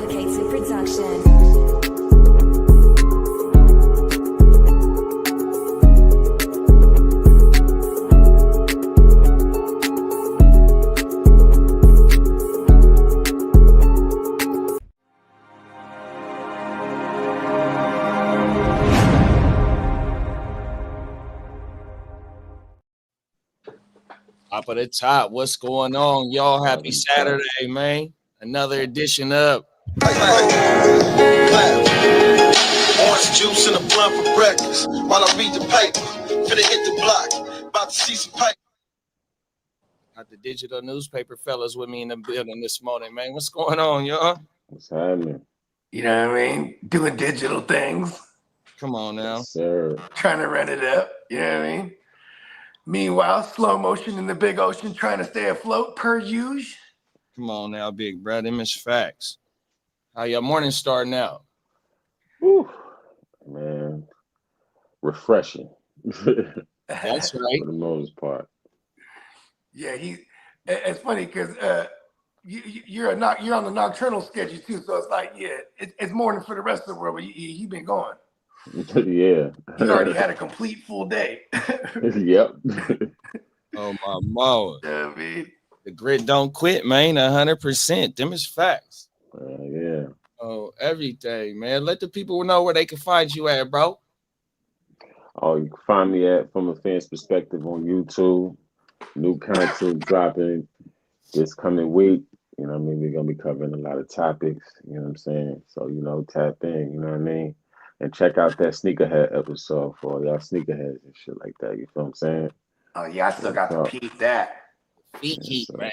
Complicated production. Top of the top, what's going on, y'all? Happy Saturday, man. Another edition of Orange juice and a blunt for breakfast while I read the paper. Finna hit the block, about to see some paper. Got the digital newspaper fellas with me in the building this morning, man. What's going on, y'all? What's happening? You know what I mean? Doing digital things. Come on now. Yes, sir. Trying to run it up. You know what I mean? Meanwhile, slow motion in the big ocean, trying to stay afloat per usual. Come on now, big brother. Them is facts. How your morning starting out? Whew, man, refreshing. That's right. For the most part. Yeah, it's funny because you're on the nocturnal schedule too, so it's like, yeah, it's morning for the rest of the world, but he been going. Yeah. He already had a complete full day. Yep. Oh my mama. Yeah, I mean, The grit don't quit, man. 100%. Them is facts. Yeah. Oh, everything, man. Let the people know where they can find you at, bro. Oh, you can find me at From a Fan's Perspective on YouTube. New content dropping this coming week. You know what I mean? We're gonna be covering a lot of topics, you know what I'm saying? So, tap in, you know what I mean? And check out that sneakerhead episode for all y'all sneakerheads and shit like that. You feel what I'm saying? oh yeah, I still got to peep that. Feet heat, man.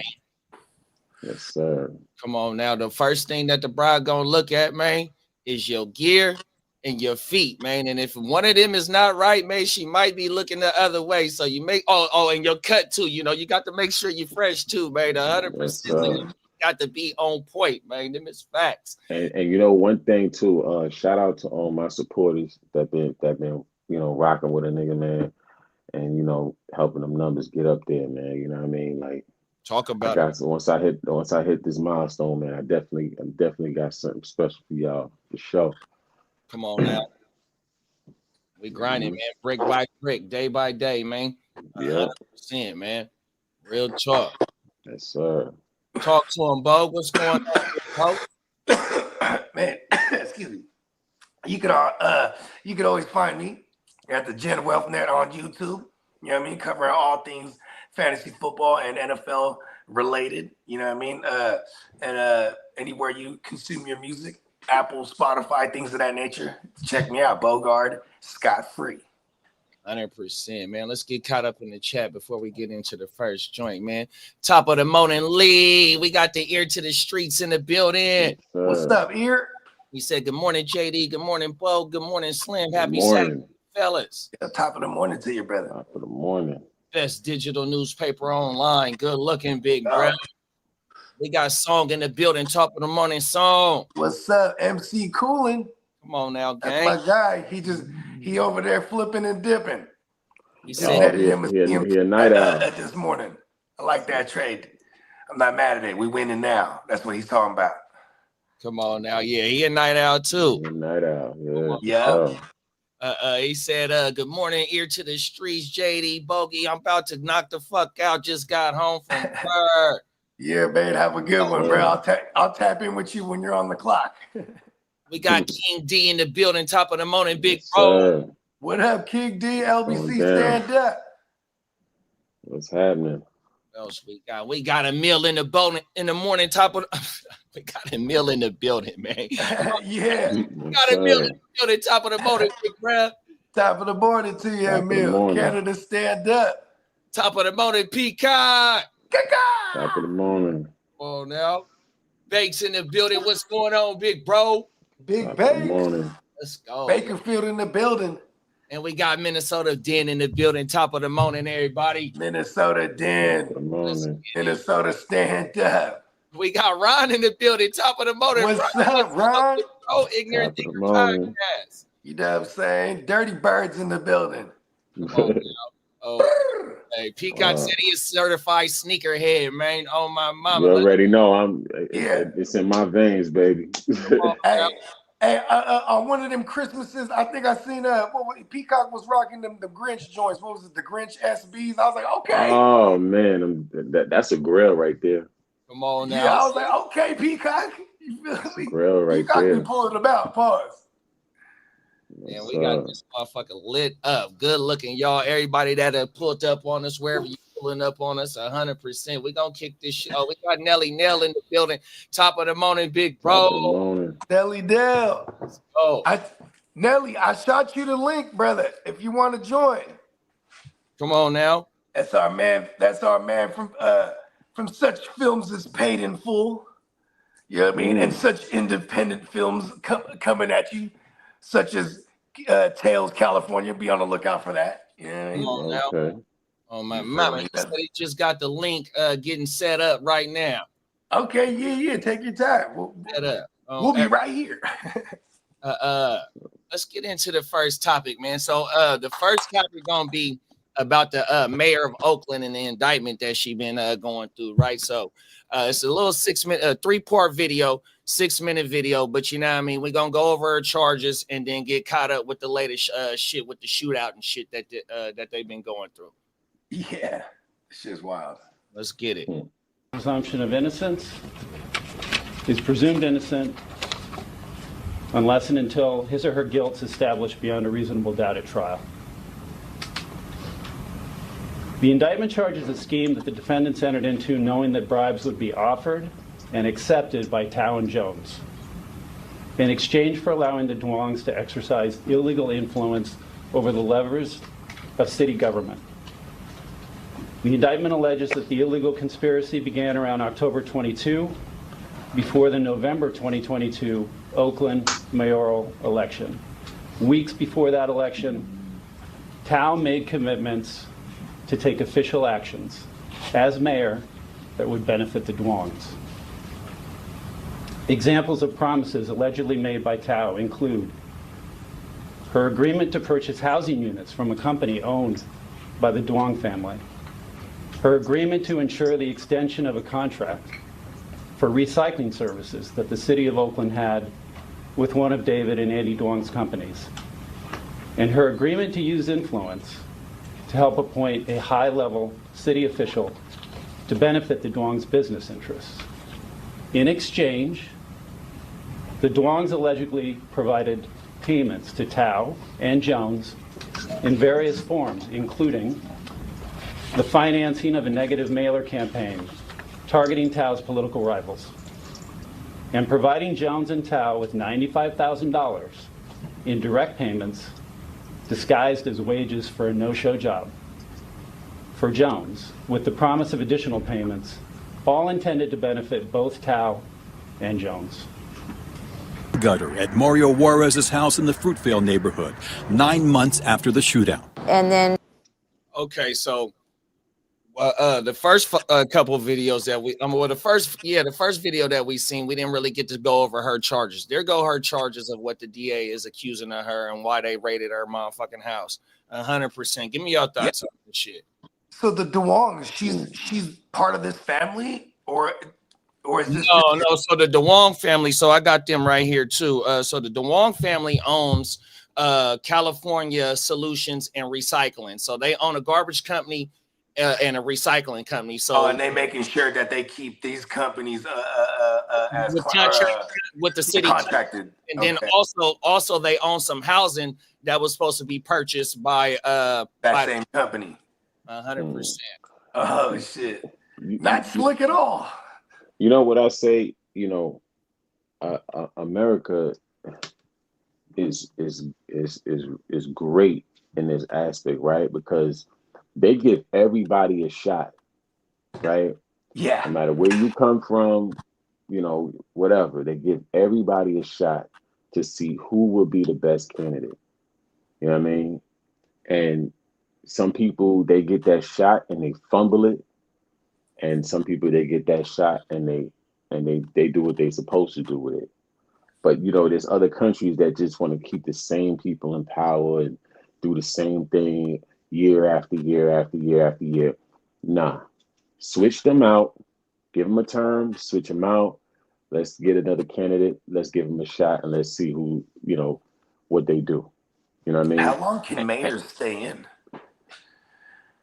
Yes, sir. Come on now. The first thing that the bride gonna look at, man, is your gear and your feet, man. And if one of them is not right, man, she might be looking the other way. So you make and your cut too. You got to make sure you're fresh too, man. 100%. Yes, So you got to be on point, man. Them is facts. And one thing too, shout out to all my supporters that been rocking with a nigga, man, and helping them numbers get up there, man. You know what I mean? Like, Talk about it. Once I hit this milestone, man, I definitely got something special for y'all for sure. Come on now. We grinding, man. Brick by brick, day by day, man. 100%, man. Real talk. Yes, sir. Talk to him, Bo. What's going on, Bo? Man, excuse me. You could always find me at the Gen Wealth Net on YouTube. You know what I mean? Covering all things fantasy football and NFL related. You know what I mean? And anywhere you consume your music, Apple, Spotify, things of that nature. Check me out, Bogard, scot-free. 100%, man. Let's get caught up in the chat before we get into the first joint, man. Top of the morning, Lee. We got the ear to the streets in the building. What's up, ear? He said, good morning, JD. Good morning, Bo. Good morning, Slim. Happy Saturday, fellas. Yeah, top of the morning to you, brother. Top of the morning. Best digital newspaper online. Good looking, big bro. We got Song in the building. Top of the morning, Song. What's up, MC Coolin'? Come on now, gang. That's my guy. He over there flipping and dipping. He said he a night owl. This morning. I like that trade. I'm not mad at it. We winning now. That's what he's talking about. Come on now. Yeah, he a night owl too. A night owl. Yeah. He said, good morning, ear to the streets, JD Bogey. I'm about to knock the fuck out. Just got home from work. Yeah, man. Have a good one, bro. I'll tap in with you when you're on the clock. We got King D in the building, top of the morning, big bro. What up, King D? LBC, stand up. What's happening? What else we got? We got a meal in the boat in the morning, top of we got a meal in the building, man. Yeah. We got a meal in the building, top of the morning, big bro. Top of the morning to you, Emil. Canada, stand up. Top of the morning, Peacock. Top of the morning. Oh, now. Bakes in the building. What's going on, big bro? Big Bakes. Let's go. Bakerfield in the building. And we got Minnesota Den in the building. Top of the morning, everybody. Minnesota Den. Minnesota stand up. We got Ron in the building. Top of the morning. What's up, Ron? Oh, ignorant thinker podcast. You know what I'm saying? Dirty Birds in the building. Come on now. Oh, Hey, Peacock said he is certified sneakerhead, man. Oh my mama. You already know Yeah. it's in my veins, baby. Hey, on one of them Christmases, I think I seen Peacock was rocking the Grinch joints. What was it, the Grinch SBs? I was like, okay. Oh man, that's a grill right there. Come on now. Yeah, I was like, okay, Peacock. You feel That's a me? grill right Peacock there. be pulling them out. Pause. Man, we got this motherfucker lit up. Good looking, y'all. Everybody that have pulled up on us, wherever you pulling up on us, 100%. We gonna kick this shit. Oh, we got Nelly Nell in the building. Top of the morning, big bro. Nelly Dell. Oh, Nelly, I shot you the link, brother. If you want to join. Come on now. That's our man. That's our man from such films as Paid in Full. You know what I mean? And such independent films coming at you, such as Tales, California. Be on the lookout for that. Yeah. Come on now. Okay. Oh my mama. He said he just got the link getting set up right now. Okay, yeah. Take your time. Set up. We'll be right here. Let's get into the first topic, man. So the first topic gonna be about the mayor of Oakland and the indictment that she been going through, right? So it's a little 6-minute, 3-part video, 6-minute video, but you know what I mean? We're gonna go over her charges and then get caught up with the latest shit with the shootout and shit that they've been going through. Yeah, this shit's wild. Let's get it. Presumption of innocence is presumed innocent unless and until his or her guilt is established beyond a reasonable doubt at trial. The indictment charges a scheme that the defendants entered into knowing that bribes would be offered and accepted by Tao and Jones in exchange for allowing the Duongs to exercise illegal influence over the levers of city government. The indictment alleges that the illegal conspiracy began around October 22, before the November 2022 Oakland mayoral election. Weeks before that election, Tao made commitments to take official actions as mayor that would benefit the Duongs. Examples of promises allegedly made by Tao include her agreement to purchase housing units from a company owned by the Duong family, her agreement to ensure the extension of a contract for recycling services that the city of Oakland had with one of David and Andy Duong's companies, and her agreement to use influence to help appoint a high-level city official to benefit the Duong's business interests. In exchange, the Duongs allegedly provided payments to Tao and Jones in various forms, including the financing of a negative mailer campaign targeting Tao's political rivals, and providing Jones and Tao with $95,000 in direct payments disguised as wages for a no-show job for Jones, with the promise of additional payments, all intended to benefit both Tao and Jones. Gutter at Mario Juarez's house in the Fruitvale neighborhood, 9 months after the shootout. And then, okay, so the first couple of videos that the first video that we seen, we didn't really get to go over her charges. There go her charges of what the DA is accusing of her and why they raided her motherfucking house. 100%. Give me your thoughts on this shit. So the Duongs, she's part of this family, or is this? No. So the DeWong family. So I got them right here too. So the DeWong family owns California Solutions and Recycling. So they own a garbage company and a recycling company. So and they making sure that they keep these companies as with the city contracted. And then also they own some housing that was supposed to be purchased by that same company. 100%. Oh shit. Not slick at all. You know what I say? You know, America is great in this aspect, right? Because they give everybody a shot, right? Yeah. No matter where you come from, you know, whatever, they give everybody a shot to see who will be the best candidate. You know what I mean? And some people, they get that shot and they fumble it. And some people, they get that shot and they do what they're supposed to do with it. But, you know, there's other countries that just want to keep the same people in power and do the same thing, year after year after year after year. Nah, switch them out, give them a term, switch them out. Let's get another candidate. Let's give them a shot, and let's see who, what they do. You know what I mean? How long can mayors stay in?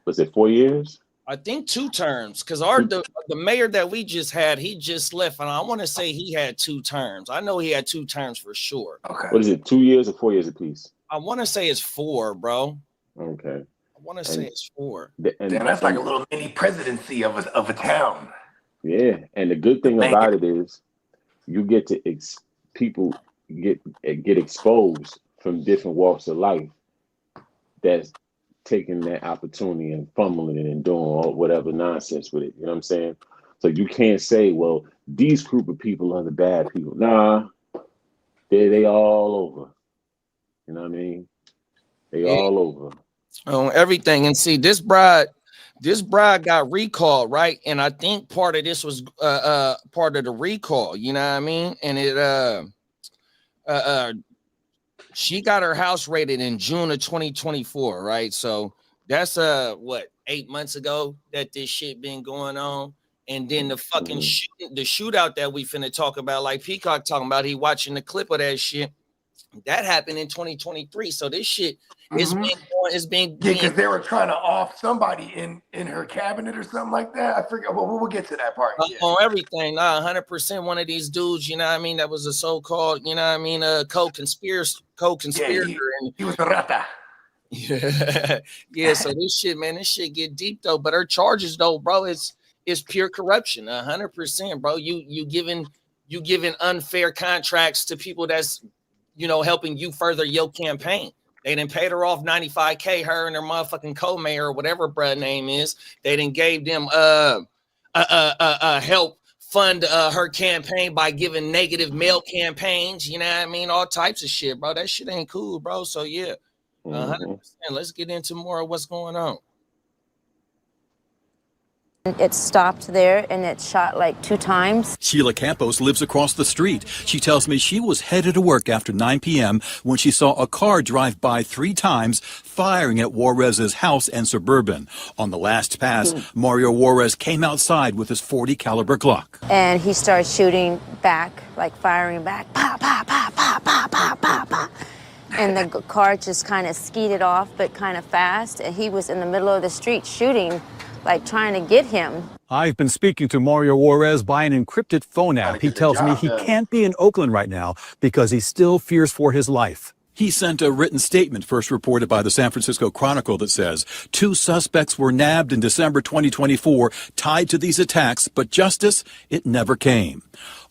Was it 4 years? I think 2 terms, because the mayor that we just had, he just left, and I want to say he had 2 terms. I know he had 2 terms for sure. Okay. What is it, 2 years or 4 years apiece? I want to say it's 4, bro. Okay. I want to say it's 4. And that's like a little mini presidency of a town. Yeah, and the good thing about it is you get to people get exposed from different walks of life that's taking that opportunity and fumbling it and doing whatever nonsense with it. You know what I'm saying? So you can't say, well, these group of people are the bad people. Nah, they all over. You know what I mean? They all over. On everything. And see, this bride got recalled, right? And I think part of this was part of the recall, you know what I mean? And it she got her house raided in June of 2024, right? So that's 8 months ago that this shit been going on. And then the fucking the shootout that we finna talk about, like Peacock talking about, he watching the clip of that shit. That happened in 2023. So this shit is being because they were trying to off somebody in her cabinet or something like that. I forget. Well, we'll get to that part. On everything. 100% one of these dudes, you know what I mean, that was a so-called, you know what I mean, co-conspirator. Yeah, he was a rata. Yeah, so this shit get deep though. But her charges though, bro, it's pure corruption. 100%, bro. You giving unfair contracts to people that's helping you further your campaign. They done paid her off $95K, her and her motherfucking co-mayor or whatever bruh name is. They done gave them help fund her campaign by giving negative mail campaigns. You know what I mean? All types of shit, bro. That shit ain't cool, bro. So yeah, 100%. Let's get into more of what's going on. It stopped there and it shot like 2 times. Sheila Campos lives across the street. She tells me she was headed to work after 9 p.m. when she saw a car drive by 3 times, firing at Juarez's house and Suburban. On the last pass, Mario Juarez came outside with his .40 caliber Glock. And he started shooting back, like firing back. Pa, pa, pa, pa, pa, pa, pa, pa. And the car just kind of skeeted off, but kind of fast. And he was in the middle of the street shooting, like trying to get him. I've been speaking to Mario Juarez by an encrypted phone app. He tells me he can't be in Oakland right now because he still fears for his life. He sent a written statement first reported by the San Francisco Chronicle that says 2 suspects were nabbed in December 2024 tied to these attacks, but justice, it never came.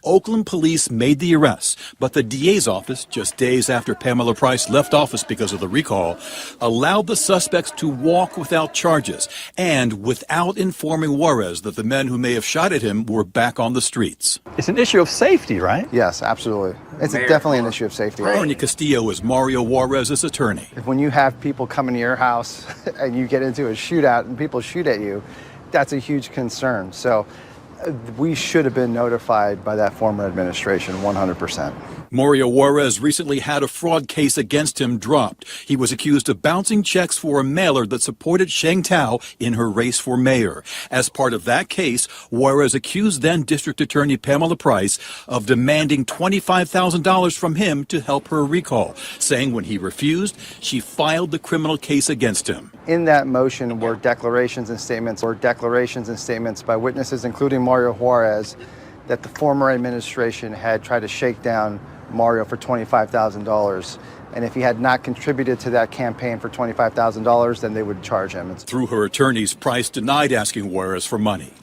Oakland police made the arrests, but the DA's office, just days after Pamela Price left office because of the recall, allowed the suspects to walk without charges and without informing Juarez that the men who may have shot at him were back on the streets. It's an issue of safety, right? Yes, absolutely. It's definitely an issue of safety. Ernie Castillo is Mario Juarez's attorney. When you have people come into your house and you get into a shootout and people shoot at you, that's a huge concern. So we should have been notified by that former administration, 100%. Mario Juarez recently had a fraud case against him dropped. He was accused of bouncing checks for a mailer that supported Sheng Tao in her race for mayor. As part of that case, Juarez accused then District Attorney Pamela Price of demanding $25,000 from him to help her recall, saying when he refused, she filed the criminal case against him. In that motion were declarations and statements by witnesses, including Mario Juarez, that the former administration had tried to shake down Mario for $25,000. And if he had not contributed to that campaign for $25,000, then they would charge him. Through her attorneys, Price denied asking Juarez for money.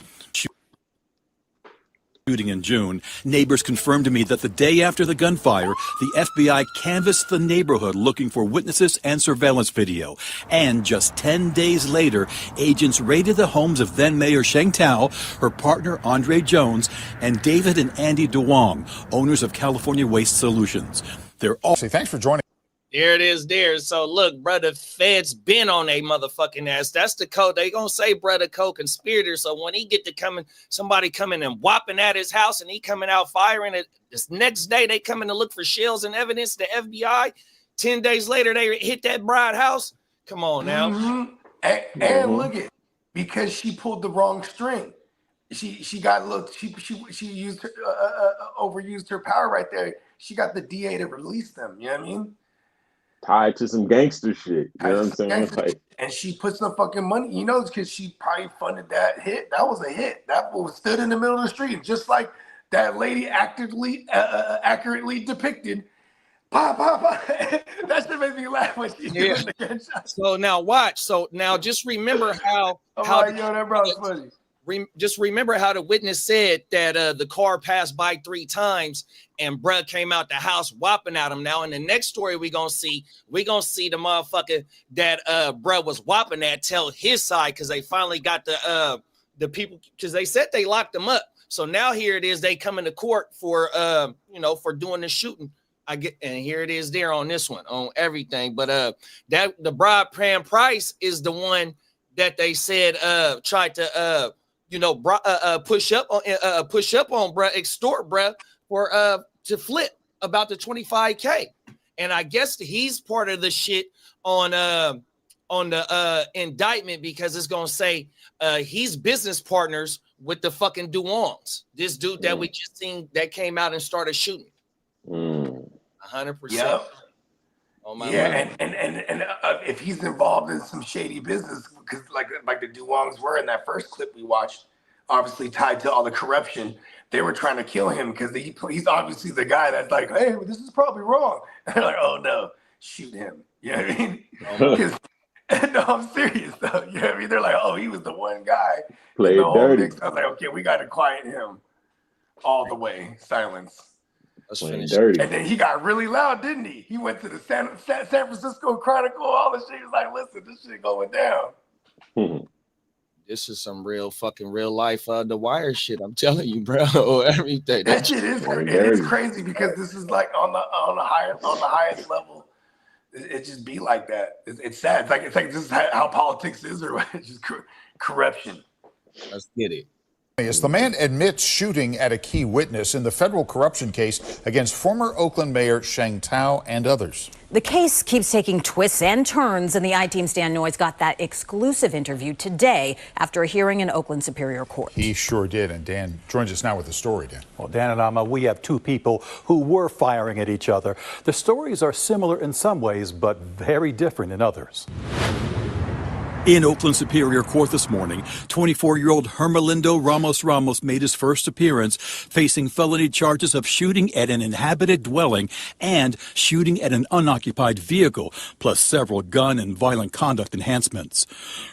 Shooting in June, neighbors confirmed to me that the day after the gunfire, the FBI canvassed the neighborhood looking for witnesses and surveillance video. And just 10 days later, agents raided the homes of then Mayor Sheng Tao, her partner Andre Jones, and David and Andy DeWong, owners of California Waste Solutions. They're all. Thanks for joining. There it is there. So look, brother, feds been on a motherfucking ass. That's the code. They gonna say brother co-conspirator. So when he get to somebody coming and whopping at his house and he coming out firing it, this next day they coming to look for shells and evidence, the FBI, 10 days later they hit that bride house. Come on now. And look at, because she pulled the wrong string. She got a little, she used her, overused her power right there. She got the DA to release them. You know what I mean? Tied to some gangster shit. You know what I'm saying? Like, and she put some fucking money, you know, because she probably funded that hit. That was a hit. That was stood in the middle of the street, just like that lady accurately depicted. Pop, pop, pop. That shit made me laugh when she doing the gunshot. So now watch. So now just remember how that bro was funny. Just remember how the witness said that the car passed by 3 times and bruh came out the house whopping at him. Now in the next story we gonna see the motherfucker that bruh was whopping at tell his side, because they finally got the people, because they said they locked him up. So now here it is, they come into court for for doing the shooting. And here it is there on this one, on everything. But that the bribe paying price is the one that they said tried to push up on bruh, extort bruh for to flip about the 25K. And I guess he's part of the shit on the indictment, because it's gonna say he's business partners with the fucking Duongs. This dude that we just seen that came out and started shooting. 100%. Yep. Oh my yeah, and if he's involved in some shady business, because like the Duongs were in that first clip we watched, obviously tied to all the corruption, they were trying to kill him because he's obviously the guy that's like, hey, this is probably wrong. And they're like, oh no, shoot him. You know what I mean? No, I'm serious though. You know what I mean? They're like, oh, he was the one guy. Play it dirty. I was like, okay, we got to quiet him all the way. Silence. Let's finish. Dirty. And then he got really loud, didn't he? He went to the San Francisco Chronicle, all the shit. He was like, listen, this shit going down. This is some real life The Wire shit. I'm telling you, bro. Everything. That shit is crazy. It is crazy because this is like on the highest level. It just be like that. It's sad. It's like this is how politics is, or it's just corruption. Let's get it. As the man admits shooting at a key witness in the federal corruption case against former Oakland Mayor Sheng Tao and others. The case keeps taking twists and turns, and the I-Team's Dan Noyes got that exclusive interview today after a hearing in Oakland Superior Court. He sure did, and Dan joins us now with the story, Dan. Well, Dan and Amma, we have 2 people who were firing at each other. The stories are similar in some ways, but very different in others. In Oakland Superior Court this morning, 24-year-old Hermelindo Ramos made his first appearance, facing felony charges of shooting at an inhabited dwelling and shooting at an unoccupied vehicle, plus several gun and violent conduct enhancements.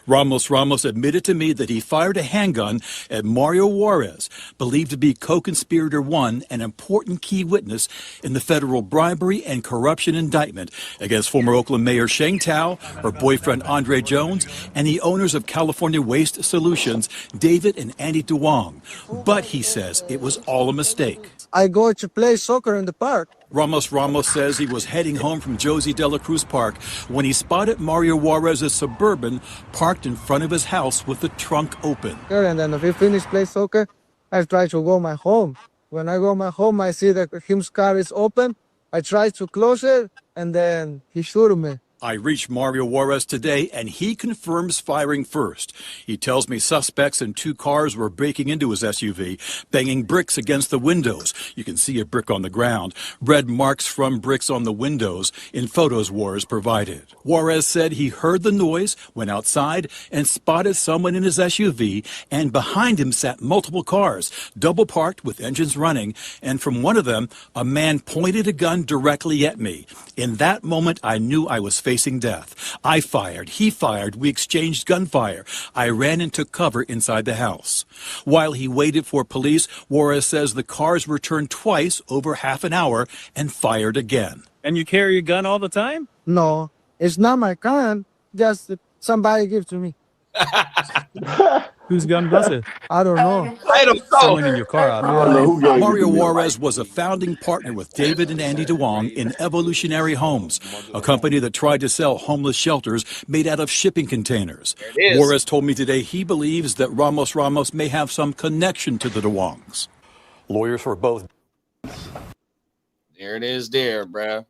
Ramos admitted to me that he fired a handgun at Mario Juarez, believed to be co-conspirator 1, an important key witness in the federal bribery and corruption indictment against former Oakland Mayor Sheng Tao, her boyfriend Andre Jones, and the owners of California Waste Solutions, David and Andy Duong. But he says it was all a mistake. I go to play soccer in the park. Ramos says he was heading home from Josie de la Cruz Park when he spotted Mario Juarez's Suburban parked in front of his house with the trunk open. And then if we finish play soccer, I try to go my home. When I go my home, I see that his car is open. I try to close it, and then he shot me. I reached Mario Juarez today, and he confirms firing first. He tells me suspects in 2 cars were breaking into his SUV, banging bricks against the windows. You can see a brick on the ground. Red marks from bricks on the windows in photos Juarez provided. Juarez said he heard the noise, went outside, and spotted someone in his SUV, and behind him sat multiple cars, double parked with engines running, and from one of them, a man pointed a gun directly at me. In that moment, I knew I was facing death. I fired, he fired, we exchanged gunfire. I ran and took cover inside the house. While he waited for police, Juarez says the cars returned twice over half an hour and fired again. And you carry a gun all the time? No, it's not my gun. Just somebody give to me. Whose gun was it? I don't know. Someone in your car. Mario Juarez was a founding partner with David and Andy Duong in Evolutionary Homes, a company that tried to sell homeless shelters made out of shipping containers. Juarez told me today he believes that Ramos may have some connection to the Duongs. Lawyers for both. There it is there, bruh.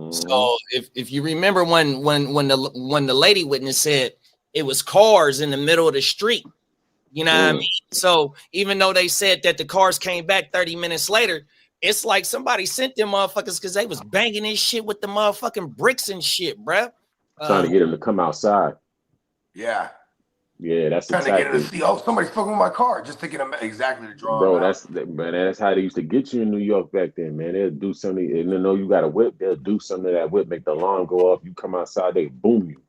So if you remember when the lady witness said it was cars in the middle of the street. You know what I mean? So even though they said that the cars came back 30 minutes later, it's like somebody sent them motherfuckers because they was banging this shit with the motherfucking bricks and shit, bruh. Trying to get him to come outside. Yeah. Yeah, that's trying to get him to see, oh, somebody's fucking with my car, just to get him exactly to draw. Bro, that's how they used to get you in New York back then, man. They'll do something, and they know you got a whip, they'll do something to that whip, make the alarm go off. You come outside, they boom you.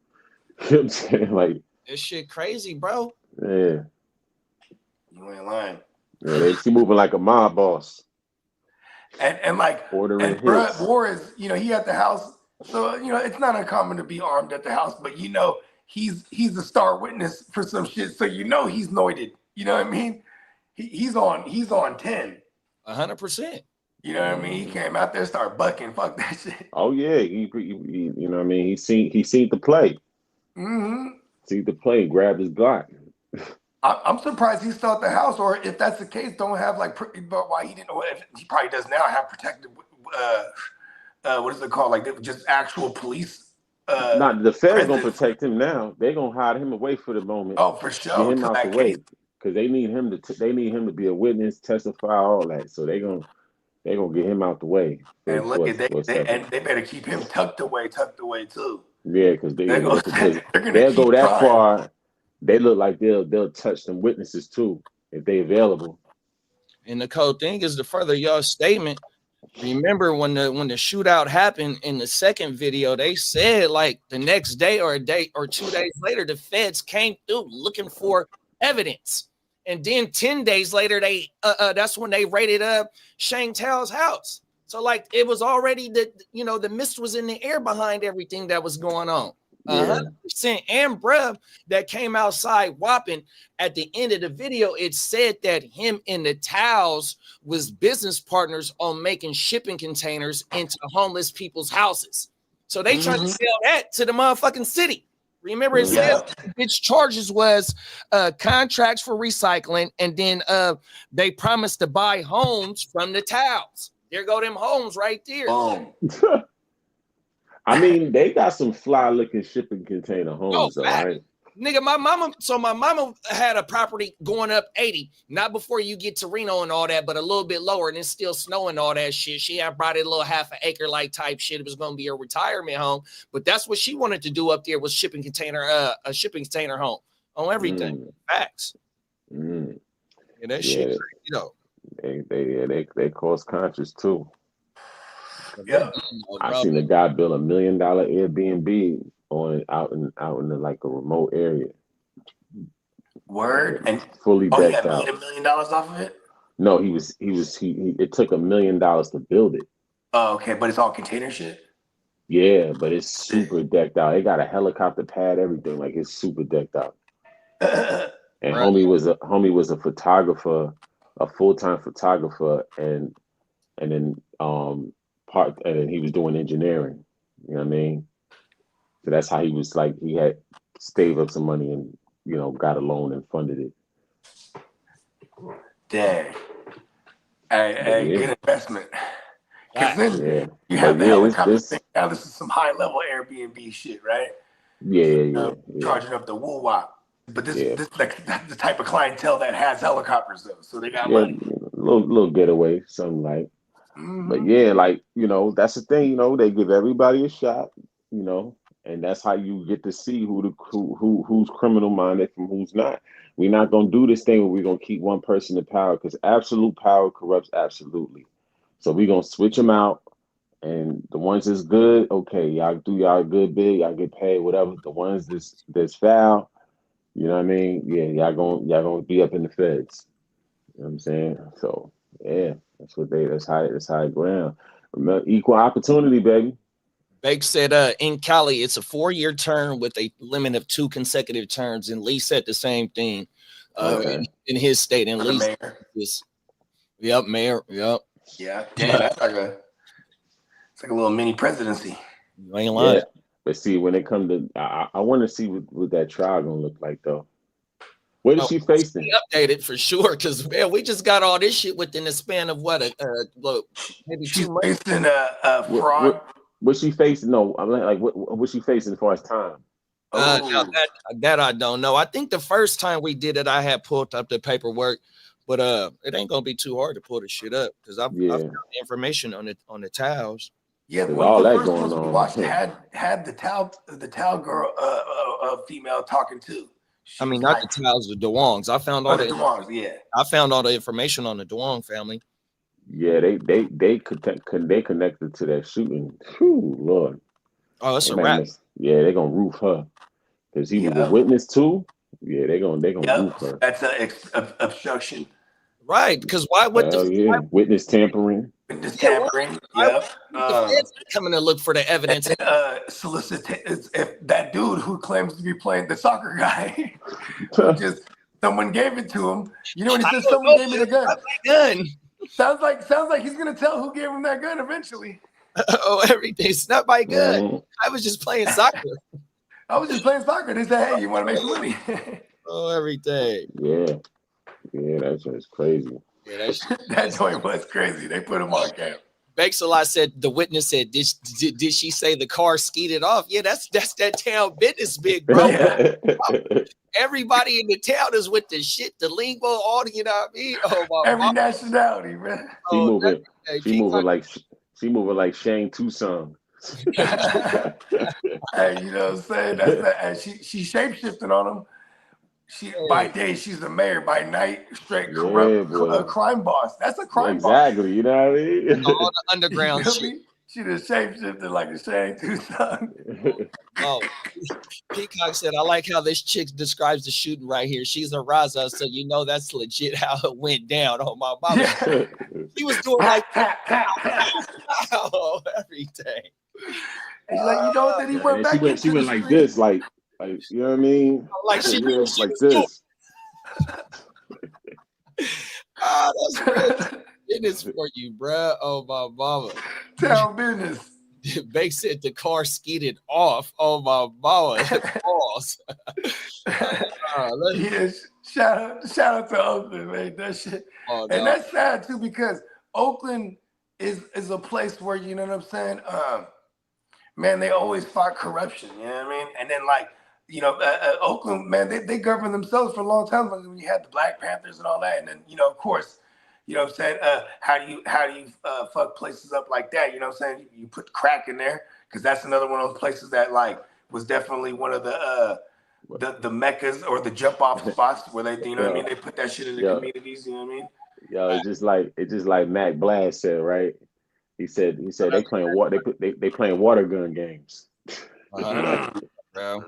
You know what I'm saying? Like, this shit crazy, bro. Yeah. You ain't lying. Yeah, they see moving like a mob boss. And like, ordering and Brett War is, you know, he at the house. So, you know, it's not uncommon to be armed at the house, but you know, he's a star witness for some shit. So you know he's anointed. You know what I mean? He's on 10. 100%. You know what I mean? He came out there, started bucking. Fuck that shit. Oh yeah, he you know what I mean? He seen the play. Mm-hmm. See the play, grab his Glock. I'm surprised he's still at the house, or if that's the case, don't have like, but why he didn't know, if he probably does now have protected, what is it called? Like just actual police. Not the feds gonna protect him now. They're gonna hide him away for the moment. Oh, for sure. Get him out the way. Because they need him to be a witness, testify, all that. So they gonna get him out the way. And look at they better keep him tucked away too. Yeah, because they'll go that far. They look like they'll touch some witnesses too if they available. And the cold thing is, to further your statement, remember when the shootout happened in the second video, they said like the next day or a day or 2 days later, the feds came through looking for evidence. And then 10 days later, they that's when they raided Shang Tao's house. So like it was already the mist was in the air behind everything that was going on. 100%. And bruh, that came outside whopping at the end of the video, it said that him and the Towels was business partners on making shipping containers into homeless people's houses. So they tried to sell that to the motherfucking city. Remember, it said its charges was contracts for recycling, and then they promised to buy homes from the Towels. There go them homes right there. I mean, they got some fly looking shipping container homes, though, right? Nigga, my mama had a property going up 80, not before you get to Reno and all that, but a little bit lower, and it's still snowing and all that shit. She had brought it a little half an acre like type shit. It was gonna be a retirement home, but that's what she wanted to do up there was a shipping container home on everything. Facts. And that shit, you know. They cost conscious too. Yeah, I seen a guy build $1 million Airbnb out in like a remote area. Word, and fully decked out. $1 million off of it? No, he it took $1 million to build it. Oh, okay, but it's all container shit. Yeah, but it's super decked out. It got a helicopter pad, everything. Like it's super decked out. And homie was a photographer, a full-time photographer, and then he was doing engineering. You know what I mean? So that's how he was like, he had saved up some money and, you know, got a loan and funded it. Dang. Good investment. Because then you have the helicopter thing. Now this is some high-level Airbnb shit, right? Yeah. Charging up the woo-wop. But this is like the type of clientele that has helicopters, though. So they got money. Little getaway, something like. But yeah, like, you know, that's the thing, you know, they give everybody a shot, you know, and that's how you get to see who's criminal minded from who's not. We're not gonna do this thing where we're gonna keep one person in power, because absolute power corrupts absolutely. So we're gonna switch them out, and the ones that's good, okay, y'all do y'all good bid, y'all get paid, whatever. The ones that's foul, you know what I mean? Yeah, y'all gonna be up in the feds. You know what I'm saying? So yeah. That's how it go down. Remember, equal opportunity, baby. Bake said in Cali, it's a 4-year term with a limit of 2 consecutive terms. And Lee said the same thing in his state. And Lee said, mayor. Yep. Yeah. Damn, that's like a little mini presidency. You ain't lying. Yeah. But see, when it comes to, I want to see what that trial gonna look like, though. What is she facing? Updated for sure, because man, we just got all this shit within the span of what maybe she's 2 months. Facing a fraud. What she facing? No, I'm like what she facing as far as time? Now that I don't know. I think the first time we did it, I had pulled up the paperwork, but it ain't gonna be too hard to pull the shit up because I've found the information on the towels. Yeah, There's one all of the that first going ones we on. watched had the towel girl, female talking too. I mean, not the towels, the DeWongs. I found all the DeWongs, yeah. I found all the information on the DeWong family. Yeah, they connected to that shooting. Whew, Lord. Oh, it's a wrap. Yeah, they're gonna roof her because he was a witness too. Yeah, they're gonna roof her. That's an obstruction. Right, because why would witness tampering? Witness tampering. Coming to look for the evidence. If that dude who claims to be playing the soccer guy, just someone gave it to him. You know when he says someone gave me the gun. Sounds like he's gonna tell who gave him that gun eventually. Oh, everything's not my gun. I was just playing soccer. They said, hey, you want to make some money? Oh, everything. Yeah, that's just crazy. Yeah, that joint was crazy. They put him on camp. Bakes-a-lot said, the witness said, did she say the car skeeted off? Yeah, that's that town business, big bro. Everybody in the town is with the shit, the lingo, all the, you know what I mean? Oh, my every nationality, man. She moving like Shane Tucson. Hey, you know what I'm saying? That's she shape-shifting on him. By day, she's the mayor. By night, straight corrupt crime boss. That's a crime boss. Exactly. You know what I mean? All the underground shit. She just shape-shifted like a Shane Tucson. Oh, Peacock said, I like how this chick describes the shooting right here. She's a Raza, so you know that's legit how it went down. Oh, my mama. Yeah. He was doing like everything. And like, you know, then he went back. She went like this, like you know what I mean? Like she was like this. That's good. Business for you, bruh. Oh, my mama. Town business. Bake said the car skeeted off. Oh, my mama. Balls. Shout out to Oakland, man. That shit. Oh, no. And that's sad, too, because Oakland is a place where, you know what I'm saying? Man, they always fought corruption, you know what I mean? And then, like, you know, Oakland, man, they governed themselves for a long time. When you had the Black Panthers and all that, and then, you know, of course, you know what I'm saying? How do you fuck places up like that? You know what I'm saying? You put crack in there because that's another one of those places that like was definitely one of the meccas or the jump off spots where they, you know what I mean? They put that shit in the communities. You know what I mean? Yo, it's just like Mac Blast said, right? He said they playing water gun games. Bro.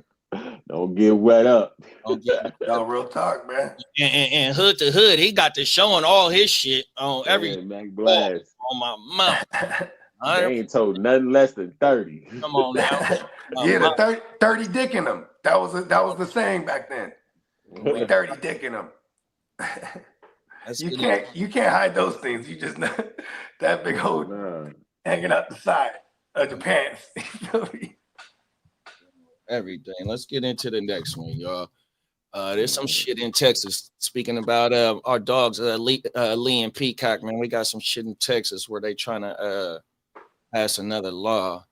Don't get wet up. No, real talk, man. And hood to hood, he got to showing all his shit on every Mac Blast on my mouth. They ain't told nothing less than 30. Come on now. The 30 dick in them. That was the saying back then. We 30 dick in them. You can't hide those things. You just know that big hole hanging out the side of the pants. You feel me? Everything. Let's get into the next one, y'all. There's some shit in Texas. Speaking about our dogs, Lee and Peacock, man, we got some shit in Texas where they trying to pass another law.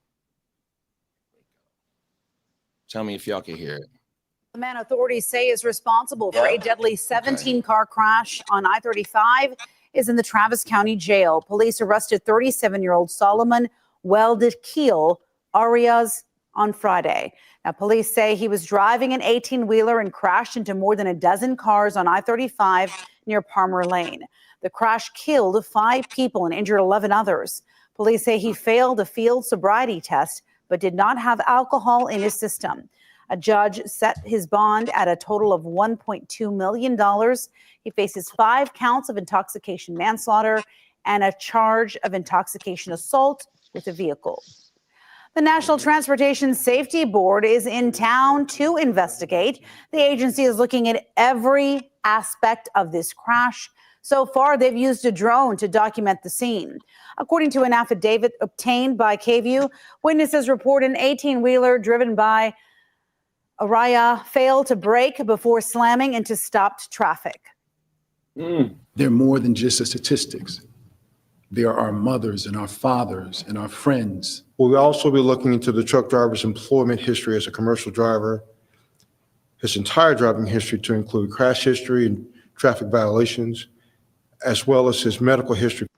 Tell me if y'all can hear it. The man authorities say is responsible for a deadly 17-car crash on I-35 is in the Travis County Jail. Police arrested 37-year-old Solomon Weldekeel Arias on Friday. Now, police say he was driving an 18-wheeler and crashed into more than a dozen cars on I-35 near Palmer Lane. The crash killed 5 people and injured 11 others. Police say he failed a field sobriety test but did not have alcohol in his system. A judge set his bond at a total of $1.2 million. He faces 5 counts of intoxication manslaughter and a charge of intoxication assault with a vehicle. The National Transportation Safety Board is in town to investigate. The agency is looking at every aspect of this crash. So far, they've used a drone to document the scene. According to an affidavit obtained by KVUE, witnesses report an 18-wheeler driven by Araya failed to brake before slamming into stopped traffic. They're more than just the statistics. They are our mothers and our fathers and our friends. We'll also be looking into the truck driver's employment history as a commercial driver his entire driving history to include crash history and traffic violations, as well as his medical history.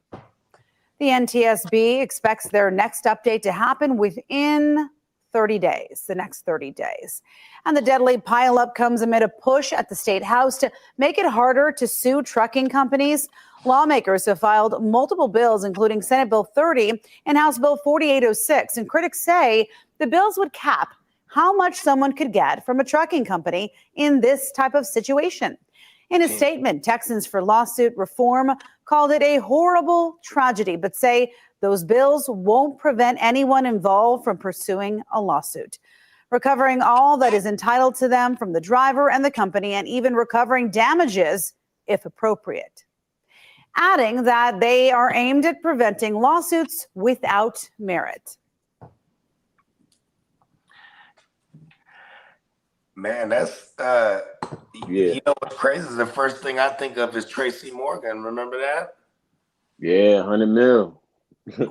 The NTSB expects their next update to happen within 30 days, the next 30 days. And the deadly pileup comes amid a push at the State House to make it harder to sue trucking companies. Lawmakers have filed multiple bills, including Senate Bill 30 and House Bill 4806. And critics say the bills would cap how much someone could get from a trucking company in this type of situation. In a statement, Texans for Lawsuit Reform called it a horrible tragedy, but say those bills won't prevent anyone involved from pursuing a lawsuit, recovering all that is entitled to them from the driver and the company, and even recovering damages if appropriate. Adding that they are aimed at preventing lawsuits without merit. Man, that's you know what's crazy is the first thing I think of is Tracy Morgan. Remember that? Yeah, 100 mil.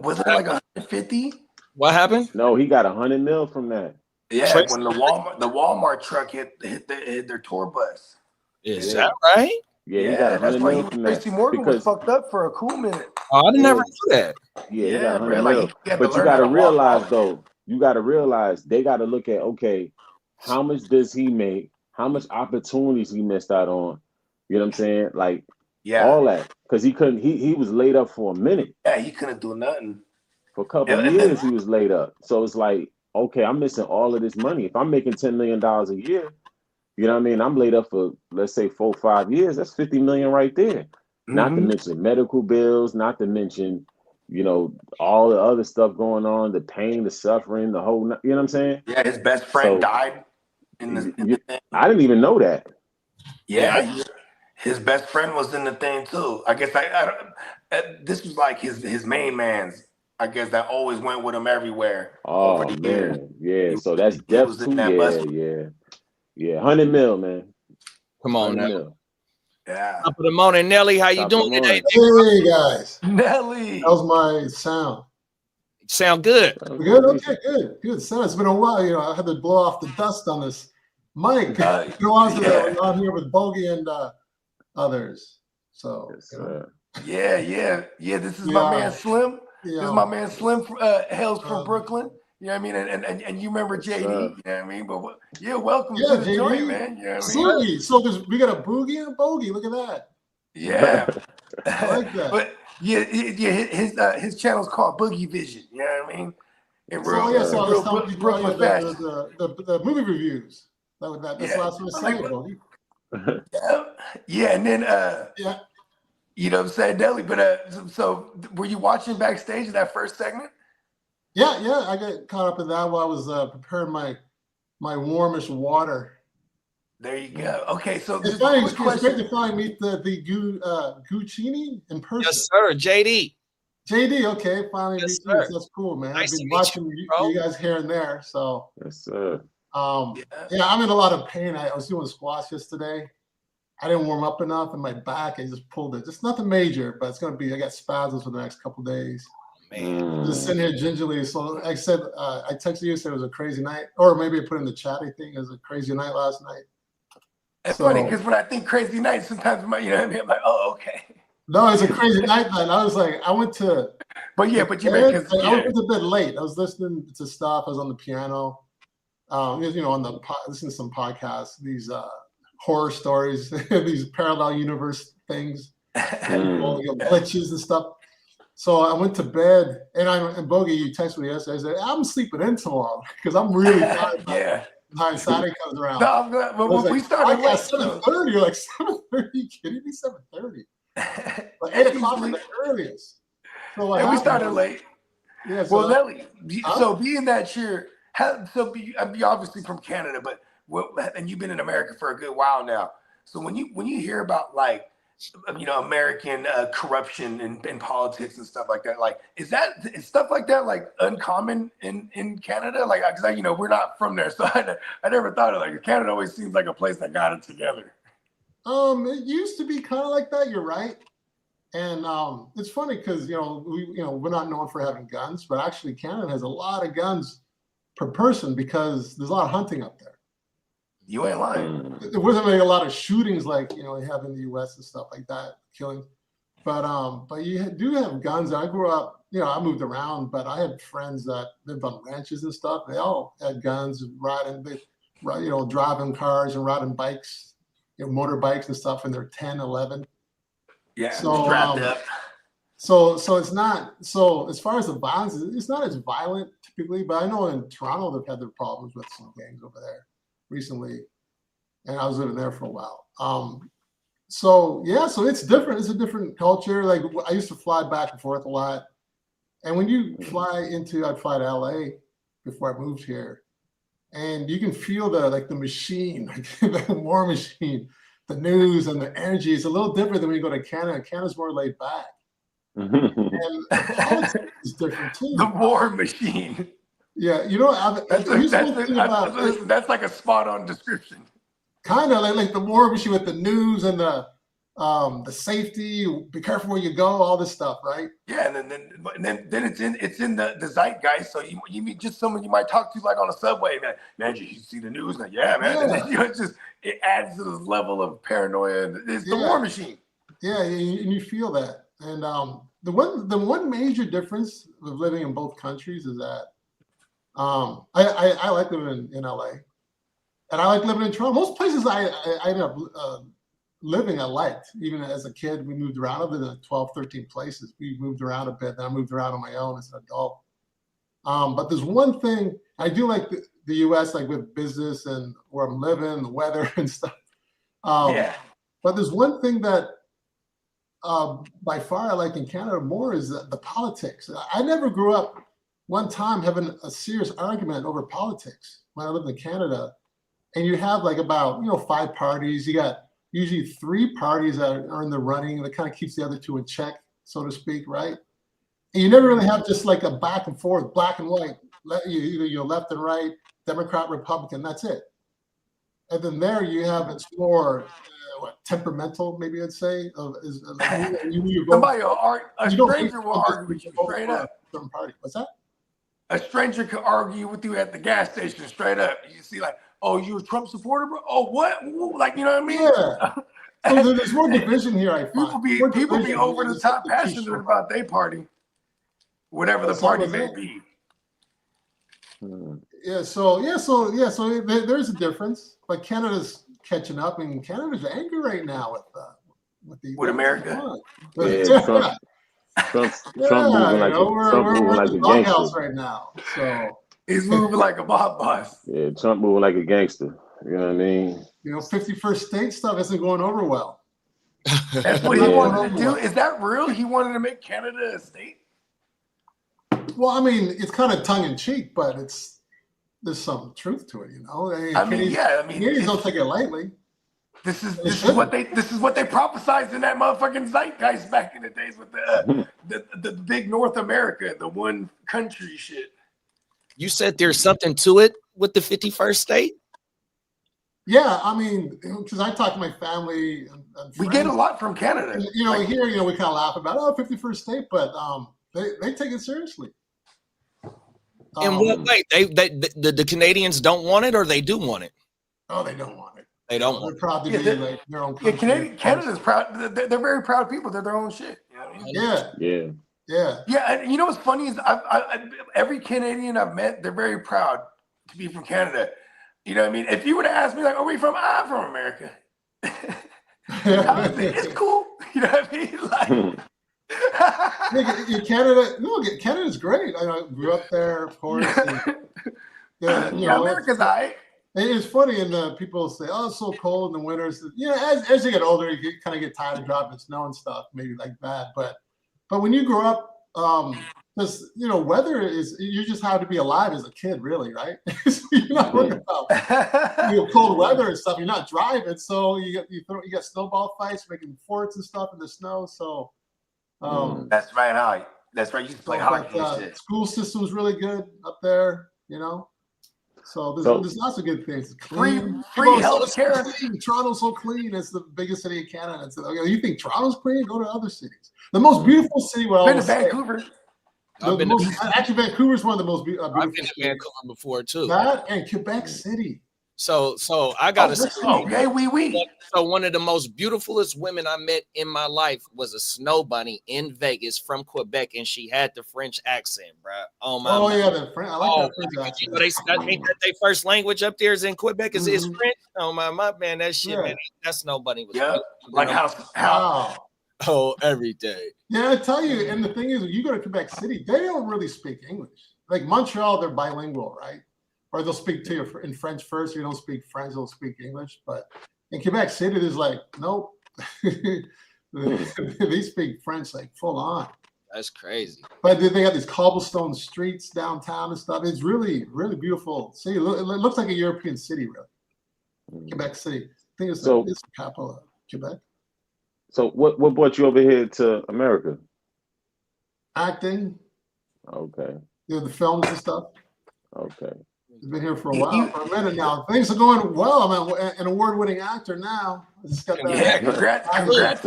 Was it like 150? What happened? No, he got 100 mil from that. Yeah, when the Walmart truck hit their tour bus. Is that right? Yeah, he got 100 mil from that. Tracy Morgan was fucked up for a cool minute. Oh, I never knew that. Yeah, he got 100 like, mil. But you got to realize, though, they got to look at, okay, how much does he make? How much opportunities he missed out on? You know what I'm saying? Like, all that. Because he couldn't, he was laid up for a minute. Yeah, he couldn't do nothing. For a couple of years, he was laid up. So it's like, okay, I'm missing all of this money. If I'm making $10 million a year, you know what I mean? I'm laid up for, let's say, 4 or 5 years. That's $50 million right there. Not to mention medical bills, not to mention, you know, all the other stuff going on, the pain, the suffering, the whole, you know what I'm saying? Yeah, his best friend died in the thing. I didn't even know that. Yeah, his best friend was in the thing too. I guess this was like his main man's. I guess that always went with him everywhere. Oh, over the years. Yeah, so that's depth too. Yeah, 100 mil, man. Come on now. Mil. Yeah. Top of the morning, Nelly. How you doing today? Hey guys. Nelly. How's my sound? Sound good. Good. Okay. Good. Sound. It's been a while. You know, I had to blow off the dust on this mic. You know, I was out here with Bogey and others. So. Yeah. This is my man Slim. This is my man Slim. Hails from Brooklyn. You know what I mean? And you remember JD, you know what I mean? But welcome to the joint, man. You know what I mean? So we got a boogie and a bogey. Look at that. Yeah. I like that. But his channel's called Boogie Vision. You know what I mean? Brooklyn fashion. The movie reviews. That's the last one I said, Bogey. Yeah, and then you know what I'm saying, Nelly. But so were you watching backstage in that first segment? Yeah, I got caught up in that while I was preparing my warmish water. There you go. Okay, so it's funny. It's great to finally meet the Guccini in person. Yes, sir. JD. JD, okay, finally meet you. That's cool, man. I've been watching you guys here and there. So yes, sir. Yeah, I'm in a lot of pain. I was doing squats yesterday. I didn't warm up enough in my back. I just pulled it. Just nothing major, but it's gonna be. I got spasms for the next couple days. Just sitting here gingerly. So like I said, I texted you, said it was a crazy night, or maybe I put in the chatty thing. It was a crazy night last night. It's funny because when I think crazy night, sometimes you know what I mean. I'm like, oh, okay. No, it's a crazy night. I was like, I went to. But yeah, but you went to bed late. I was listening to stuff. I was on the piano. You know, listening to some podcasts. These horror stories, these parallel universe things, glitches and stuff. So I went to bed, and Bogey, you texted me yesterday. I said, I'm sleeping in tomorrow because I'm really tired. Yeah. Time Saturday comes around. No, I'm glad. But we started at 7:30. You're like 7:30? Are you kidding me? 7:30. Like 8 o'clock is the earliest. So we started late. Yeah. So well, Nelly, so being that you're obviously from Canada, but and you've been in America for a good while now. So when you hear about like, you know, American corruption in politics and stuff like that, like is stuff like that like uncommon in Canada? Like, because you know we're not from there, so I never thought of like Canada. Always seems like a place that got it together. It used to be kind of like that. You're right, and it's funny because we're not known for having guns, but actually Canada has a lot of guns per person because there's a lot of hunting up there. You ain't lying. There wasn't like a lot of shootings like they have in the U.S. and stuff like that, killing. But you do have guns. I grew up, I moved around, but I had friends that lived on ranches and stuff. They all had guns, driving cars and riding bikes, motorbikes and stuff, and they're 10, 11. Yeah, so strapped up. So it's not so as far as the violence, it's not as violent typically, but I know in Toronto they've had their problems with some gangs over there recently, and I was living there for a while. So it's different. It's a different culture. Like I used to fly back and forth a lot, and when you I'd fly to LA before I moved here, and you can feel the machine, like the war machine, the news and the energy. It's a little different than when you go to Canada. Canada's more laid back. And politics is different too. The war machine. Yeah, that's like a spot on description. Kind of like the war machine with the news and the safety. Be careful where you go. All this stuff, right? Yeah, and then it's in the zeitgeist. So you meet just someone you might talk to like on a subway. Man, you see the news? Like, yeah, man. Yeah. And then, it adds to this level of paranoia. It's the war machine. Yeah, and you feel that. And the one major difference of living in both countries is that I like living in LA, and I like living in Toronto. Most places I ended up living I liked. Even as a kid, we moved around. I've lived in 12, 13 places. We moved around a bit. Then I moved around on my own as an adult. But there's one thing I do like the U.S. like with business and where I'm living, the weather and stuff. But there's one thing that by far I like in Canada more is the politics. I never grew up one time having a serious argument over politics when I lived in Canada. And you have like about 5 parties. You got usually 3 parties that are in the running that kind of keeps the other 2 in check, so to speak, right? And you never really have just like a back and forth, black and white, either left and right, Democrat, Republican, that's it. And then there you have it's more temperamental, maybe I'd say. A stranger will argue with you straight up. What's that? A stranger could argue with you at the gas station straight up. You see, like, oh, you a Trump supporter, bro? Oh, what? Like, you know what I mean? Yeah. So there's more division here, I find. People be over the top passionate about their party, whatever the party may be. So there's a difference. But Canada's catching up, and Canada's angry right now with America. Trump's moving like a gangster right now. So he's moving like a mob boss. Yeah, Trump moving like a gangster. You know what I mean? 51st state stuff isn't going over well. That's what he wanted to do. Is that real? He wanted to make Canada a state? Well, I mean, it's kind of tongue in cheek, but there's some truth to it, Canadians don't take it lightly. This is what they prophesized in that motherfucking zeitgeist back in the days with the big North America, the one country shit. You said there's something to it with the 51st state? Yeah, I mean, because I talk to my family and friends. We get a lot from Canada. And, here, we kind of laugh about 51st state, but they take it seriously. In what way? The Canadians don't want it, or they do want it? Oh, they don't want it. They don't want it. They're proud to be like their own country. Canada's proud. They're very proud people. They're their own shit. You know what I mean? Yeah. And you know what's funny is every Canadian I've met, they're very proud to be from Canada. You know what I mean? If you would have asked me, like, "Are we from?" I'm from America. It's cool. You know what I mean? Like. Canada's great. I grew up there, of course. And, America's all right. And it's funny, and people say, "Oh, it's so cold in the winters." As you get older, you kind of get tired of dropping snow and stuff, maybe like that. But when you grow up, because weather is you just have to be alive as a kid, really, right? So you're not worried about cold weather and stuff. You're not driving, so you got snowball fights, making forts and stuff in the snow. So. That's right. That's right. You used to play hockey and shit. School system's really good up there, So there's lots of good things. Clean, free healthcare. Toronto's so clean. It's the biggest city in Canada. It's you think Toronto's clean? Go to other cities. The most beautiful city. Been to Vancouver. Actually, Vancouver's one of the most beautiful. I've been to Vancouver before too. That and Quebec City. So I gotta say, okay, we. So one of the most beautifulest women I met in my life was a snow bunny in Vegas from Quebec, and she had the French accent, bro. Oh my! Oh yeah, the French. I like that French accent. You know, I think that their first language up there is in Quebec is French. Oh my man, that shit, man, that snow bunny was like how every day. Yeah, I tell you, and the thing is, when you go to Quebec City, they don't really speak English. Like Montreal, they're bilingual, right? Or they'll speak to you in French first. You don't speak French, they'll speak English. But in Quebec City, there's like, nope. They speak French like full on. That's crazy. But they got these cobblestone streets downtown and stuff. It's really, really beautiful city. It looks like a European city, really. Quebec City. I think it's the capital of Quebec. So what brought you over here to America? Acting. Okay. You know, the films and stuff. Okay. I've been here for a while, for a minute now. Things are going well. I'm an award-winning actor now. I just got that. Congrats.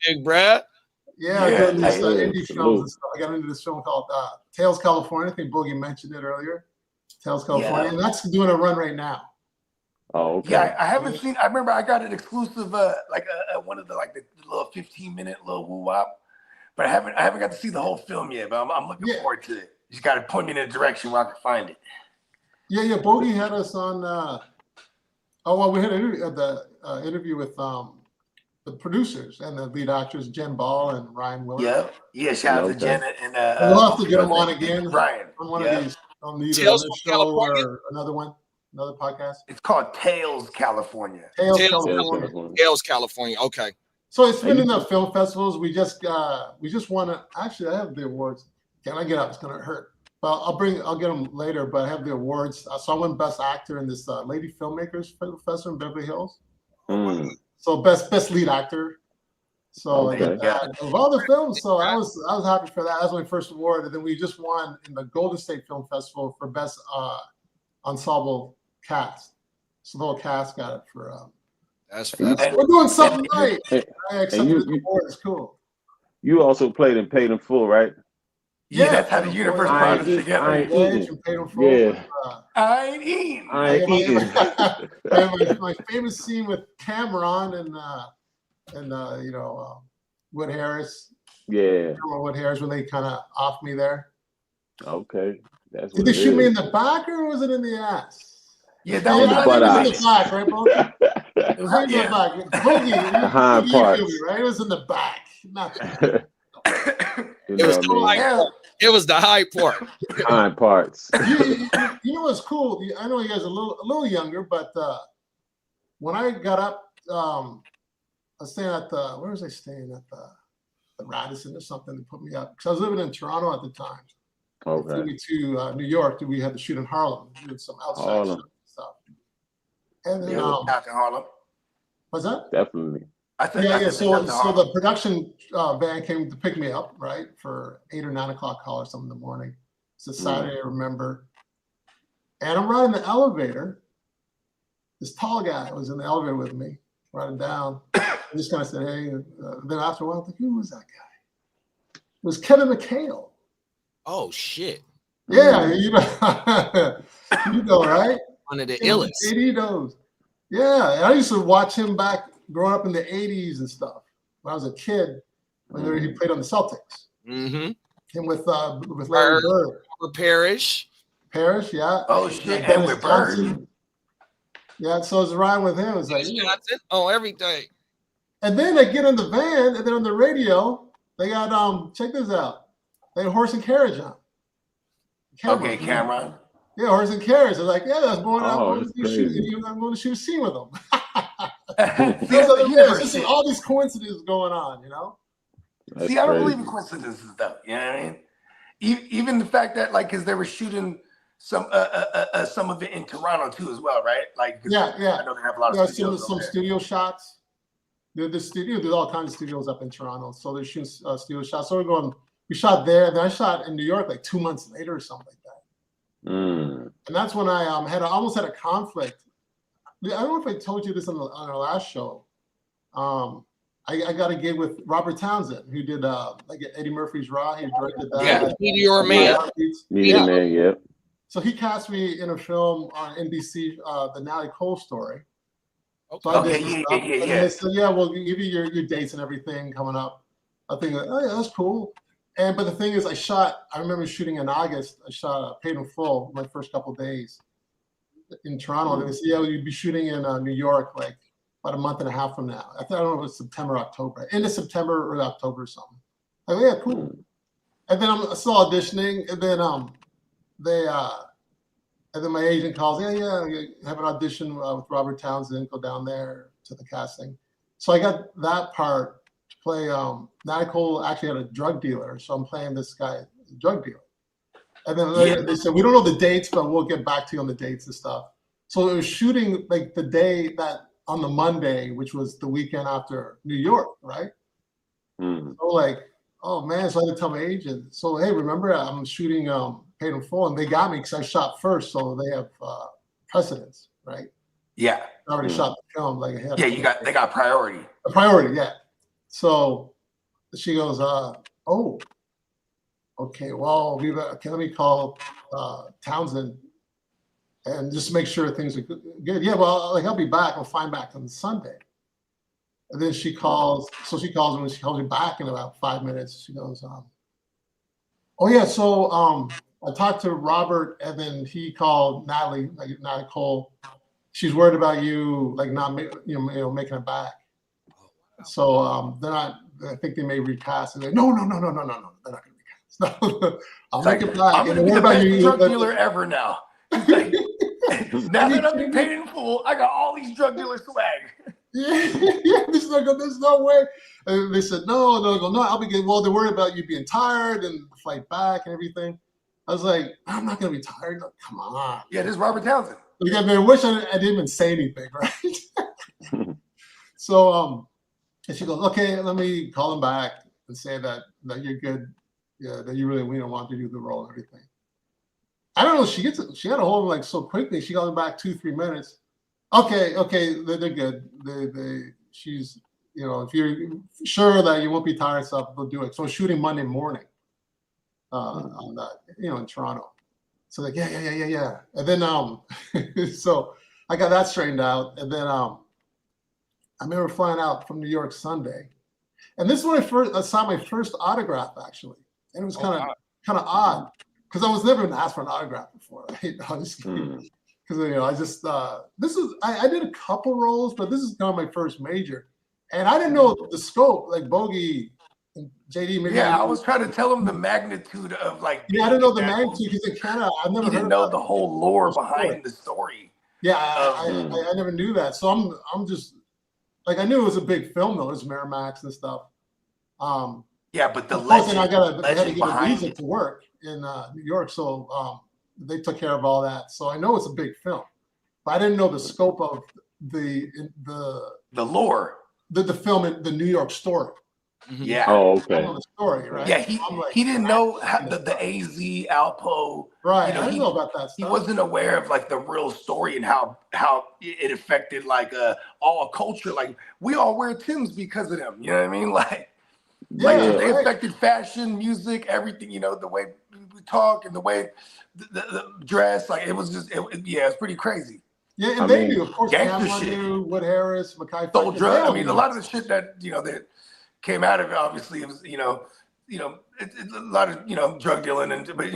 Big Brad. Yeah, I got these indie films and stuff. I got into this film called Tales California. I think Bogey mentioned it earlier. Tales California, and that's doing a run right now. Oh, okay. Yeah, I haven't seen. I remember I got an exclusive, one of the little 15-minute little woo-wop, but I haven't got to see the whole film yet. But I'm looking forward to it. You just got to point me in a direction where I can find it. Yeah. Bogey had us on. We had the interview with the producers and the lead actors, Jen Ball and Ryan Willard. Yeah. Shout out to Jen and. We'll have to get them on again. Ryan. On one of these, on either Tales this from show California? or another one, another podcast. It's called Tales California. Tales California. Tales California. Okay. So it's been in the film festivals. We just won. Actually, I have the awards. Can I get up? It's gonna hurt. But I'll get them later. But I have the awards. So I won Best Actor in this Lady Filmmakers Festival in Beverly Hills. So best lead actor. So of all the films, so I was happy for that. That was my first award, and then we just won in the Golden State Film Festival for best ensemble cast. So the whole cast got it for. That's we're doing something right. I accepted the award. It's cool. You also played in Paid in Full, right? Yeah, that's how the universe brought us together. I ain't eating. My famous scene with Cameron and Wood Harris. Yeah. Wood Harris when they kind of off me there. Okay. Did they shoot me in the back or was it in the ass? Yeah, that was in the back, right, Bogey? It was in the back. Bogey, behind parts. Right? It was in the back. It was the high part. Behind parts. You know what's cool? I know you guys are a little younger, but when I got up, I was staying at where was I staying at the Radisson or something? They put me up because I was living in Toronto at the time. Okay. Flew me to New York. We had to shoot in Harlem. We did some outside stuff. And then out in Harlem. What's that? Definitely. So the production van came to pick me up, right, for 8 or 9 o'clock call or something in the morning. It's a Saturday, I remember. And I'm riding the elevator. This tall guy was in the elevator with me, riding down. I just kind of said, hey. Then after a while, I was like, who was that guy? It was Kevin McHale. Oh, shit. Yeah, you know, right? One of the illest. He knows. Yeah, and I used to watch him back growing up in the 80s and stuff. When I was a kid, when he played on the Celtics. Mm-hmm. Him with Larry Bird. Parrish, yeah. Oh, shit, and with Bird. Yeah, so I was riding with him. It's like, everything. And then they get in the van, and then on the radio, they got, check this out. They had horse and carriage on. Okay, Cameron. Yeah, horse and carriage. I was like, yeah, that's going on. Oh, I'm going to shoot a scene with them. See, all these coincidences going on, you know? I don't believe in coincidences, though. You know what I mean? Even the fact that, because they were shooting some of it in Toronto, too, as well, right? I know they have a lot of studios some studio shots. There's all kinds of studios up in Toronto. So they're shooting studio shots. So we shot there. Then I shot in New York 2 months later or something like that. And that's when I almost had a conflict. I don't know if I told you this on our last show. I got a gig with Robert Townsend, who did Eddie Murphy's Raw. He directed that. Yeah, Meteor Man. Meteor Man, yeah. So he cast me in a film on NBC, the Natalie Cole story. Okay. So I did some stuff. And they said, yeah, we'll give you your dates and everything coming up. I think, oh yeah, that's cool. But the thing is, I remember shooting in August. I shot Paid in Full my first couple of days in Toronto. And they said, yeah, you'd be shooting in New York like about a month and a half from now. I don't know if it was September, October, end of September or October or something. I go, yeah, cool. And then I'm still auditioning, and then and then my agent calls, yeah, you have an audition with Robert Townsend, go down there to the casting. So I got that part to play. Natalie Cole actually had a drug dealer, so I'm playing this guy, drug dealer. And then they said, we don't know the dates, but we'll get back to you on the dates and stuff. So it was shooting like the day that on the Monday, which was the weekend after New York, right? So like, oh man, so I had to tell my agent. So hey, remember I'm shooting Paid in Full, and they got me because I shot first, so they have precedence, right? Yeah. I already shot the film like ahead. Yeah, they got priority. A priority, yeah. So she goes, oh, okay, well, let me call Townsend and just make sure things are good. Yeah, well, like I'll be back. I'll find back on Sunday. And then she calls. So she calls me. When she calls me back in about 5 minutes, she goes, "Oh yeah, so I talked to Robert, and then he called Natalie Cole. She's worried about you, like not making it back. So then I think they may recast." And no, they're not going to recast. I'll make it back. I'm going to be the best drug dealer ever now. Like, now that I'm Paid in Full, I got all these drug dealer swag. Yeah, there's no way. And they said, no, I'll be good. Well, they're worried about you being tired and the flight back and everything. I was like, I'm not going to be tired. No, come on. Yeah, this is Robert Townsend. Like, I mean, I wish I didn't even say anything, right? So, and she goes, okay, let me call him back and say that you're good. Yeah, that we don't want to do the role and everything. I don't know. She got a hold of like so quickly. She got back 2-3 minutes. Okay, they're good. She's, if you're sure that you won't be tired, stuff, they'll do it. So shooting Monday morning on that, in Toronto. So like, yeah. And then so I got that straightened out. And then I remember flying out from New York Sunday. And this is when I saw my first autograph actually. And it was kind of odd because I was never been asked for an autograph before. Right? Because I did a couple roles, but this is kind of my first major, and I didn't know the scope. Like Bogey and JD. Maybe I was trying to tell him the magnitude of like. Yeah, I didn't know the magnitude because in Canada, I've never. He didn't know the whole lore behind the story. Yeah, I never knew that. So I'm just like I knew it was a big film though. It was Miramax and stuff. Yeah, but the legend. I had to get a visa to work in New York, so they took care of all that. So I know it's a big film, but I didn't know the scope of the lore, the film in the New York story. Yeah. Oh, okay. I know the story, right? Yeah, he didn't know the AZ Alpo. Right. I didn't know about that stuff. He wasn't aware of like the real story and how it affected like all culture. Like we all wear Timbs because of them. You know what I mean? Like they affected fashion, music, everything. The way we talk and the way the dress. Like it was just it's pretty crazy. Yeah, and they knew, of course, Cameron knew, Wood Harris, Mackay. Soul drug. I mean, a lot of the shit that that came out of it, obviously, it was it's a lot of drug dealing but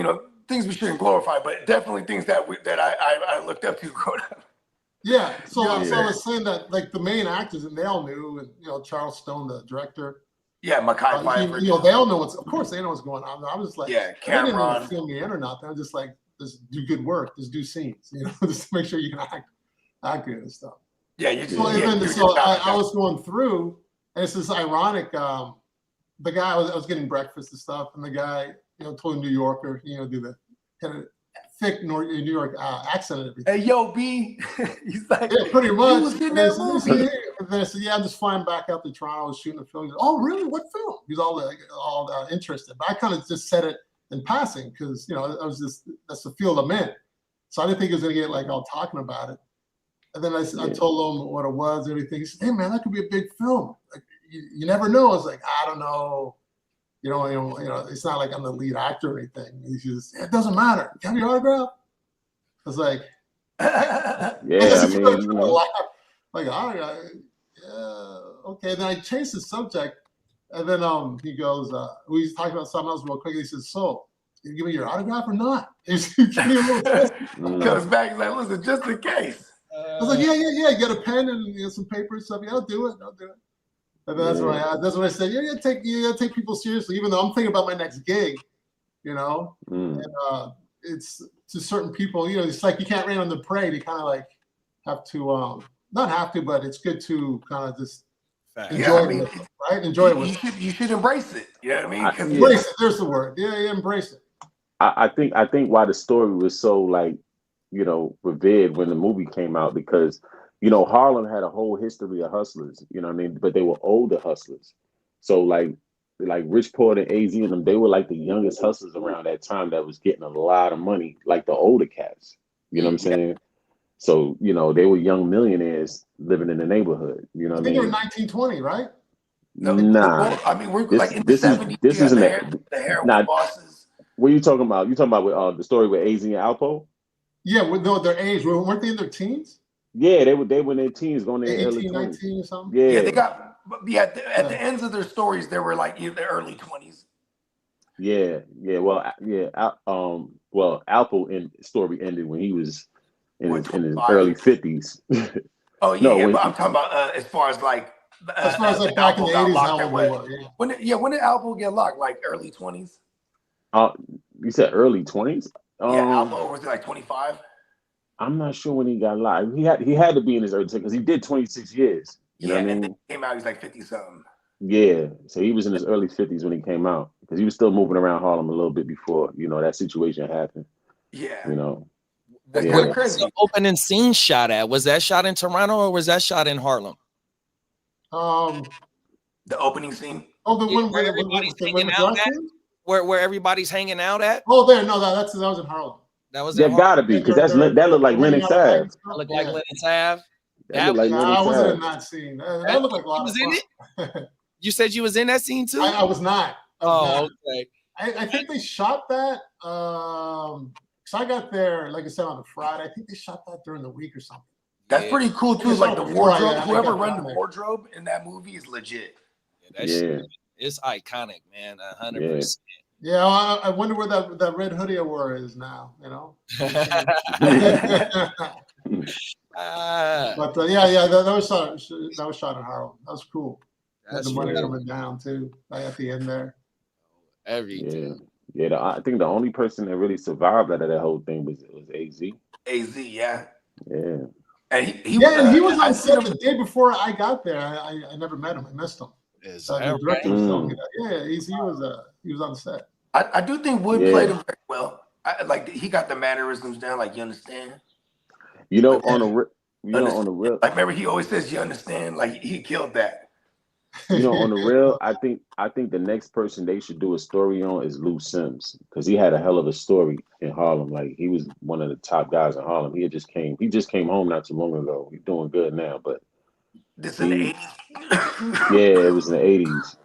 things we shouldn't glorify, but definitely things that I looked up to growing up. Yeah, so I was saying that like the main actors and they all knew, and Charles Stone, the director. Yeah, Mackay Pfeiffer. They all know of course they know what's going on. I was just like, Cameron. They didn't even film me in or nothing. I'm just like, just do good work, just do scenes, just to make sure you can act good and stuff. Yeah, you do. So I was going through, and it's this ironic. The guy I was getting breakfast and stuff, and the guy told a New Yorker, do the kind of thick New York accent and everything. Hey, yo, B. He's like, yeah, pretty much. He was in that movie. And then I said, yeah, I'm just flying back out to Toronto. I was shooting a film. He said, oh, really? What film? He's all interested. But I kind of just said it in passing because, I was just, that's the field I'm in. So I didn't think he was going to get like all talking about it. And then I told him what it was and everything. He said, hey, man, that could be a big film. Like, you never know. I was like, I don't know. It's not like I'm the lead actor or anything. He says, it doesn't matter. You have your autograph? was like, Yeah, I mean, you know. like, all right, yeah, okay. Then I changed the subject, and then he goes, we was talking about something else real quick. He says, "So, you give me your autograph or not?" He's getting a little pissed. Comes back, he's like, "Listen, just in case." I was like, yeah. Get a pen and some paper and stuff. Yeah, I'll do it. And that's when I said, you gotta take people seriously, even though I'm thinking about my next gig, you know. And it's to certain people, you know, it's like you can't rain on the parade. You kind of like have to, not have to, but it's good to kind of just enjoy it, right? Enjoy it. You should embrace it. You know what I mean? Embrace it. There's the word. Yeah, embrace it. I think why the story was so like, you know, revered when the movie came out, because, you know, Harlem had a whole history of hustlers, you know what I mean? But they were older hustlers. So like Rich Poor and AZ and them, they were like the youngest hustlers around that time that was getting a lot of money, like the older cats. You know what I'm saying? So, you know, they were young millionaires living in the neighborhood. You know what I mean? They were 1920, right? Nah. I mean, we're like in the 70s. This isn't the heroin bosses. What are you talking about? You talking about with, the story with AZ and Alpo? Yeah, with their age. Weren't they in their teens? Yeah, they were in their teens, going in their early 18, 20s. 19 or something? Yeah, they got, at the ends of their stories, they were like in the early 20s. Yeah. Well, Alpo story ended when he was in his early 50s. Oh yeah, but I'm talking about as far as like like back in the 80s, how old they were. Yeah. When did Alpo get locked? Like early 20s? You said early 20s? Alpo was it like 25? I'm not sure when he got locked. He had to be in his early 20s because he did 26 years. You know what I mean? And then he came out, he's like 50 something. Yeah, so he was in his early 50s when he came out, because he was still moving around Harlem a little bit before, you know, that situation happened. Yeah. You know. Where was the opening scene shot at? Was that shot in Toronto or was that shot in Harlem? The opening scene. Oh, the one where everybody's hanging out at? Where everybody's hanging out at? Oh, there. No, that was in Harlem. That was. That gotta be, because that looked like Lennox Ave. That looked like Lennox Ave. That looked like Lennox I wasn't Ave. in that scene. That looked like a lot of fun. You said you was in that scene too? I was not. Okay. I think they shot that. So I got there, like I said, on a Friday. I think they shot that during the week or something. That's pretty cool too. Like the wardrobe, whoever run the wardrobe in that movie is legit. It's iconic, man. 100%. Yeah, I wonder where that red hoodie I wore is now. You know. But that was shot in Harlem. That was cool. That's the money coming down too, right at the end there. Everything. Yeah. I think the only person that really survived out of that whole thing was AZ. AZ, yeah. Yeah. And he was on set the day before I got there. I never met him. I missed him. The director was telling me that. Yeah, he was on set. I do think Wood played him very well. Like he got the mannerisms down. Like, you understand? You know, on the real. Like, remember he always says, "You understand?" Like he killed that. You know, on the real, I think the next person they should do a story on is Lou Sims, because he had a hell of a story in Harlem. Like, he was one of the top guys in Harlem. He just came home not too long ago. He's doing good now, but this in the 80s. Yeah, it was in the 80s.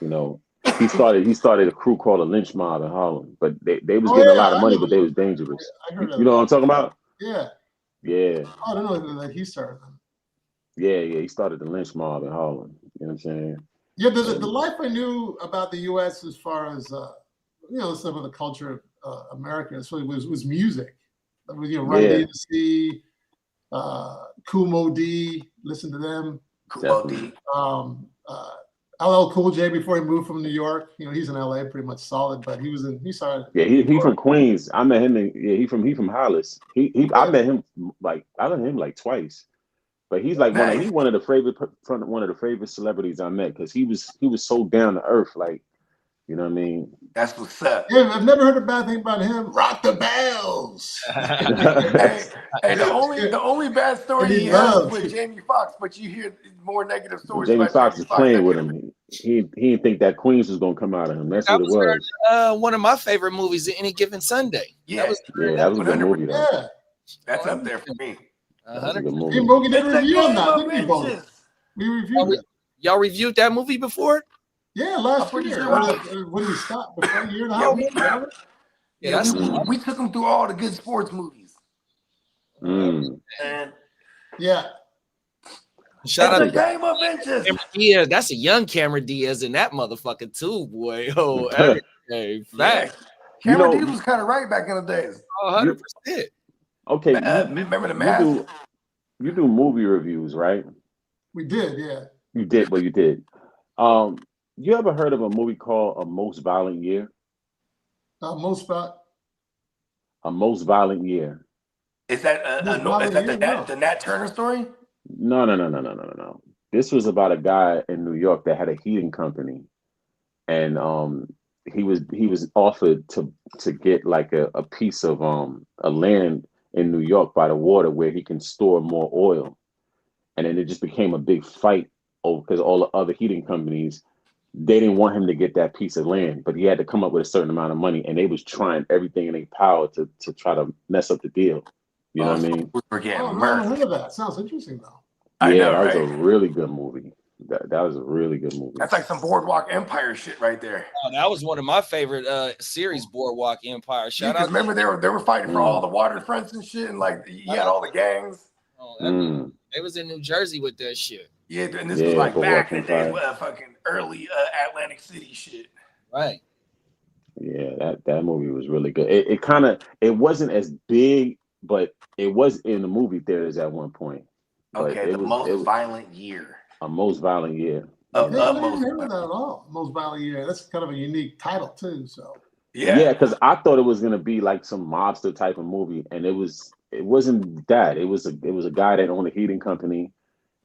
You know, he started a crew called the Lynch Mob in Harlem, but they was getting a lot of money, but they was dangerous. You know what I'm talking about? Yeah. Yeah. I don't know that he started them. Yeah, he started the Lynch Mob in Harlem. You know what I'm saying? Yeah, the life I knew about the U.S. as far as some of the culture of America, so was music. Run DMC, Kool Moe Dee, listen to them. Kool Moe Dee. LL Cool J before he moved from New York. You know, he's in LA, pretty much solid, but he started. Yeah, he from Queens. I met him he from Hollis. I met him like twice. But he's like one of the favorite celebrities I met, because he was so down to earth, like, you know what I mean? That's what's up. Yeah, I've never heard a bad thing about him. Rock the bells. hey, the only bad story he has is with Jamie Foxx, but you hear more negative stories. Jamie Foxx is playing with him. He didn't think that Queens was gonna come out of him. That's what it was. One of my favorite movies, Any Given Sunday. Yeah, that was a good movie though. Yeah. That's up there for me. That's a good movie. We did a review on that, didn't we, Bogard? We reviewed it. Y'all reviewed that movie before? Yeah, last year. When we stopped, before a year and a half. We took him through all the good sports movies. Mm. And Yeah. Shout it's out a to game of inches. Cameron Diaz. That's a young Cameron Diaz in that motherfucker too, boy. Oh, everything. Yeah. Fact. Cameron Diaz was kind of right back in the days. 100%. Okay, remember the mask? You do movie reviews, right? We did, yeah. You did, but you did. You ever heard of a movie called A Most Violent Year? Uh, most about A Most Violent Year. Is that the Nat Turner story? No. This was about a guy in New York that had a heating company, and he was offered to get like a piece of a land in New York by the water where he can store more oil, and then it just became a big fight over because all the other heating companies, they didn't want him to get that piece of land, but he had to come up with a certain amount of money, and they was trying everything in their power to try to mess up the deal. You know what I mean? We're getting I never heard of that. Sounds interesting though. Yeah, that was a really good movie. That was a really good movie. That's like some Boardwalk Empire shit right there. Oh, that was one of my favorite series, Boardwalk Empire. Shout out. Remember they were fighting for all the waterfronts and shit, and like you had all the gangs. They was in New Jersey with that shit. Yeah, and this was like back in the days, fucking early Atlantic City shit. Right. Yeah, that movie was really good. It wasn't as big, but it was in the movie theaters at one point. Okay, the most violent year. A Most Violent Year. I didn't remember that at all. Most Violent Year. That's kind of a unique title too. So yeah, because I thought it was gonna be like some mobster type of movie, and it wasn't that. It was a guy that owned a heating company,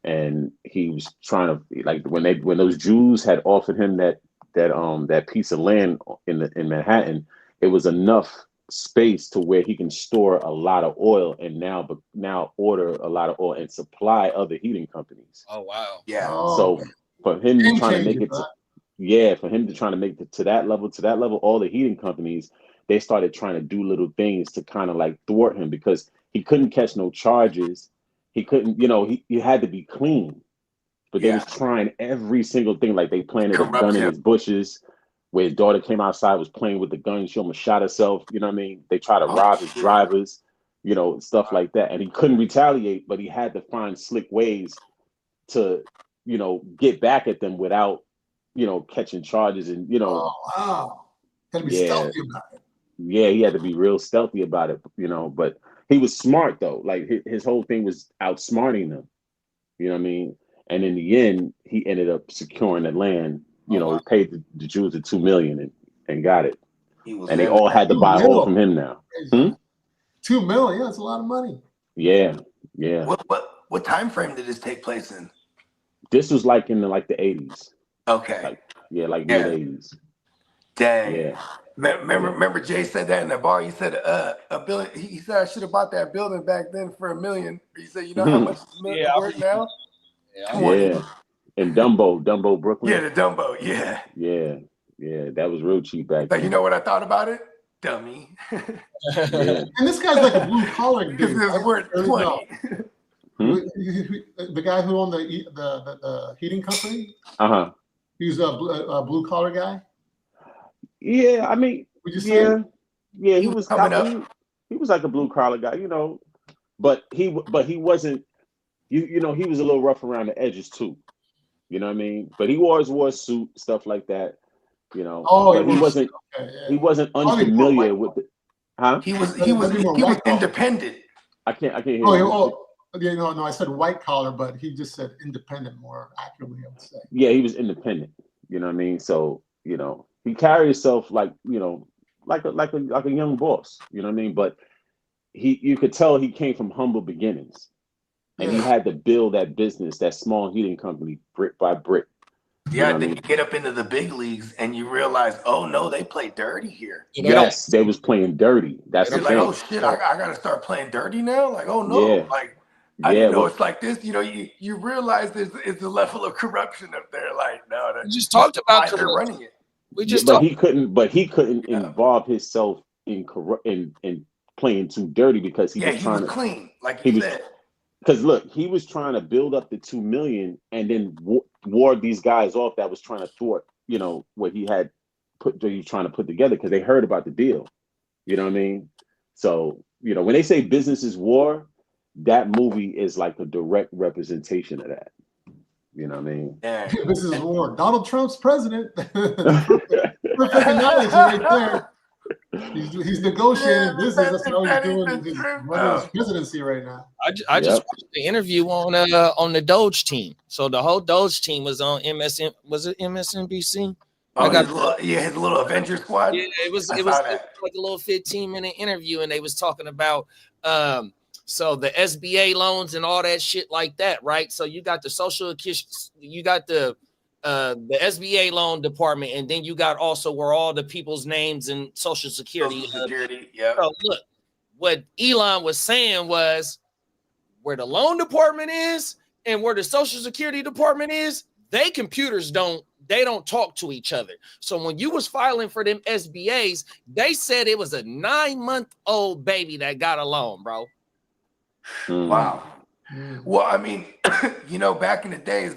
and he was trying to like when those Jews had offered him that piece of land in Manhattan, it was enough space to where he can store a lot of oil and now order a lot of oil and supply other heating companies. Oh wow. Yeah. So for him to try to make it to that level, all the heating companies, they started trying to do little things to kind of like thwart him because he couldn't catch no charges. He couldn't, he had to be clean. But they was trying every single thing. Like they planted a gun in his bushes. Where his daughter came outside, was playing with the gun. She almost shot herself. You know what I mean? They tried to rob his drivers, stuff like that. And he couldn't retaliate, but he had to find slick ways to, get back at them without, catching charges and, Oh wow. Gotta be stealthy about it. Yeah, he had to be real stealthy about it, but he was smart though. Like his whole thing was outsmarting them. You know what I mean? And in the end, he ended up securing the land. Paid the Jews the $2 million and got it, and they all had to buy oil from him now. $2 million, yeah, that's a lot of money. Yeah. What time frame did this take place in? This was like in the 80s. Okay. Mid 80s. Dang. Yeah. Remember Jay said that in the bar. He said a billion. He said I should have bought that building back then for $1 million. He said, you know how much it's worth now? Yeah. In Dumbo, Brooklyn. Yeah, the Dumbo. Yeah. Yeah. That was real cheap back then. You know what I thought about it? Dummy. Yeah. And this guy's like a blue collar dude. It's worth 20. The guy who owned the heating company. He was a blue collar guy. Yeah, I mean, would you say? Yeah, he was coming up. He was like a blue collar guy, but he wasn't. He was a little rough around the edges too. You know what I mean? But he always wore a suit, stuff like that. But he wasn't. Okay, yeah. He wasn't unfamiliar with it. Huh? He was independent. I can't hear. No, I said white collar, but he just said independent more accurately, I would say. Yeah, he was independent. You know what I mean? So he carried himself like like a young boss. You know what I mean? But you could tell he came from humble beginnings. And he had to build that business, that small heating company, brick by brick. Yeah, then you get up into the big leagues and you realize, oh no, they play dirty here. Yes, they was playing dirty. That's the thing. Oh shit, I gotta start playing dirty now. Like, oh no, I didn't know it's like this. You realize there's a level of corruption up there. Like, no, we just talked about running it. We just he couldn't involve himself in playing too dirty because he was trying to clean, like you said. Because look, he was trying to build up the $2 million and then ward these guys off that was trying to thwart, what he was trying to put together because they heard about the deal. You know what I mean? So, when they say business is war, that movie is like a direct representation of that. You know what I mean? This is war. Donald Trump's president. Perfect analogy right there. He's negotiating business. That's how he's doing his presidency right now. I just watched the interview on the Doge team. So the whole Doge team was on MSN. Was it MSNBC? Oh, his little Avenger squad. Yeah, it was like a little 15-minute interview, and they was talking about so the SBA loans and all that shit like that, right? So you got the the SBA loan department, and then you got also where all the people's names and social security. Yeah. So look, what Elon was saying was where the loan department is and where the social security department is, computers don't talk to each other. So when you was filing for them SBAs, they said it was a 9-month-old baby that got a loan, bro. Wow. Well, I mean, back in the days,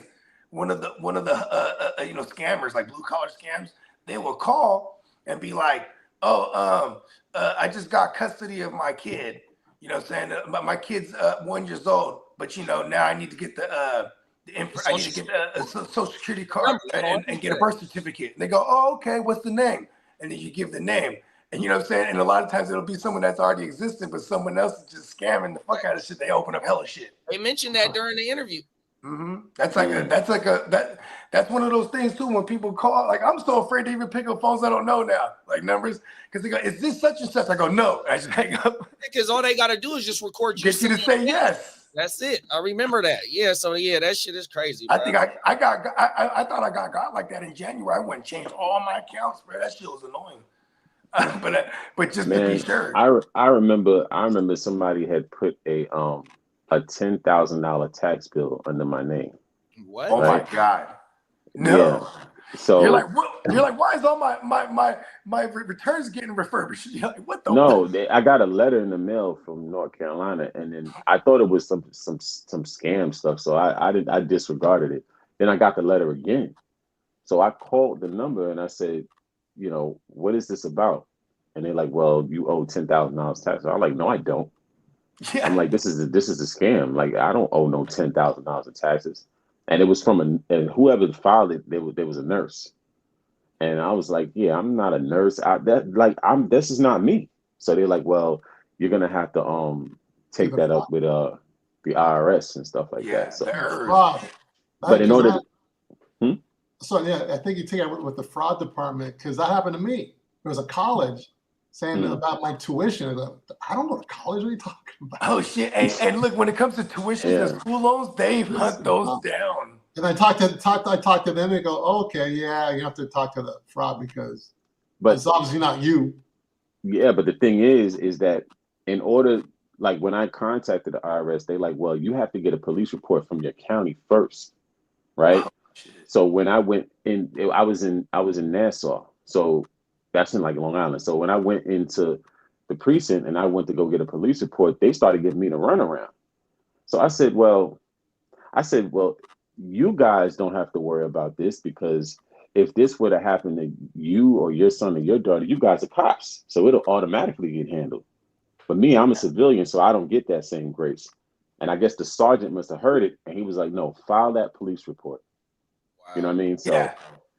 one of the scammers, like blue collar scams, they will call and be like, I just got custody of my kid. You know what I'm saying? My kid's 1 year old, but now I need to get I need to get a social security card and get a birth certificate. And they go, oh, okay, what's the name? And then you give the name. And you know what I'm saying? And a lot of times it'll be someone that's already existing, but someone else is just scamming the fuck out of shit. They open up hella shit. They mentioned that during the interview. Mm-hmm. That's one of those things too. When people call, like, I'm so afraid to even pick up phones I don't know now, like numbers, because they go, "Is this such and such?" I go, "No." I just hang up because all they got to do is just record you. Get you to say yes. That's it. I remember that. Yeah. So yeah, that shit is crazy. I bro. think I thought I got like that in January. I went and changed all my accounts, bro. That shit was annoying. But just to be sure. I remember somebody had put a $10,000 tax bill under my name. What? Oh my God. No. Yeah. So you're like, why is all my returns getting refurbished? You're like, what the? No, I got a letter in the mail from North Carolina, and then I thought it was some scam stuff, so I disregarded it. Then I got the letter again, so I called the number and I said, what is this about? And they're like, well, you owe $10,000 tax. I'm like, no, I don't. Yeah. I'm like, this is a scam. Like, I don't owe no $10,000 of taxes. And it was from and whoever filed it, there was a nurse. And I was like, yeah, I'm not a nurse. This is not me. So they're like, well, you're gonna have to take that up with the IRS and stuff like that. So, but in order, so yeah, I think you take it with the fraud department, because that happened to me. There was a college saying about my tuition. I don't know what college are you talking about? Oh shit! And look, when it comes to tuition and school loans, they hunt those down. And I talked to them and go, oh, okay, yeah, you have to talk to the fraud because it's obviously not you. Yeah, but the thing is that in order, like when I contacted the IRS, they like, well, you have to get a police report from your county first, right? Oh, so when I went in, I was in Nassau, so that's in like Long Island. So when I went into the precinct and I went to go get a police report, they started giving me the runaround. So I said, well, you guys don't have to worry about this, because if this were to happen to you or your son or your daughter, you guys are cops, so it'll automatically get handled. But me, I'm a civilian, so I don't get that same grace. And I guess the sergeant must have heard it, and he was like, no, file that police report. Wow. You know what I mean? So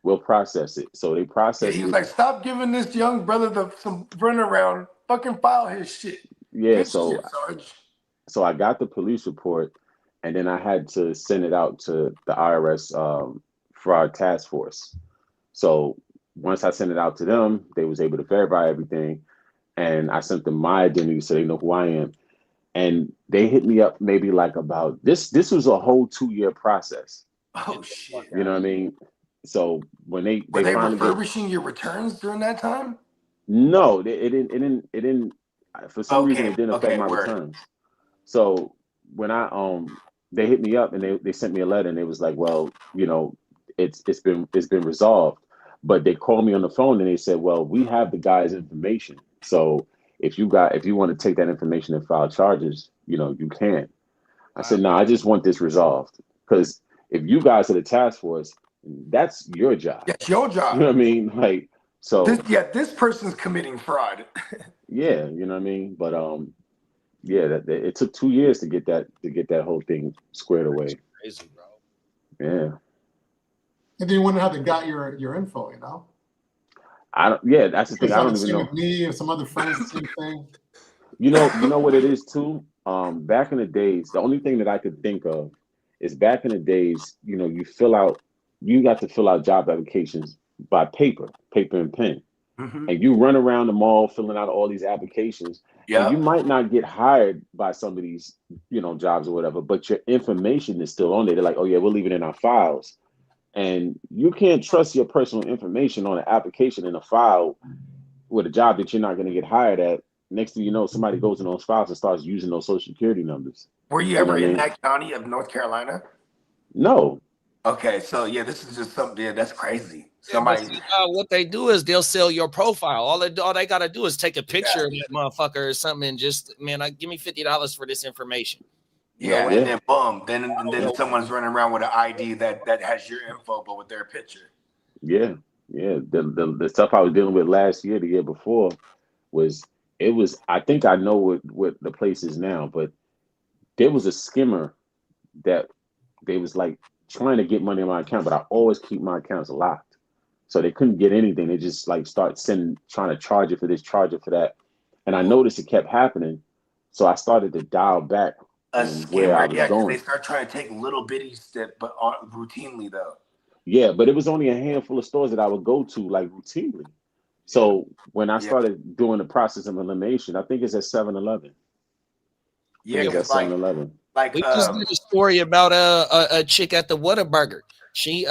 we'll process it. So they process it. He was like, stop giving this young brother some runaround. Fucking file his shit. Yeah, so I got the police report, and then I had to send it out to the IRS fraud task force. So once I sent it out to them, they was able to verify everything, and I sent them my identity so they know who I am. And they hit me up maybe like about this was a whole 2-year process. Oh shit. You know what I mean? So when they were they refurbishing your returns during that time? No, it didn't. For some reason, it didn't affect my returns. So when they hit me up and they sent me a letter and it was like, well, it's been resolved. But they called me on the phone and they said, well, we have the guy's information. So if you want to take that information and file charges, you can. I said, no, I just want this resolved, because if you guys are the task force, that's your job. That's your job. You know what I mean? Like, so this person's committing fraud. Yeah, you know what I mean? But Yeah, it took 2 years to get that whole thing squared away. Crazy, bro. Yeah. And then you wouldn't have to got your info, you know? I don't. Yeah, that's the thing. I don't even Same know. with me and some other friends, same thing. You know what it is too. Back in the days, the only thing that I could think of is back in the days. You know, you got to fill out job applications by paper and pen, and you run around the mall filling out all these applications. And you might not get hired by some of these, jobs or whatever, but your information is still on there. They're like, oh yeah, we'll leave it in our files. And you can't trust your personal information on an application in a file with a job that you're not going to get hired at. Next thing you know, somebody goes in those files and starts using those social security numbers. Were you ever in that county of North Carolina? No. Okay, so yeah, this is just something. Yeah, that's crazy. What they do is they'll sell your profile. All they gotta do is take a picture of that motherfucker or something and just, give me $50 for this information. And then boom, then someone's running around with an ID that has your info, but with their picture. Yeah. The stuff I was dealing with last year, the year before, I think I know what the place is now, but there was a skimmer that they was like trying to get money in my account, but I always keep my accounts locked. So they couldn't get anything. They just like trying to charge it for this, charge it for that. And I noticed it kept happening. So I started to dial back where I was going. They start trying to take little bitty steps, but routinely though. Yeah, but it was only a handful of stores that I would go to like routinely. So when I started doing the process of elimination, I think it's at 7-Eleven. Yeah, it's at 7-Eleven. We just did a story about a chick at the Whataburger. She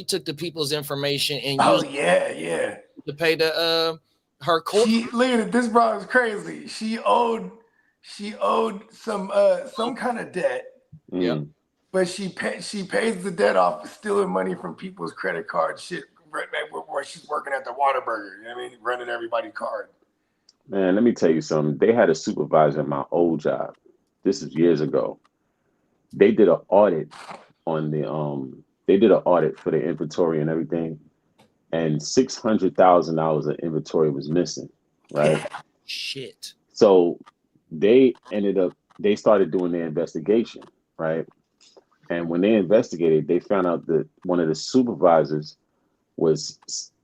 took the people's information and used to pay her court. Look at it. This bro is crazy. She owed some kind of debt. Yeah. But she pays the debt off stealing money from people's credit card shit where she's working at the Whataburger. You know what I mean? Running everybody's card. Man, let me tell you something. They had a supervisor at my old job. This is years ago. They did an audit on for the inventory and everything. And $600,000 of inventory was missing. Right? Shit. So they started doing their investigation, right? And when they investigated, they found out that one of the supervisors was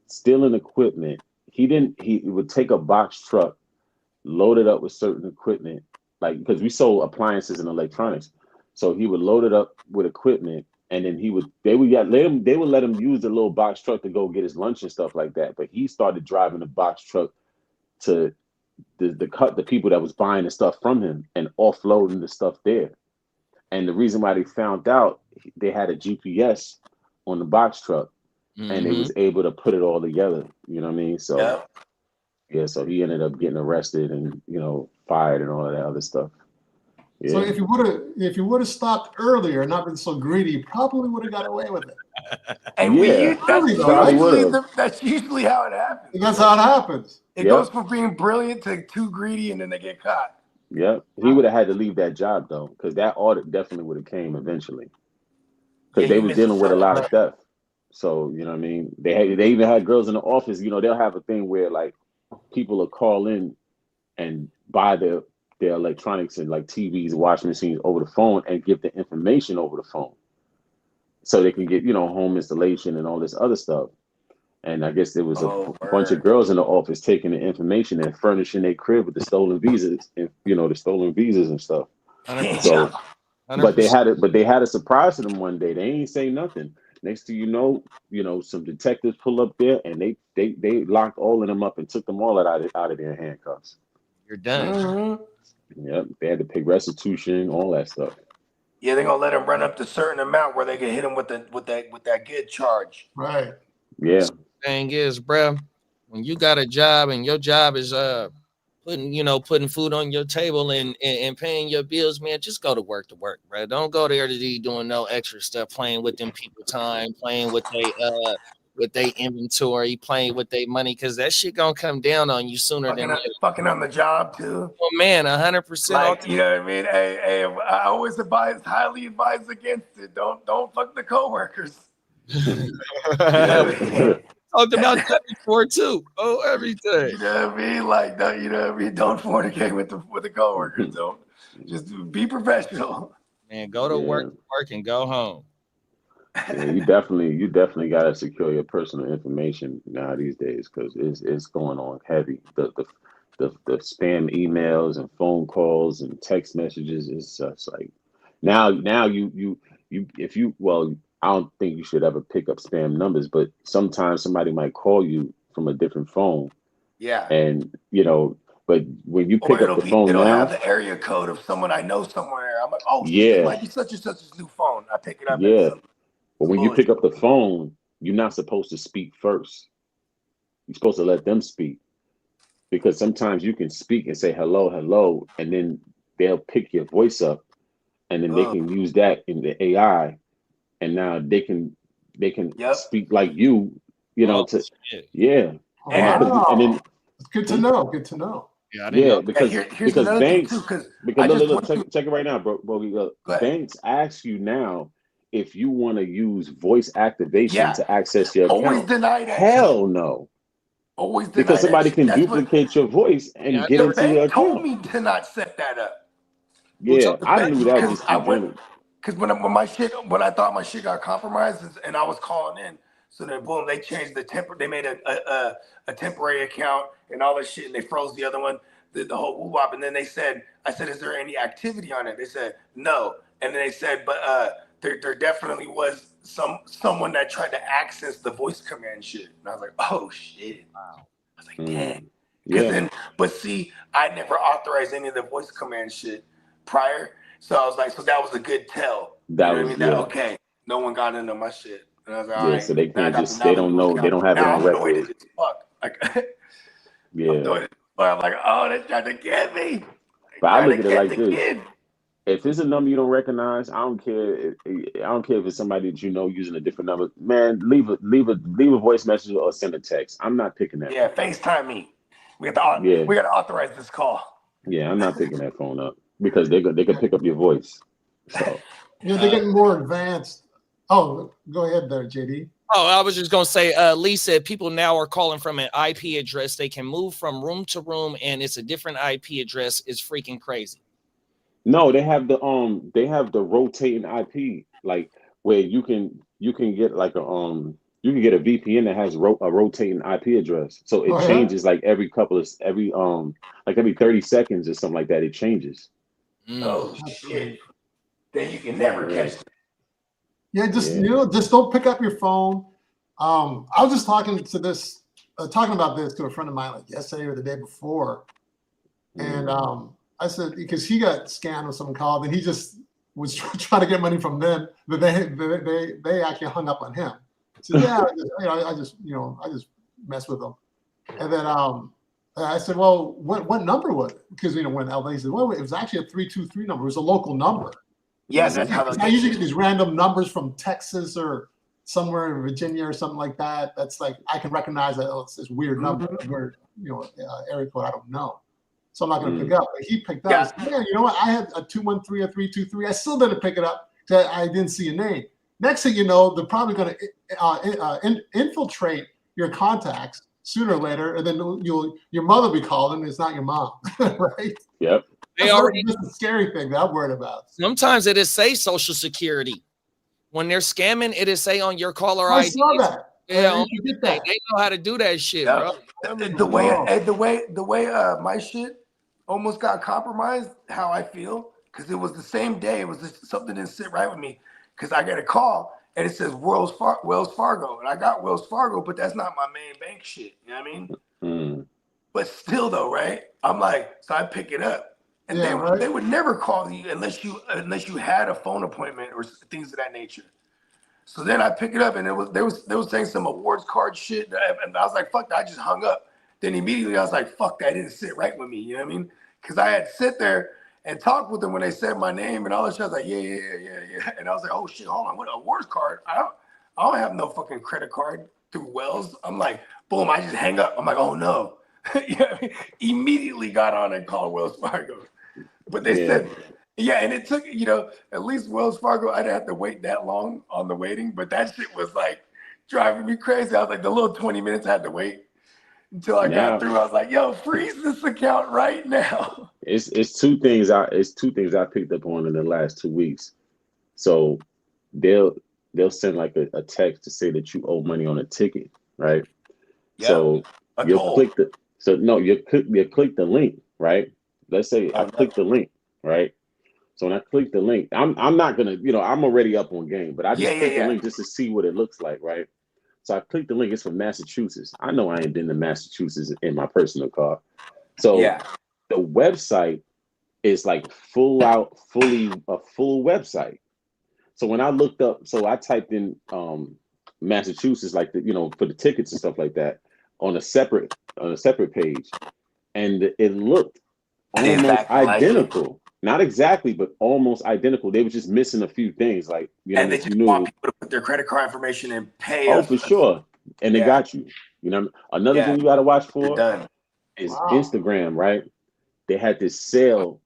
stealing equipment. He would take a box truck, load it up with certain equipment, like because we sold appliances and electronics. So he would load it up with equipment, and then they would let him use the little box truck to go get his lunch and stuff like that. But he started driving the box truck to the people that was buying the stuff from him and offloading the stuff there. And the reason why they found out, they had a GPS on the box truck, and they was able to put it all together. You know what I mean? So so he ended up getting arrested and fired and all of that other stuff. Yeah. So if you would have stopped earlier and not been so greedy, you probably would have got away with it. That's usually how it happens. That's how it happens. It goes from being brilliant to too greedy, and then they get caught. Yeah, he would have had to leave that job though, because that audit definitely would have came eventually. Because they were dealing with a lot of theft. So you know what I mean. They even had girls in the office. They'll have a thing where like people will call in and buy their electronics and like TVs, washing machines over the phone and give the information over the phone, so they can get home installation and all this other stuff. And I guess there was a bunch of girls in the office taking the information and furnishing their crib with the stolen visas and the stolen visas and stuff. 100%. So, but they had a surprise to them one day. They ain't say nothing. Next thing you know, some detectives pull up there and they locked all of them up and took them all out of their handcuffs. You're done. Yep, they had to pay restitution, all that stuff. Yeah, they're gonna let them run up to a certain amount where they can hit them with that good charge. Right. Yeah. Thing is, bro, when you got a job and your job is putting food on your table and paying your bills, man, just go to work, bro. Don't go there to be doing no extra stuff, playing with them people time, playing with their inventory, playing with their money, because that shit gonna come down on you sooner than later. Fucking on the job too. Oh man, 100%. Like, you know what I mean? Hey, I always highly advise against it. Don't fuck the coworkers. Talked about that before too. Oh, everything. You know what I mean? Like, you know what I mean? Don't fornicate with the coworkers. Just be professional. Man, go to work, and go home. Yeah, you definitely gotta secure your personal information now these days because it's going on heavy. The spam emails and phone calls and text messages is just like now you if you well I don't think you should ever pick up spam numbers, but sometimes somebody might call you from a different phone. Yeah. And but when you pick up the phone it'll now, have the area code of someone I know somewhere. I'm like, oh shit, yeah, it might be such and such's new phone. I pick it up. yeah. But when you pick up the phone, you're not supposed to speak first. You're supposed to let them speak. Because sometimes you can speak and say hello, hello, and then they'll pick your voice up and then they can use that in the AI and now they can speak like you know, And then it's good to know. Good to know. Yeah, because here's another banks thing too, check it right now, bro. Banks ask you now if you want to use voice activation to access your account. Always deny that. Hell no. Always deny because somebody that. can duplicate your voice and get the into your bank told account. me to not set that up. Yeah, I knew that just because when I thought my shit got compromised and I was calling in, so then boom, they changed they made a temporary account and all this shit, and they froze the other one, the whole woo-wop, and then I said, is there any activity on it? They said no, and then they said, but there definitely was someone that tried to access the voice command shit, and I was like, oh shit, wow. I was like, dang. Yeah. But see, I never authorized any of the voice command shit prior, so I was like, so that was a good tell. Okay, no one got into my shit. And I was like, all right. So they can't they don't know, they don't have it on record. Yeah. But I'm like, oh, they tried to get me. But I look at it like this. If it's a number you don't recognize, I don't care. I don't care if it's somebody that you know using a different number. Man, leave a voice message or send a text. I'm not picking that. Yeah, FaceTime me. We got to authorize this call. Yeah, I'm not picking that phone up because they could pick up your voice. So they're getting more advanced. Oh, go ahead there, JD. Oh, I was just going to say, Lee said people now are calling from an IP address. They can move from room to room, and it's a different IP address. It's freaking crazy. No, they have the rotating IP, like where you can get like you can get a VPN that has a rotating IP address. So it changes like every 30 seconds or something like that. It changes. Oh shit. Then you can never catch it. Yeah, just don't pick up your phone. I was just talking about this to a friend of mine like yesterday or the day before, and I said because he got scammed with some call, and he just was trying to get money from them, but they actually hung up on him. So yeah, I just messed with them, and then I said, well, what number was it? Because when LA said, well, it was actually a 323 number. It was a local number. Yes, that's how I usually get these random numbers from Texas or somewhere in Virginia or something like that. That's like I can recognize that it's this weird number, weird area code I don't know, so I'm not going to pick up. But he picked up. I said, yeah, you know what? I had a 213, a 323. I still didn't pick it up. I didn't see a name. Next thing you know, they're probably going to infiltrate your contacts sooner or later, and then your mother will be calling, and it's not your mom, right? Yep. That's a scary thing that I'm worried about. Sometimes it is say Social Security. When they're scamming, it is say on your caller ID. I saw that. Yeah, they know how to do that shit, bro. The way my shit almost got compromised, how I feel, because it was the same day. It was just, something didn't sit right with me because I get a call and it says Wells Fargo, and I got Wells Fargo, but that's not my main bank shit. You know what I mean? But still, though, right? I'm like, so I pick it up. And they would never call you unless you had a phone appointment or things of that nature. So then I pick it up, and they was saying some awards card shit, and I was like, fuck that, I just hung up. Then immediately I was like, fuck that, didn't sit right with me. You know what I mean? Because I had sit there and talked with them when they said my name and all that shit. I was like, yeah. And I was like, oh shit, hold on, what awards card? I don't have no fucking credit card through Wells. I'm like, boom, I just hang up. I'm like, oh no. You know what I mean? Immediately got on and called Wells Fargo. But they said, and it took, at least Wells Fargo, I didn't have to wait that long on the waiting, but that shit was like driving me crazy. I was like, the little 20 minutes I had to wait. until I Now got through. I was like, yo, freeze this account right now. it's two things I picked up on in the last 2 weeks. So they'll send like a text to say that you owe money on a ticket, right? Yep. So A you toll. click the link, right? Let's say I click the link, right? So when I click the link, I'm not gonna, I'm already up on game, but I just click the link just to see what it looks like, right? So I click the link. It's from Massachusetts. I know I ain't been to Massachusetts in my personal car. So the website is like fully a full website. So when I looked up, so I typed in Massachusetts, like for the tickets and stuff like that, on a separate page, and it looked almost identical. Not exactly, but almost identical. They were just missing a few things, like And they just want people to put their credit card information and pay. Oh, for sure. And they got you. Another thing you got to watch for is Instagram, right? They had this sale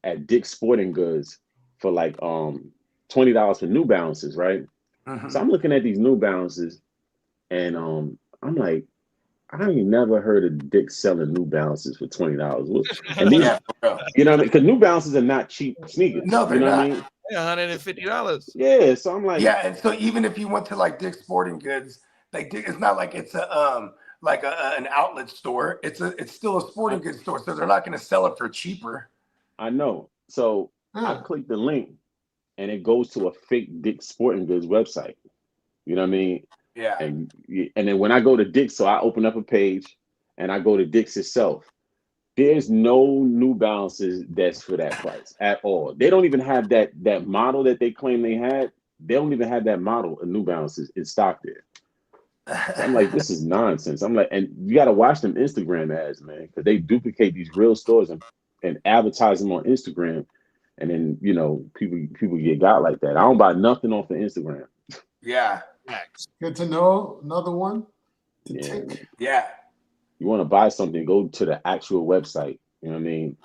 at Dick's Sporting Goods for like $20 for New Balances, right? So I'm looking at these New Balances, and I'm like, I ain't never heard of Dick's selling New Balances for $20. And these, because New Balances are not cheap sneakers. No, they're not. What I mean? $150. Yeah, so I'm like, and so even if you went to like Dick's Sporting Goods, like it's not like it's an outlet store. It's still a sporting goods store, so they're not going to sell it for cheaper. I know. So I click the link, and it goes to a fake Dick's Sporting Goods website. You know what I mean? Yeah. And then when I go to Dick's, so I open up a page, and I go to Dick's itself. There's no New Balances that's for that price at all. They don't even have that model that they claim they had. They don't even have that model of New Balances in stock there. So I'm like, this is nonsense. I'm like, and you got to watch them Instagram ads, man, because they duplicate these real stores and advertise them on Instagram, and then people get got like that. I don't buy nothing off of Instagram. Yeah. Good to know. Another one. Yeah. You want to buy something, go to the actual website. You know what I mean?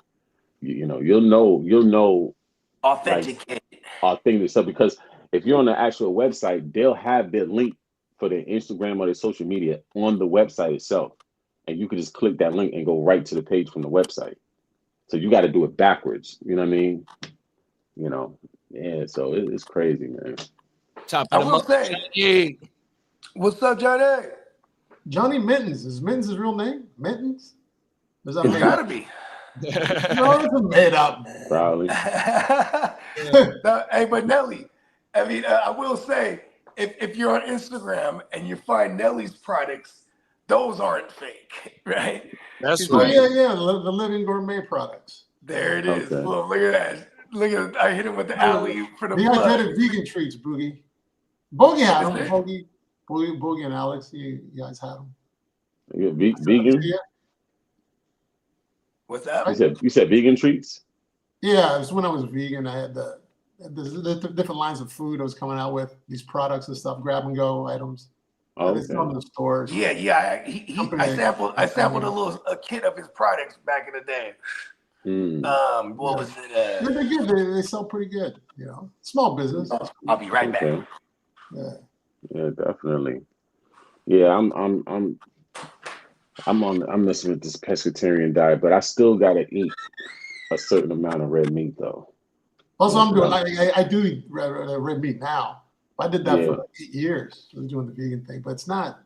You'll know. Authenticate. Authentic stuff, because if you're on the actual website, they'll have their link for their Instagram or their social media on the website itself, and you can just click that link and go right to the page from the website. So you got to do it backwards. You know what I mean? So it's crazy, man. I will say, what's up, Johnny? Johnny Mittens. Is Mittens his real name? Mittens? Is that It's gotta be. No, it's a made up, man. Probably. Hey, but Nelly, I mean, I will say, if you're on Instagram and you find Nelly's products, those aren't fake, right? That's right. right. Yeah, the Living Gourmet products. There it is. Okay. Well, look at that. Look at I hit him with the alley for the You guys blood. had vegan treats, Boogie. Boogie had them. Boogie and Alex, you guys had them. Vegan? What's that? You said vegan treats? Yeah, it was when I was vegan. I had the different lines of food I was coming out with, these products and stuff, grab and go items. Oh, It's on the stores. Yeah. I sampled a kit of his products back in the day. What was it? They're good. They sell pretty good. Small business. I'll be right back. Yeah, definitely. Yeah, I'm messing with this pescatarian diet, but I still gotta eat a certain amount of red meat though. Also, I'm doing. I do eat red meat now. I did that for like 8 years. I was doing the vegan thing, but it's not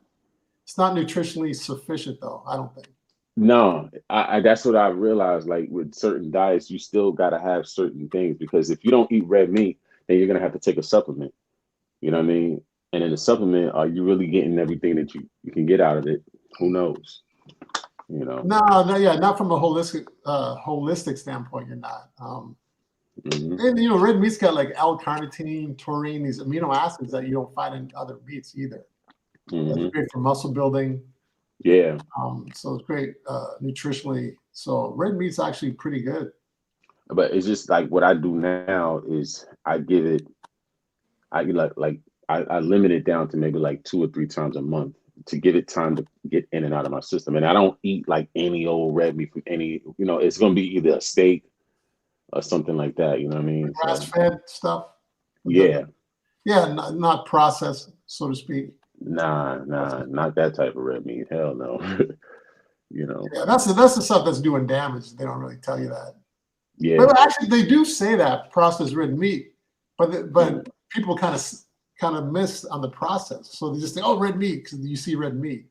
nutritionally sufficient though. I don't think. No, I that's what I realized. Like with certain diets, you still gotta have certain things, because if you don't eat red meat, then you're gonna have to take a supplement. You know what I mean? And in the supplement, are you really getting everything that you can get out of it? Who knows? No, not from a holistic standpoint. You're not. And red meat's got like L-carnitine, taurine, these amino acids that you don't find in other meats either. It's great for muscle building. Yeah. So it's great nutritionally. So red meat's actually pretty good. But it's just like what I do now is I give it. I limit it down to maybe like 2 or 3 times a month to give it time to get in and out of my system. And I don't eat like any old red meat from any, it's going to be either a steak or something like that. You know what I mean? Grass-fed stuff. Yeah. Not processed, so to speak. Nah, not that type of red meat. Hell no. you know. Yeah, that's the stuff that's doing damage. They don't really tell you that. Yeah. But actually, they do say that processed red meat, but people kind of miss on the process. So they just think, oh, red meat, because you see red meat.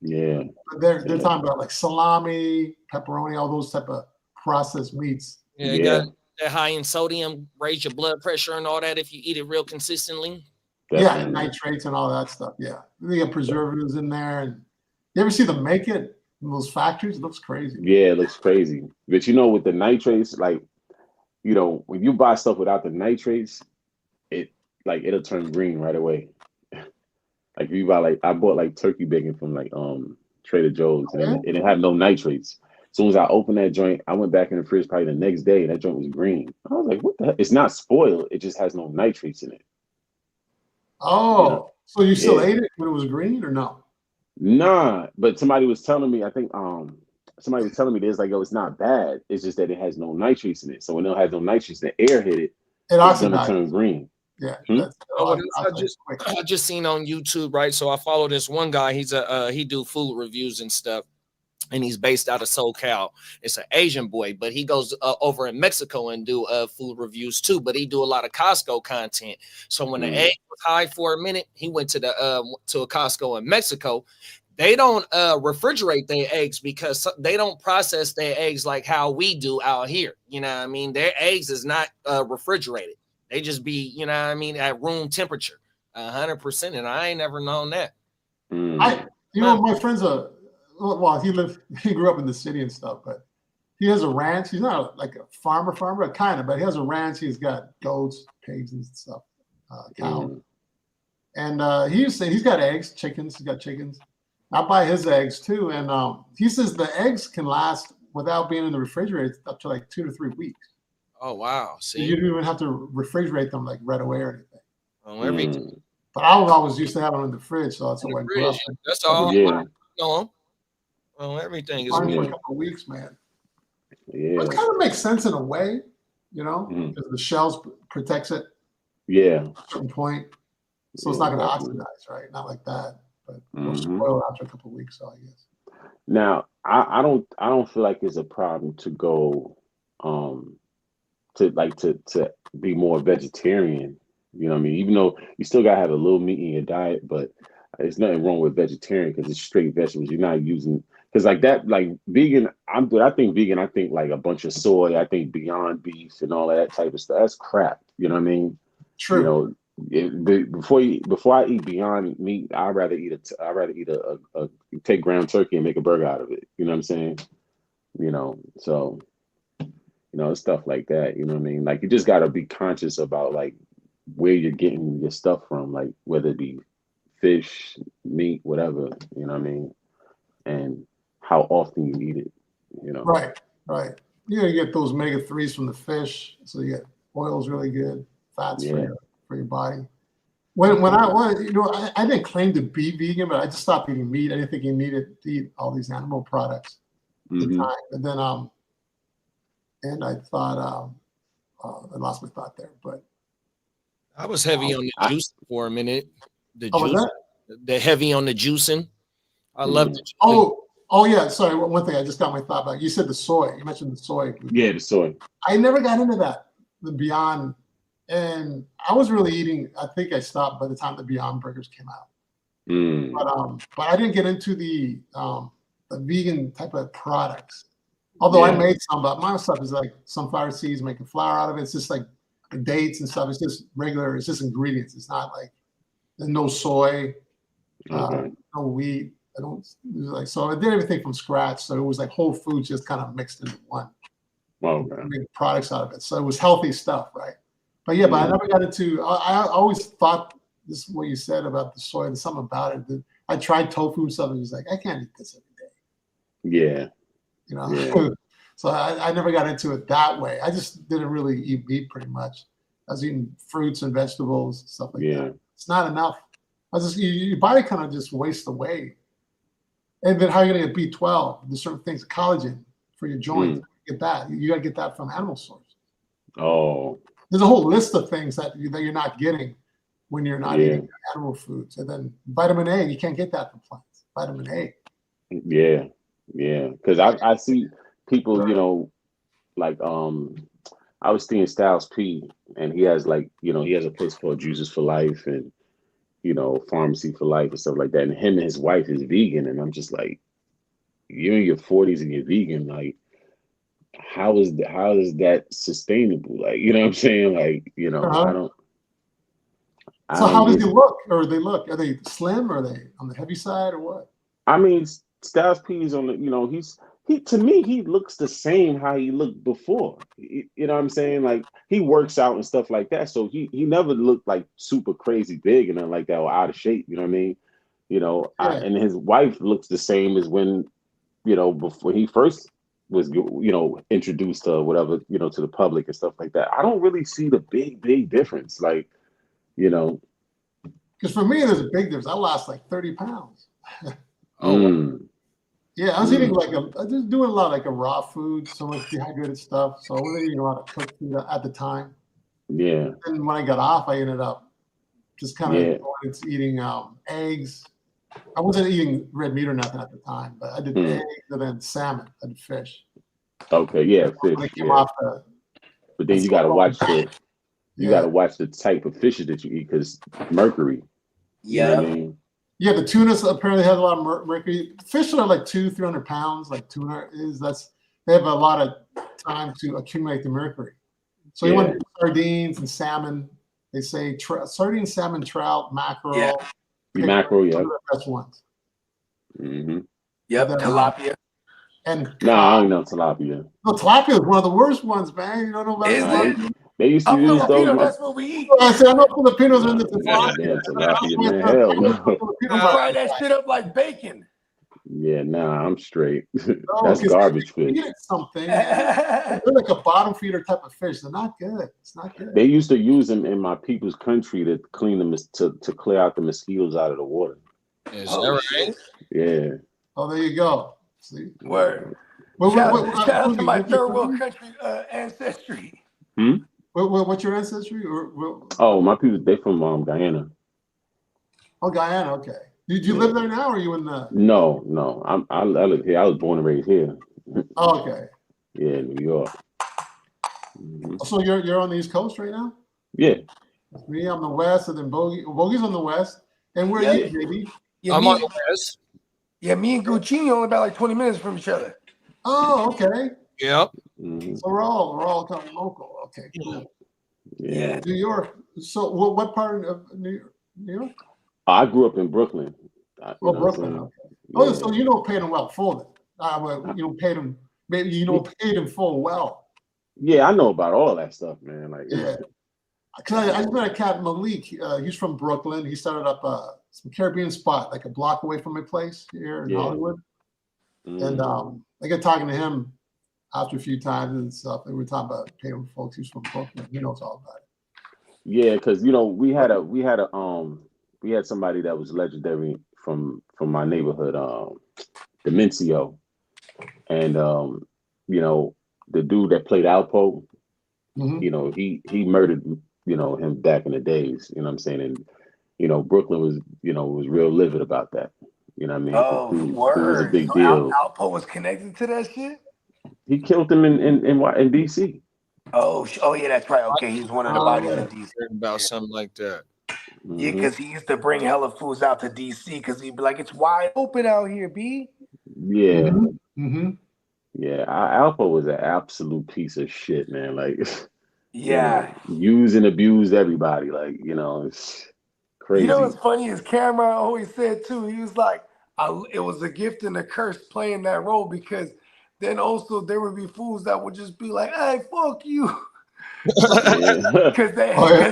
Yeah. But they're talking about like salami, pepperoni, all those type of processed meats. Yeah, it got that high in sodium, raise your blood pressure and all that if you eat it real consistently. Yeah, and nitrates and all that stuff. Yeah, they got preservatives in there. And you ever see them make it in those factories? It looks crazy. Yeah, it looks crazy. But you know, with the nitrates, like, you know, when you buy stuff without the nitrates, it'll turn green right away. Like if you buy I bought like turkey bacon from like Trader Joe's, and it had no nitrates. As soon as I opened that joint, I went back in the fridge probably the next day, and that joint was green. I was like, what the heck? It's not spoiled, it just has no nitrates in it. Oh, you know? So you still ate it when it was green or no? Nah, but somebody was telling me, I think somebody was telling me this, like, oh, it's not bad. It's just that it has no nitrates in it. So when it has no nitrates, the air hit it, it's gonna turn green. Yeah. I just seen on YouTube, right? So I follow this one guy. He's he do food reviews and stuff, and he's based out of SoCal. It's an Asian boy, but he goes over in Mexico and do food reviews too. But he do a lot of Costco content. So when the egg was high for a minute, he went to a Costco in Mexico. They don't refrigerate their eggs because they don't process their eggs like how we do out here. You know what I mean? Their eggs is not refrigerated. They just be, you know what I mean, at room temperature, 100%. And I ain't never known that. My friend's he grew up in the city and stuff, but he has a ranch. He's not like a farmer, kind of, but he has a ranch. He's got goats, pigs and stuff, cows. And he was saying he's got eggs, chickens. He's got chickens. I buy his eggs too. And he says the eggs can last without being in the refrigerator up to like 2 to 3 weeks. Oh, wow. See, you don't even have to refrigerate them like right away or anything. Oh, everything. But I was always used to have them in the fridge, so that's what I grew up. That's all. Yeah. No. Well, everything is for a couple of weeks, man. Yeah. But it kind of makes sense in a way, you know, because the shells protects it. Yeah. At a certain point. So it's not going to oxidize, right? Not like that. But it'll spoil after a couple of weeks, so I guess. Now, I don't feel like it's a problem to go to be more vegetarian. You know what I mean? Even though you still gotta have a little meat in your diet, but there's nothing wrong with vegetarian because it's straight vegetables. You're not using because like that, like vegan. I think vegan. I think like a bunch of soy. I think Beyond Beef and all of that type of stuff. That's crap. You know what I mean? True. You know, before I eat Beyond Meat, I'd rather eat a take ground turkey and make a burger out of it. You know what I'm saying? You know, so you know, stuff like that. You know what I mean? Like you just gotta be conscious about like where you're getting your stuff from, like whether it be fish, meat, whatever. You know what I mean? And how often you eat it. You know? Right. Yeah, you get those omega-3s from the fish, so you get oil's really good, fats for your body. When I didn't claim to be vegan, but I just stopped eating meat. I didn't think you needed to eat all these animal products at the time. And then and I thought I lost my thought there, but I was heavy on the juice for a minute. The heavy on the juicing. I loved it. Oh yeah. Sorry, one thing I just got my thought back. You said the soy. You mentioned the soy. Yeah, the soy. I never got into that. The Beyond, and I was really eating. I think I stopped by the time the Beyond burgers came out. But I didn't get into the vegan type of products. Although I made some, but my stuff is like sunflower seeds, making flour out of it. It's just like dates and stuff. It's just regular. It's just ingredients. It's not like there's no soy, no wheat. So I did everything from scratch. So it was like whole foods just kind of mixed into one. Okay. Made products out of it. So it was healthy stuff, right? But but I never got into. I always thought this is what you said about the soy. There's something about it. I tried tofu and stuff, and it was like I can't eat this every day. Yeah. You know, so I never got into it that way. I just didn't really eat meat pretty much. I was eating fruits and vegetables, stuff like that. It's not enough. Your body kind of just wastes away. And then how are you going to get B12? There's certain things, collagen for your joints. Get that. You got to get that from animal sources. Oh. There's a whole list of things that you're not getting when you're not eating animal foods. And then vitamin A, you can't get that from plants. Vitamin A. Yeah. Yeah, because I see people, like I was seeing Styles P, and he has like, he has a place called Juices for Life, and Pharmacy for Life and stuff like that. And him and his wife is vegan, and I'm just like, you're in your 40s and you're vegan, like. How is that sustainable? Like, you know what I'm saying? Like, So how does he look? Or they look? Are they slim? Or are they on the heavy side or what? I mean, Styles P is on the, he to me, he looks the same how he looked before. You know what I'm saying? Like, he works out and stuff like that. So he never looked like super crazy big and nothing like that, or out of shape. You know what I mean? And his wife looks the same as when, before he first was introduced to whatever, to the public and stuff like that. I don't really see the big difference, like, because for me there's a big difference. I lost like 30 pounds. Yeah, I was eating I was doing a lot of raw food, so much dehydrated stuff, so I wasn't eating a lot of cooked food at the time. And when I got off, I ended up just kind of going into eating eggs. I wasn't eating red meat or nothing at the time, but I did eggs and then salmon. I did fish. Okay, yeah, fish. But then you gotta watch the type of fishes that you eat, because mercury. You know what I mean? Yeah, the tuna apparently has a lot of mercury. Fish are like 200-300 pounds, like tuna is. They have a lot of time to accumulate the mercury. So you want sardines and salmon. They say sardines, salmon, trout, mackerel. Mackerel, yeah. The best ones. Tilapia. And I don't know tilapia. No, tilapia is one of the worst ones, man. You don't know about tilapia? They used to use those. That's what we eat. I said, I know Filipinos are into tilapia. Tilapia, man, hell no. Fry that shit up like bacon. Yeah, I'm straight. That's garbage fish. Something. They're like a bottom feeder type of fish. They're not good. It's not good. They used to use them in my people's country to clean them, to clear out the mosquitoes out of the water. Is that right? Yeah. Oh, there you go. See? Word. Shout out to my third world country ancestry. What's your ancestry? Oh, my people, they from Guyana. Oh, Guyana. Okay. Did you live there now, or are you in the? No. I live here. I was born and raised here. Oh, okay. Yeah, New York. So you're on the East Coast right now? Yeah. Me, I'm the West, and then Bogey's on the West. And where are you, baby? I'm on the West. Yeah, me and Guccini only about like 20 minutes from each other. Oh, okay. Yep. So we're all kind of local. Okay, cool. Yeah. New York. So what part of New York? I grew up in Brooklyn. Brooklyn. Okay. Oh, so you don't pay them well full then. You don't pay them. Maybe you don't pay them full well. Yeah, I know about all that stuff, man. Like, yeah. Cause I just met a cat, Malik. He's from Brooklyn. He started up some Caribbean spot, like a block away from my place here in Hollywood. And I got talking to him after a few times and stuff. And we were talking about paying folks. He's from Brooklyn. He knows all about it. Yeah, because we had somebody that was legendary from my neighborhood, Demencio, and the dude that played Alpo, he murdered him back in the days. You know what I'm saying? And Brooklyn was real livid about that. You know what I mean? Oh, it was a big so deal. Alpo was connected to that shit? He killed him in DC. Oh yeah, that's right. Okay, he was one of the bodies in DC. About something like that. Yeah, because he used to bring hella foods out to DC because he'd be like, "It's wide open out here, B." Yeah. Yeah, Alpo was an absolute piece of shit, man. Like, used and abused everybody. Like, it's crazy. You know what's funny is Cameron always said too. He was like, "It was a gift and a curse playing that role because then also there would be fools that would just be like, hey, fuck you." Because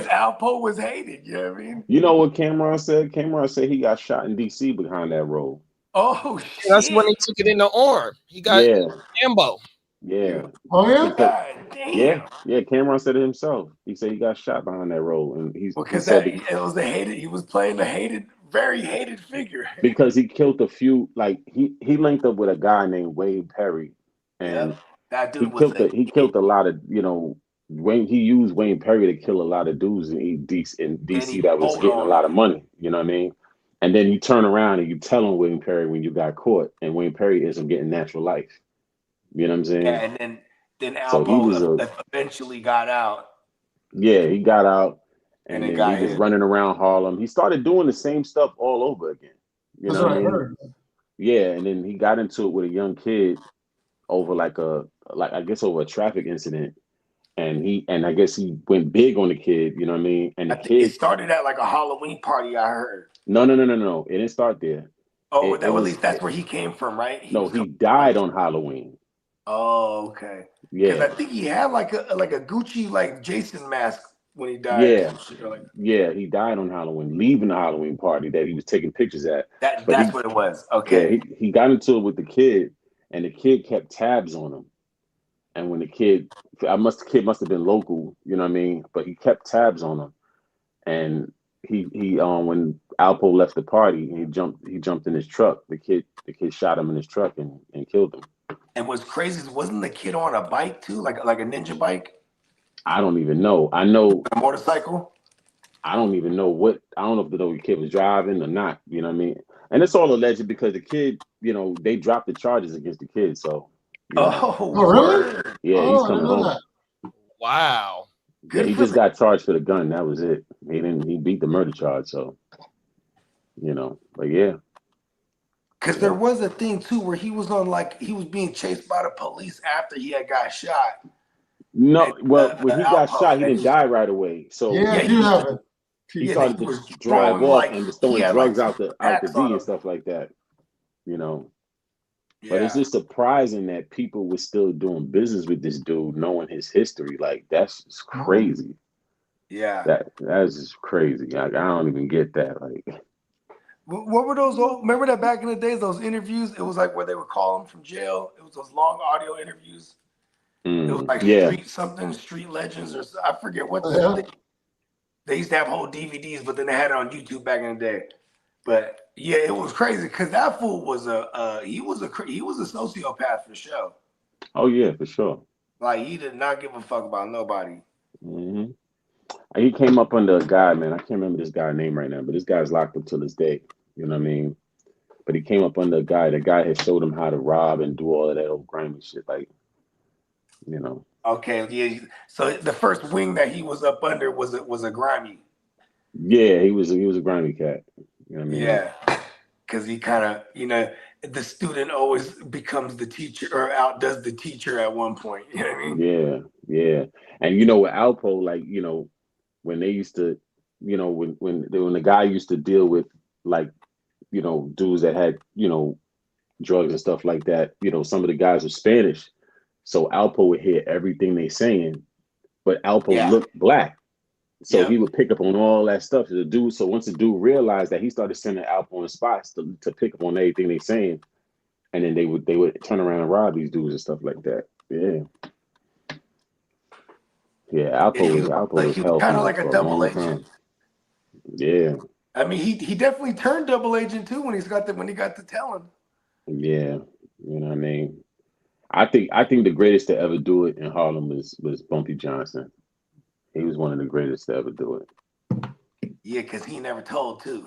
Alpo was hated, you know what I mean? You know what Cameron said? Cameron said he got shot in DC behind that role. Oh shit. That's when he took it in the arm. He got Ambo. Yeah. Oh yeah? God damn. Yeah, Cameron said it himself. He said he got shot behind that role. And he said it was he was playing a very hated figure. Because he killed a few, like he linked up with a guy named Wayne Perry. And that dude he killed a lot of, he used Wayne Perry to kill a lot of dudes in DC that was getting a lot of money. You know what I mean? And then you turn around and you tell on William Perry when you got caught, and William Perry isn't getting natural life. You know what I'm saying? Yeah, and then So he was Alpo eventually got out. Yeah, he got out, And and then then got he was hit. running around Harlem. He started doing the same stuff all over again. You That's know what what I I mean? heard. Yeah, and then he got into it with a young kid over I guess over a traffic incident, and I guess he went big on the kid. You know what I mean? And the It kid, started at like a Halloween party, I heard. no, it didn't start there. Oh, It at was least that's where he came from, right? he died on Halloween. Oh, okay. Because Yeah, I think he had like a Gucci like Jason mask when he died. yeah, yeah. He died on Halloween, leaving the Halloween party that he was taking pictures at. But That's what it was. Yeah, Okay. he got into it with the kid, and the kid kept tabs on him. And when the kid must have been local, you know what I mean? But he kept tabs on him. And he when Alpo left the party, he jumped in his truck. The kid shot him in his truck and killed him. And what's crazy is, wasn't the kid on a bike too, like a ninja bike? I don't even know. I know a motorcycle. I don't even know I don't know if the kid was driving or not. You know what I mean? And it's all alleged because the kid, they dropped the charges against the kid. So. Oh, really? Yeah, he's coming home. That. Wow. Yeah, he just got charged for the gun. That was it. He beat the murder charge. So, but yeah. Because there was a thing too where he was he was being chased by the police after he had got shot. No, well, when he got shot, he didn't die right away. So he started to drive off and was throwing drugs out the D and stuff like that. But it's just surprising that people were still doing business with this dude, knowing his history. Like, that's just crazy. Yeah. That's just crazy. I don't even get that. Like, what were those? Remember that back in the days, those interviews? It was like where they would call him from jail. It was those long audio interviews. It was like Street Legends, or I forget what. They used to have whole DVDs, but then they had it on YouTube back in the day. But yeah, it was crazy because that fool was he was a sociopath for sure. Oh yeah, for sure. Like, he did not give a fuck about nobody. Mm-hmm. He came up under a guy, man. I can't remember this guy's name right now, but this guy's locked up till this day. You know what I mean? But he came up under a guy. The guy had showed him how to rob and do all of that old grimy shit. Like, Okay, yeah. So the first wing that he was up under was a grimy. Yeah, he was a grimy cat. You know what I mean? Yeah, because he kind of, the student always becomes the teacher or outdoes the teacher at one point. You know what I mean? Yeah. And with Alpo, like, when they used to, when the guy used to deal with, like, dudes that had, drugs and stuff like that, some of the guys were Spanish. So Alpo would hear everything they saying, but Alpo looked black. So he would pick up on all that stuff. So once the dude realized that, he started sending Alpo on the spots to pick up on everything they saying, and then they would turn around and rob these dudes and stuff like that. Yeah. Yeah, Alpo was kind of like a double agent. Yeah. I mean, he definitely turned double agent too when he got to telling. Yeah, you know what I mean. I think the greatest to ever do it in Harlem was Bumpy Johnson. He was one of the greatest to ever do it. Yeah, because he never told too.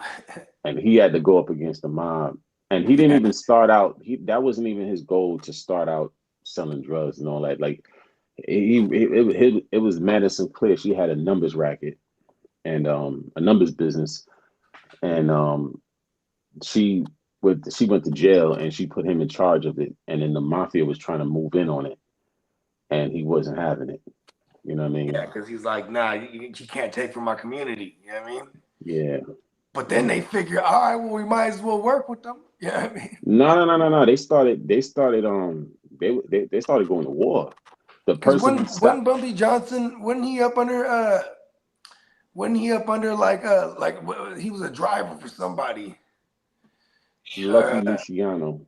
And he had to go up against the mob, and he didn't even start out. That wasn't even his goal to start out selling drugs and all that. Like, it was Madison Clear. She had a numbers racket and a numbers business, and she went to jail, and she put him in charge of it. And then the mafia was trying to move in on it, and he wasn't having it. You know what I mean? Yeah, because he's like, nah, you can't take from my community. You know what I mean? Yeah. But then they figure, all right, well, we might as well work with them. You know what I mean? No. They started going to war. The person when Bumpy Johnson, when he up under like he was a driver for somebody. Lucky Luciano.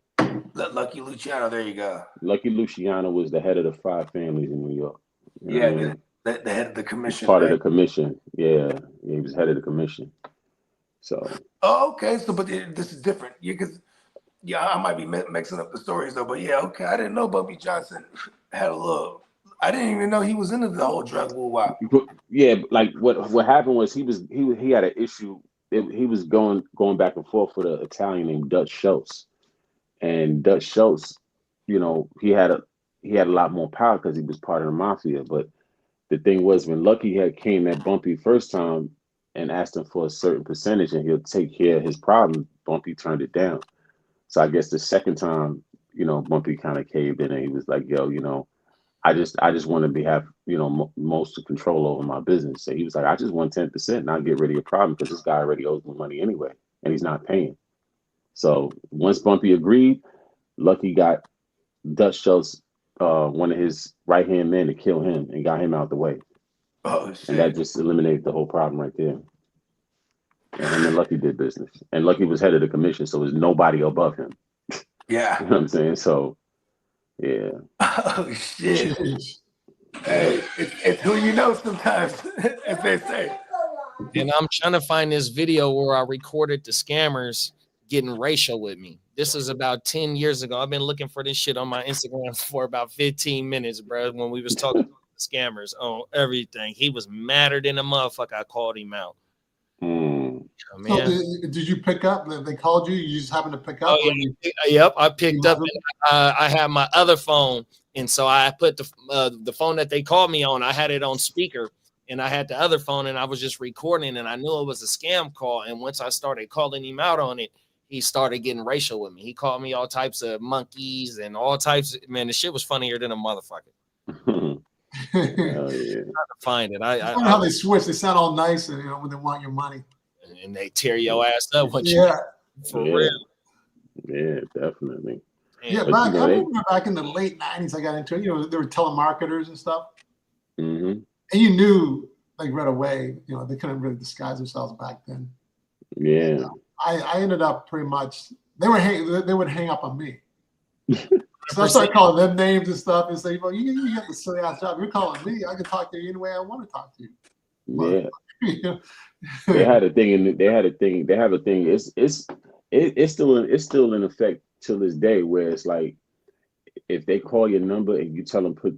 Lucky Luciano, there you go. Lucky Luciano was the head of the 5 families in New York. You know what I mean? The head of the commission. Part of the commission. Yeah, he was head of the commission. So. Oh, okay. So, but this is different. Because I might be mixing up the stories though. But yeah, okay. I didn't know Bumpy Johnson had a little. I didn't even know he was into the whole drug woo-wop. Yeah, like what happened was he had an issue he was going back and forth with an Italian named Dutch Schultz, and Dutch Schultz, you know, he had a lot more power because he was part of the mafia. But the thing was, when Lucky had came at Bumpy first time and asked him for a certain percentage and he'll take care of his problem, Bumpy turned it down. So I guess the second time, you know, Bumpy kind of caved in and he was like, yo, you know, I just want to have, you know, most of control over my business. So he was like, I just want 10% and I'll get rid of your problem because this guy already owes me money anyway and he's not paying. So once Bumpy agreed, Lucky got Dutch Schultz, one of his right-hand men, to kill him and got him out the way. Oh, shit. And that just eliminated the whole problem right there. And him and Lucky did business. And Lucky was head of the commission, so there's nobody above him. Yeah. You know what I'm saying? So, yeah. Oh, shit. Hey, it's who you know sometimes, as they say. And I'm trying to find this video where I recorded the scammers getting racial with me. This is about 10 years ago. I've been looking for this shit on my Instagram for about 15 minutes, bro, when we was talking about the scammers on everything. He was madder than a motherfucker. I called him out. Mm. Oh, man. So did you pick up? They called you. You just happened to pick up. Oh, yeah. Yep, I picked up. And, I had my other phone, and so I put the phone that they called me on. I had it on speaker, and I had the other phone, and I was just recording, and I knew it was a scam call. And once I started calling him out on it, he started getting racial with me. He called me all types of monkeys and all types. Man, the shit was funnier than a motherfucker. Oh, yeah. Trying to find it. I wonder how they switch. They sound all nice, and when they want your money, and they tear your ass up. For Yeah. real. Yeah, definitely. Yeah, But, I you know, remember back in the late '90s, I got into it. You know, there were telemarketers and stuff, mm-hmm. and you knew like right away. You know, they couldn't really disguise themselves back then. Yeah. I ended up pretty much. They would hang up on me. So I started calling them names and stuff and say, well, you got the silly ass job. You're calling me. I can talk to you any way I want to talk to you. Yeah. They had a thing. They have a thing. It's still in effect till this day, where it's like, if they call your number and you tell them to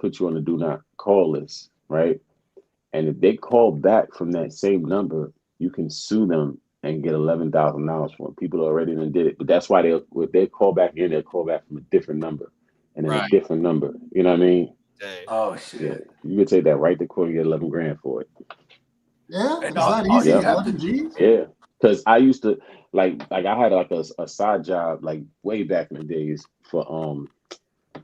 put you on the do not call list, right? And if they call back from that same number, you can sue them and get $11,000 for them. People already done did it, but that's why if they call back in, they'll call back from a different number and then a different number. You know what I mean? Dang. Oh shit! Yeah, you could take that right to court and get 11 grand for it. Yeah, and it's not easy. 11 G's. Yeah, because I used to like I had like a side job like way back in the days for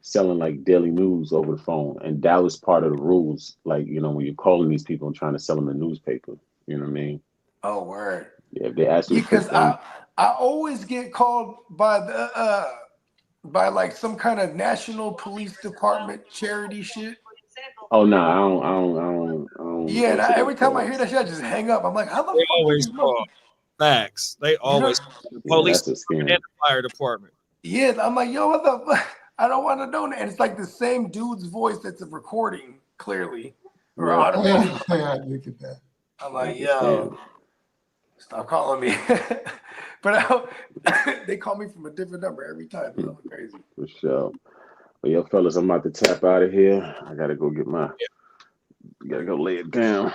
selling like daily news over the phone, and that was part of the rules. Like, you know, when you're calling these people and trying to sell them a newspaper, you know what I mean? Oh, word. Yeah, they ask you because I always get called by the by like some kind of national police department charity shit. Oh no, I don't. Yeah, every time I hear that shit, I just hang up. I'm like, how the fuck? Always call. Facts. They always the police and the fire department. Yeah, I'm like, yo, what the fuck? I don't want to know that. And it's like the same dude's voice that's a recording, clearly. Or automated. Yeah, look at that. I'm like, yo, stop calling me. But they call me from a different number every time. It's crazy. For sure. Well, yo, fellas, I'm about to tap out of here. I gotta go get gotta go lay it down.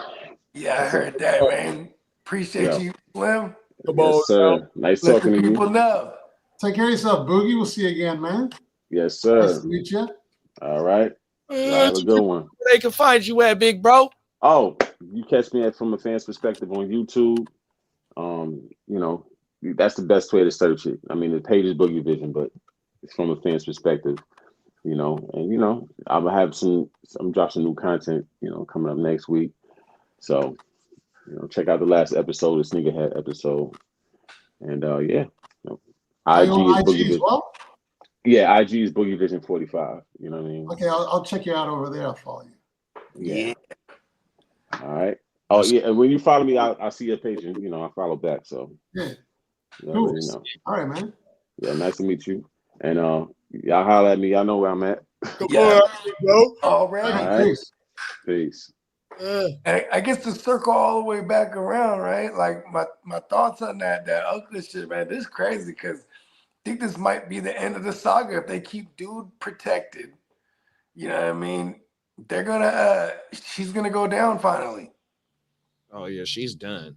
Yeah, I heard that, man. Appreciate you, Slim. Yes, sir. Nice talking to you. People know. Take care of yourself, Boogie. We'll see you again, man. Yes, sir. Nice to meet you. All right. Have a good one. Where they can find you at, big bro? Oh, you catch me From a Fan's Perspective on YouTube. You know, that's the best way to search it. I mean, the page is Boogie Vision, but it's From a Fan's Perspective. You know, and you know, I'm gonna have I'm drop some new content, you know, coming up next week. So, you know, check out the last episode, the Sneakerhead episode. And yeah. IG is Boogie Vision. Well? Yeah, IG is Boogie Vision 45. You know what I mean? Okay, I'll check you out over there. I'll follow you. Yeah. All right. Oh yeah, and when you follow me, I see your page, and you know I follow back. So yeah. Cool. Know. All right, man. Yeah, nice to meet you. And y'all holler at me. Y'all know where I'm at. Yeah, bro. Already. All right. Peace. I guess to circle all the way back around, right? Like my thoughts on that Oakland shit, man. This is crazy because I think this might be the end of the saga if they keep dude protected. You know what I mean? They're gonna she's gonna go down finally. Oh yeah, she's done.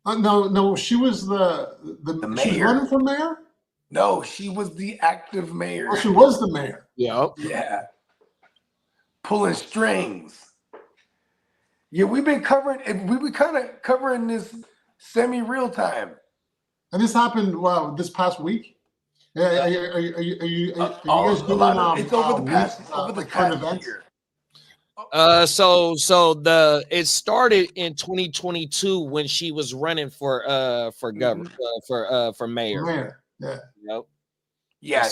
No, she was the she was mayor. running for mayor. No, she was the active mayor. Oh, she was the mayor. Yep. Yeah. Pulling strings. Yeah, we've been kind of covering this semi-real time. And this happened this past week. Yeah, are you guys doing it's over the past events? Year. It started in 2022 when she was running for governor for mayor. Mayor, yeah. Yep. Yeah,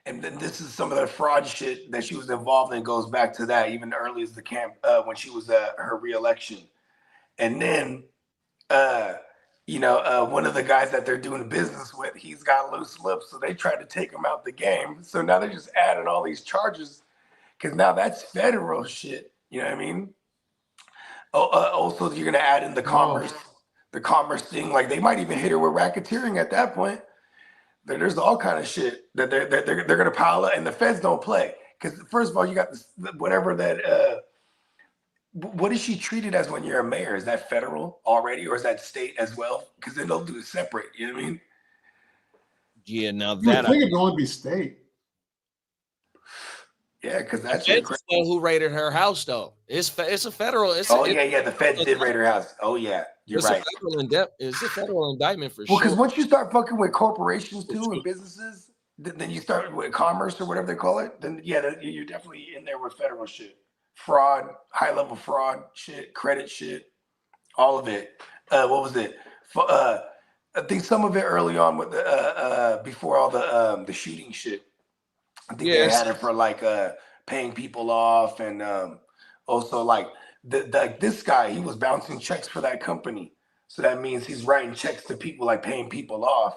and then this is some of the fraud shit that she was involved in goes back to that even early as the camp when she was her reelection. And then one of the guys that they're doing business with, he's got loose lips, so they tried to take him out the game. So now they're just adding all these charges because now that's federal shit. You know what I mean? Also, you're gonna add in the commerce thing. Like they might even hit her with racketeering at that point. There's all kind of shit that they're gonna pile up, and the feds don't play because first of all, you got this, whatever that. What is she treated as when you're a mayor? Is that federal already, or is that state as well? Because then they'll do it separate. You know what I mean? Yeah. Now I that think it'd only be state. Yeah, because that's who raided her house though. It's a federal. The feds did raid her house. Oh yeah, you're right. It's a federal indictment for Well, sure. because once you start fucking with corporations too and businesses, then you start with commerce or whatever they call it. Then you're definitely in there with federal shit, fraud, high level fraud shit, credit shit, all of it. What was it? I think some of it early on with the before all the shooting shit. I think they had it for like paying people off, and also like this guy, he was bouncing checks for that company, so that means he's writing checks to people, like paying people off,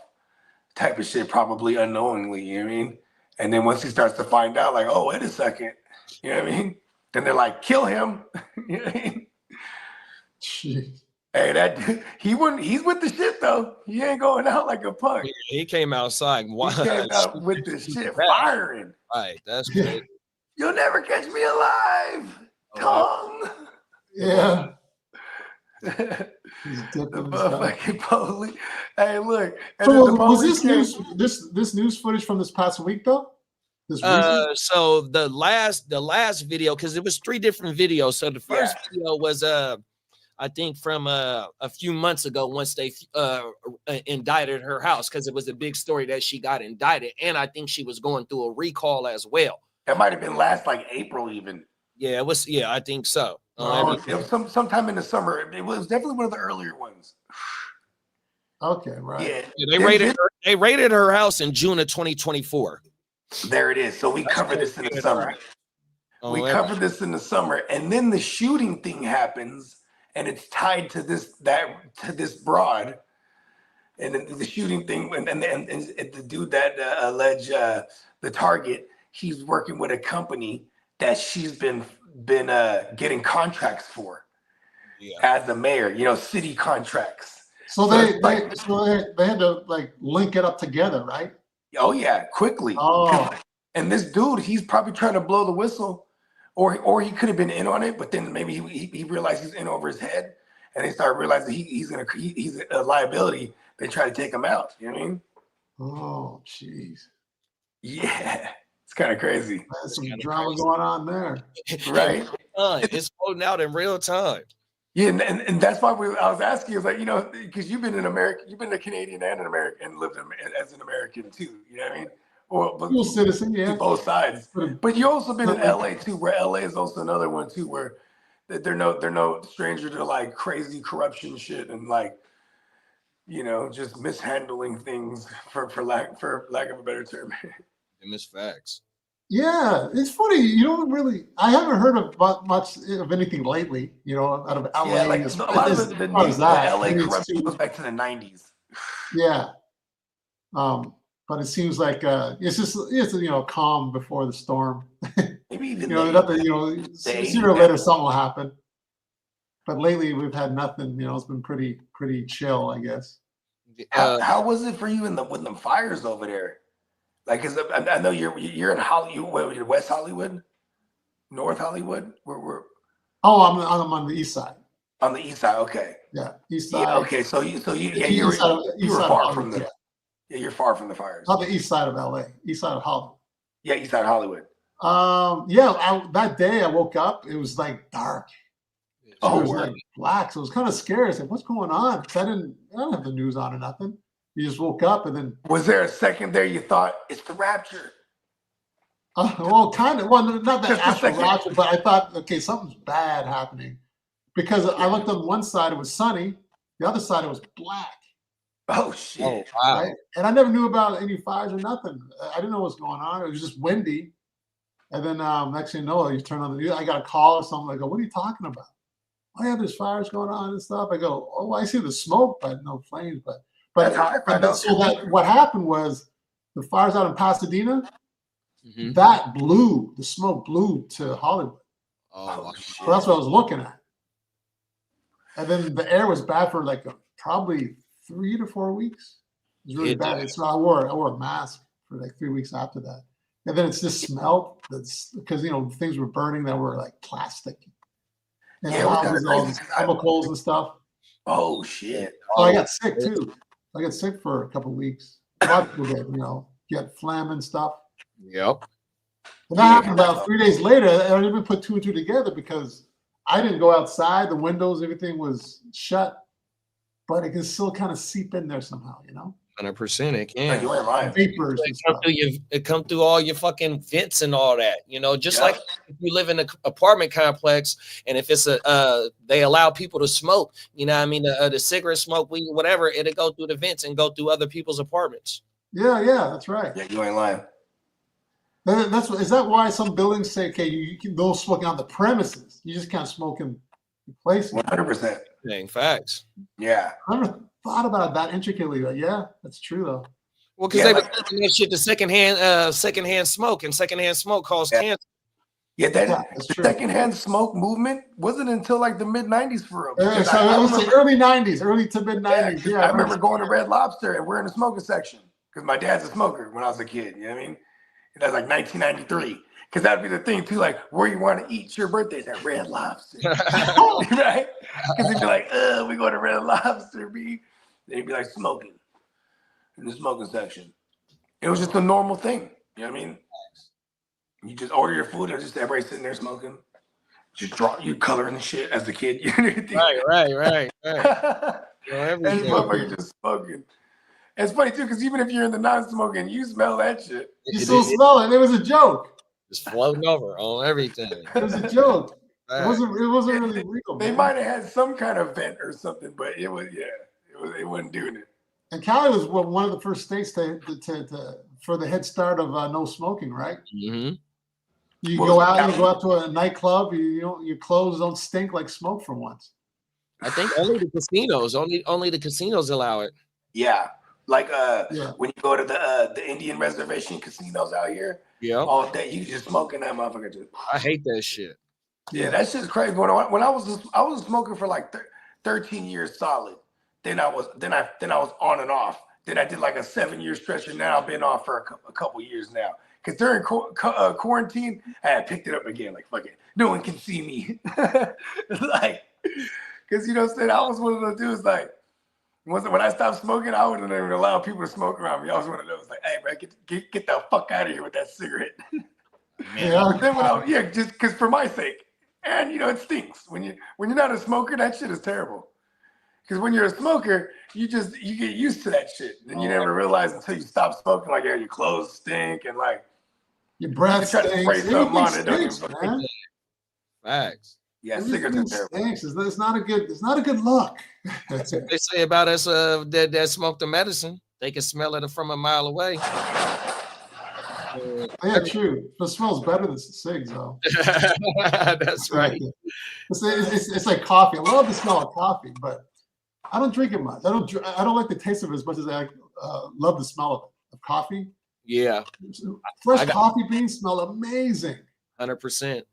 type of shit, probably unknowingly. You know what I mean? And then once he starts to find out, like, oh, wait a second, you know what I mean? Then they're like, kill him. You know what I mean? Jeez. Hey, he's with the shit though. He ain't going out like a punk. Yeah, he came outside. He came out with the shit firing. Right, that's great. You'll never catch me alive, tongue. Yeah. The fucking police. Hey, look. So was this news footage from this past week though? So the last video, because it was 3 different videos. So the first video was I think from a few months ago, once they indicted her house, because it was a big story that she got indicted, and I think she was going through a recall as well. That might have been last like April even. Yeah, it was. Yeah, I think so. It was sometime in the summer. It was definitely one of the earlier ones. Okay, right. Yeah, they raided her house in June of 2024. There it is. So we covered this in the summer. We covered this in the summer, and then the shooting thing happens. And it's tied to this broad, and then the shooting thing, and the dude that alleged the target, he's working with a company that she's been getting contracts for as the mayor, city contracts. So they had to like link it up together, right? Oh yeah, quickly. Oh, and this dude, he's probably trying to blow the whistle. Or he could have been in on it, but then maybe he realized he's in over his head, and they start realizing he's a liability. They try to take him out. You know what I mean? Oh, jeez. Yeah, it's kind of crazy. There's some drama going on there, right? It's floating out in real time. Yeah, and that's why I was asking. Is like because you've been in America, you've been a Canadian and an American, and lived as an American too. You know what I mean? Or dual citizen, yeah. Both sides. But you also been in LA too, where LA is also another one too, where they're no stranger to like crazy corruption shit and like, just mishandling things for lack of a better term. And miss facts. Yeah, it's funny. You don't really. I haven't heard of much of anything lately. Out of LA. Yeah, like a lot of the LA corruption goes back to the 90s. Yeah. But it seems like it's calm before the storm. Maybe even sooner or later something will happen. But lately we've had nothing. It's been pretty chill, I guess. How was it for you with the fires over there? Like, cause I know you're in Hollywood, West Hollywood, North Hollywood. I'm on the east side. On the east side, okay. Yeah, east side. Yeah, okay, so you East you side of- you east were side of far Hollywood, from the you're far from the fires. Not the east side of LA, east side of Hollywood. Yeah, east side of Hollywood. That day I woke up, it was like dark. Oh, It was word. like black, so it was kind of scary. I said, "What's going on?" Because I don't have the news on or nothing. You just woke up and then. Was there a second there you thought it's the rapture? Well, kind of. Well, not that Just a actual second. rapture, but I thought, okay, something's bad happening, because I looked on one side, it was sunny, the other side it was black. Oh shit! Oh wow! Right? And I never knew about any fires or nothing. I didn't know what was going on. It was just windy. And then next thing you know, you turn on the news. I got a call or something. I go, "What are you talking about?" "Oh yeah, there's fires going on and stuff." I go, "Oh, I see the smoke, but no flames." But That's how I found out. so that what happened was the fires out in Pasadena. Mhm. That blew, the smoke blew to Hollywood. Oh, wow. So that's what I was looking at. And then the air was bad for like probably 3 to 4 weeks. It was really It bad. did. So I wore a mask for like 3 weeks after that. And then it's just smelled. That's because things were burning that were like plastic. And Yeah, it was kinda houses, all crazy these 'cause chemicals and stuff. Oh shit! So I got sick too. I got sick for a couple of weeks. A lot of people did, get phlegm and stuff. Yep. And that happened about 3 days later. I didn't even put 2 and 2 together because I didn't go outside. The windows, everything was shut, but it can still kind of seep in there somehow, 100%. It can. You ain't lying. Vapors and stuff. It come through all your fucking vents and all that. Just like if you live in an apartment complex, and if it's they allow people to smoke. The cigarette smoke, weed, whatever, it'll go through the vents and go through other people's apartments. Yeah, that's right. Yeah, you ain't lying. Is that why some buildings say, okay, you can go smoking on the premises? You just can't smoke in places. 100%. Dang, facts. Yeah. I never thought about it that intricately, but yeah, that's true though. Well, because they were doing that shit to secondhand smoke, and secondhand smoke causes cancer. Yeah, that's the true. secondhand smoke movement wasn't until like the mid 90s for real. So I it was the remember- early 90s, early to mid 90s. Yeah, I remember going to Red Lobster and we're in the smoking section because my dad's a smoker when I was a kid. You know what I mean? And that's like 1993. Because that'd be the thing too, like where you want to eat your birthdays at Red Lobster, right? Because he'd be like, we go to Red Lobster, B. They'd be like smoking in the smoking section. It was just a normal thing. You know what I mean? You just order your food and just everybody sitting there smoking. Just draw you coloring and shit as a kid. Right. And motherfucker just smoking. And it's funny too, because even if you're in the non-smoking, you smell that shit. You still smell it. It was a joke. Just floating over on everything. It was a joke. Right. It wasn't really real. They man. might have had some kind of vent or something, but it wasn't doing it. And Cali was one of the first states to for the head start of no smoking, right? Mm-hmm. You What go was it, out, you Cali? go out to a nightclub, your clothes don't stink like smoke for once. I think only the casinos, only the casinos allow it. Yeah, like when you go to the Indian reservation casinos out here, all day you just smoking that motherfucker. Just I hate that shit. yeah, that shit's crazy. When I was smoking for like 13 years solid. Then I was on and off. Then I did like a 7-year stretch, and now I've been off for a couple years now. Because during quarantine, I had picked it up again. Like, fuck it, no one can see me. Like, because you know what I'm saying? I was one of those dudes, like, when I stopped smoking, I wouldn't even allow people to smoke around me. I was one of those, like, hey, bro, get the fuck out of here with that cigarette. But then just because for my sake. And, it stinks. When you're not a smoker, that shit is terrible. Because when you're a smoker, you get used to that shit. And you never realize until you stop smoking, like, your clothes stink and, like, your breath try to spray stinks. something on Everything it. stinks, man. Facts. Yeah, cigarettes are terrible. Stinks. It's not a good look. That's what they say about us that smoke the medicine. They can smell it from a mile away. Yeah, true. It smells better than cigs, though. That's right. It's like coffee. I love the smell of coffee, but I don't drink it much. I don't like the taste of it as much as I love the smell of coffee. Yeah. Fresh coffee beans smell amazing. 100%.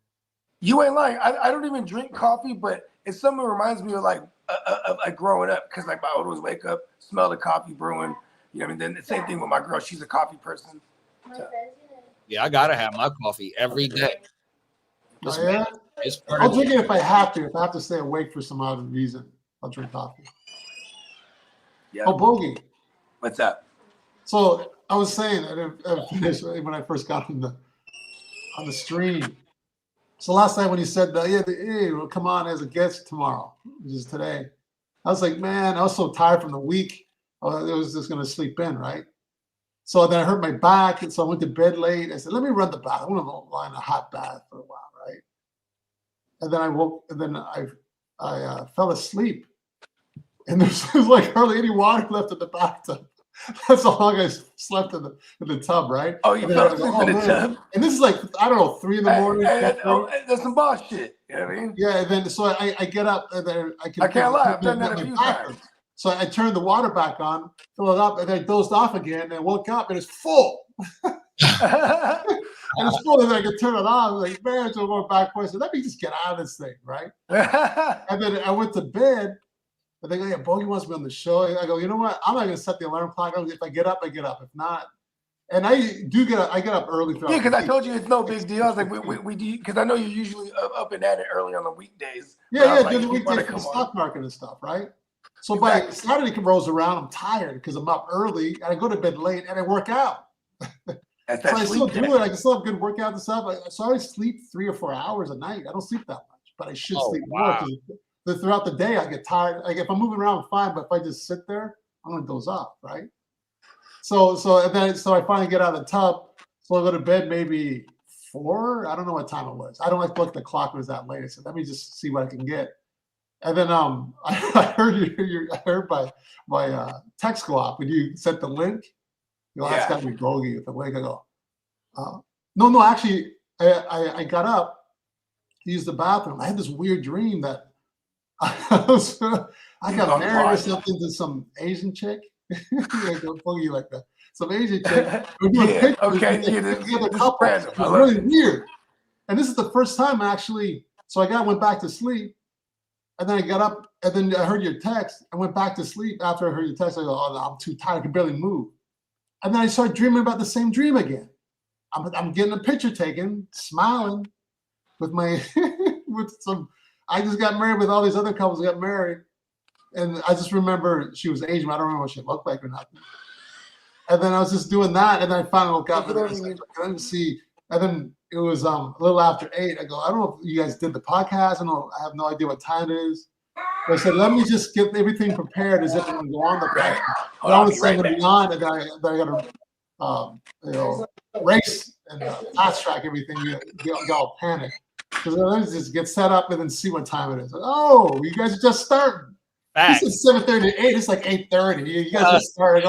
You ain't lying. I don't even drink coffee, but it's something that reminds me of like growing up, because like I always wake up, smell the coffee brewing. You know what I mean? Then the same thing with my girl. She's a coffee person. So. Yeah, I gotta have my coffee every day. Oh, yeah? It's I'll drink it if I have to. If I have to stay awake for some other reason, I'll drink coffee. Yeah. Oh, Bogey. What's up? So I was saying, I didn't finish when I first got on the stream. So last night when he said, we'll come on as a guest tomorrow, which is today, I was like, man, I was so tired from the week. I was just going to sleep in, right? So then I hurt my back, and so I went to bed late. I said, let me run the bath. I want to lie in a hot bath for a while, right? And then I woke, and then I fell asleep. And there's like hardly any water left in the bathtub. That's how long I slept in the tub, right? Oh, you fell asleep in the tub? And this is like, I don't know, 3 in the morning. That's some boss shit. You know what I mean? Yeah, and then so I get up, and then I can't lie, I've done that a few times. So I turned the water back on, fill it up, and then I dozed off again, and woke up, and it's full. And it's full, and then I could turn it on. I was like, man, so I'm going back. I said, let me just get out of this thing, right? And then I went to bed. I think, yeah, Bogey wants me on the show. I go, you know what? I'm not going to set the alarm clock. If I get up, I get up. If not, and I do get up. I get up early. Yeah, because I told you it's no big deal. I was like, we do, because I know you're usually up and at it early on the weekdays. Yeah, during the weekdays for the stock market and stuff, right? So by Saturday rolls around, I'm tired because I'm up early and I go to bed late and I work out. So I still do it. I can still have good workout and stuff. So I sleep 3 or 4 hours a night. I don't sleep that much, but I should sleep more because throughout the day I get tired. Like if I'm moving around, fine, but if I just sit there, I'm gonna doze off, right? So I finally get out of the tub. So I go to bed maybe 4. I don't know what time it was. I don't like to look at the clock when it was that late. I said, let me just see what I can get. And then I heard my text go off when you sent the link. You know, that's got to be Bogey with the link. I go, no, actually, I got up to use the bathroom. I had this weird dream that I got married or something to some Asian chick. Bogey like that. Some Asian chick. The couple. It was really weird. And this is the first time actually. So I went back to sleep. And then I got up, and then I heard your text. I went back to sleep after I heard your text. I go, oh, no, I'm too tired. I can barely move. And then I started dreaming about the same dream again. I'm getting a picture taken, smiling with my, I just got married with all these other couples that got married. And I just remember she was Asian. I don't remember what she looked like or nothing. And then I was just doing that. And then I finally woke up and I was like, I didn't see. And then it was a little after 8. I go, I don't know if you guys did the podcast. I have no idea what time it is. But I said, let me just get everything prepared as if I'm going to go on the podcast. But I was saying to be on, and I got to, race and fast track everything. You all panic. Because let's just get set up and then see what time it is. Like, oh, you guys are just starting. This is 7:30 to 8. It's like 8:30. You guys just started.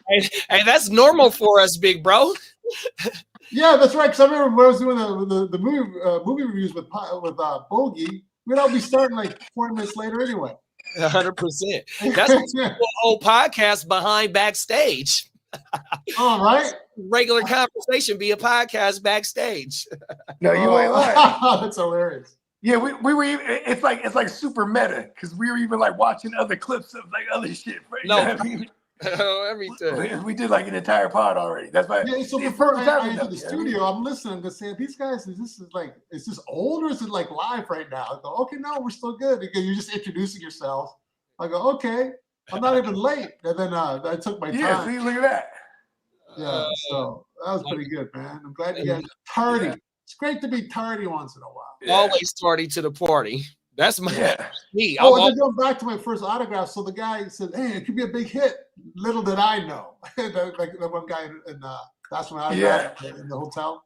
Hey, that's normal for us, big bro. Yeah, that's right. Because I remember when I was doing the movie reviews with Bogey, we'd all be starting like 40 minutes later anyway. 100%. That's a whole podcast behind backstage. All right. Regular conversation be a podcast backstage. No, you ain't lying. That's hilarious. Yeah, we were even, it's like super meta because we were even like watching other clips of like other shit. Right? No. You know what I mean? Everything. We did like an entire pod already. That's why. Yeah, so before I enter the studio, I'm listening to say, these guys, is this old or is it like live right now? I go, okay, no, we're still good. Because you're just introducing yourselves. I go, okay, I'm not even late. And then I took my time. Yeah, see, look at that. Yeah, so that was pretty good, man. I'm glad you guys are tardy. It's great to be tardy once in a while. Yeah. Always tardy to the party. That's me. Oh, and then going back to my first autograph. So the guy said, "Hey, it could be a big hit." Little did I know. Like the one guy in that's when I was in the hotel.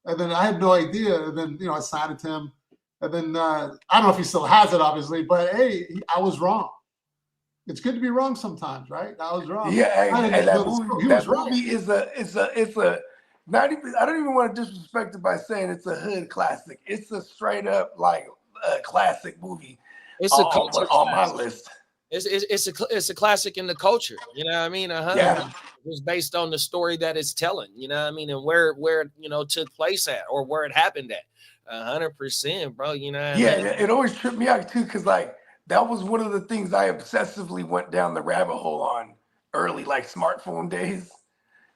And then I had no idea. And then I signed it to him. And then I don't know if he still has it, obviously. But hey, I was wrong. It's good to be wrong sometimes, right? I was wrong. Yeah, and that movie is a not even. I don't even want to disrespect it by saying it's a hood classic. It's a straight up like a classic movie. It's a culture on my list. It's a classic in the culture. You know what I mean? Yeah. It's based on the story that it's telling. You know what I mean? And where took place at or where it happened at. 100%, bro. You know. Yeah, it always tripped me out too, because like that was one of the things I obsessively went down the rabbit hole on early, like smartphone days.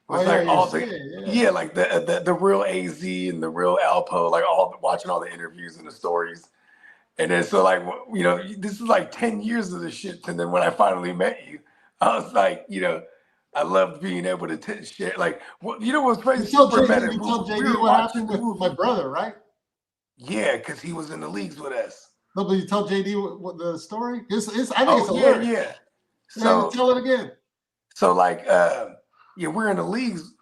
Was like the real AZ and the real Alpo, like watching all the interviews and the stories. And then so like, you know, this is like 10 years of this shit. And then when I finally met you, I was like, you know, I loved being able to share. Like, you know what's crazy? You told Super JD, meta. you told We JD were what watching happened the with movie. my brother, right? Yeah, because he was in the leagues with us. No, but you tell JD what the story? I think it's Oh, yeah, hilarious. yeah. So tell it again. So like, yeah, we're in the leagues.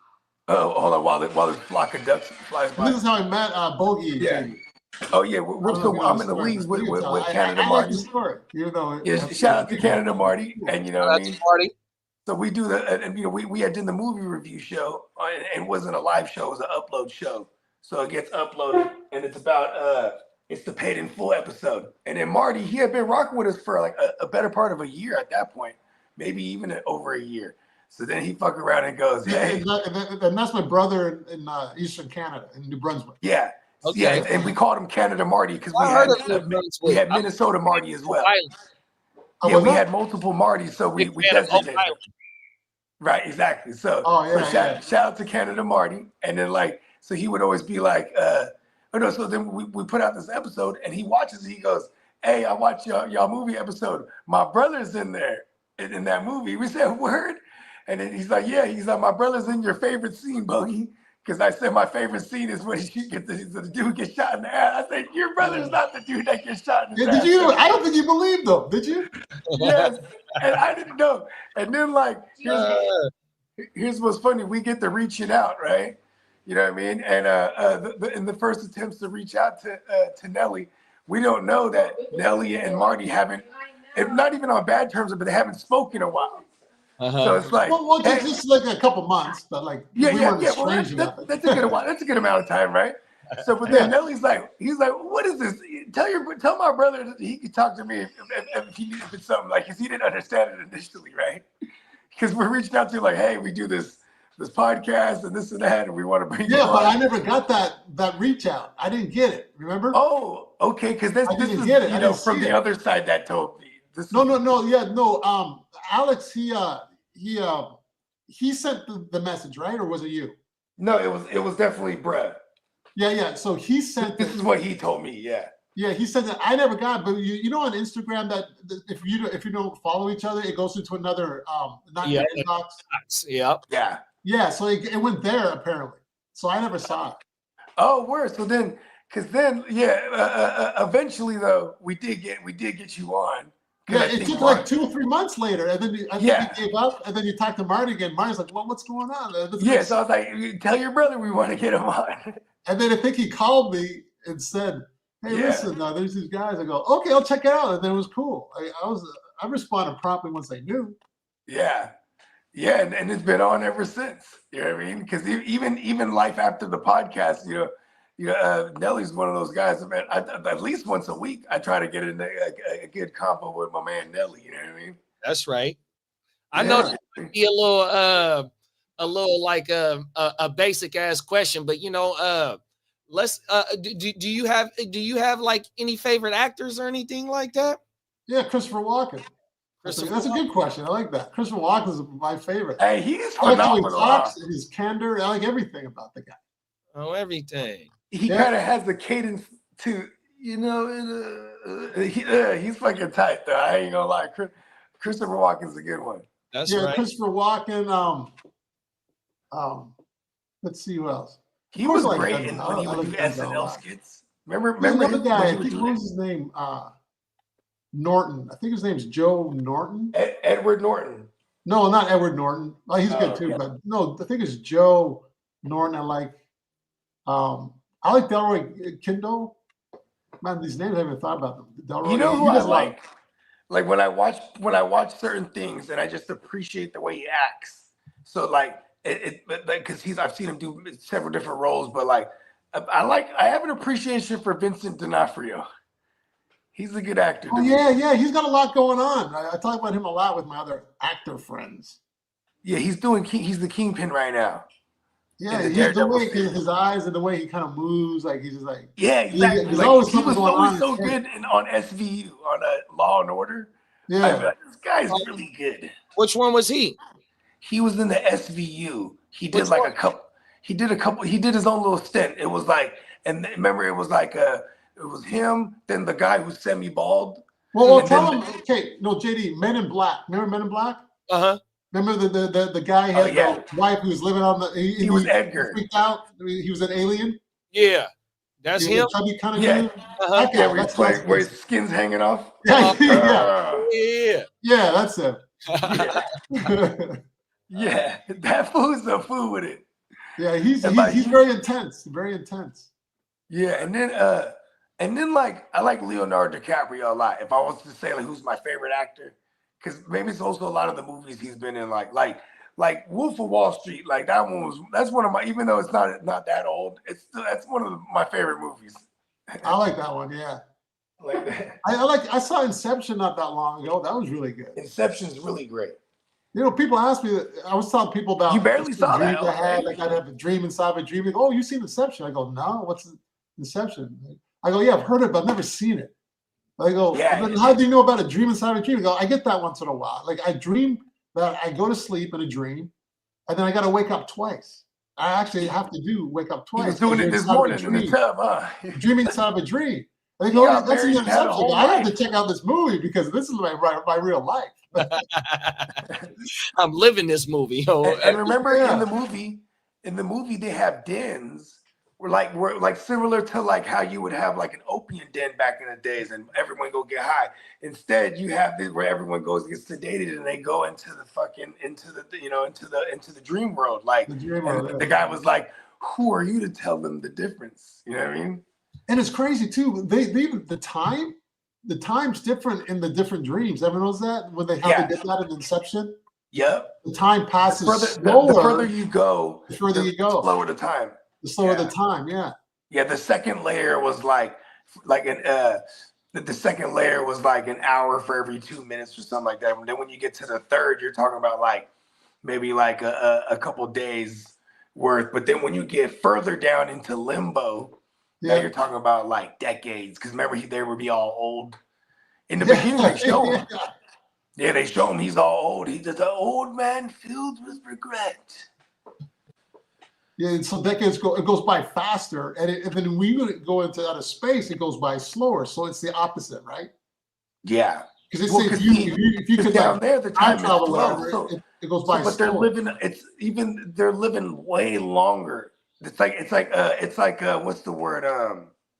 Oh, hold on, while this flock of ducks flies by. This is how I met Bogey. Yeah. JD. Oh yeah, I'm in the leagues with Canada I like Marty. the story. You know, Yeah, shout out to Canada Marty, and you know what I mean. Marty. So we do and you know we had done the movie review show, and it wasn't a live show; it was an upload show. So it gets uploaded, and it's about it's the paid in full episode. And then Marty, he had been rocking with us for like a better part of a year at that point, maybe even over a year. So then he fuck around and goes, "Hey," and that's my brother in Eastern Canada, in New Brunswick. Yeah. Okay. Yeah, and we called him Canada Marty because we had Minnesota Marty as well. Yeah, we had multiple Martys, so we designated. Right, exactly. So, shout out to Canada Marty, and then like, so he would always be like, so then we put out this episode, and he watches. He goes, "Hey, I watched y'all movie episode. My brother's in there in that movie." We said, "Word," and then he's like, "Yeah." He's like, "My brother's in your favorite scene, Bogey." Because I said my favorite scene is when the dude gets shot in the ass. I said, your brother's not the dude that gets shot in the ass. Did you? I don't think you believed them. Did you? Yes. And I didn't know. And then like, here's what's funny. We get to reaching out, right? You know what I mean? And in the first attempts to reach out to Nelly, we don't know that Nelly and Marty haven't, not even on bad terms, but they haven't spoken in a while. So it's like, just like a couple months, but like, yeah. Well, that's a good while. That's a good amount of time, right? So, but then Nelly's like, he's like, what is this? Tell my brother that he could talk to me if he needed something, like, because he didn't understand it initially, right? Because we're reaching out to like, hey, we do this podcast and this and that, and we want to bring. Yeah, but I never got that reach out. I didn't get it. Remember? Oh, okay. Because this is you know from the other side that told me. Alex, he sent the message, right? Or was it you? No, it was definitely Brett. Yeah. So he sent. This is what he told me. Yeah. Yeah, he said that. I never got it, but you know on Instagram that if you don't follow each other, it goes into another your inbox. Yeah. Yeah. So it went there apparently. So I never saw it. Oh, word. So then, eventually though, we did get you on. Yeah, it took like 2 or 3 months later, and then you gave up, and then you talked to Marty again. Marty's like, "Well, what's going on?" So I was like, "Tell your brother we want to get him on." And then I think he called me and said, "Hey, listen, there's these guys." I go, "Okay, I'll check it out," and then it was cool. I responded promptly once I knew. Yeah, and it's been on ever since. You know what I mean? Because even life after the podcast, Nelly's one of those guys. Man, at least once a week, I try to get in a good combo with my man Nelly. You know what I mean? That's right. I know that might be a little like a basic ass question, but let's. Do you have like any favorite actors or anything like that? Yeah, Christopher Walken. That's a good question. I like that. Christopher Walken is my favorite. Hey, he's phenomenal. I like how he talks, his candor. I like everything about the guy. Oh, everything. He kind of has the cadence to, he's fucking tight though. I ain't gonna lie. Christopher Walken's a good one. That's right. Christopher Walken. Let's see who else. He was great when he would do SNL skits. Remember another guy. I think what was his name? Norton. I think his name's Joe Norton. Edward Norton. No, not Edward Norton. Oh, he's good too, but no, I think it's Joe Norton. I like Delroy Kindle. Man, these names I haven't thought about them. Delroy, you know who I like? Like when I watch certain things and I just appreciate the way he acts. So like because I've seen him do several different roles, but like I have an appreciation for Vincent D'Onofrio. He's a good actor. Oh yeah, he's got a lot going on. I talk about him a lot with my other actor friends. Yeah, he's the Kingpin right now. Yeah, the way his eyes and the way he kind of moves, like he's just like exactly. There's always something was going on. So good on SVU on Law and Order. Yeah, this guy's really good. Which one was he? He was in the SVU. He did like a couple. He did his own little stint. It was like, and remember, it was like It was him, then the guy who's semi-bald. Well, tell him. Okay, no, JD, Men in Black. Remember Men in Black? Remember the guy had the wife who was living on the. He was Edgar. Freaked out. He was an alien. Yeah, that's him. Chubby kind of Yeah, dude. where his skin's hanging off. Yeah, Yeah, that's it. Yeah, that fool's a fool with it. Yeah, he's very intense. Very intense. Yeah, and then like I like Leonardo DiCaprio a lot. If I was to say like who's my favorite actor, because maybe it's also a lot of the movies he's been in, like Wolf of Wall Street. Like that's one of my, even though it's not that old, that's one of my favorite movies. I like that one. Yeah. Like that. I saw Inception not that long ago. That was really good. Inception's really great. You know, people ask me. I was telling people about. You barely saw that. I had, like, I'd have a dream inside a dream. They go, oh, you seen Inception? I go, no. What's Inception? I go, yeah, I've heard it, but I've never seen it. I go, then how do you know about a dream inside a dream? I go, I get that once in a while. Like, I dream that I go to sleep in a dream, and then I got to wake up twice. I actually have to wake up twice. He was doing it this morning in the tub, huh? Dreaming inside of a dream. They go, that's an Inception. I have to check out this movie because this is my real life. I'm living this movie. And remember in the movie they have dens were like similar to like how you would have like an opium den back in the days and everyone go get high. Instead, you have this where everyone goes gets sedated and they go into the dream world. Like the guy was like, who are you to tell them the difference? You know what I mean? And it's crazy too. They the time's different in the different dreams. Everyone knows that when they have to get that in Inception. Yep. The time passes slower. The further you go, the slower the time. The slower the time. Yeah. Yeah. The second layer was the second layer was like an hour for every 2 minutes or something like that. And then when you get to the third, you're talking about like maybe like a couple days worth. But then when you get further down into limbo. Now you're talking about like decades, because remember they would be all old. In the beginning, they show him. Yeah, they show him he's all old. He's just an old man filled with regret. Yeah, and so decades it goes by faster, and then when we go into outer space, it goes by slower. So it's the opposite, right? Yeah, because if you could down there, the time travel, slow, it goes by. But slower. they're living way longer. It's like what's the word?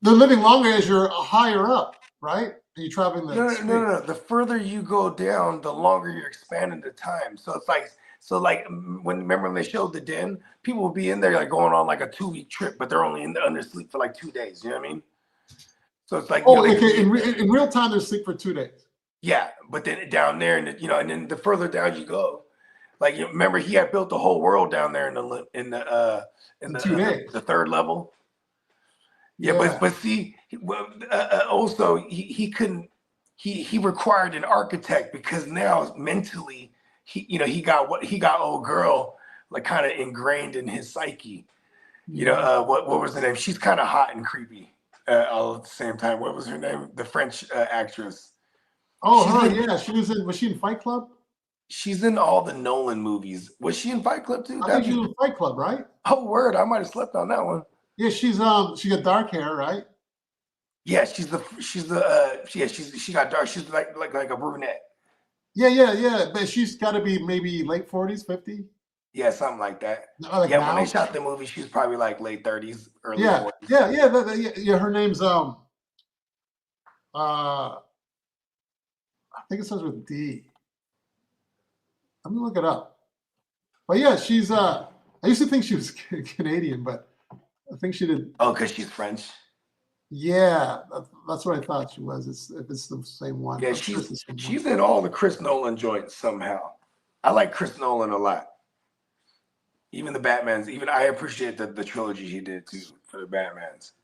They're living longer as you're higher up, right? You're traveling the no. The further you go down, the longer you're expanding the time. So it's like remember when they showed the den, people would be in there like going on like a 2-week trip, but they're only under sleep for like 2 days. You know what I mean? So it's like in real time they're asleep for 2 days. Yeah, but then down there, and then the further down you go, like you remember he had built the whole world down there in the third level. Yeah. But see, also he couldn't. He required an architect because now mentally he got old girl like kind of ingrained in his psyche. What was her name? She's kind of hot and creepy all at the same time. What was her name? The French actress. Oh, was she in Fight Club? She's in all the Nolan movies. Was she in Fight Club too? I think she was in Fight Club, right? Oh, word! I might have slept on that one. Yeah, she got dark hair, right? Yeah, she got dark. She's like a brunette. Yeah. But she's got to be maybe late 40s, 50. Yeah, something like that. Like when now? they shot the movie, she was probably like late 30s, early 40s. Yeah. Her name's I think it starts with D. Let me look it up. But yeah, she's I used to think she was Canadian, but I think she did. Oh, because she's French. Yeah, that's what I thought she was. If it's the same one. Yeah, she's in all the Chris Nolan joints somehow. I like Chris Nolan a lot. Even the Batmans. Even I appreciate the trilogy he did too for the Batmans.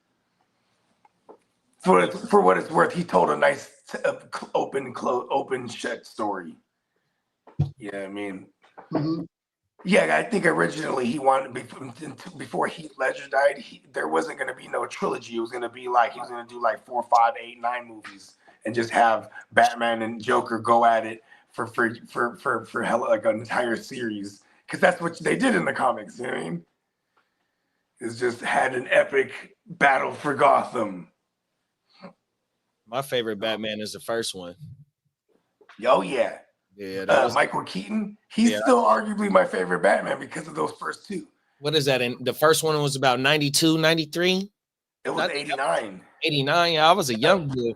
For what it's worth, he told a nice open shut story. You know what I mean? Mm-hmm. Yeah, I think originally he wanted before Heath Ledger died, there wasn't going to be no trilogy. It was going to be like he was going to do like 4, 5, 8, 9 movies and just have Batman and Joker go at it for hella like an entire series, because that's what they did in the comics. You know what I mean? It's just had an epic battle for Gotham. My favorite Batman is the first one. Oh yeah. Yeah, that was Michael Keaton. He's still arguably my favorite Batman because of those first two. What is that? And the first one was about 92, 93? It was 89. 89. I was a young boy.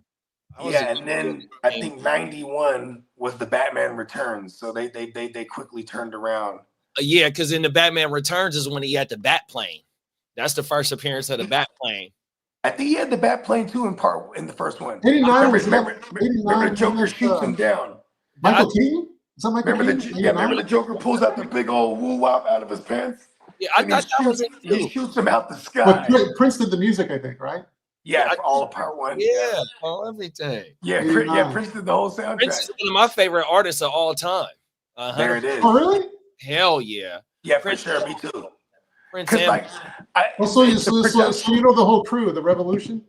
And then I think 91 was the Batman Returns. So they quickly turned around. Yeah, because in the Batman Returns is when he had the bat plane. That's the first appearance of the bat plane. I think he had the bat plane too in the first one. 89. Remember the Joker shoots him down. Michael Keaton? Is that Michael Remember Keaton? remember the Joker pulls out the big old woo wop out of his pants? Yeah, I thought that was it too. He shoots him out the sky. But Prince did the music, I think, right? Yeah, for all of part one. Yeah, everything. Yeah, Prince did the whole soundtrack. Prince is one of my favorite artists of all time. There it is. Oh, really? Hell yeah. Yeah, for sure. Me too. Prince So you know the whole crew, the Revolution?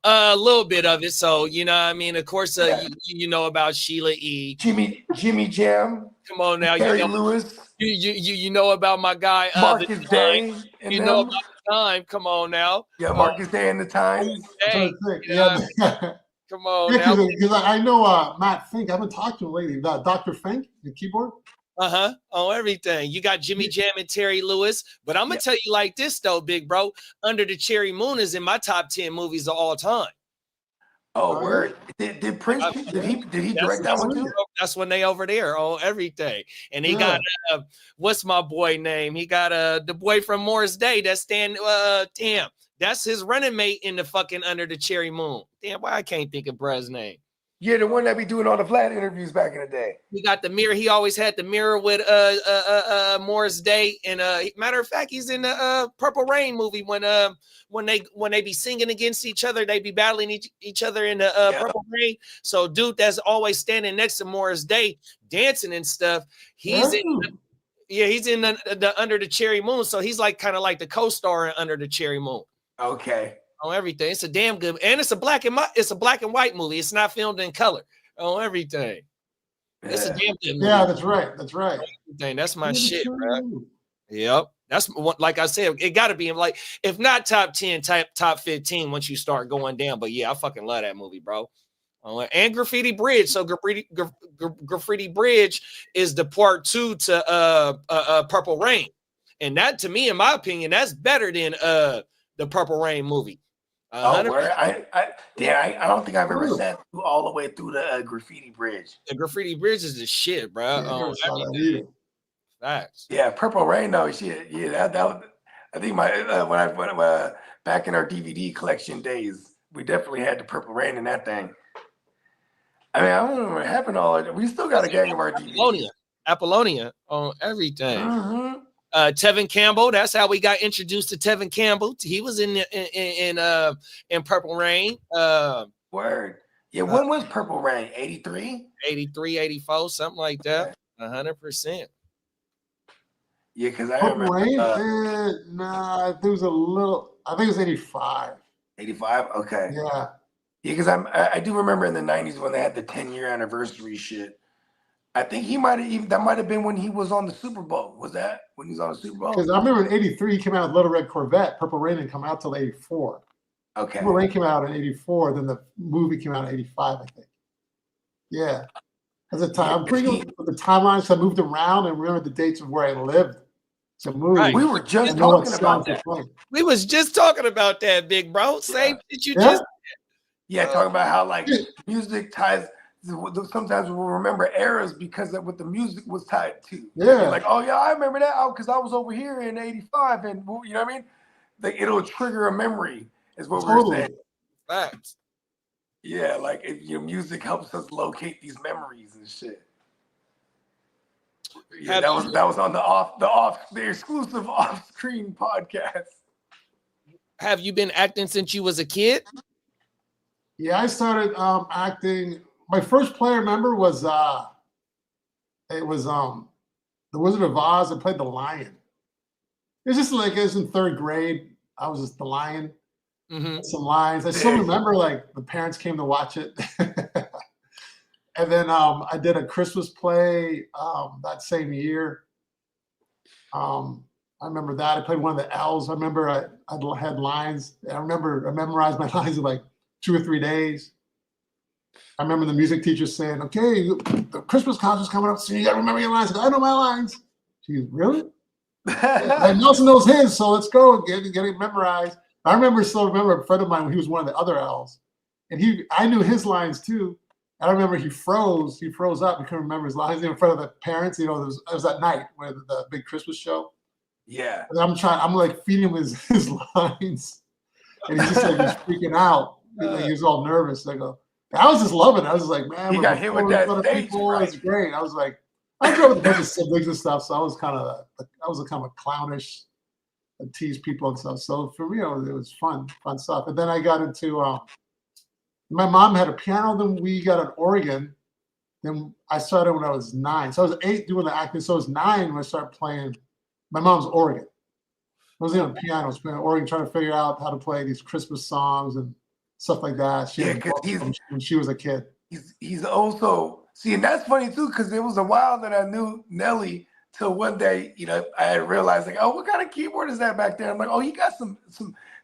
A little bit of it. So, you know what I mean? Of course, you know about Sheila E. Jimmy Jam. Come on now. Terry You know, Lewis. You know about my guy. Marcus Day. You know about the time. Come on now. Yeah, Marcus Day and the Times. Hey, come on Yeah, now. because I know Matt Fink. I haven't talked to him lately. Dr. Fink, the keyboard. On everything. You got Jimmy Jam and Terry Lewis. But I'm gonna tell you like this though, big bro. Under the Cherry Moon is in my top 10 movies of all time. Oh, word. Did Prince did he direct that one too? That's when they over there on everything. And he got what's my boy name? He got the boy from Morris Day that's damn. That's his running mate in the fucking Under the Cherry Moon. Damn, why I can't think of bruh's name. Yeah, the one that be doing all the Vlad interviews back in the day. He got the mirror. He always had the mirror with Morris Day. And matter of fact, he's in the Purple Rain movie when they be singing against each other, they be battling each other in the Purple Rain. So dude that's always standing next to Morris Day dancing and stuff. He's in the Under the Cherry Moon. So he's like kind of like the co-star in Under the Cherry Moon. Okay. On everything. It's a damn good, and it's a black and white movie. It's not filmed in color. On everything. It's a damn good movie. Yeah, that's right. That's right. That's my shit, bro. Yep. That's what, like I said, it got to be in like, if not top 10, top 15 once you start going down. But yeah, I fucking love that movie, bro. And Graffiti Bridge. So Graffiti Bridge is the part 2 to Purple Rain. And that, to me, in my opinion, that's better than the Purple Rain movie. I don't think I've ever sat through all the way through the Graffiti Bridge. The Graffiti Bridge is the shit, bro. Facts. Yeah, Purple Rain though, shit. Yeah, that I think my when I back in our DVD collection days, we definitely had the Purple Rain in that thing. I mean, I don't know what happened to all of it. We still got a gang of our DVDs. Apollonia on everything. Mm-hmm. Tevin Campbell. That's how we got introduced to Tevin Campbell. He was in Purple Rain. Word. Yeah, when was Purple Rain? 83? 83, 84, something like that. 100%. Yeah, because I Purple remember. Rain? Nah, there was a little. I think it was 85. 85? Okay. Yeah. Yeah, because I do remember in the 90s when they had the 10-year anniversary shit. I think that might have been when he was on the Super Bowl. Was that when he was on the Super Bowl? Because I remember in 83, he came out with Little Red Corvette. Purple Rain didn't come out till 84. Okay. Purple Rain came out in 84, then the movie came out in 85, I think. Yeah. At the time, I'm pretty good with the timelines. I moved around and remember the dates of where I lived. So Right. We were just talking about that. We was just talking about that, big bro. Same that you just. Yeah, talking about how like music ties. Sometimes we'll remember eras because of what the music was tied to. Yeah. Like, oh yeah, I remember that because I was over here in 85, and you know what I mean? Like, it'll trigger a memory, is what we're saying. Facts. Yeah, like your music helps us locate these memories and shit. Yeah, that was on the exclusive off-screen podcast. Have you been acting since you was a kid? Yeah, I started acting. My first play I remember was The Wizard of Oz. I played the lion. It was just like I was in 3rd grade. I was just the lion. Some lines. I still remember like the parents came to watch it. And then I did a Christmas play that same year. I remember that. I played one of the elves. I remember I had lines. I memorized my lines in like 2 or 3 days. I remember the music teacher saying, "Okay, the Christmas concert's coming up soon. You got to remember your lines." I go, "I know my lines." She's really? And Nelson knows his, so let's go get it memorized. I remember a friend of mine when he was one of the other L's, and I knew his lines too. I remember he froze up. He couldn't remember his lines in front of the parents. You know, it was that night where the big Christmas show. Yeah. And I'm like feeding him his lines, and he's just like he's freaking out. Like, he was all nervous. I was just loving it. I was just like, man, he got hit with that stage fright. It's great. I was like, I grew up with a bunch of siblings and stuff, so I was kind of clownish and tease people and stuff. So for me, it was fun stuff. And then I got into my mom had a piano, then we got an organ. Then I started when I was 9. So I was 8 doing the acting. So I was 9 when I started playing my mom's organ. I wasn't even a piano, I was playing an organ, trying to figure out how to play these Christmas songs and stuff like that. When she was a kid. He's also, see, and that's funny too, because it was a while that I knew Nelly till one day, you know, I had realized like, oh, what kind of keyboard is that back there? I'm like, oh, he got some,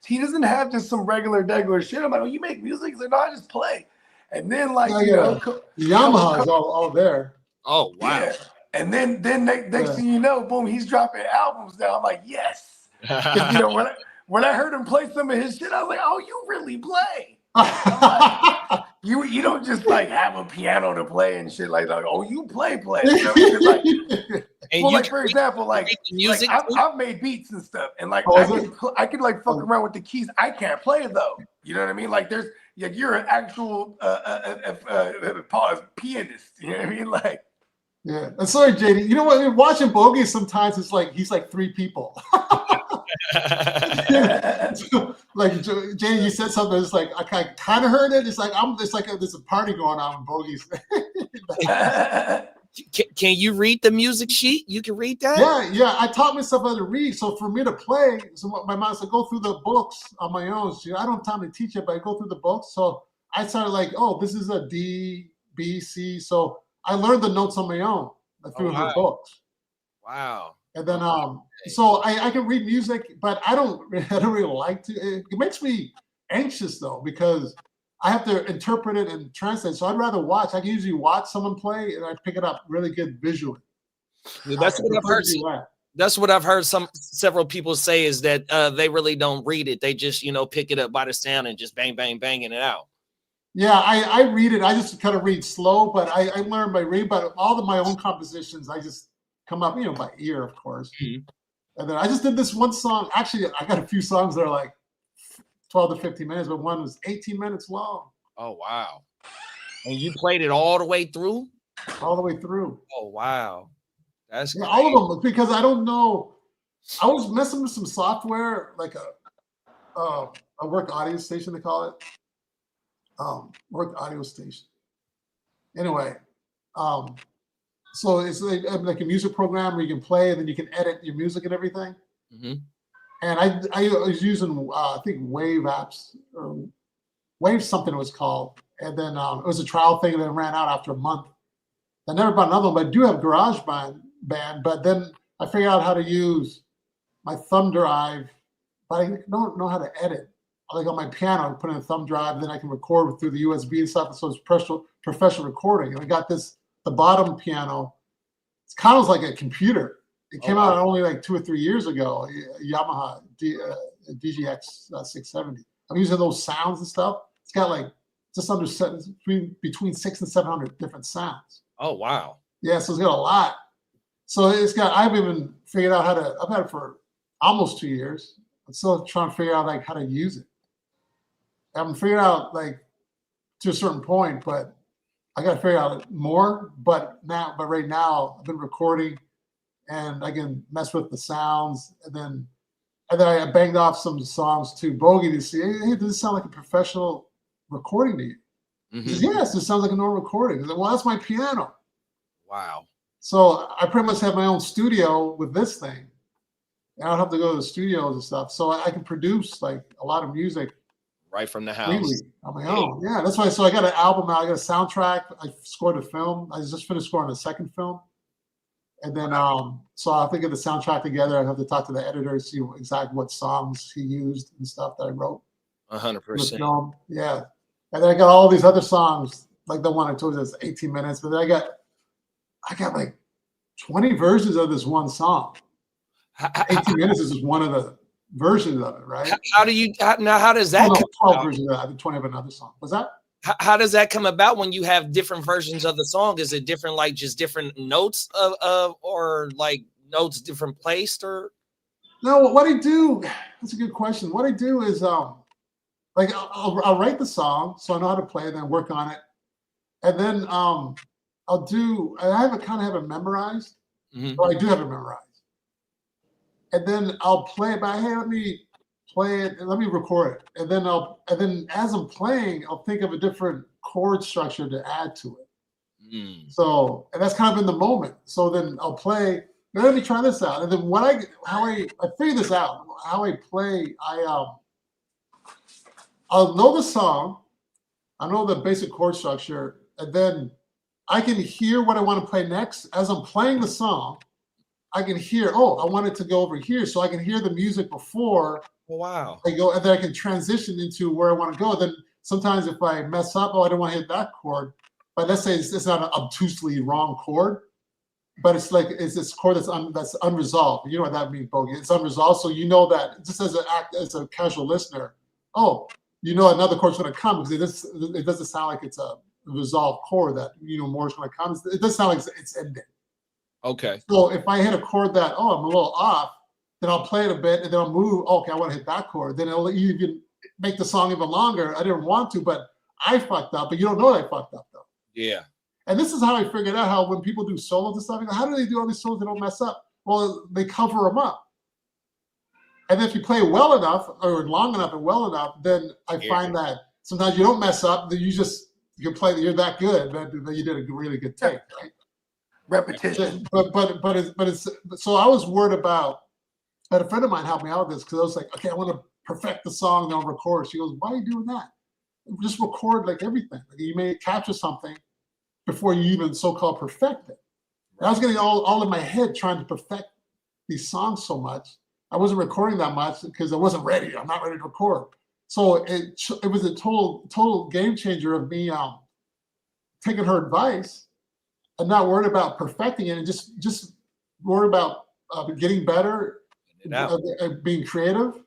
he doesn't have just some regular shit. I'm like, oh, you make music? He's like, no, I just play. And then like, you know, Yamaha is all there. Oh, wow. Yeah. And then next thing you know, boom, he's dropping albums now. I'm like, yes. You know, when I heard him play some of his shit, I was like, oh, you really play. Like, you don't just like have a piano to play and shit like oh, you play. You know? Like, and well, like for example, like music. I've made beats and stuff, and like I can like fuck around with the keys. I can't play it though. You know what I mean? Like you're an actual pianist. You know what I mean? Like. Yeah, I'm sorry, JD. You know what? Watching Bogey sometimes it's like he's like 3 people. Like JD, you said something. It's like I kind of heard it. It's like there's a party going on with Bogey's. Can you read the music sheet? You can read that? Yeah. I taught myself how to read. So for me to play, my mom said go through the books on my own. I don't have time to teach it, but I go through the books. So I started like, oh, this is a D, B, C. So I learned the notes on my own through her books. Wow. And then, so I can read music, but I don't really like to. It makes me anxious though, because I have to interpret it and translate. So I'd rather watch. I can usually watch someone play and I pick it up really good visually. That's what I've heard. That's what I've heard several people say is that they really don't read it. They just, you know, pick it up by the sound and just banging it out. Yeah, I read it. I just kind of read slow, but I learn by reading. But all of my own compositions, I just come up, you know, by ear, of course. Mm-hmm. And then I just did this one song. Actually, I got a few songs that are like 12 to 15 minutes, but one was 18 minutes long. Oh, wow. And you played it all the way through? All the way through. Oh, wow. That's great. All of them, because I don't know. I was messing with some software, like a work audio station, they call it. Work audio station. Anyway, so it's like a music program where you can play and then you can edit your music and everything. Mm-hmm. And I was using I think Wave apps or Wave something it was called, and then it was a trial thing that ran out after a month. I never bought another one, but I do have GarageBand. But then I figured out how to use my thumb drive, but I don't know how to edit. Like on my piano, I put in a thumb drive, then I can record through the USB and stuff. So it's professional recording. And I got the bottom piano. It's kind of like a computer. It came out only like 2 or 3 years ago. Yamaha DGX 670. I'm using those sounds and stuff. It's got like just under between 600 and 700 different sounds. Oh wow! Yeah, so it's got a lot. So I haven't even figured out how to. I've had it for almost 2 years. I'm still trying to figure out like how to use it. I haven't figured out like to a certain point, but I got to figure out more. But right now, I've been recording, and I can mess with the sounds, and then I banged off some songs to Bogey to see, hey, does this sound like a professional recording to you? Mm-hmm. He says, yes, it sounds like a normal recording. I said, well, that's my piano. Wow. So I pretty much have my own studio with this thing. I don't have to go to the studios and stuff. So I can produce like a lot of music right from the house on my own. Yeah, that's why. So I got an album out. I got a soundtrack. I scored a film. I just finished scoring a second film. And then, so I have to get the soundtrack together. I have to talk to the editor to see exactly what songs he used and stuff that I wrote. 100%. Yeah. And then I got all these other songs like the one I told you that's 18 minutes, but then I got like 20 versions of this one song. 18 minutes is just one of the versions of it, right? How does that come 12 about? versions of that, I think 20 of another song. Was that? How does that come about when you have different versions of the song? Is it different, like just different notes of or like notes different placed or? No, what I do, that's a good question. What I do is like I'll write the song so I know how to play it, then work on it. And then I kind of have it memorized. Or I do have it memorized. And then I'll play it by, hey, let me play it and let me record it. And then as I'm playing, I'll think of a different chord structure to add to it. So, and that's kind of in the moment. So then I'll play, let me try this out. And then how I figure this out, how I play, I'll know the song, I know the basic chord structure, and then I can hear what I want to play next. As I'm playing the song, I can hear, oh, I want it to go over here. So I can hear the music before I go, and then I can transition into where I want to go. Then sometimes if I mess up, oh, I don't want to hit that chord. But let's say it's not an obtusely wrong chord, but it's like it's this chord that's unresolved. You know what that means, Bogey? It's unresolved. So you know that just as a casual listener, oh, you know another chord's going to come because it doesn't sound like it's a resolved chord that you know more is going to come. It doesn't sound like it's ending. Okay. So if I hit a chord that, oh, I'm a little off, then I'll play it a bit and then I'll move. Oh, okay, I want to hit that chord. Then it'll even make the song even longer. I didn't want to, but I fucked up. But you don't know I fucked up though. Yeah. And this is how I figured out how when people do solos and stuff, I go, how do they do all these solos that don't mess up? Well, they cover them up. And if you play well enough or long enough and well enough, then I find that sometimes you don't mess up. Then you play. You're that good. Then you did a really good take. Right? Repetition. But it's so I was worried about. I had a friend of mine help me out with this because I was like, okay, I want to perfect the song and I'll record. She goes, why are you doing that? Just record like everything. Like you may capture something before you even so-called perfect it. And I was getting all in my head trying to perfect these songs so much. I wasn't recording that much because I wasn't ready. I'm not ready to record. So it was a total game changer of me taking her advice and not worried about perfecting it and just worried about getting better, being creative,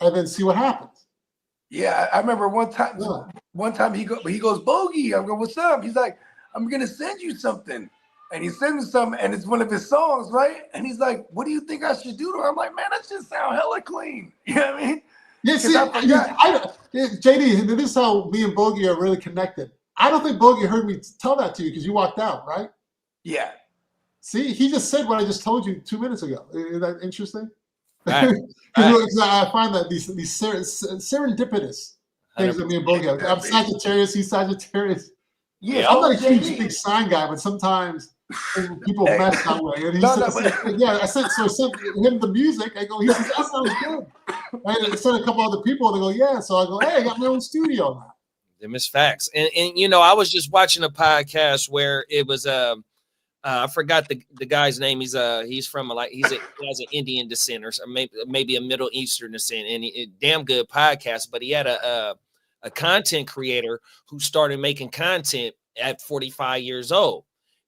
and then see what happens. Yeah, I remember one time he goes, Bogey, I'm going, what's up? He's like, I'm gonna send you something. And he sent me something, and it's one of his songs, right? And he's like, what do you think I should do to her? I'm like, man, that just sound hella clean. You know what I mean? Yeah, see, JD, this is how me and Bogey are really connected. I don't think Bogey heard me tell that to you because you walked out, right? Yeah. See, he just said what I just told you 2 minutes ago. Is that interesting? Right. I find that these serendipitous things that me and Bogey have. I'm Sagittarius, he's Sagittarius. Yeah, I'm not a huge big sign guy, but sometimes people mess that way. And he I sent him the music. I go, he says, that sounds good. I sent a couple other people, and they go, yeah. So I go, hey, I got my own studio now. Them is facts. And you know, I was just watching a podcast where it was I forgot the guy's name. He's from he has an Indian descent or maybe a Middle Eastern descent, and damn good podcast. But he had a content creator who started making content at 45 years old.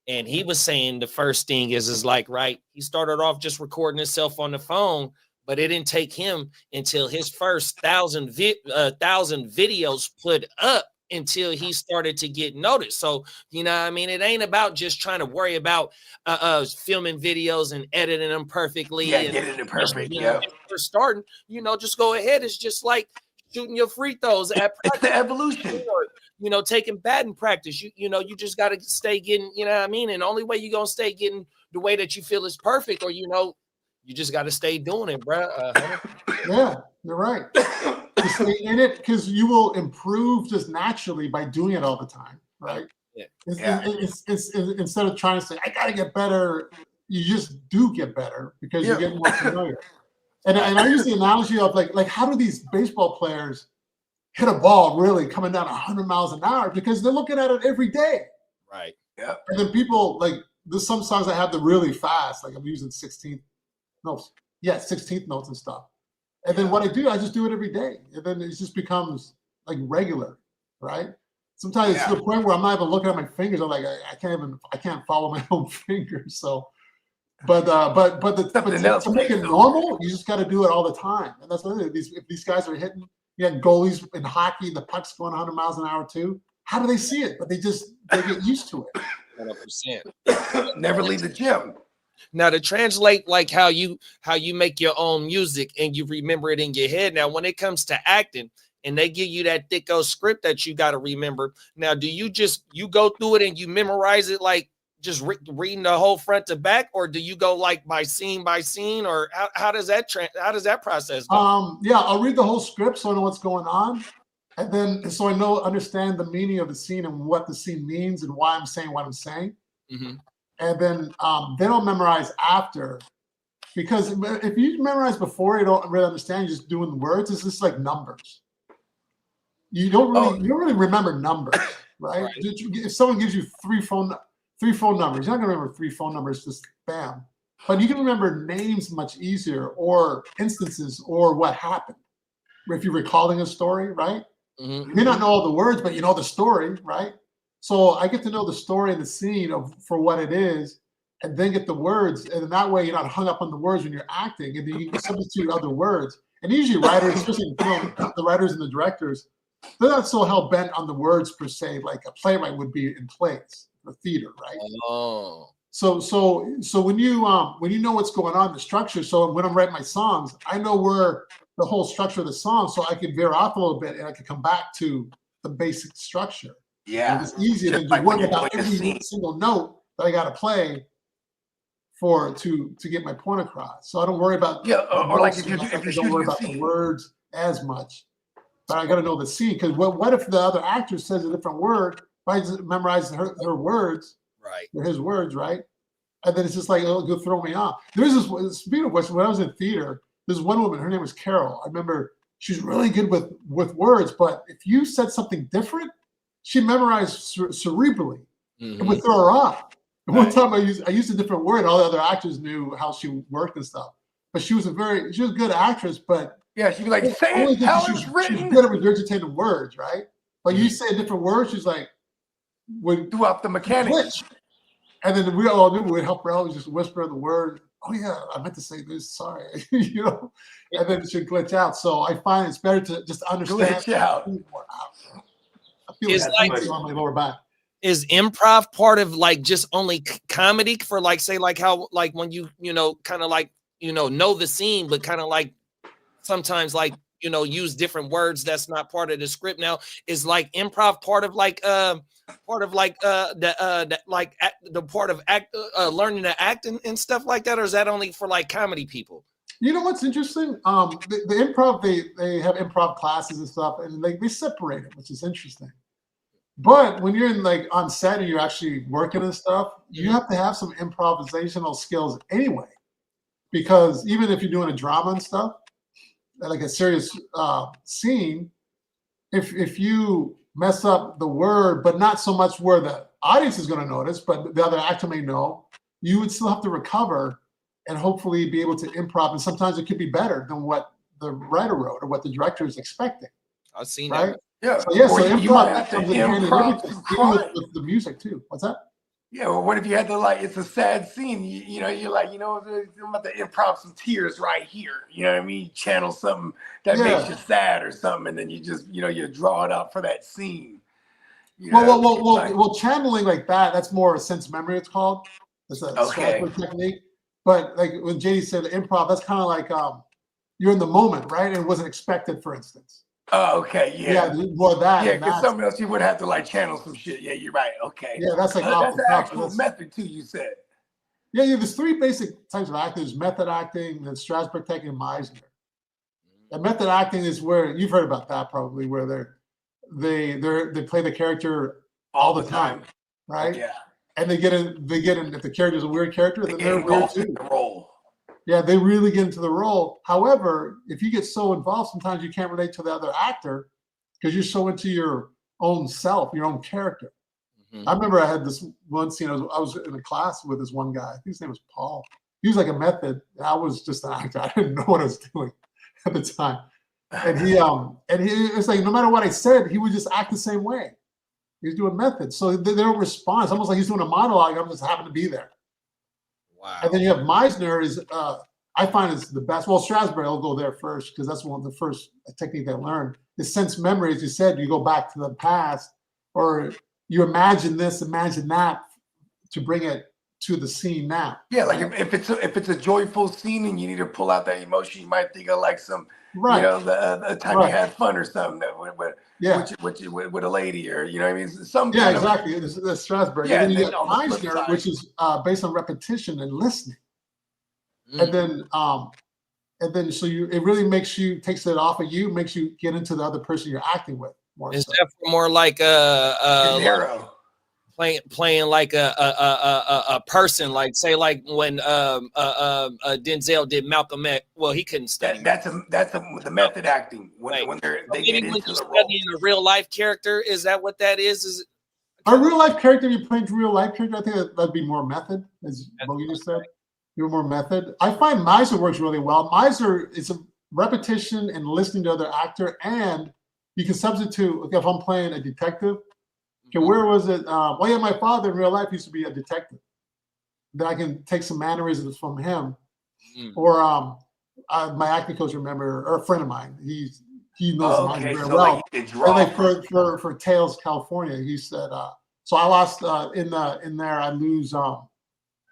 And he was saying the first thing is like, right, he started off just recording himself on the phone, but it didn't take him until his first 1,000 videos put up until he started to get noticed. So, you know what I mean? It ain't about just trying to worry about filming videos and editing them perfectly. Yeah, and getting it perfect. Yeah. For starting, you know, just go ahead. It's just like shooting your free throws at practice. It's the evolution. You know, taking batting practice. You know, you just got to stay getting, you know what I mean? And the only way you're going to stay getting the way that you feel is perfect, or, you know, you just got to stay doing it, bro. Yeah, you're right. You stay in it because you will improve just naturally by doing it all the time, right? Yeah. It's instead of trying to say, I got to get better, you just do get better because you're getting more familiar. And I use the analogy of like how do these baseball players hit a ball really coming down 100 miles an hour? Because they're looking at it every day. Right. Yeah. And then people there's some songs I have them really fast, like I'm using 16th notes. Yeah, 16th notes and stuff. And then what I do, I just do it every day. And then it just becomes like regular, right? Sometimes it's to the point where I'm not even looking at my fingers. I'm like, I can't follow my own fingers. So, to make it normal, you just got to do it all the time. And that's what it is. If these guys are hitting, you got goalies in hockey, the puck's going 100 miles an hour too. How do they see it? But they get used to it. 100%. Never leave the gym. Now to translate like how you make your own music and you remember it in your head. Now, when it comes to acting and they give you that thick old script that you got to remember. Now, do you go through it and you memorize it like just reading the whole front to back, or do you go like by scene, or how does that process go? Yeah, I'll read the whole script so I know what's going on. And then so I understand the meaning of the scene and what the scene means and why I'm saying what I'm saying. Mm-hmm. And then I'll memorize after, because if you memorize before, you don't really understand. You're just doing the words. It's just like numbers. You don't really remember numbers, right? If someone gives you three phone numbers, you're not gonna remember 3 phone numbers just bam. But you can remember names much easier, or instances, or what happened. If you're recalling a story, right? Mm-hmm. You may not know all the words, but you know the story, right? So I get to know the story and the scene for what it is, and then get the words. And that way you're not hung up on the words when you're acting, and then you can substitute other words. And usually writers, especially in film, the writers and the directors, they're not so hell bent on the words per se, like a playwright would be in plays or theater, right? Oh. So when you know what's going on, the structure. So when I'm writing my songs, I know where the whole structure of the song, so I can veer off a little bit and I can come back to the basic structure. Yeah, and it's easier than to worry about every single note that I got to play to get my point across. So I don't worry about or like if I don't worry about the words as much. But I got to know the scene, because what if the other actor says a different word? If I just memorize her words, right, or his words, right, and then it's just like it'll throw me off. There's this speaking of which, when I was in theater, there's one woman. Her name was Carol. I remember she's really good with words, but if you said something different, she memorized cerebrally. Mm-hmm. It would throw her off. And one time I used a different word. All the other actors knew how she worked and stuff. But she was a good actress. But yeah, she'd be like, "Say it how it's written." She's good at regurgitating words, right? But you say a different word, she's like, would do up the mechanics. And then we all knew we'd help her out. Just whisper the word. Oh yeah, I meant to say this. Sorry, And then it should glitch out. So I find it's better to just understand. Glitch out. I feel on my lower back. Is improv part of like just only comedy for like, say, like how, like when you kind of like, know the scene, but kind of like sometimes like, use different words that's not part of the script. Now is like improv part of like, the part of learning to act and stuff like that, or is that only for like comedy people? You know what's interesting? The improv, they have improv classes and stuff, and they separate it, which is interesting. But when you're in like on set and you're actually working and stuff, you have to have some improvisational skills anyway. Because even if you're doing a drama and stuff, like a serious scene, if you mess up the word, but not so much where the audience is going to notice, but the other actor may know, you would still have to recover and hopefully be able to improv. And sometimes it could be better than what the writer wrote or what the director is expecting. I've seen right? that. Yeah. So improv have to comes in handy with the music too. What's that? Yeah, well, what if you had to it's a sad scene? You're like, I'm about to improv some tears right here. You know what I mean? Channel something that makes you sad or something, and then you just, you draw it up for that scene. Well, channeling like that's more a sense memory. It's called. It's a Strasberg technique. But like when JD said improv, that's kind of like you're in the moment, right? And it wasn't expected, for instance. Oh, okay, yeah. Yeah, more that. Yeah, because something else you would have to channel some shit. Yeah, you're right. Okay. Yeah, that's like that's the actual method too. You said. Yeah, there's 3 basic types of acting. There's method acting, then Strasberg technique, and Meisner. And method acting is where you've heard about that probably, where they play the character all the time, right? Yeah. And they get in if the character's a weird character, then they're weird too. The role. Yeah, they really get into the role. However, if you get so involved, sometimes you can't relate to the other actor because you're so into your own self, your own character. Mm-hmm. I remember I had this one scene. I was in a class with this one guy. I think his name was Paul. He was like a method. And I was just an actor. I didn't know what I was doing at the time. And he it's like no matter what I said, he would just act the same way. He's doing method. So they don't respond. It's almost like he's doing a monologue. I'm just happen to be there. Wow. And then you have Meisner is, I find it's the best. Well, Strasberg, I'll go there first because that's one of the first technique I learned. Is sense memory, as you said, you go back to the past or you imagine this, imagine that to bring it to the scene now. Yeah, like if it's a joyful scene and you need to pull out that emotion, you might think of like some, right. you know, the time you had fun or something with a lady or, you know what I mean? Some yeah, kind exactly. That's Strasberg. Yeah, and then you and get on the flip Meisner, side- which is based on repetition and listening. And then so it really makes you, takes it off of you, makes you get into the other person you're acting with more. Is that more like Nero. Playing like a person, like say like when Denzel did Malcolm X. Well, he couldn't study. That's the method acting when they get into the role. Studying a real life character, is that what that is? Is it a real life character? You playing real life character? I think that'd be more method, as Bogey just said. You're more method. I find Meisner works really well. Meisner is a repetition and listening to other actor, and you can substitute. Okay, if I'm playing a detective, okay, where was it? Well, yeah, my father in real life used to be a detective. Then I can take some mannerisms from him, or my acting coach, or a friend of mine. He knows Meisner very well. Like, and like for Tales, California, he said. So I lost in there. I lose.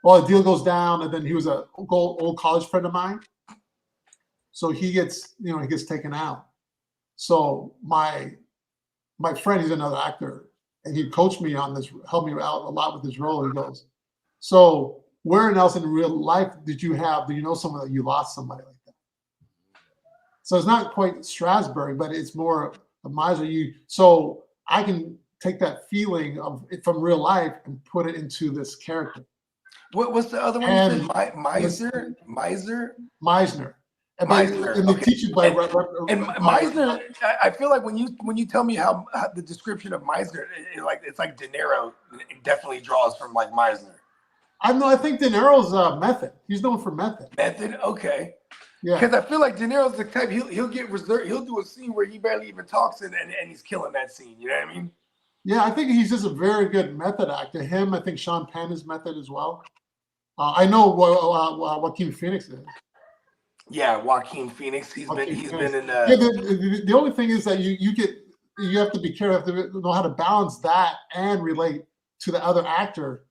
Well, the deal goes down, and then he was a old college friend of mine. So he gets taken out. So my friend, he's another actor, and he coached me on this, helped me out a lot with this role. He goes, so where else in real life do you know someone that you lost somebody like that? So it's not quite Strasberg, but it's more of Meisner. So I can take that feeling from real life and put it into this character. What's the other one? Meisner. And they teach you by Meisner. I feel like when you tell me how the description of Meisner, it's like De Niro. It definitely draws from like Meisner. I think De Niro's method. He's known for method. Method, okay. Yeah. Because I feel like De Niro's the type he'll get reserved. He'll do a scene where he barely even talks and he's killing that scene. You know what I mean? Yeah, I think he's just a very good method actor. Him, I think Sean Penn is method as well. I know Joaquin Phoenix is. Yeah, Joaquin Phoenix. He's been in. Yeah, the only thing is that you have to be careful. You have to know how to balance that and relate to the other actor.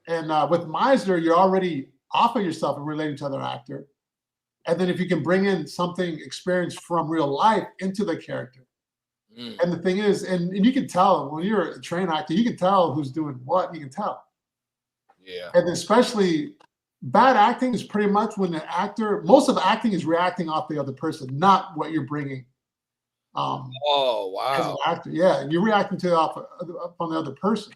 And with Meisner, you're already off of yourself and relating to other actor. And then if you can bring in something experienced from real life into the character. And the thing is, and you can tell when you're a trained actor, you can tell who's doing what. You can tell. Yeah. And especially bad acting is pretty much when the actor, most of acting is reacting off the other person, not what you're bringing. Oh, wow. As an actor, yeah, you're reacting to on the other person.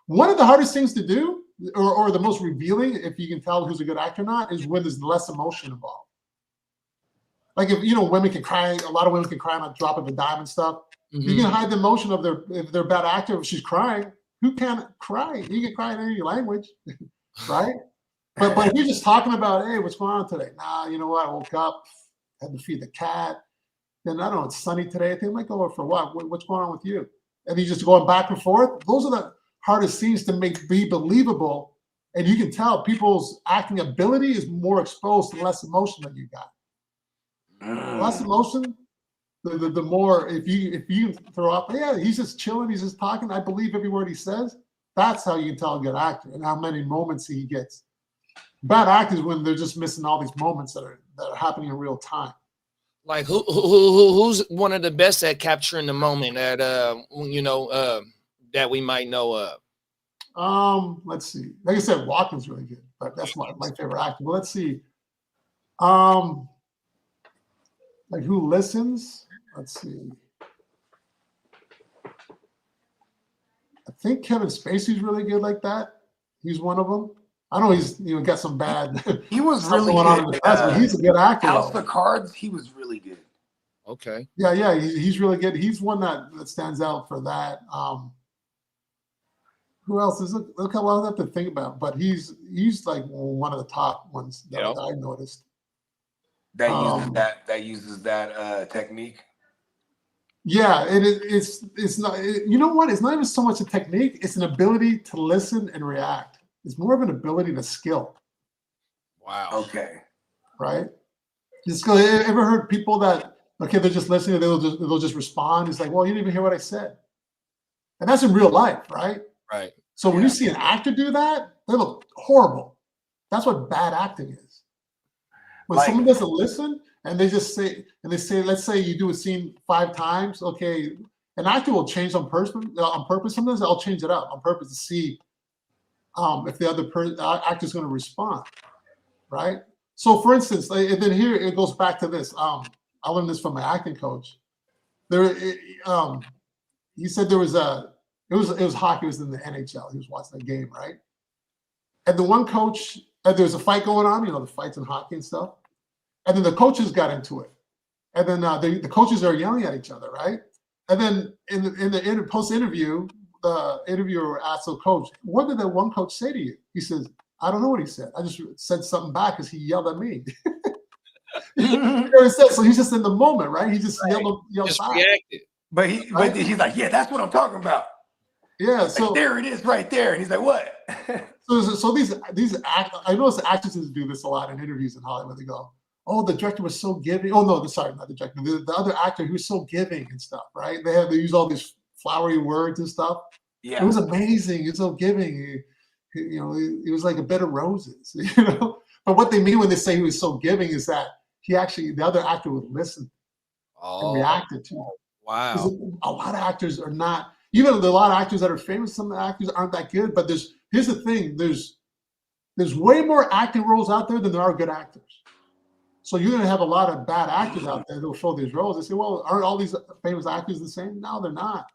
One of the hardest things to do, or the most revealing, if you can tell who's a good actor or not, is when there's less emotion involved. Like if women can cry, a lot of women can cry on a drop of a dime and stuff. You can hide the emotion of if they're a bad actor. If she's crying, who can't cry? You can cry in any language, right? But if you're just talking about, hey, what's going on today? Nah, you know what? I woke up, had to feed the cat. Then I don't know, it's sunny today. I think I might go over for a walk. What's going on with you? And you just going back and forth. Those are the hardest scenes to be believable. And you can tell people's acting ability is more exposed to less emotion than you got. Less emotion, the more if you throw up, yeah, he's just chilling, he's just talking. I believe every word he says. That's how you can tell a good actor and how many moments he gets. Bad actors when they're just missing all these moments that are happening in real time. Like who's one of the best at capturing the moment that that we might know of? Let's see. Like I said, Walken's really good, but that's my favorite actor. But let's see. Like who listens? Let's see. I think Kevin Spacey's really good like that. He's one of them. I know he's got some bad. He was really going on in the past, but he's a good actor. House of Cards, he was really good. Okay. Yeah, he's really good. He's one that stands out for that. Who else is it? Look how I have to think about, but he's like one of the top ones that I noticed. That uses that technique. Yeah, it's not. You know what? It's not even so much a technique. It's an ability to listen and react. It's more of an ability to skill. Wow. Okay. Right. Just ever heard people that they're just listening, they'll just respond. It's like, well, you didn't even hear what I said, and that's in real life, right? Right. So when you see an actor do that, they look horrible. That's what bad acting is. When someone doesn't listen and they just say, let's say you do a scene 5 times, okay, an actor will change on purpose. Sometimes I'll change it up on purpose to see if the other actor is going to respond, right? So for instance, and then here it goes back to this. I learned this from my acting coach. He said it was hockey. It was in the NHL. He was watching the game, right? And the one coach, there was a fight going on, the fights in hockey and stuff. And then the coaches got into it. And then the coaches are yelling at each other, right? And then in the post-interview, the interviewer asked the coach, what did that one coach say to you? He says, I don't know what he said. I just said something back because he yelled at me. You know what he said? So he's just in the moment, right? He just yelled back. Reacted. But he's like, yeah, that's what I'm talking about. Yeah, so there it is right there. And he's like, what? so these I notice actresses do this a lot in interviews in Hollywood. They go, oh, the director was so giving. Oh no, sorry, not the director. The other actor who was so giving and stuff, right? They use all these flowery words and stuff. Yeah. It was amazing. It's so giving. It was like a bed of roses, But what they mean when they say he was so giving is that the other actor would listen and reacted to it. Wow. A lot of actors are not, even a lot of actors that are famous, some of the actors aren't that good, but here's the thing, there's way more acting roles out there than there are good actors. So you're gonna have a lot of bad actors out there that will fill these roles. They say, well, aren't all these famous actors the same? No, they're not.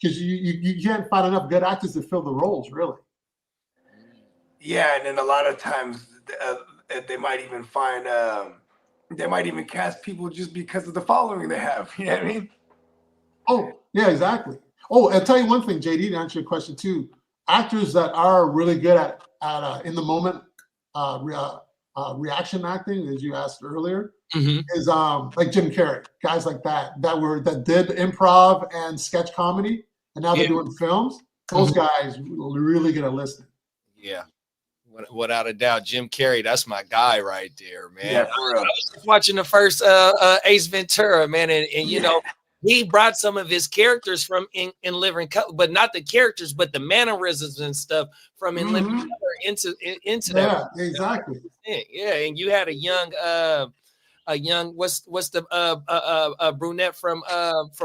Because you can't find enough good actors to fill the roles, really. Yeah, and then a lot of times they might even find they might even cast people just because of the following they have. You know what I mean? Oh, yeah, exactly. Oh, I'll tell you one thing, JD, to answer your question too. Actors that are really good at in the moment reaction acting, as you asked earlier, is like Jim Carrey, guys like that did improv and sketch comedy, and now they're doing films. Those guys really good at listening. Yeah. Without a doubt, Jim Carrey, that's my guy right there, man. Yeah, for real. I was just watching the first Ace Ventura, man, and he brought some of his characters from in Living Color, but not the characters, but the mannerisms and stuff from In Living Color into that. Yeah, exactly. Yeah, and you had a young what's the brunette from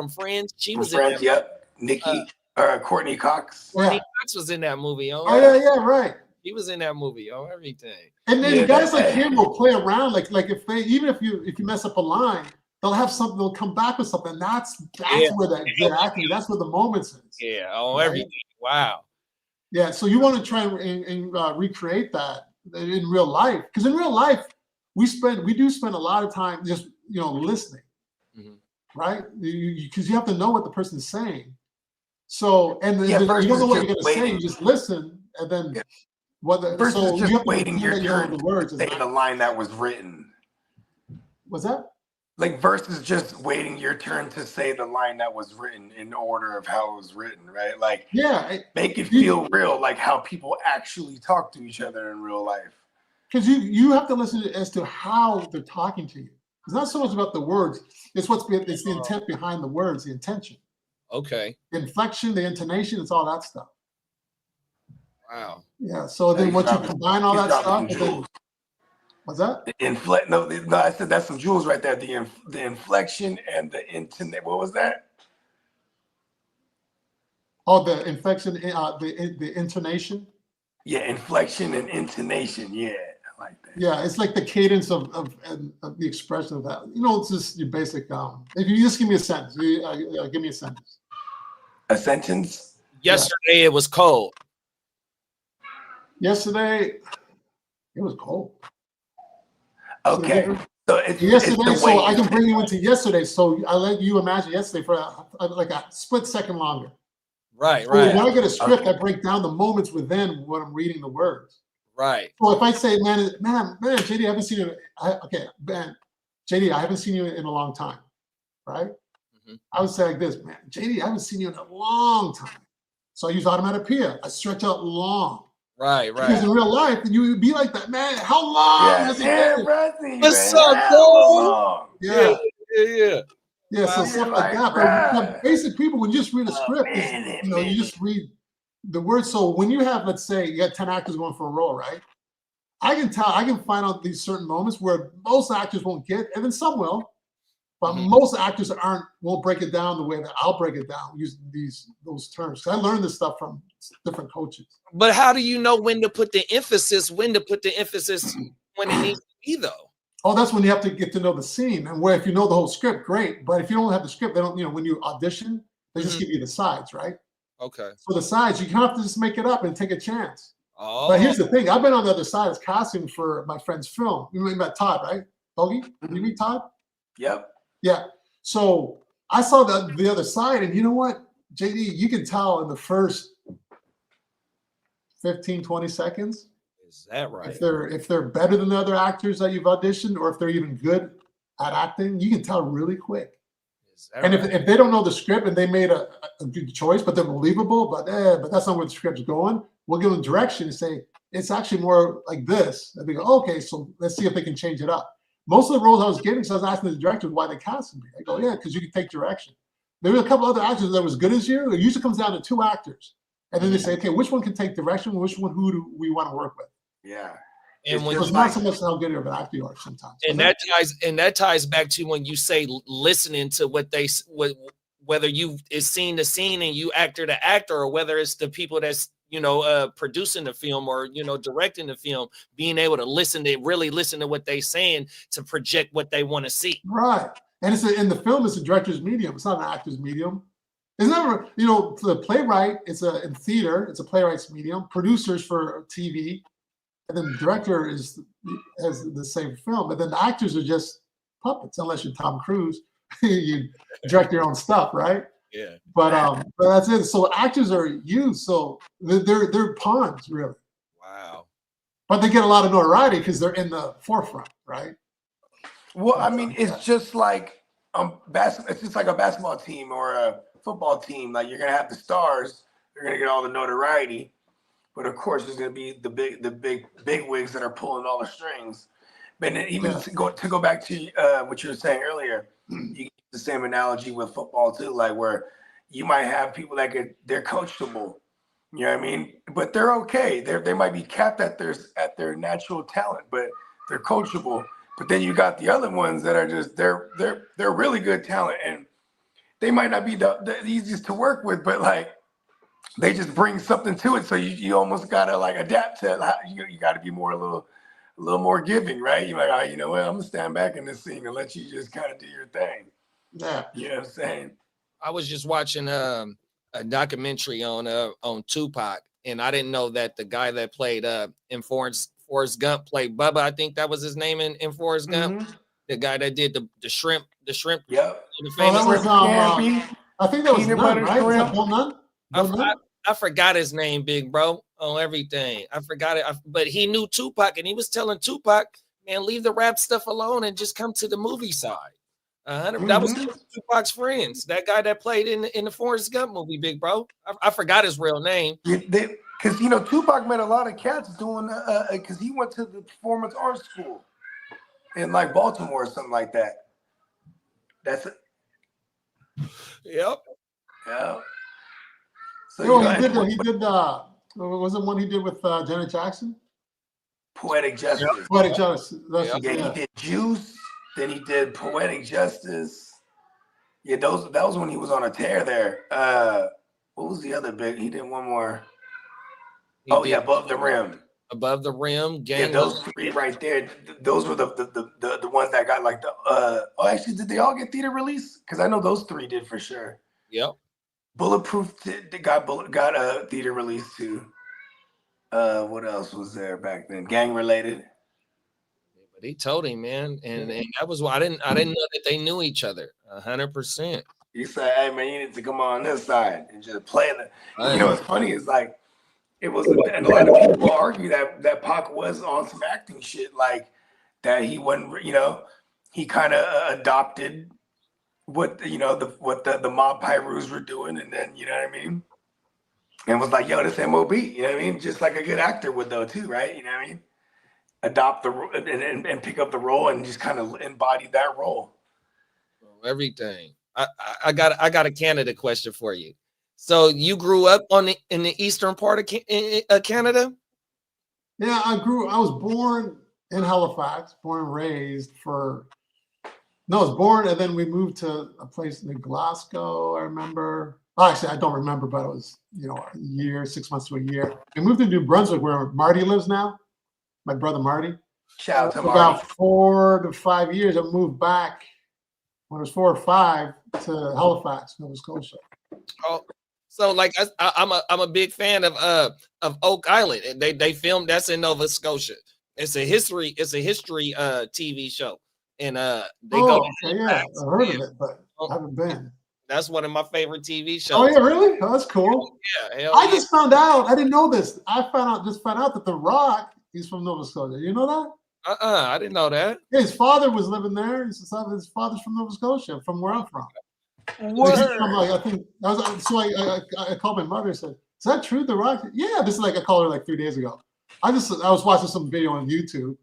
Friends? She was Friends, in that. Nikki Courtney Cox. Courtney Cox was in that movie. Oh yeah, right. He was in that movie, everything. And then guys like him will play around, like if you mess up a line, they'll have something. They'll come back with something. That's where that good acting. That's where the moments is. Yeah. Everything. Wow. Yeah. So you want to try and recreate that in real life, because in real life we do spend a lot of time just listening, right? Because you have to know what the person's saying. So you don't know what you're going to say. You just listen, and then. Versus just waiting your turn to say the line that was written. What's that? Like versus just waiting your turn to say the line that was written in order of how it was written, right? Like, make it feel real, like how people actually talk to each other in real life. Because you have to listen as to how they're talking to you. It's not so much about the words; it's the intent behind the words, the intention. Okay. The inflection, the intonation, it's all that stuff. Wow. Yeah. So then once you combine all that stuff, then, what's that? No, I said that's some jewels right there. The inflection and the intonation. What was that? Oh, the inflection, the intonation. Yeah, inflection and intonation. Yeah, I like that. Yeah, it's like the cadence of the expression of that. It's just your basic. If you just give me a sentence, give me a sentence. A sentence. Yesterday it was cold. Yesterday, it was cold. Okay. So yesterday, so I can bring you into yesterday. So I let you imagine yesterday for like a split second longer. Right. So when I get a script, I break down the moments within what I'm reading the words. Right. So if I say, man, JD, I haven't seen you. JD, I haven't seen you in a long time. Right. I would say like this, man, JD, I haven't seen you in a long time. So I use onomatopoeia. I stretch out long. Right. Because in real life, you would be like that, man. How long has it been? What's up, dog? Yeah. Yeah. So stuff like that. But basic people, when you just read a script, you just read the words. So when you have, let's say, you got 10 actors going for a role, right? I can find out these certain moments where most actors won't get, and then some will, but most actors won't break it down the way that I'll break it down using those terms. I learned this stuff from different coaches. But how do you know when to put the emphasis when it needs to be, though? Oh, that's when you have to get to know the scene, and where if you know the whole script, great. But if you don't have the script, they don't. When you audition, they just give you the sides, right? Okay. For the sides, you have to just make it up and take a chance. Oh. But here's the thing: I've been on the other side as casting for my friend's film. You met Todd, right? Bogey, did you meet Todd? Yep. Yeah. So I saw the other side, and you know what, JD, you can tell in the first 15, 20 seconds. Is that right? If they're better than the other actors that you've auditioned, or if they're even good at acting, you can tell really quick. And if they don't know the script and they made a good choice, but they're believable, but that's not where the script's going, we'll give them direction and say, it's actually more like this. And they go, okay, so let's see if they can change it up. Most of the roles I was getting, so I was asking the director why they casted me. I go, yeah, because you can take direction. There were a couple other actors that was good as you. It usually comes down to 2 actors. And then they say, okay, which one can take direction? Who do we want to work with? Yeah. And it's not so much how good of an actor you are sometimes. And that ties back to when you say listening to whether you is scene to scene and you actor to actor, or whether it's the people that's producing the film or directing the film, being able to really listen to what they saying to project what they want to see. Right. And in the film, it's a director's medium. It's not an actor's medium. It's never, for the playwright, in theater, it's a playwright's medium. Producers for TV, and then the director has the same film. But then the actors are just puppets, unless you're Tom Cruise. You direct your own stuff, right? Yeah. But that's it. So actors are used. So they're pawns, really. Wow. But they get a lot of notoriety because they're in the forefront, right? Well, I mean, it's just like it's just like a basketball team or a football team. Like, you're gonna have the stars, you're gonna get all the notoriety, but of course there's gonna be the big wigs that are pulling all the strings. But even to go back to what you were saying earlier, you get the same analogy with football too, like where you might have people that they're coachable, you know what I mean? But they're okay. They might be capped at their natural talent, but they're coachable. But then you got the other ones that are just they're really good talent, and they might not be the easiest to work with, but like they just bring something to it. So you almost gotta like adapt to you got to be more a little more giving, right? You're like, you know what, I'm gonna stand back in this scene and let you just kind of do your thing. Yeah, you know what I'm saying. I was just watching a documentary on Tupac, and I didn't know that the guy that played in Forrest Gump played Bubba. I think that was his name in Forrest Gump. Mm-hmm. The guy that did the shrimp. Yep. The famous I think that was Nunn, right? Is that Bill Nunn? I forgot his name, big bro, on everything. I forgot it. But he knew Tupac, and he was telling Tupac, man, leave the rap stuff alone and just come to the movie side. That was Tupac's friends. That guy that played in the Forrest Gump movie, big bro. I forgot his real name. Because Tupac met a lot of cats doing because he went to the performance arts school in like Baltimore or something like that. That's it. Yep. Yeah. So he did was it one he did with Janet Jackson? Poetic Justice. Yep. Poetic Justice. He did Juice. Then he did Poetic Justice. Yeah, that was when he was on a tear there. What was the other big? He did one more. Above the Rim. Above the Rim. Yeah, those 3 right there. Those were the ones that got like actually, did they all get theater release? Because I know those 3 did for sure. Yep. Bulletproof got a theater release too. What else was there back then? Gang Related. But he told him, man, and that was why I didn't know that they knew each other 100%. He said, "Hey man, you need to come on this side and just play it." You know what's funny is like it was, and a lot of people argue that Pac was on some acting shit, like that he wasn't. He kind of adopted what the mob Pyrus were doing, and then you know what I mean, and was like, yo, this MOB, you know what I mean, just like a good actor would though too, right? You know what I mean, adopt the and pick up the role and just kind of embody that role. Everything. I got a Canada question for you. So you grew up in the eastern part of Canada? Yeah, I was born in Halifax, born and raised I was born and then we moved to a place in Glasgow, I remember. Oh, actually, I don't remember, but it was, a year, 6 months to a year. We moved to New Brunswick where Marty lives now, my brother Marty. Shout out to For Marty. about 4 to 5 years, I moved back when I was 4 or 5 to Halifax, Nova Scotia. Oh, so like I'm a big fan of Oak Island. They filmed that's in Nova Scotia. It's a history TV show, and they go. Okay, yeah, I heard of it, but I haven't been. That's one of my favorite TV shows. Oh yeah, really? Oh, that's cool. Yeah, I just found out. I didn't know this. I just found out that The Rock is from Nova Scotia. You know that? I didn't know that. Yeah, his father was living there. His father's from Nova Scotia, from where I'm from. I called my mother and said, "Is that true, The Rock?" Yeah, this is I called her like 3 days ago. I was watching some video on YouTube,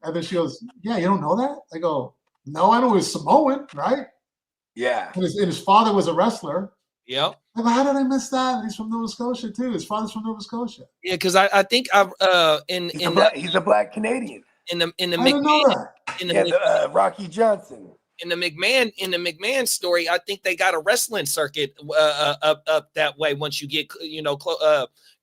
and then she goes, "Yeah, you don't know that?" I go, "No, I know he's Samoan, right?" Yeah. And his father was a wrestler. Yep. I go, how did I miss that? He's from Nova Scotia too. His father's from Nova Scotia. Yeah, because I think I've he's a black Canadian. In the I didn't know that. Rocky Johnson. In the McMahon story, I think they got a wrestling circuit up that way once you get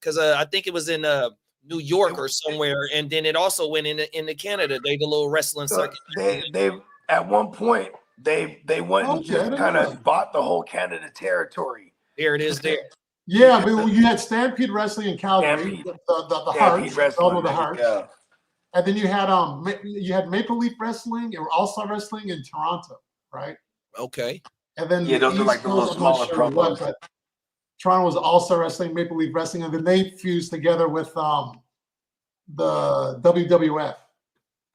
because I think it was in New York or somewhere, and then it also went into Canada. They did a little wrestling circuit. They at one point they went and just kind of bought the whole Canada territory. There it is. There. Yeah, but you had Stampede Wrestling in Calgary, the Hearts, all of the Hearts. Yeah. And then you had Maple Leaf Wrestling or All Star Wrestling in Toronto, right? Okay. And then those are like the little smaller promos. Toronto was All Star Wrestling, Maple Leaf Wrestling, and then they fused together with the WWF.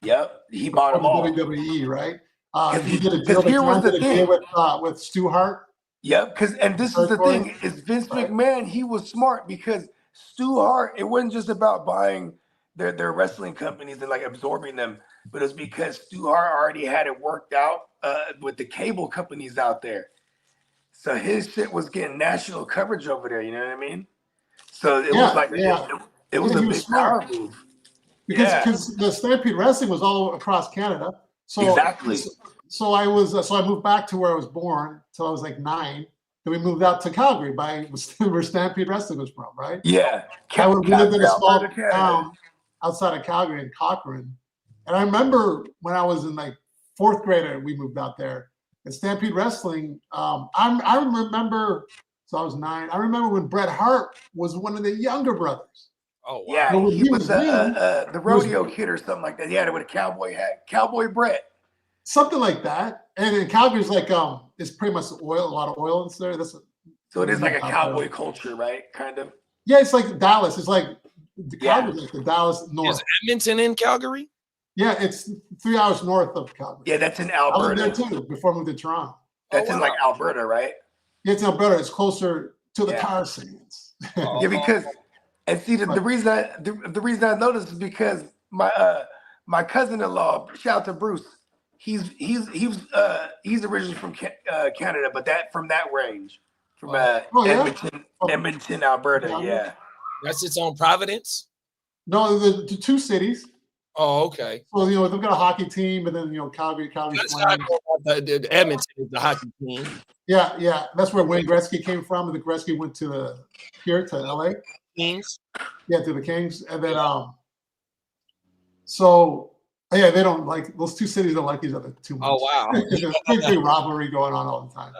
Yep, he bought them all. WWE, right? He did a deal with Stu Hart. Yep, and this is the thing: is Vince McMahon? He was smart because Stu Hart. It wasn't just about buying their wrestling companies and like absorbing them, but it's because Stu Hart already had it worked out with the cable companies out there. So his shit was getting national coverage over there. You know what I mean? So it was like it was a big power move. Because the Stampede Wrestling was all across Canada. So exactly. So I moved back to where I was born till I was like 9. Then we moved out to Calgary where Stampede Wrestling was from, right? Yeah. We lived in a small town outside of Calgary in Cochrane. And I remember when I was in like 4th grade, we moved out there. And Stampede Wrestling, I remember, so I was 9. I remember when Bret Hart was one of the younger brothers. Oh, wow. Yeah, he was the rodeo kid or something like that. He had it with a cowboy hat. Cowboy Bret. Something like that. And in Calgary's like, it's pretty much oil, a lot of oil in there. So it is like a cowboy culture, right? Kind of. Yeah, it's like Dallas. It's like Calgary's like the Dallas north. Is Edmonton in Calgary? Yeah, it's 3 hours north of Calgary. Yeah, that's in Alberta. I was there too before I moved to Toronto. That's in like Alberta, right? Yeah, it's Alberta. It's closer to the tar sands. Yeah, because and see the reason I noticed is because my cousin-in-law, shout out to Bruce, he's originally from Canada, but from that range, from Edmonton, Alberta. Yeah, that's its own province. No, the 2 cities. Oh, okay. Well, they've got a hockey team, and then Calgary. That's not the Edmonton is the hockey team. Yeah. That's where Wayne Gretzky came from, and the Gretzky went to LA. Kings. Yeah, to the Kings, and then they don't like those 2 cities. Don't like each other too much. Oh wow. There's a big rivalry going on all the time.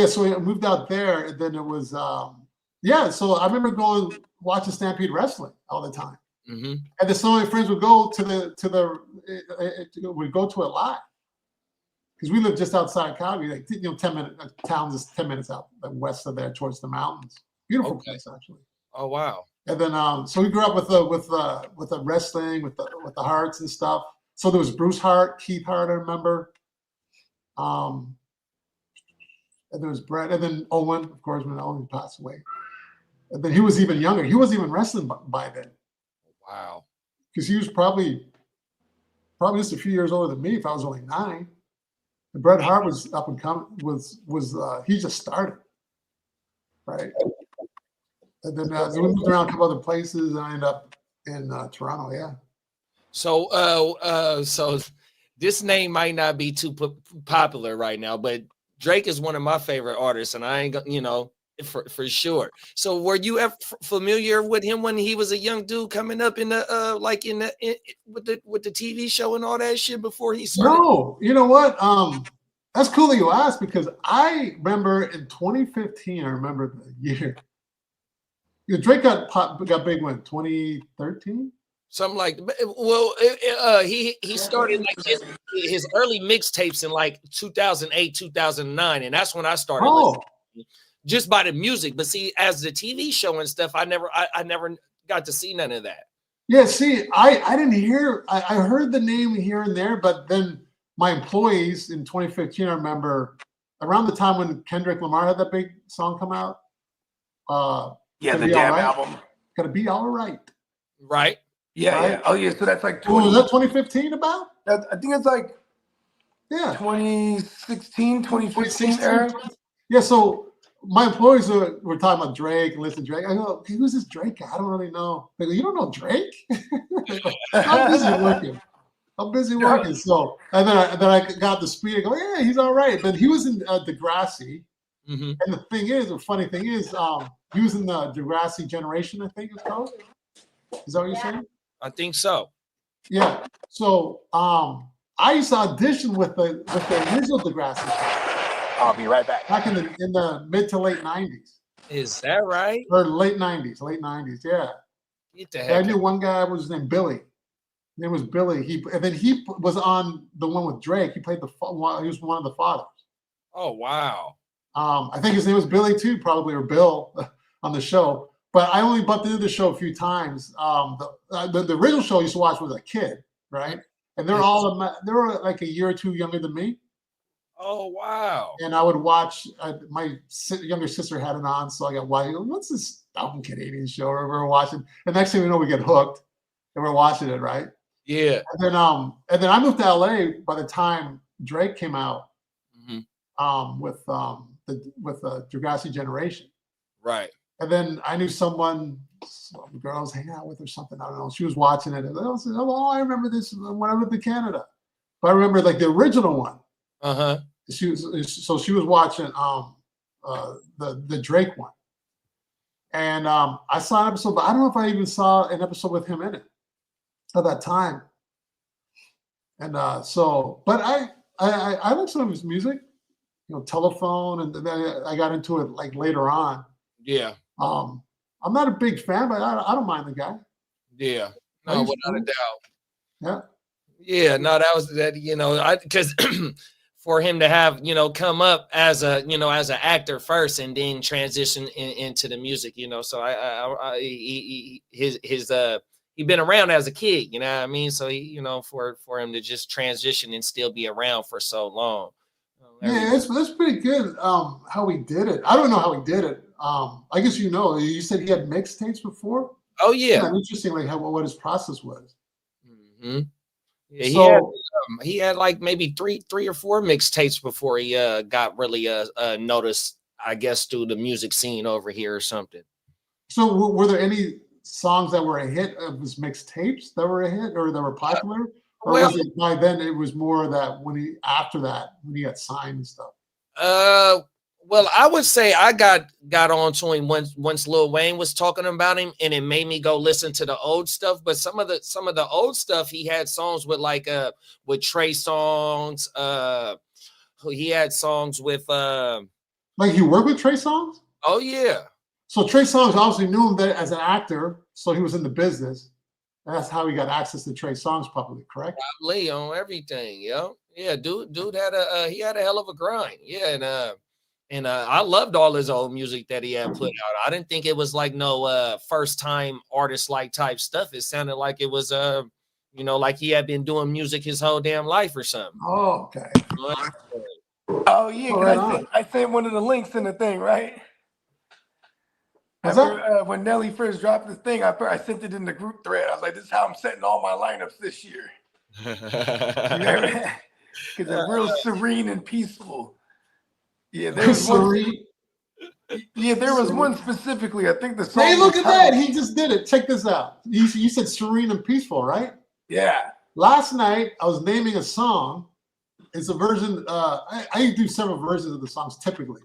So we moved out there, and then it was So I remember watching Stampede Wrestling all the time. Mm-hmm. And then some of my friends would go to it live because we live just outside Calgary, like 10 minutes. Town is 10 minutes out west of there, towards the mountains. Beautiful place, actually. Oh wow! And then so we grew up with the wrestling, with the Harts and stuff. So there was Bruce Hart, Keith Hart, I remember. And there was Brett, and then Owen, of course, when Owen passed away. And then he was even younger. He wasn't even wrestling by then. Wow. Because he was probably just a few years older than me if I was only 9. And Bret Hart was up and coming, he just started, right? And then we moved around a couple other places, and I ended up in Toronto, yeah. So this name might not be too popular right now, but Drake is one of my favorite artists, and I ain't gonna, for sure. So were you ever familiar with him when he was a young dude coming up in the with the TV show and all that shit before he started? No, you know what? That's cool that you asked, because I remember in 2015, I remember the year. Drake got big when 2013. Something like, well, he started like his early mixtapes in like 2008, 2009, and that's when I started listening, just by the music. But see, as the TV show and stuff, I never got to see none of that. Yeah, see, I didn't hear. I heard the name here and there, but then my employees in 2015, I remember around the time when Kendrick Lamar had that big song come out. Yeah, the damn album. Gotta be all right. Right. Yeah, right? yeah. Oh, yeah. So that's like 20. Was that 2015 about? I think it's like 2016, 2015 era. Yeah, so my employees were talking about Drake and listen to Drake. I go, hey, who's this Drake guy? I don't really know. They go, you don't know Drake? I'm busy working. So, and then I got the speed. I go, yeah, he's all right. But he was in Degrassi. Mm-hmm. And the funny thing is, he was in the Degrassi generation, I think it's called. Is that what you're saying? I think so. Yeah. So I used to audition with the original Degrassi show. I'll be right back. Back in the mid to late 90s. Is that right? Or late 90s, yeah. Get the heck. I knew one guy was named Billy. His name was Billy. He was on the one with Drake. He played he was one of the fathers. Oh, wow. I think his name was Billy too, probably, or Bill on the show. But I only bumped into the show a few times. The original show I used to watch was a kid, right? And they were like a year or two younger than me. Oh, wow. And I would watch, my younger sister had it on, so I got, what's this dumb Canadian show? We were watching. And next thing we know, we get hooked, and we're watching it, right? Yeah. And then I moved to LA by the time Drake came out, with the Degrassi generation. Right. And then I knew some girl I was hanging out with or something. I don't know. She was watching it. And I said, I remember this when I lived in Canada. But I remember like the original one. Uh-huh. She was watching the Drake one. And I saw an episode, but I don't know if I even saw an episode with him in it at that time. And but I like some of his music, Telephone, and then I got into it like later on. Yeah. I'm not a big fan, but I don't mind the guy. Yeah. No, without a doubt. Yeah. Yeah. No, that was that. Because for him to have come up as as an actor first and then transition into the music, so he been around as a kid, you know what I mean? So he, for him to just transition and still be around for so long. Yeah, that's pretty good. How he did it. I don't know how he did it. I guess you said he had mixtapes before. Oh yeah, interesting. Like what his process was. Mm-hmm. Yeah, he had like maybe three or four mixtapes before he got really noticed, I guess, through the music scene over here or something. So were there any songs that were a hit of his mixtapes that were a hit or that were popular? Or was it by then it was more that when he got signed and stuff? Well, I would say I got onto him once Lil Wayne was talking about him, and it made me go listen to the old stuff. But some of the old stuff, he had songs with with Trey Songz. He had songs with like he worked with Trey Songz? Oh yeah. So Trey Songz obviously knew him as an actor, so he was in the business. And that's how he got access to Trey Songz probably, correct? Probably on everything, yo. Yeah, dude had a hell of a grind. Yeah, and I loved all his old music that he had put out. I didn't think it was like no first time artist like type stuff. It sounded like it was like he had been doing music his whole damn life or something. Oh, okay. Oh yeah, Oh, 'cause right I sent one of the links in the thing, right? What's After, when Nelly first dropped this thing, I sent it in the group thread. I was like, "This is how I'm setting all my lineups this year." Because they're real serene and peaceful. Yeah, there was one. Serene. Yeah, there was one specifically. I think the song. Hey, look was at that. titled- He just did it. Check this out. You said serene and peaceful, right? Yeah. Last night, I was naming a song. It's a version. I do several versions of the songs typically.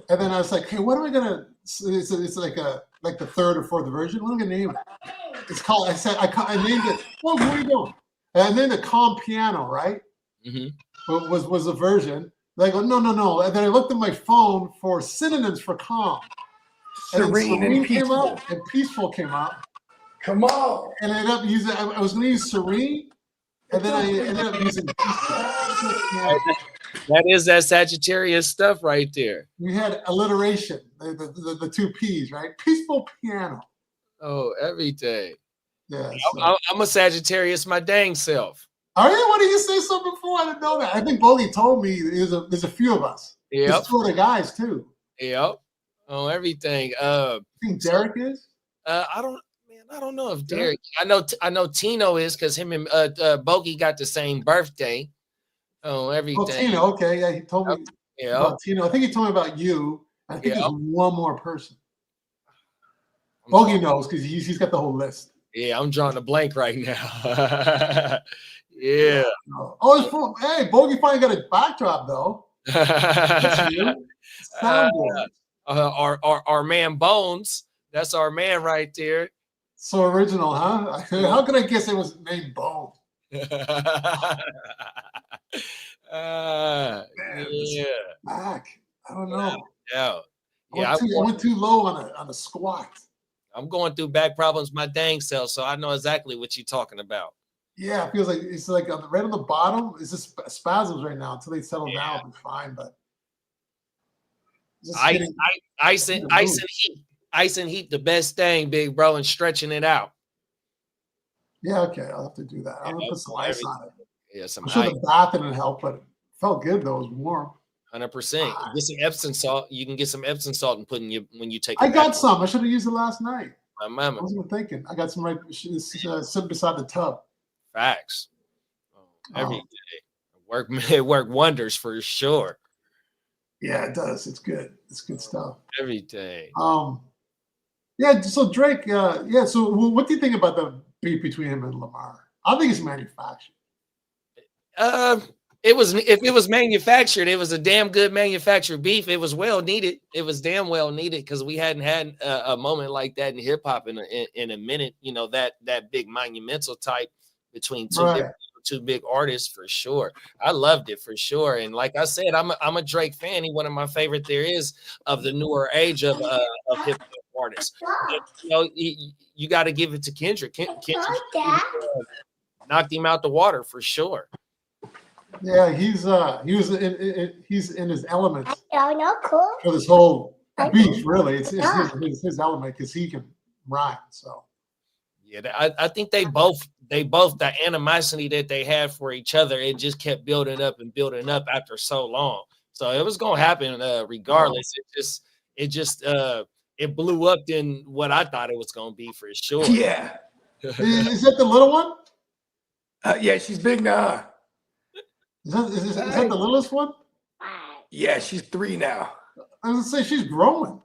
And then I was like, hey, what am I going to, it's like the third or fourth version. What am I going to name it? It's called, I named it, well, where are you going? And I named it Calm Piano, right? Mm-hmm. Was a version. And I go, no. And then I looked at my phone for synonyms for calm. Serene and came peaceful. up and peaceful came up. Come on. And I ended up using, I was going to use serene. And then I ended up using peaceful. That is that Sagittarius stuff right there. We had alliteration, the two P's, right? Peaceful piano. Oh, everything. Yeah. I'm a Sagittarius, my dang self. Are you? What did you say something before? I didn't know that. I think Bogey told me there's a few of us. Yep. There's two other guys too. Yep. Oh, everything. I think Derek is. I don't know if Derek. I know Tino is because him and Bogey got the same birthday. Oh, everything. Oh, Tino. Okay, yeah, he told me. Yeah. About Tino. I think he told me about you. I think there's one more person. Bogey knows because he's got the whole list. Yeah, I'm drawing a blank right now. Yeah. Oh, it's full. Hey, Bogey finally got a backdrop though. Our man Bones. That's our man right there. So original, huh? How could I guess it was named Bone? Yeah. Back. I don't know. Yeah. I went too low on a squat. I'm going through back problems my dang self, so I know exactly what you're talking about. Yeah, it feels like it's like right on the bottom. It's just spasms right now until they settle down. It'll be fine, but ice and heat, the best thing, big bro, and stretching it out. Yeah, okay, I'll have to do that. I'm gonna put some ice on it. Yeah, some I'm sure ice. the bath didn't help, but it felt good though. It was warm. 100%. Get some Epsom salt. You can get some Epsom salt and put in you when you take. I got some. I should have used it last night. My mama. I wasn't even thinking. I got some right sitting beside the tub. Facts. Every day. It work wonders for sure. Yeah, it does. It's good. It's good stuff. Every day. Yeah. So Drake. Yeah. So what do you think about the beef between him and Lamar? I think it's manufactured. If it was manufactured, it was a damn good manufactured beef. It was well needed. It was damn well needed because we hadn't had a moment like that in hip hop in a minute. You know, that big monumental type between two big artists for sure. I loved it for sure. And like I said, I'm a Drake fan. He's one of my favorite there is of the newer age of hip hop artists. But, you know, you got to give it to Kendrick. Kendrick knocked him out the water for sure. Yeah, he's in his element. Cool. For this whole beef, really, it's his element because he can rhyme. So yeah, I think they both the animosity that they had for each other, it just kept building up after so long. So it was gonna happen regardless. It blew up than what I thought it was gonna be for sure. Yeah. Is that the little one? Yeah, she's big now. Is that the littlest one? Yeah, she's 3 now. I was gonna say she's growing.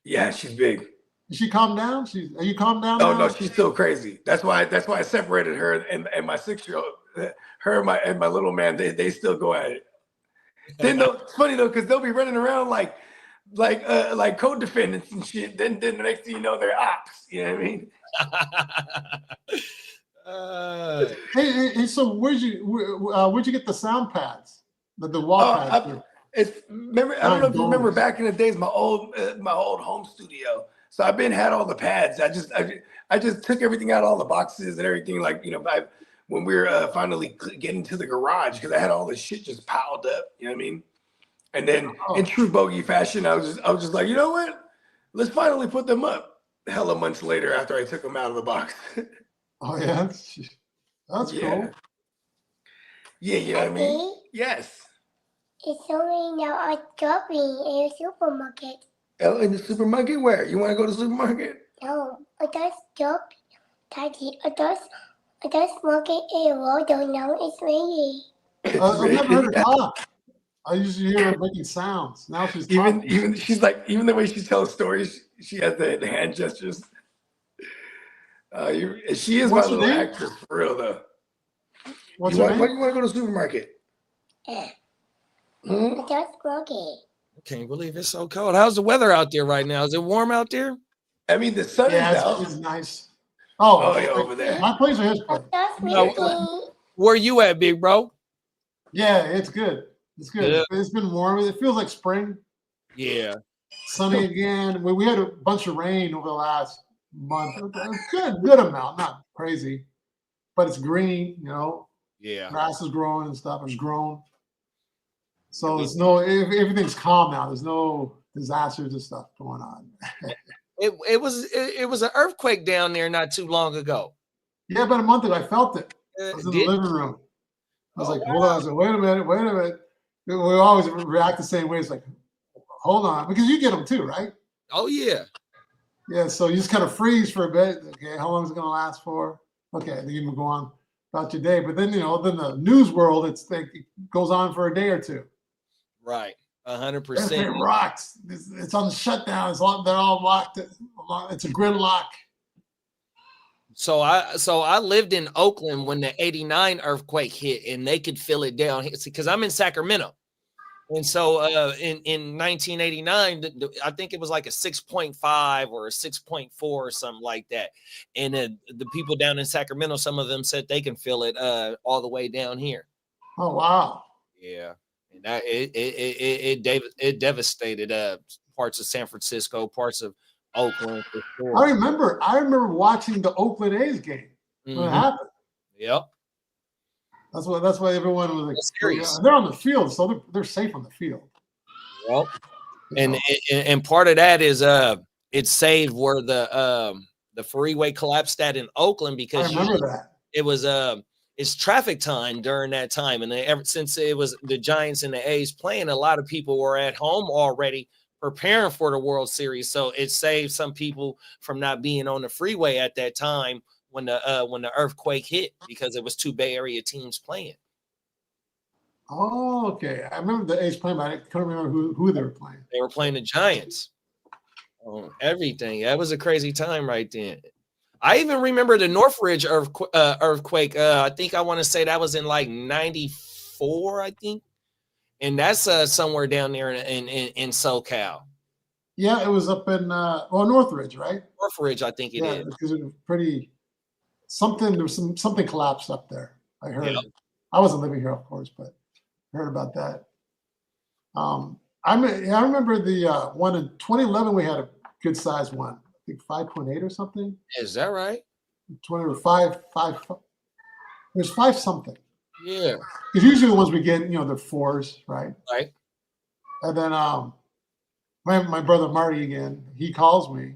Yeah, she's big. Is she calmed down? Are you calmed down? Oh now? no, she's still crazy. That's why I separated her and my 6-year-old. Her and my little man, they still go at it. Then it's funny though, because they'll be running around like co-defendants and shit. Then the next thing you know, they're ops. You know what I mean? Hey, so where'd you get the sound pads? The wall pads? I don't know if you remember back in the days, my old home studio. So I've had all the pads. I just took everything out, all the boxes and everything. Like, you know, when we were finally getting to the garage, because I had all this shit just piled up. You know what I mean? And then in true Bogey fashion, I was just like, you know what? Let's finally put them up. Hella months later, after I took them out of the box. Oh yeah, that's cool. Yeah, you know what I mean? Yes. It's only now a shopping in a supermarket. Oh, in the supermarket? Where? You want to go to the supermarket? No, I just shop. Daddy, I just market in a road. Now it's raining. I've never heard her talk. I usually hear her making sounds. Now she's talking. Even she's like, even the way she tells stories, she has the hand gestures. She is my little actress for real though. What's her name? Why you want to go to the supermarket? I just market. I can't believe it's so cold. How's the weather out there right now? Is it warm out there? I mean, the sun is out. It's nice. Oh, yeah, over there. My place or his place? Where you at, big bro? Yeah, it's good. It's good. Yeah. It's been warm. It feels like spring. Yeah. Sunny again. We had a bunch of rain over the last month. Good amount, not crazy, but it's green. You know. Yeah. Grass is growing and stuff. It's grown. So there's everything's calm now. There's no disasters and stuff going on. It was an earthquake down there not too long ago. Yeah, about a month ago, I felt it. I was in the living room. I was like, hold on. I was like, wait a minute. We always react the same way. It's like, hold on, because you get them too, right? Oh yeah. Yeah. So you just kind of freeze for a bit. Okay, how long is it going to last for? Okay, then you can go on about your day. But then then the news world, it goes on for a day or two. Right. 100%. Everything rocks. It's on shutdown. They're all locked. It's a gridlock. So I lived in Oakland when the 89 earthquake hit, and they could feel it down here because I'm in Sacramento. And so in 1989, I think it was like a 6.5 or a 6.4 or something like that. And the people down in Sacramento, some of them said they can feel it all the way down here. Oh, wow. Yeah. And that it devastated parts of San Francisco, parts of Oakland. For sure. I remember watching the Oakland A's game when it happened. Yep. That's why everyone was like, serious. They're on the field, so they're safe on the field. Well, and part of that is it saved where the freeway collapsed at in Oakland because I remember that. It was it's traffic time during that time, and ever since it was the Giants and the A's playing, a lot of people were at home already preparing for the World Series, so it saved some people from not being on the freeway at that time when the earthquake hit because it was two Bay Area teams playing. Oh, okay. I remember the A's playing, but I couldn't remember who they were playing. They were playing the Giants. Everything. That was a crazy time right then. I even remember the Northridge earthquake. I think I want to say that was in like 94, I think. And that's somewhere down there in SoCal. Yeah, it was up in Northridge, right? Northridge, I think it is. Because it was pretty there was something collapsed up there. I heard. Yep. I wasn't living here, of course, but I heard about that. I remember the one in 2011. We had a good sized one. I think 5.8 or something. Is that right? 20 or 5. There's 5 something. Yeah. Because usually the ones we get, they're 4s, right? Right. And then my brother Marty again, he calls me.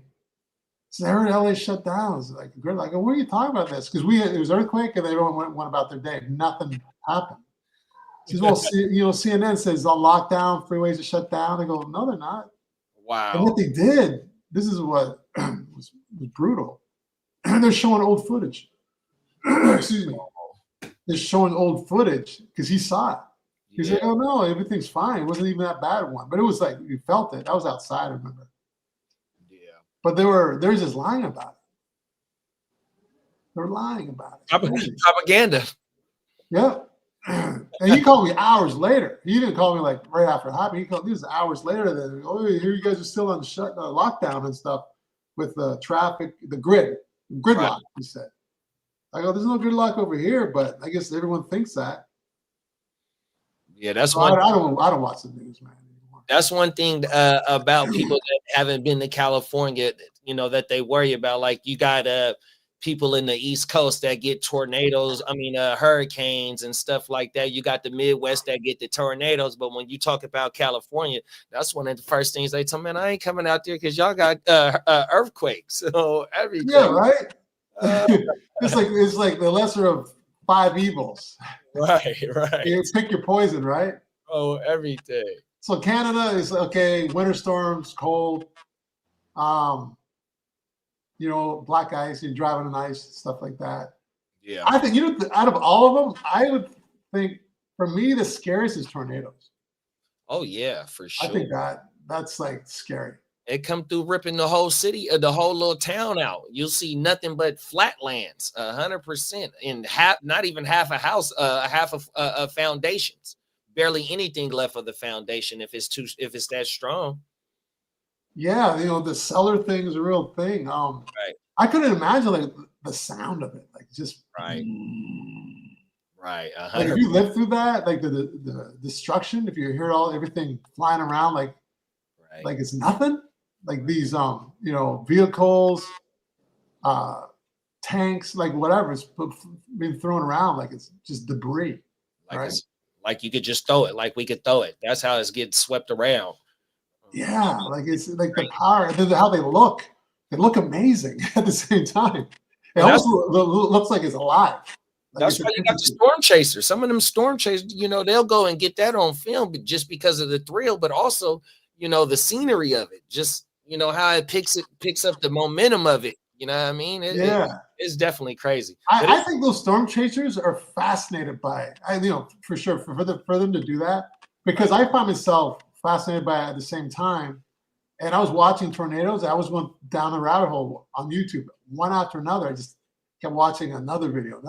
He says, I heard LA shut down. It's like, I go, what are you talking about this? Because it was earthquake and everyone went about their day. Nothing happened. He says, well, CNN says on lockdown, freeways are shut down. I go, no, they're not. Wow. And what they did, this is what was brutal. They're showing old footage. Excuse me. They're showing old footage because he saw it. He's like, oh no, everything's fine. It wasn't even that bad one. But it was like you felt it. I was outside, I remember. Yeah. But they're just lying about it. They're lying about it. Propaganda. Yeah. And he called me hours later. He didn't call me like right after it happened. He called me hours later. That here you guys are still on lockdown and stuff with the traffic, the gridlock. Right. He said. I go, there's no gridlock over here, but I guess everyone thinks that. Yeah, that's so one. I don't watch the news, man. That's one thing about people that haven't been to California, that they worry about. Like you got people in the East Coast that get tornadoes, hurricanes and stuff like that. You got the Midwest that get the tornadoes. But when you talk about California, that's one of the first things they tell me, man, I ain't coming out there because y'all got earthquakes. So everything. Yeah, right? It's like the lesser of 5 evils. Right. You pick your poison, right? Oh, everything. So Canada is okay. Winter storms, cold. You know, black ice. You're driving on ice, stuff like that. Yeah. I think out of all of them, I would think for me the scariest is tornadoes. Oh yeah, for sure. I think that's like scary. It come through ripping the whole city, the whole little town out. You'll see nothing but flatlands, 100%, in not even half a house, half of foundations. Barely anything left of the foundation if it's that strong. Yeah, you know, the cellar thing is a real thing. Right. I couldn't imagine like the sound of it, like just right. Right. Like if you live through that, like the destruction, if you hear everything flying around, like it's nothing. Like these you know, vehicles, tanks, like whatever, it's being thrown around, like it's just debris. Like you could just throw it, like we could throw it. That's how it's getting swept around. Yeah, like it's like the power, and then how they look amazing at the same time. It almost looks like it's alive. Like that's why you got the storm chasers. Some of them storm chasers, you know, they'll go and get that on film just because of the thrill, but also, you know, the scenery of it. Just, you know, how it picks up the momentum of it. You know what I mean? It's definitely crazy. I think those storm chasers are fascinated by it. You know, for sure, for them to do that, because I find myself fascinated by it at the same time. And I was watching tornadoes. I was going down the rabbit hole on YouTube, one after another. I just kept watching another video.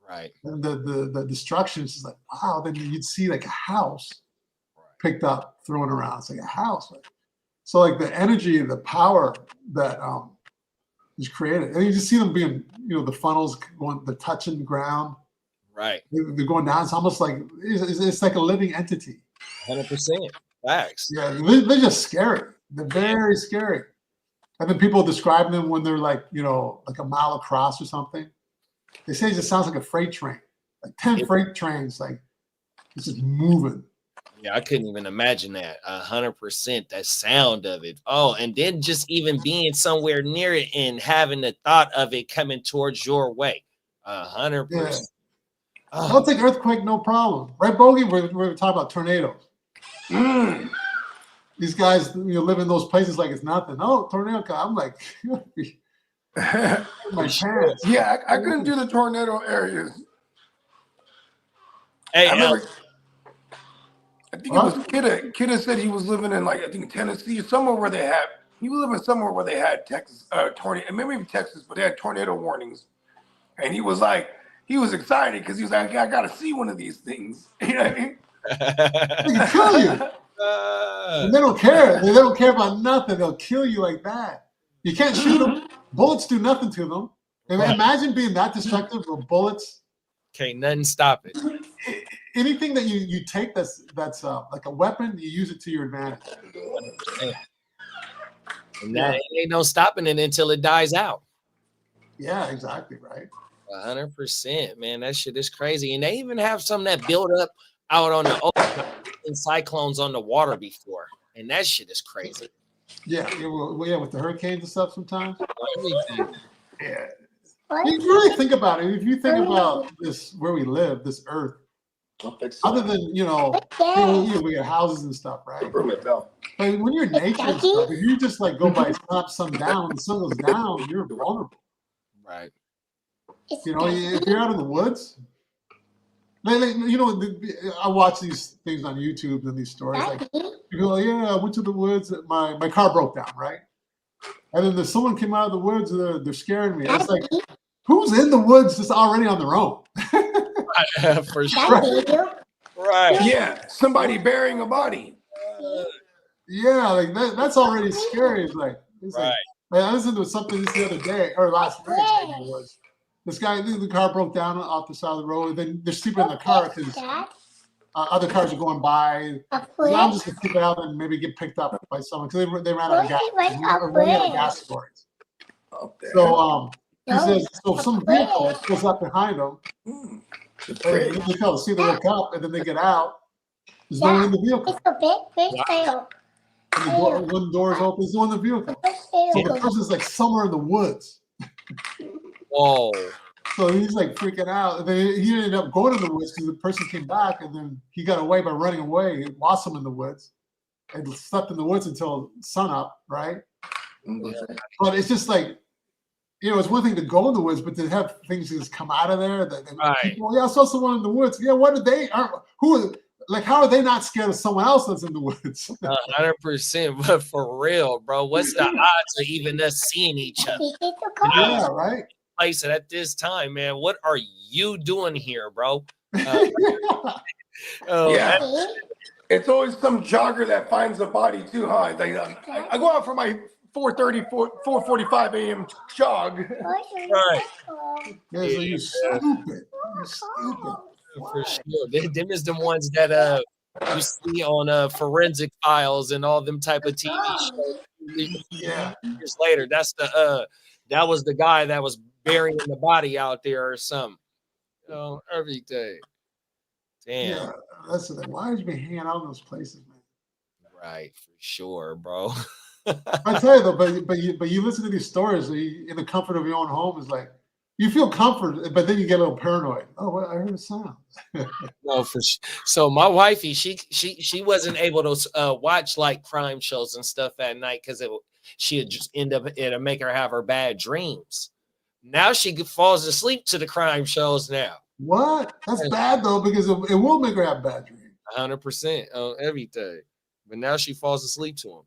Right. And the destruction is just like, wow. Then you'd see like a house picked up, thrown around. It's like a house. So like the energy and the power that is created, and you just see them being, you know, the funnels going, they're touching the ground. Right. They're going down. It's almost like it's like a living entity. 100%. Facts. Yeah, they're just scary. They're very scary. And then people describe them when they're like, you know, like a mile across or something. They say it just sounds like a freight train, like 10 freight trains, like it's just moving. Yeah, I couldn't even imagine that. 100%, that sound of it. Oh, and then just even being somewhere near it and having the thought of it coming towards your way. 100%. Yeah. I'll take earthquake, no problem. Right, Bogey? We're talking about tornadoes. These guys, you know, live in those places like it's nothing. Oh, tornado! I'm like, my pants. Yeah, I couldn't do the tornado areas. Hey, I think it was Kidda said he was living in, like, I think Tennessee, somewhere where they had. He was living somewhere where they had Texas tornado, and maybe Texas, but they had tornado warnings. And he was like, he was excited because he was like, I got to see one of these things. You know what I mean? They can kill you. And they don't care. They don't care about nothing. They'll kill you like that. You can't shoot them. Bullets do nothing to them. Imagine being that destructive with bullets. Can't nothing stop it. Anything that you take that's like a weapon, you use it to your advantage. 100%. And that ain't no stopping it until it dies out. Yeah, exactly right. 100%, man. That shit is crazy. And they even have some that build up out on the ocean and cyclones on the water before. And that shit is crazy. Yeah, with the hurricanes and stuff sometimes. Everything. Yeah. You really think about it. If you think about this, where we live, this earth, other than, you know, we got houses and stuff, right? But when you're in nature and stuff, if you just like go by sundown, when the sun goes down, you're vulnerable. Right. You know, if you're out in the woods, you know, I watch these things on YouTube and these stories. Like, you go, yeah, I went to the woods. My car broke down, right? And then there's someone came out of the woods. They're scaring me. It's like, who's in the woods just already on their own? For sure. Right. Yeah, somebody burying a body. Yeah, like that's already scary. It's like, I listened to something the other day or last night. It was this guy. The car broke down off the side of the road. And then they're sleeping in the car because other cars are going by. So I'm just gonna keep it out and maybe get picked up by someone because they ran out of gas. Running out of gas stories. So he says, so some vehicle goes up behind them. They see they look up and then they get out. There's no one in the vehicle. And one door is open. There's no one in the vehicle. So the person's like somewhere in the woods. Whoa. So he's like freaking out. And then he ended up going in the woods because the person came back, and then he got away by running away. He lost him in the woods and slept in the woods until sunup, right? But it's just like, it's one thing to go in the woods, but to have things just come out of there. People, I saw someone in the woods. Yeah, what did they? How are they not scared of someone else that's in the woods? 100%, but for real, bro, what's the odds of even us seeing each other? Yeah, right. Place it at this time, man. What are you doing here, bro? It's always some jogger that finds the body too high. I go out for my 4:45 a.m. jog. Right. Yeah, so you're stupid. You're stupid. For sure. Them is the ones that you see on Forensic Files and all them type of TV shows. Yeah. Years later, that was the guy that was burying the body out there or something. Every day. Damn. Yeah, that's the thing. Why would you be hanging out in those places, man? Right, for sure, bro. I tell you though, but you listen to these stories in the comfort of your own home, is like you feel comfort, but then you get a little paranoid. Oh, I heard a sound. No, for sure. So my wifey, she wasn't able to watch like crime shows and stuff at night because she would just it'd make her have her bad dreams. Now she falls asleep to the crime shows now. What? That's bad though, because it will make her have bad dreams. 100% on everything. But now she falls asleep to them.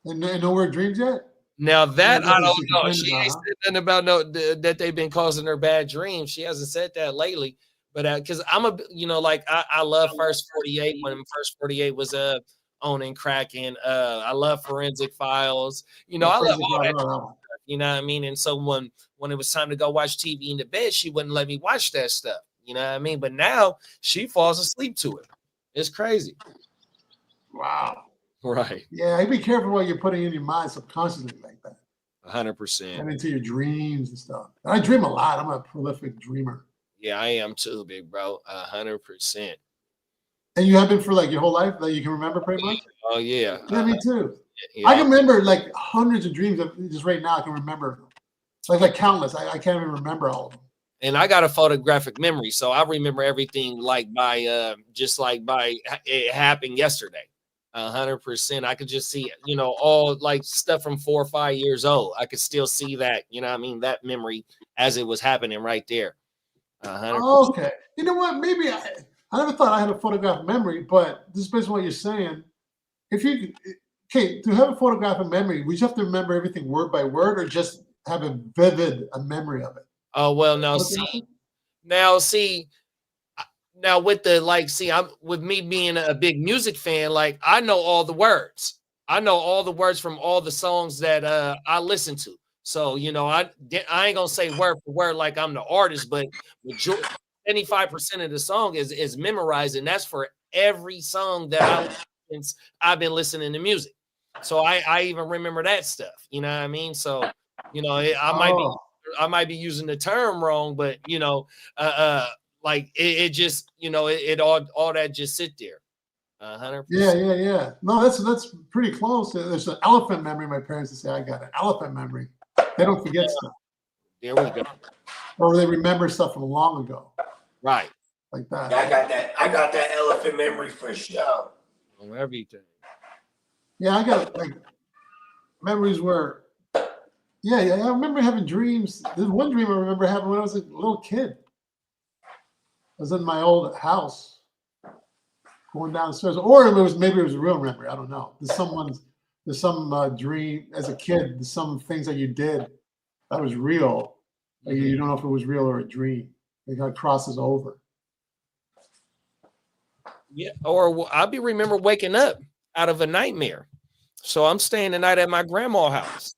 And no weird dreams yet? Now that I don't know. She ain't said nothing about that they've been causing her bad dreams. She hasn't said that lately. But because I love First 48 when First 48 was owning crack, and I love Forensic Files. I love all that stuff, you know what I mean? And so when it was time to go watch TV in the bed, she wouldn't let me watch that stuff. You know what I mean? But now she falls asleep to it. It's crazy. Wow. Right. Yeah, be careful what you're putting in your mind subconsciously like that. 100%. And into your dreams and stuff. And I dream a lot. I'm a prolific dreamer. Yeah, I am too, big bro. 100%. And you have been for like your whole life that you can remember pretty much? Oh, yeah. Yeah, me too. Yeah. I can remember like hundreds of dreams. Just right now, I can remember like countless. I can't even remember all of them. And I got a photographic memory, so I remember everything like by it happened yesterday. 100%. I could just see, all like stuff from 4 or 5 years old. I could still see that, that memory as it was happening right there. 100%. Okay. You know what? Maybe I never thought I had a photographic memory, but just based on what you're saying, to have a photographic memory, we just have to remember everything word by word, or just have a vivid memory of it. Oh, well, now with me being a big music fan, like I know all the words. I know all the words from all the songs that I listen to. So, I ain't gonna say word for word like I'm the artist, but 75% of the song is memorized, and that's for every song that I've been listening to music. So I even remember that stuff. You know what I mean? So, I might be using the term wrong, but like it just, it all that just sit there. 100%. Yeah. No, that's pretty close. There's an elephant memory. My parents would say I got an elephant memory. They don't forget stuff. There we go. Or they remember stuff from long ago. Right. Like that. I got that elephant memory for sure. On everything. Yeah, I got like memories where. Yeah, I remember having dreams. There's one dream I remember having when I was a little kid. I was in my old house, going downstairs, or maybe it was a real memory. I don't know. There's some dream as a kid. There's some things that you did that was real. Like you don't know if it was real or a dream. It kind of crosses over. Yeah, or I'll remember waking up out of a nightmare. So I'm staying the night at my grandma's house.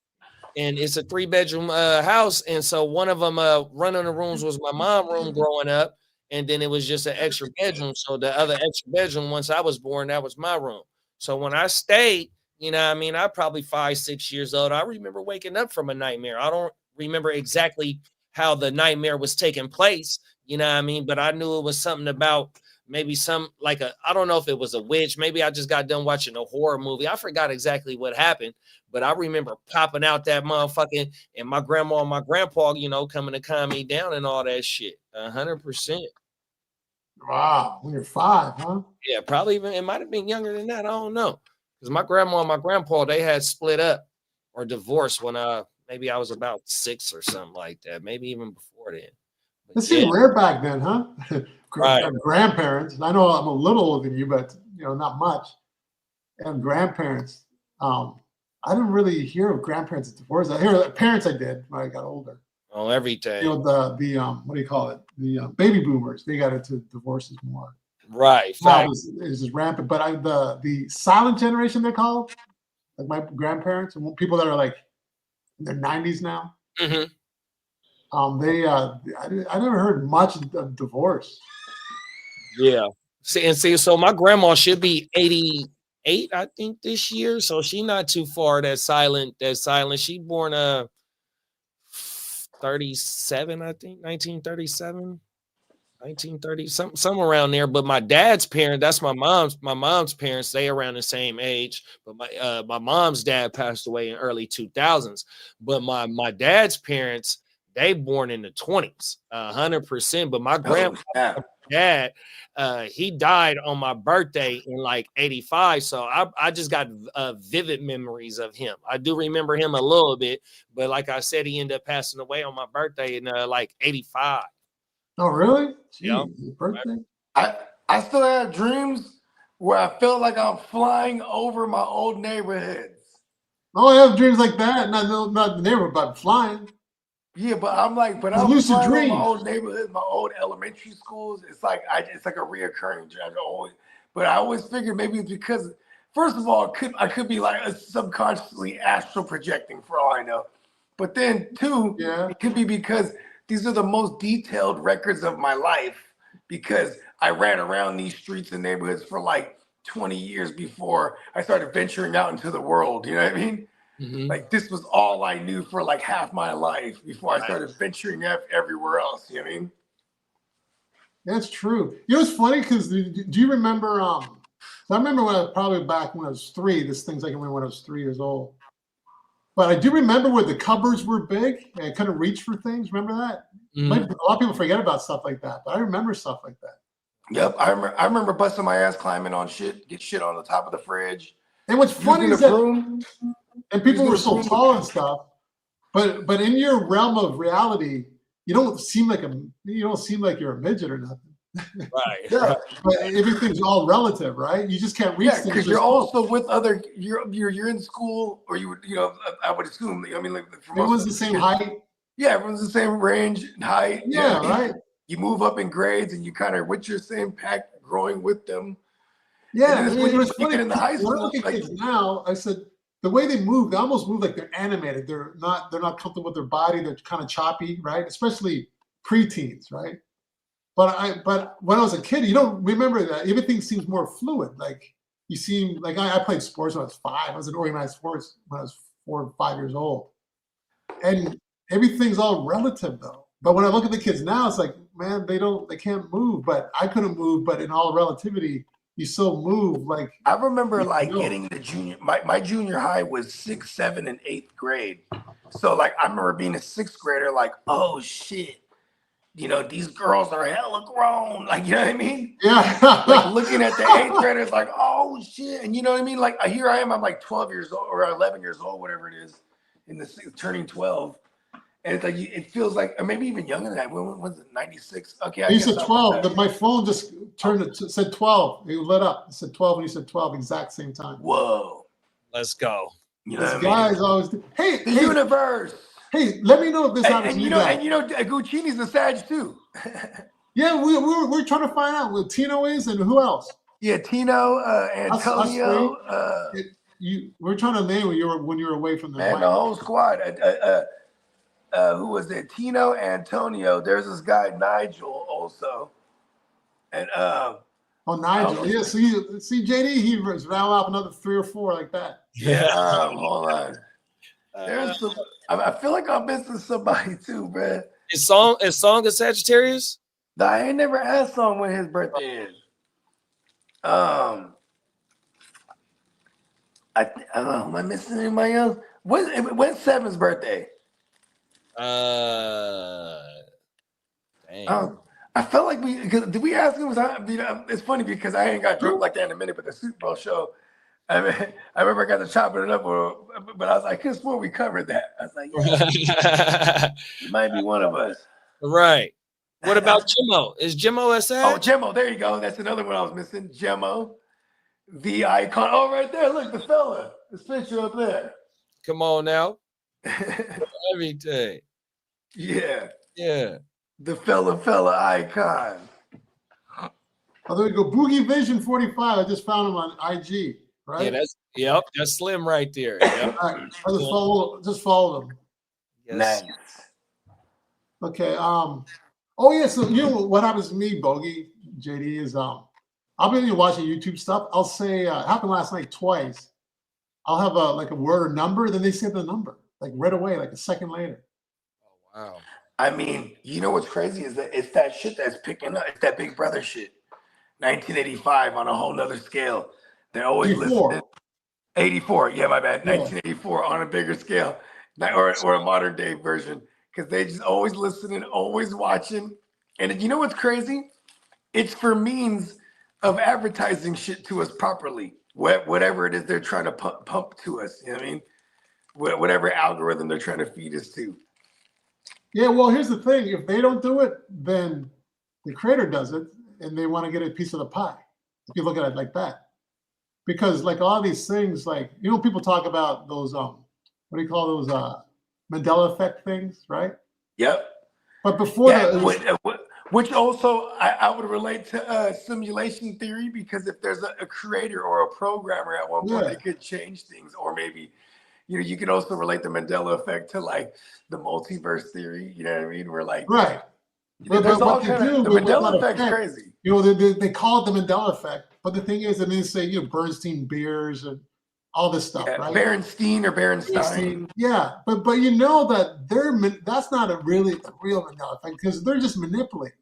And it's a 3-bedroom house. And so one of them, one of the rooms was my mom's room growing up. And then it was just an extra bedroom. So the other extra bedroom, once I was born, that was my room. So when I stayed, I'm probably 5, 6 years old. I remember waking up from a nightmare. I don't remember exactly how the nightmare was taking place, but I knew it was something about maybe some like I don't know if it was a witch. Maybe I just got done watching a horror movie. I forgot exactly what happened, but I remember popping out that motherfucking and my grandma and my grandpa, you know, coming to calm me down and all that shit. 100%. Wow, when you're 5, huh? Yeah, probably even it might have been younger than that. I don't know. Because my grandma and my grandpa, they had split up or divorced when maybe I was about 6 or something like that. Maybe even before then. This seemed rare back then, huh? Right. Grandparents. I know I'm a little older than you, but you know, not much. And grandparents. I didn't really hear of grandparents divorced. I hear parents. I did when I got older. Oh, everything. You know, the what do you call it? The baby boomers. They got into divorces more. Right. Now it's just rampant. But the silent generation, they're called, like my grandparents and people that are like in their 90s now. Mm-hmm. I never heard much of divorce. Yeah. See, so my grandma should be 88, I think, this year. So she not too far. That silent. She born 37, I think, 1937. 1930, somewhere around there. But my dad's parents, that's my mom's parents, they around the same age. But my mom's dad passed away in early 2000s. But my dad's parents, they born in the 20s, 100%. But my dad, he died on my birthday in like 85. So I just got vivid memories of him. I do remember him a little bit, but like I said, he ended up passing away on my birthday in like 85. Oh, really? Yeah. Birthday? I still have dreams where I feel like I'm flying over my old neighborhoods. Oh, I have dreams like that. Not the neighborhood, but flying. Yeah, but I'm lucid flying over dreams. my old neighborhood, my old elementary schools. It's like a reoccurring dream. But I always figured maybe it's because, first of all, I could be like subconsciously astral projecting for all I know. But then two, it could be because these are the most detailed records of my life because I ran around these streets and neighborhoods for like 20 years before I started venturing out into the world. You know what I mean? Mm-hmm. Like this was all I knew for like half my life before I started venturing everywhere else. You know what I mean? That's true. You know, it's funny because do you remember? I remember probably back when I was 3. This thing's like when I was 3 years old. But I do remember where the cupboards were big and I couldn't reach for things. Remember that? Mm-hmm. A lot of people forget about stuff like that, but I remember stuff like that. Yep, I remember busting my ass climbing on shit, get shit on the top of the fridge. And what's funny is that, and people were so tall and stuff, but in your realm of reality, you don't seem like you're a midget or nothing. Right. Yeah, but everything's all relative, right? You just can't reach things. Because you're also with other. You're in school, or you know. I would assume. I mean, like everyone's the same height. Yeah, everyone's the same range and height. Yeah, right. You move up in grades, and you kind of with your same pack, growing with them. Yeah, when you get into high school, when I look at kids now, I said the way they almost move like they're animated. They're not comfortable with their body. They're kind of choppy, right? Especially preteens, right? But when I was a kid, you don't remember that. Everything seems more fluid. Like you seem like I played sports when I was 5. I was in organized sports when I was 4 or 5 years old, and everything's all relative though. But when I look at the kids now, it's like, man, they can't move. But I couldn't move. But in all relativity, you still move. Like I remember, getting the junior. My junior high was 6th, 7th, and 8th grade. So like I remember being a 6th grader, like, oh shit. You know, these girls are hella grown. Like, you know what I mean? Yeah. Like looking at the 8th graders, like, oh shit. And you know what I mean? Like here I am, I'm like 12 years old or 11 years old, whatever it is, turning 12. And it's like, it feels like, or maybe even younger than that. When was it, 96? Okay. You said 12. My phone just said 12. It lit up. It said 12 and you said 12, exact same time. Whoa. Let's go. You know what guys I mean? always do. Hey, the universe. Hey, let me know if this happens. And you know, Guccinni's a Sag too. Yeah, we're trying to find out what Tino is and who else. Yeah, Tino, Antonio. We're trying to name when you were away from the man, the whole squad. Who was it? Tino, Antonio. There's this guy Nigel also, and Nigel. Yeah, see JD. He was rattle off another 3 or 4 like that. Yeah. Hold on. There's some. I feel like I'm missing somebody too, man. Is Song a Sagittarius? No, I ain't never asked Song when his birthday is. Am I missing anybody else? When's Seven's birthday? Dang. I felt like did we ask him? It's funny because I ain't got drunk like that in a minute, but the Super Bowl show, I remember I got to chopping it up, but I was like, I could swear we covered that. I was like, yeah, he might be one of us. Right. What about Jimmo? Is Jimmo a Sag? Oh, Jimmo, there you go. That's another one I was missing. Jimmo, the icon. Oh, right there. Look, the fella. This picture up there. Come on now. Everything. Yeah. Yeah. The fella icon. Oh, there we go. Boogie Vision 45. I just found him on IG, right? Yeah, that's Slim right there. Yep. All right. I just followed him. Yes. Nice. Okay. Oh yeah. So you know what happens to me, Bogey JD, is I'll be watching YouTube stuff. I'll say it happened last night twice. I'll have a word or number, then they say the number like right away, like a second later. Oh wow. I mean, you know what's crazy is that it's that shit that's picking up. It's that Big Brother shit. 1985 on a whole nother scale. They're always 84. listening. 84. Yeah, my bad. Yeah. 1984 on a bigger scale, or a modern day version, because they just always listening, always watching. And you know what's crazy? It's for means of advertising shit to us properly. Whatever it is they're trying to pump to us. You know what I mean? Whatever algorithm they're trying to feed us to. Yeah, well, here's the thing. If they don't do it, then the creator does it, and they want to get a piece of the pie. If you look at it like that. Because like all these things, like, you know, people talk about those, what do you call those, Mandela effect things, right? Yep. But before which also I would relate to simulation theory, because if there's a creator or a programmer at one point, they could change things, or maybe, you know, you could also relate the Mandela effect to like the multiverse theory. You know what I mean? We're like, right. But there's all kind of, the Mandela effect's crazy. You know, they call it the Mandela effect, but the thing is, I mean, say, you know, Bernstein beers and all this stuff, right? Berenstein or Berenstein. Yeah, but you know that that's not really a real Mandela effect, because they're just manipulating.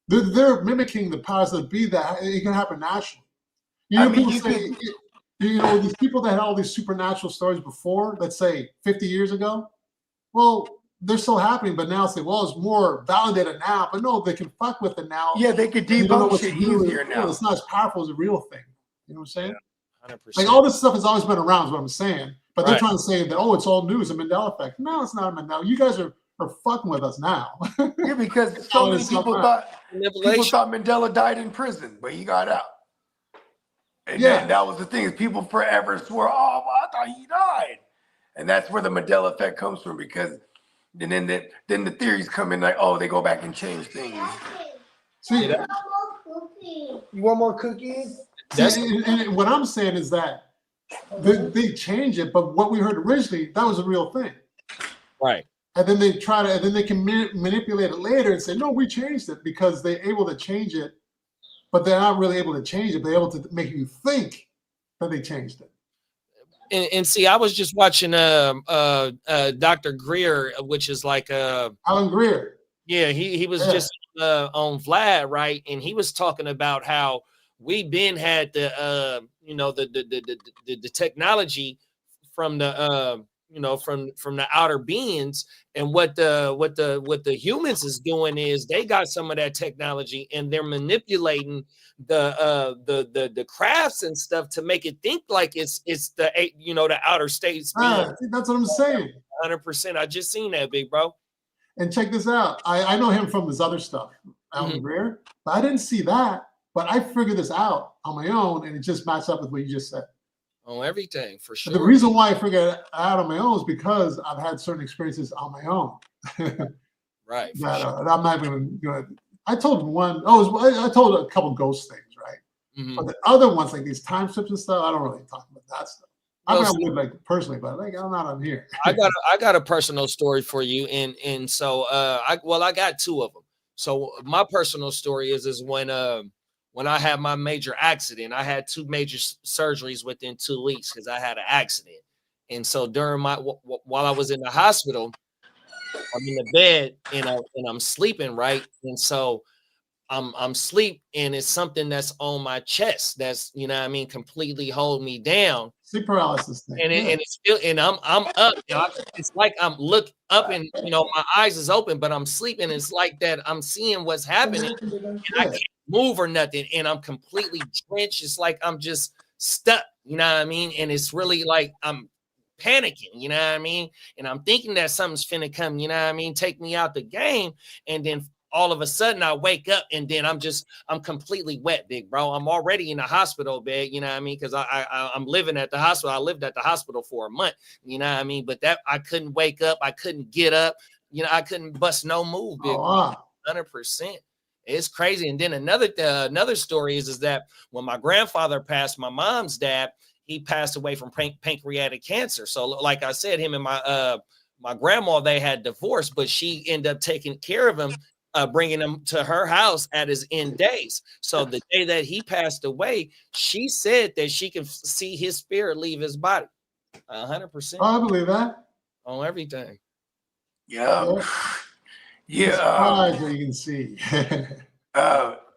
They're mimicking the powers that be, that it can happen naturally. You know, people say, you know, these people that had all these supernatural stories before, let's say 50 years ago, well, they're still happening, but now say, well, it's more validated now. But no, they can fuck with it now. Yeah, they could debunk shit easier now. It's not as powerful as a real thing. You know what I'm saying? Yeah, 100%. Like all this stuff has always been around, is what I'm saying. But they're Right. trying to say that, oh, it's all new, it's a Mandela effect. No, it's not a Mandela. You guys are fucking with us now. Yeah, because so many people thought Mandela died in prison, but he got out. And then that was the thing, is people forever swore, oh, well, I thought he died. And that's where the Mandela effect comes from, because then the theories come in like, oh, they go back and change things. See, you want more cookies? And what I'm saying is that they change it, but what we heard originally, that was a real thing. Right. And then they can manipulate it later and say, no, we changed it, because they're able to change it, but they're not really able to change it. They're able to make you think that they changed it. And see, I was just watching Dr. Greer, which is like Alan Greer. Yeah, he was just on Vlad, right? And he was talking about how we been had the you know, the technology from the you know, from the outer beings, and what the humans is doing is they got some of that technology and they're manipulating the crafts and stuff to make it think like it's the, you know, the outer states. That's what I'm saying. 100%. I just seen that, big bro. And check this out. I know him from his other stuff, Alan Greer, but I didn't see that. But I figured this out on my own, and it just matched up with what you just said. On everything, for sure. The reason why I figured it out on my own is because I've had certain experiences on my own. Right. That I'm not even going to. I told one. I told a couple ghost things, right? Mm-hmm. But the other ones, like these time slips and stuff, I don't really talk about that stuff. I Well, would like personally, but like I'm not on here. I got a personal story for you, and so I got two of them. So my personal story is when I had my major accident, I had 2 major surgeries within 2 weeks because I had an accident. And so during while I was in the hospital, I'm in the bed and I'm sleeping, right? And so I'm sleep and it's something that's on my chest that's, you know what I mean, completely hold me down. Sleep paralysis thing. And it's still, and I'm up. You know, it's like I'm look up and, you know, my eyes is open, but I'm sleeping. It's like that I'm seeing what's happening and I can't move or nothing. And I'm completely drenched. It's like I'm just stuck, you know what I mean? And it's really like I'm panicking, you know what I mean? And I'm thinking that something's finna come, you know what I mean? Take me out the game. And then all of a sudden I wake up and then I'm completely wet, big bro. I'm already in the hospital bed, you know what I mean? Because I'm living at the hospital. I lived at the hospital for a month, you know what I mean? But that I couldn't wake up. I couldn't get up. You know, I couldn't bust no move, big bro. 100%. It's crazy. And then another story is that when my grandfather passed, my mom's dad, he passed away from pancreatic cancer. So like I said, him and my grandma, they had divorced, but she ended up taking care of him, bringing him to her house at his end days. So the day that he passed away, she said that she can see his spirit leave his body. 100%. I believe that. On everything. Yeah. Yeah. Surprised that you can see.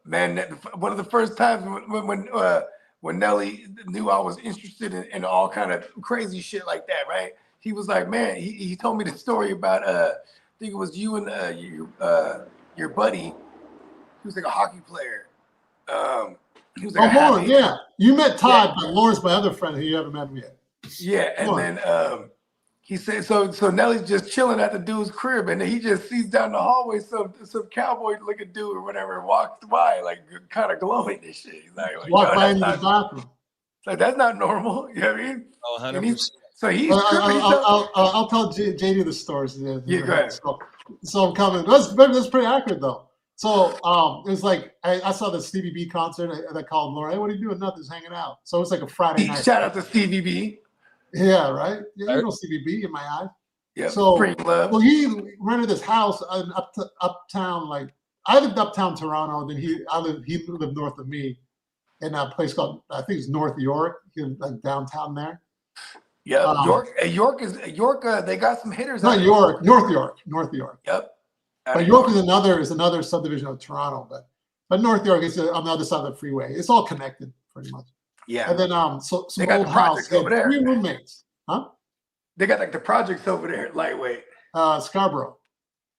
Man, one of the first times when Nelly knew I was interested in all kind of crazy shit like that, right? He was like, man, he told me the story about I think it was you and your buddy. He was like a hockey player. He was like Lauren, yeah. You met Todd, but Lauren's my other friend who you haven't met yet. Yeah, and then he said so Nelly's just chilling at the dude's crib, and then he just sees down the hallway some cowboy looking dude or whatever walks by, like kind of glowing and shit. He's like, walk by into the bathroom. Like, that's not normal. You know what I mean? Oh, 100%. So he's I'll tell JD the stories. Yeah, go ahead. So I'm coming. That's pretty accurate though. So it was like I saw the Stevie B concert. I called Lauren. Hey, what are you doing? Nothing, just hanging out. So it was like a Friday night. Shout out to Stevie B. Yeah, right. Yeah, you know Stevie B in my eyes. Yeah. So love. well, he rented this house in uptown. Like I lived uptown Toronto. Then he lived north of me in a place called, I think it's North York, like downtown there. Yeah, York. They got some hitters. Not York, North York. Yep. But York is another subdivision of Toronto, but North York is on the other side of the freeway. It's all connected pretty much. Yeah. And then so they got old the house, projects over there. 3 roommates. Huh? They got like the projects over there, lightweight. Scarborough.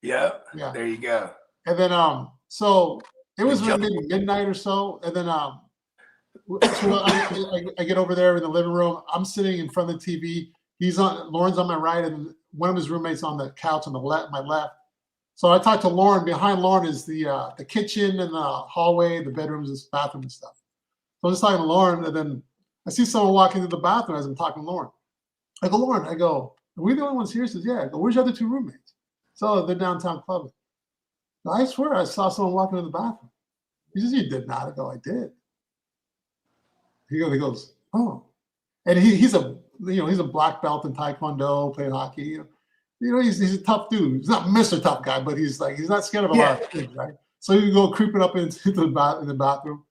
Yeah. Yeah. There you go. And then so it was maybe midnight or so, and then so I get over there in the living room. I'm sitting in front of the TV. Lauren's on my right, and one of his roommates on the couch on my left. So I talked to Lauren. Behind Lauren is the kitchen and the hallway, the bedrooms, and bathroom and stuff. So I'm just talking to Lauren, and then I see someone walk into the bathroom as I'm talking to Lauren. I go, Lauren, are we the only ones here? She says, yeah. I go, where's your other 2 roommates? So they're downtown clubbing. I swear I saw someone walking in the bathroom. He says, you did not. I go, I did. He goes, oh. And he's a black belt in Taekwondo, played hockey. You know, he's a tough dude. He's not Mr. Tough Guy, but he's not scared of a lot of things, right? So you go creeping up into the bathroom.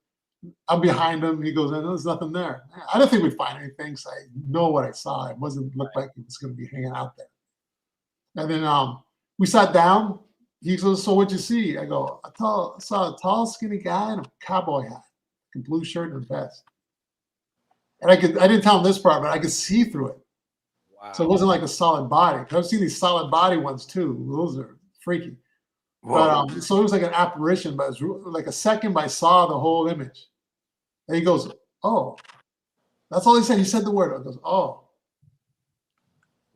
I'm behind him. He goes, there's nothing there. I don't think we'd find anything. So I know what I saw. It wasn't look like he was going to be hanging out there. And then we sat down. He goes, so what'd you see? I go, I saw a tall, skinny guy in a cowboy hat, a blue shirt and a vest. And I didn't tell him this part, but I could see through it. Wow. So it wasn't like a solid body. I've seen these solid body ones too. Those are freaky. Whoa. But so it was like an apparition, but it was like a second, but I saw the whole image. And he goes, oh. That's all he said. He said the word. I goes, oh.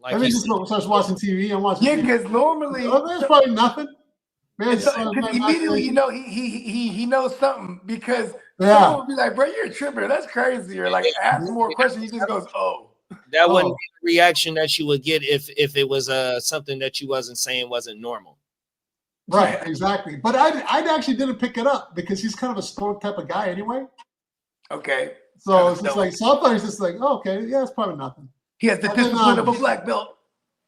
Like he just starts watching TV. I'm watching TV. Because normally there's probably nothing. Man, immediately, you know, he knows something because someone would be like, bro, you're tripping. That's crazy. Or like ask more questions. He just goes, oh. That wouldn't be the reaction that you would get if it was something that you wasn't saying wasn't normal. Right, exactly. But I actually didn't pick it up because he's kind of a stoic type of guy anyway. Okay. So it's just like, so I thought he's just like, oh, okay, yeah, it's probably nothing. He has the discipline of a black belt.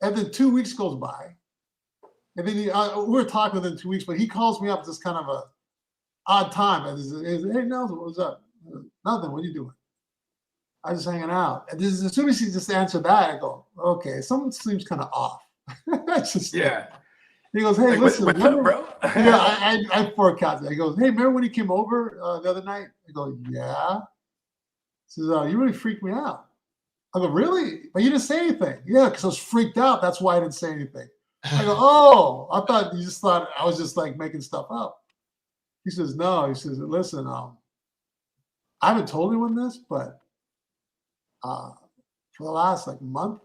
And then 2 weeks goes by. And then we were talking within 2 weeks, but he calls me up at this kind of a odd time. And hey, Nelson, what's up? Nothing. What are you doing? I was just hanging out. And as soon as he just answered that, I go, okay, something seems kind of off. Yeah. He goes, hey, Like, listen, what's up, bro? Yeah, I forecasted. He goes, hey, remember when he came over the other night? I go, yeah. He says, you really freaked me out. I go, really? But you didn't say anything. Yeah, because I was freaked out. That's why I didn't say anything. I go, oh, I thought you just thought I was just like making stuff up. He says, no. He says, listen, I haven't told anyone this, but for the last like month,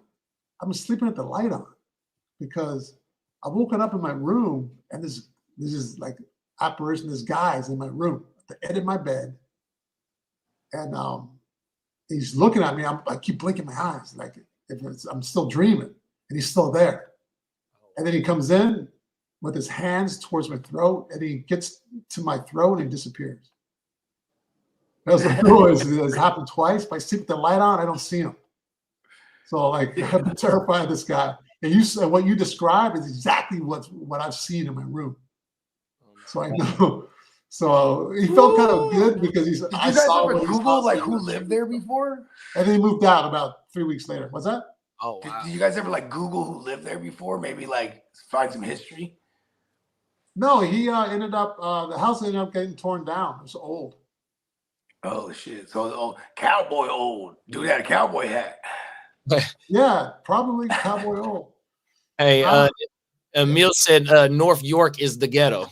I've been sleeping with the light on because I've woken up in my room and this is like apparition, this guy's in my room at the end of my bed. And he's looking at me. I keep blinking my eyes like I'm still dreaming, and he's still there. And then he comes in with his hands towards my throat, and he gets to my throat and he disappears. That's the noise. It's happened twice. If I sleep with the light on, I don't see him. So like I've been terrified of this guy. And what you described is exactly what I've seen in my room. So I know. So he felt kind of good because he's. Did you guys ever Google like who lived there before? And then he moved out about 3 weeks later. What's that? Oh, wow. Did you guys ever like Google who lived there before? Maybe like find some history. No, he ended up. The house ended up getting torn down. It was old. Oh shit! So cowboy old dude had a cowboy hat. Yeah, probably cowboy old. Hey, Emil said North York is the ghetto.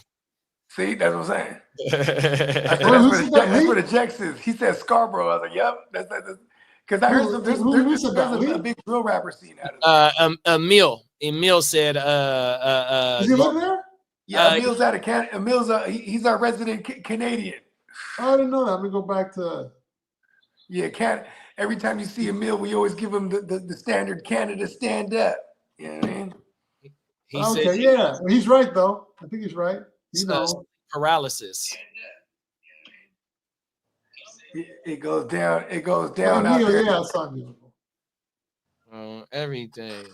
See, that's what I'm saying. That's where the Jex is. He said Scarborough. I was like, yep. That's because I heard there's a big drill rapper scene out of it. Emil said does he live there? Yeah, Emil's out of Canada. Emil's he's our resident Canadian. Oh, I didn't know that. I'm gonna go back to every time you see Emil, we always give him the standard Canada stand up. You know what I mean? Okay, yeah. He's right though. I think he's right. Paralysis. It goes down. It goes down out there. Yeah, it's not beautiful. Everything.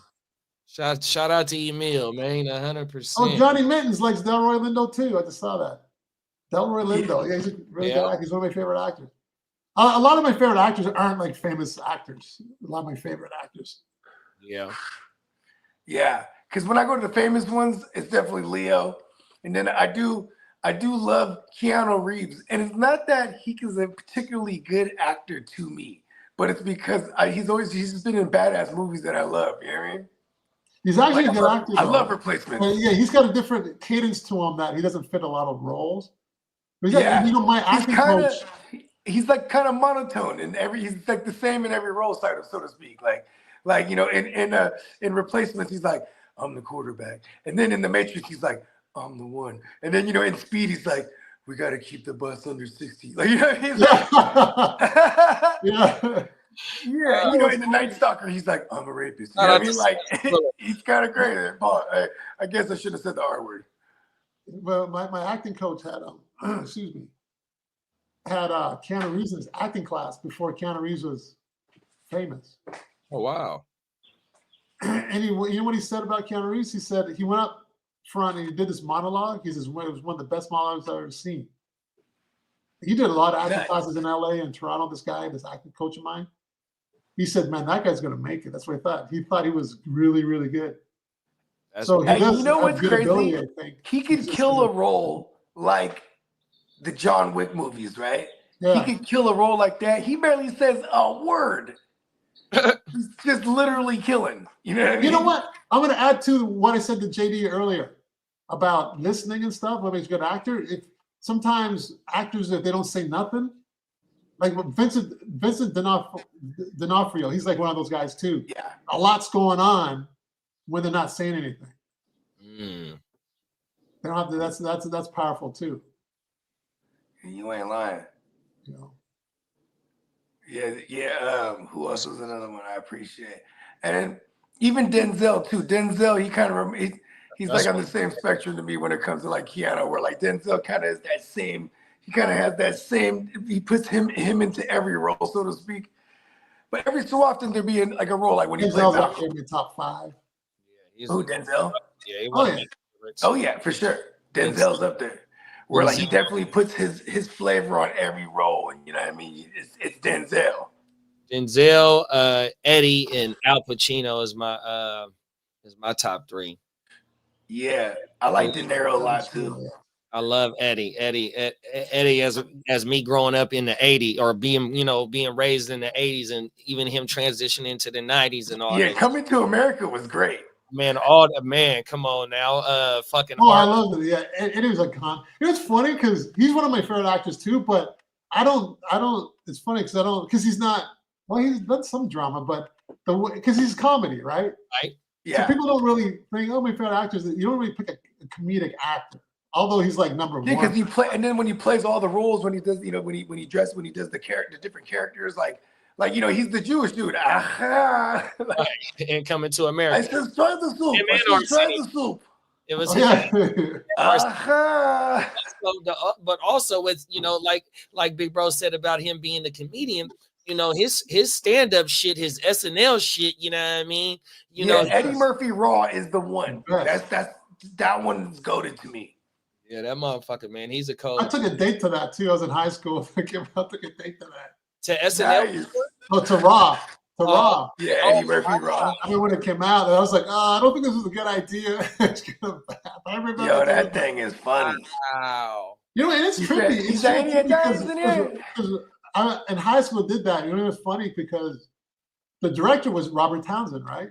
Shout out to Emil, man. 100%. Oh, Johnny Mittens likes Delroy Lindo too. I just saw that. Delroy Lindo. Yeah, he's a really good actor. He's one of my favorite actors. A lot of my favorite actors aren't like famous actors. A lot of my favorite actors. Yeah. Because when I go to the famous ones, it's definitely Leo. And then I do love Keanu Reeves. And it's not that he is a particularly good actor to me, but it's because he's just been in badass movies that I love. You know what I mean? He's actually a good actor. I love Replacement. Yeah, he's got a different cadence to him that he doesn't fit a lot of roles. But my acting coach. He's like kind of monotone in he's like the same in every role, so to speak. Like in Replacements, he's like, I'm the quarterback. And then in The Matrix, he's like, I'm the one. And then, in Speed, he's like, we got to keep the bus under 60. Like, he's like, in The Night Stalker, he's like, I'm a rapist. You know what I mean? Like, he's kind of great. I guess I should have said the R word. Well, my acting coach had Keanu Reeves in his acting class before Keanu Reeves was famous. Oh, wow. And you know what he said about Keanu Reeves? He said he went up front and he did this monologue. He says it was one of the best monologues I've ever seen. He did a lot of acting classes in LA and Toronto, this acting coach of mine. He said, man, that guy's going to make it. That's what I thought. He thought he was really, really good. So you know what's crazy? Ability, I think. He could kill a role like the John Wick movies, right? Yeah. He could kill a role like that. He barely says a word. He's just literally killing. You know what I mean? You know what? I'm going to add to what I said to JD earlier about listening and stuff. What makes a good actor? If sometimes actors, if they don't say nothing, like Vincent D'Onofrio, he's like one of those guys too. Yeah, a lot's going on when they're not saying anything. They don't have to. That's powerful too. You ain't lying. You know. Yeah. Who else was another one I appreciate? And then even Denzel too. Denzel, he kind of he's like on the same spectrum to me when it comes to like Keanu, where like Denzel kind of has that same. He kind of has that same. He puts him into every role, so to speak. But every so often there be like a role like when he plays out in the top 5. Yeah, who Denzel? Yeah, oh yeah, for sure. Denzel's up there. Where like he definitely puts his flavor on every role, and you know what I mean. It's Denzel. Denzel, Eddie, and Al Pacino is my top 3. Yeah, I like De Niro a lot too. I love Eddie. Eddie as me growing up in the 80s or being raised in the 80s and even him transitioning to the 90s and all Yeah, that. Coming to America was great. Man, come on now. Fucking I love it. Yeah, Eddie was a con. It's funny because he's one of my favorite actors too, but I don't. It's funny because he's not. Well, he's done some drama, but because he's comedy, right? Right. Yeah. So people don't really think, oh, my favorite actors. You don't really pick a comedic actor, although he's like number one. Yeah, because he play, and then when he plays all the roles, when he does, when he does the different characters, like he's the Jewish dude. Aha. Right. And Coming to America. I said, try the soup. Try the soup. It was but also with like Big Bro said about him being the comedian, his stand-up shit, his SNL shit, you know what I mean? Eddie Murphy Raw is the one. That one's goated to me. Yeah, that motherfucker, man. He's a cold. I took a date to that too. I was in high school. I took a date to that. To SNL? No, to Raw. To Raw. Yeah, Eddie Murphy Raw. I mean, when it came out, and I was like, I don't think this is a good idea. Yo, that thing is funny. Wow. And it's trippy. It's trippy because I, in high school, did that. It was funny because the director was Robert Townsend, right?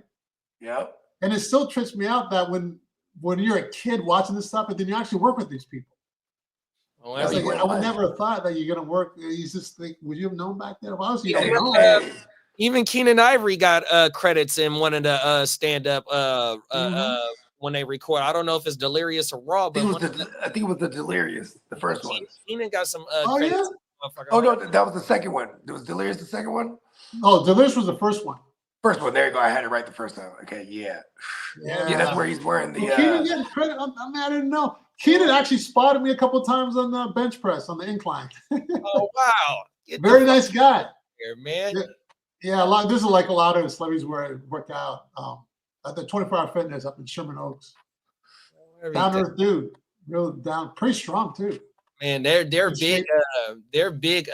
Yep. And it still trips me out that when you're a kid watching this stuff, and then you actually work with these people. Oh, I would never have thought that you're gonna work. You just think, would you have known back then? Obviously, you don't know. Even Keenan Ivory got credits in one of the stand-up when they record. I don't know if it's Delirious or Raw, but I think it was the Delirious, the first one. Keenan got some credits. Yeah? Oh no, that was the second one. There was Delirious the second one? Oh, Delirious was the first one. First one. There you go. I had it right the first time. Okay, yeah. That's where he's wearing the. Keenan getting credit. I didn't know. Keenan actually spotted me a couple times on the bench press on the incline. Oh wow! Very nice guy. Here, man. Yeah, a lot. There's like a lot of celebrities where I work out at the 24-hour fitness up in Sherman Oaks. Down earth dude, real down, pretty strong too. Man, they're big. They're big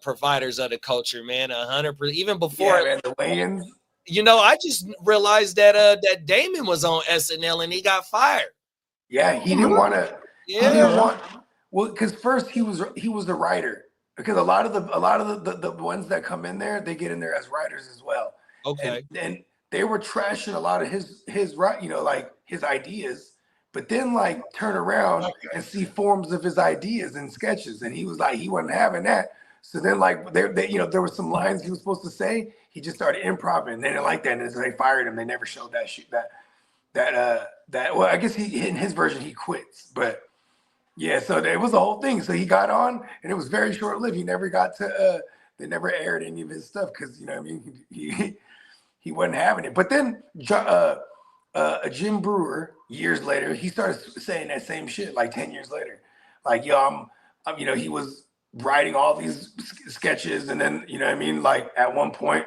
providers of the culture, man. 100%. Even before the weigh-ins. I just realized that that Damon was on SNL and he got fired. Yeah, he didn't want to. Yeah, he didn't want. Well, because first he was the writer. Because a lot of the ones that come in there, they get in there as writers as well. Okay. And they were trashing a lot of his right, like his ideas. But then turn around and see forms of his ideas and sketches, and he was like, he wasn't having that. So then there were some lines he was supposed to say. He just started improv, and they didn't like that, and so they fired him. They never showed that shit. Well, I guess in his version he quits, but yeah. So it was the whole thing. So he got on, and it was very short lived. He never got to. They never aired any of his stuff because he wasn't having it. But then Jim Brewer, years later, he started saying that same shit 10 years later. He was writing all these sketches, and then, at one point,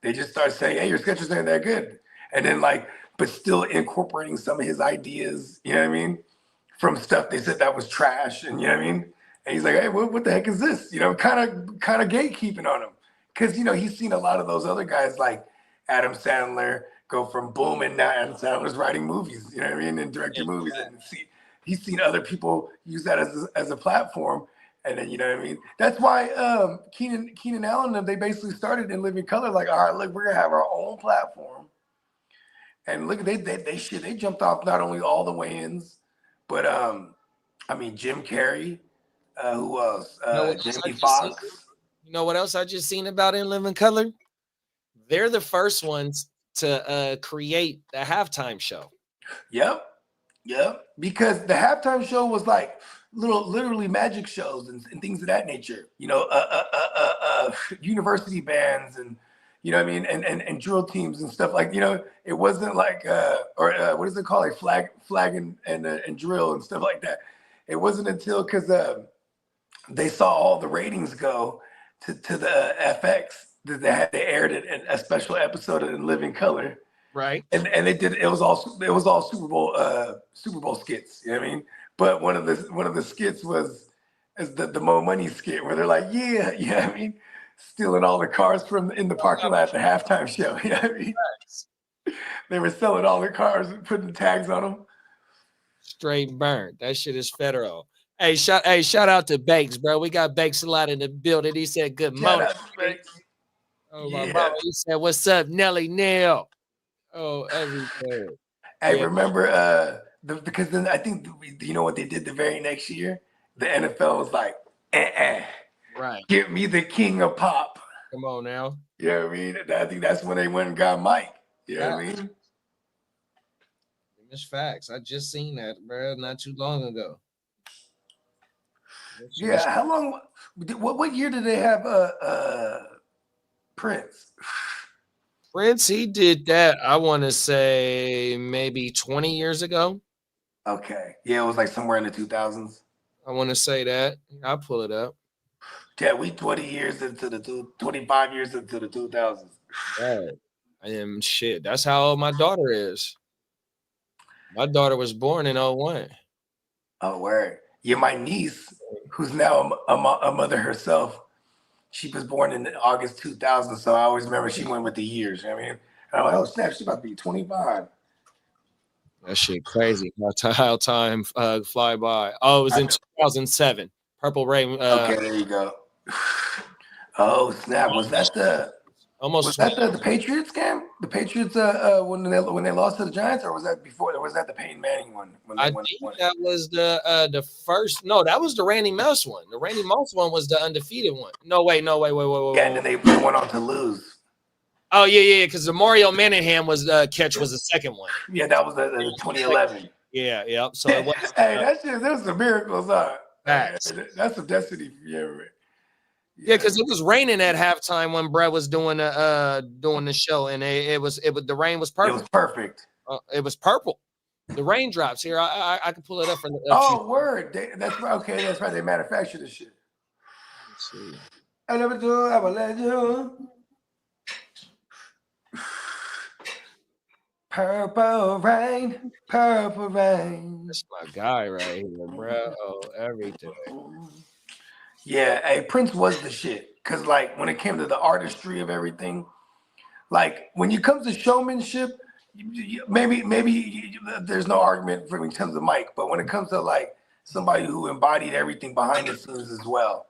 they just started saying, hey, your sketches aren't that good. And then, but still incorporating some of his ideas, from stuff they said that was trash, and and he's like, hey, what the heck is this? Kind of gatekeeping on him. Because, he's seen a lot of those other guys like Adam Sandler go from boom, and now Adam Sandler's writing movies, and directing movies, and he's seen other people use that as a platform, and then that's why Keenan Allen, they basically started in Living Color, all right, look, we're gonna have our own platform, and look, they jumped off not only all the weigh-ins, but Jim Carrey, who else? Jamie Foxx. You know what else I just seen about In Living Color? They're the first ones to create the halftime show. Yep. Because the halftime show was literally magic shows and things of that nature. University bands and and drill teams and stuff it wasn't what is it called, flag and drill and stuff like that. It wasn't until because they saw all the ratings go to the FX. They aired it in a special episode of In Living Color, right? And they did. It was all Super Bowl skits. You know what I mean? But one of the skits was the Mo Money skit where they're like, yeah, you know what I mean, stealing all the cars in the parking lot at the halftime show. You know what I mean? They were selling all their cars and putting tags on them. Straight burnt. That shit is federal. Hey, shout out to Bakes, bro. We got Bakes a lot in the building. He said good morning. Oh, my mama. He said, what's up, Nelly Nail? Oh, everything. Hey, remember because then I think you know what they did the very next year? The NFL was like, right. Give me the king of pop. Come on now. You know what I mean? I think that's when they went and got Mike. You know what I mean? It's facts. I just seen that, bro, not too long ago. Yeah, how long? What year did they have Prince? Prince, he did that, I want to say maybe 20 years ago. Okay. Yeah, it was like somewhere in the 2000s. I want to say that. I'll pull it up. Yeah, we 20 years into the 25 years into the 2000s. Right. I am shit. That's how old my daughter is. My daughter was born in 01. Oh, word. Yeah, my niece, who's now a mother herself, she was born in August 2000, so I always remember she went with the years. You know what I mean? And I'm like, oh, snap, she's about to be 25. That shit crazy. How time fly by. Oh, it was in 2007. Purple Rain. Okay, there you go. Oh, snap. Was that the Patriots game? The Patriots when they lost to the Giants, or was that before? Or was that the Peyton Manning one? I think that was the first. No, that was the Randy Moss one. The Randy Moss one was the undefeated one. No, wait. Yeah, and then they went on to lose. Oh yeah, because the Mario Manningham catch was the second one. Yeah, that was the 2011. Yeah. So it was, hey, there's some miracles, huh? Facts. That's some destiny for you. Yeah, because it was raining at halftime when Brett was doing the show, and the rain was perfect. It was perfect. It was purple. The raindrops here. I can pull it up from the. Word. That's right. Okay, that's right. They manufactured this shit. Let's see. I never do. I will let you. Purple rain, purple rain. That's my guy right here, bro. Oh, everything. Yeah, hey, Prince was the shit. Cause like when it came to the artistry of everything, like when it comes to showmanship, maybe there's no argument in terms of Mike. But when it comes to like somebody who embodied everything behind the scenes as well,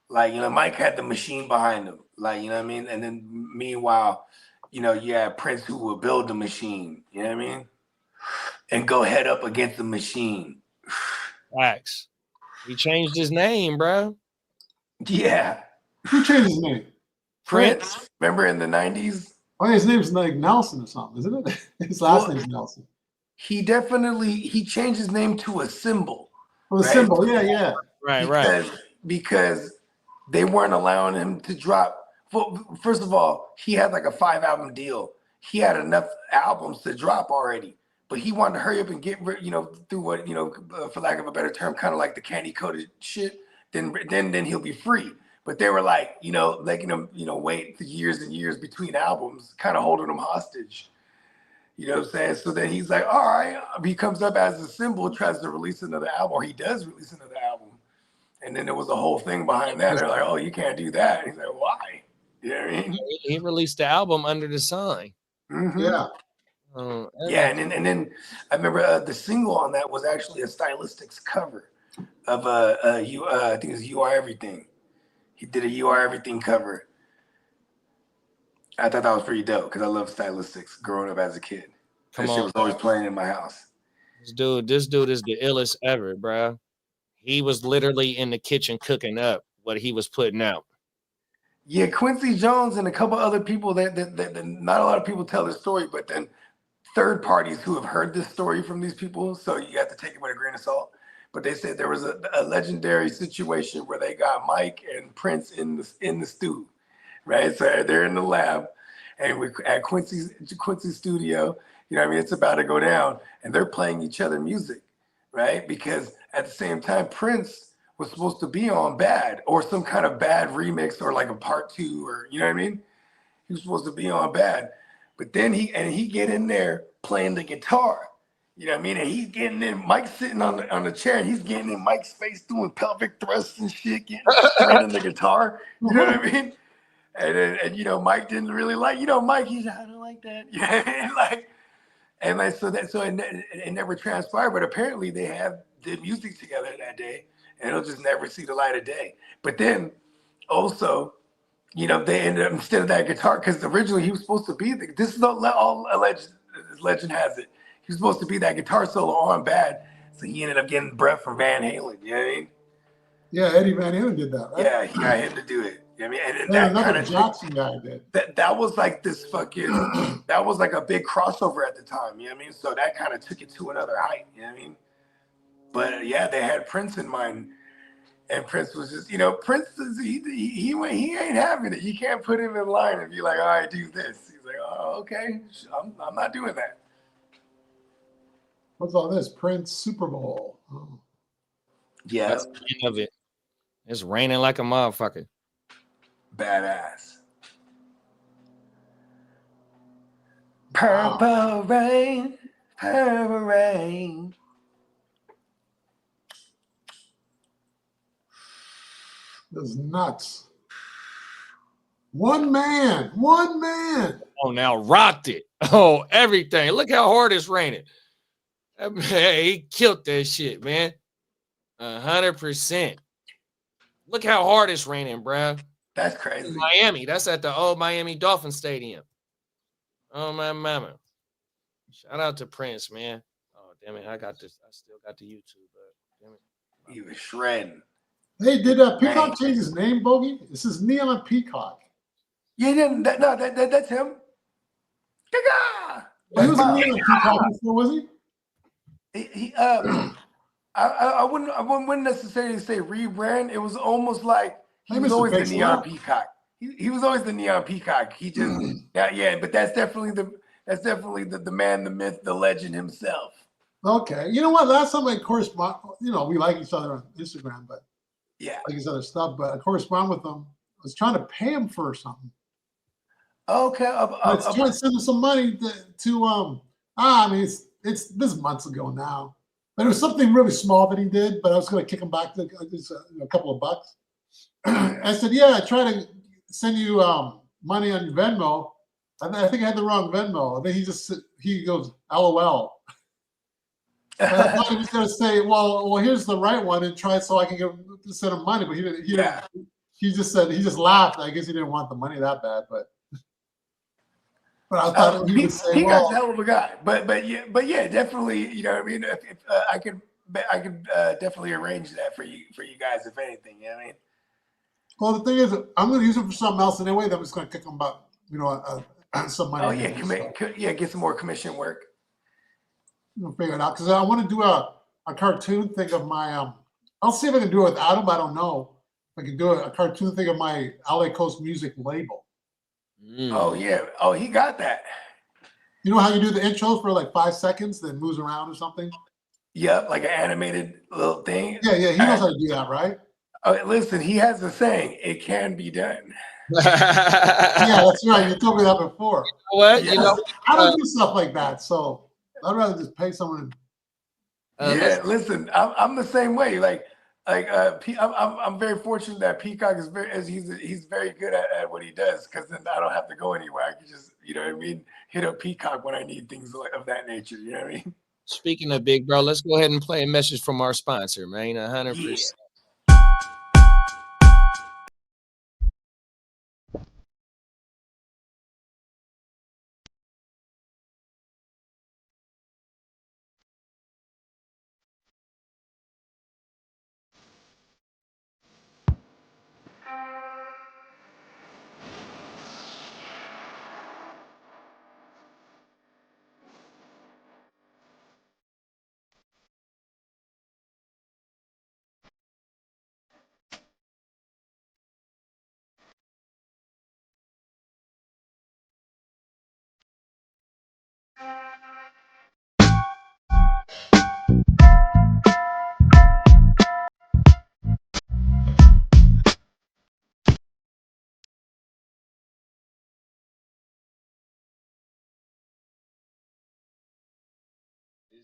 like Mike had the machine behind him, like you know what I mean. And then meanwhile, you had Prince who would build the machine, you know what I mean, and go head up against the machine. Facts. He changed his name, bro. Yeah. Who changed his name? Prince. Remember in the 90s? Oh, his name's like Nelson or something, isn't it? His last name's Nelson. He changed his name to a symbol. Oh, a symbol, yeah. Right. Because they weren't allowing him to drop. Well, first of all, he had like a 5-album deal. He had enough albums to drop already, but he wanted to hurry up and get through what for lack of a better term, kind of like the candy coated shit. Then he'll be free. But they were like, letting him wait years and years between albums, kind of holding him hostage. You know what I'm saying? So then he's like, all right, he comes up as a symbol, tries to release another album, or he does release another album. And then there was a whole thing behind that. They're like, oh, you can't do that. He's like, why? You know what I mean? He released the album under the sign. Mm-hmm. Yeah. Yeah, and then I remember the single on that was actually a Stylistics cover of I think it was You Are Everything. He did a You Are Everything cover. I thought that was pretty dope because I love Stylistics growing up as a kid. That shit was always playing in my house. This dude is the illest ever, bro. He was literally in the kitchen cooking up what he was putting out. Yeah, Quincy Jones and a couple other people that not a lot of people tell this story, but then third parties who have heard this story from these people, so you have to take it with a grain of salt. But they said there was a legendary situation where they got Mike and Prince in the stew, right? So they're in the lab, and we're at Quincy's studio. You know what I mean? It's about to go down, and they're playing each other music, right? Because at the same time, Prince was supposed to be on Bad or some kind of Bad remix or like a part 2 or you know what I mean? He was supposed to be on Bad, but then he get in there playing the guitar, you know what I mean? And he's getting in, Mike's sitting on the chair, and he's getting in Mike's face doing pelvic thrusts and shit, shredding the guitar, you know what I mean? And Mike didn't really like, Mike, he's like, I don't like that, you know what I mean? Like, And like so it never transpired. But apparently they did music together that day, and it'll just never see the light of day. But then also, they ended up, instead of that guitar, because originally he was supposed to be this is all alleged. Legend has it. He was supposed to be that guitar solo on Bad, so he ended up getting Brett from Van Halen. You know what I mean? Yeah, Eddie Van Halen did that, right? Yeah, he got him to do it. You know what I mean? And Yeah, that another kind of Jackson guy did. that was like this fucking that was like a big crossover at the time. You know what I mean? So that kind of took it to another height. You know what I mean? But yeah, they had Prince in mind, and Prince was just, Prince is, he ain't having it. You can't put him in line and be like, all right, do this. He's like, oh, okay, I'm not doing that. What's all this? Prince Super Bowl. Oh. Yeah, that's the end of it. It's raining like a motherfucker. Badass. Purple rain, purple rain. This is nuts. One man. Oh, now rocked it. Oh, everything. Look how hard it's raining. He killed that shit, man. 100%. Look how hard it's raining, bruh. That's crazy. Miami. That's at the old Miami Dolphin Stadium. Oh, my mama. Shout out to Prince, man. Oh, damn it. I still got the YouTube, but damn it. He was shredding. Hey, did Peacock change his name, Bogey? This is Neon Peacock. Yeah, that's him. He was a Neon Peacock before, was he? I wouldn't necessarily say rebrand. It was almost like he was always the Neon Peacock. He was always the Neon Peacock. He just but that's definitely the man, the myth, the legend himself. Okay. You know what? Last time I correspond, we like each other on Instagram, but like his other stuff. But I correspond with him. I was trying to pay him for something. Okay. I was trying to send him some money to I mean, it's this months ago now. But it was something really small that he did, but I was going to kick him back to a couple of bucks. I said, I tried to send you money on your Venmo. I think I had the wrong Venmo. And then he goes, LOL. And I thought he was going to say, well, here's the right one and try so I can send him money. But he didn't. He just said, he just laughed. I guess he didn't want the money that bad, but I thought he would say, he got a hell of a guy, but yeah, definitely. You know what I mean? If I could definitely arrange that for you guys, if anything. You know what I mean? Well, the thing is, I'm going to use it for something else anyway. Then I'm just going to kick them back, some money. Oh yeah, get some more commission work. We'll figure it out because I want to do a cartoon thing of my. I'll see if I can do it with Adam. I don't know if I can do a cartoon thing of my LA Coast music label. Oh yeah. Oh, he got that. You know how you do the intros for like 5 seconds, then moves around or something? Yep, like an animated little thing. Yeah, he knows how to do that, right? Oh, listen, he has a saying, it can be done. Yeah, that's right. You told me that before. What? Yes. I don't do stuff like that, so I'd rather just pay someone. Listen, I'm the same way. I'm very fortunate that Peacock is he's very good at what he does, because then I don't have to go anywhere. I can just, you know what I mean, hit up Peacock when I need things of that nature. You know what I mean? Speaking of big bro, let's go ahead and play a message from our sponsor, man. 100%.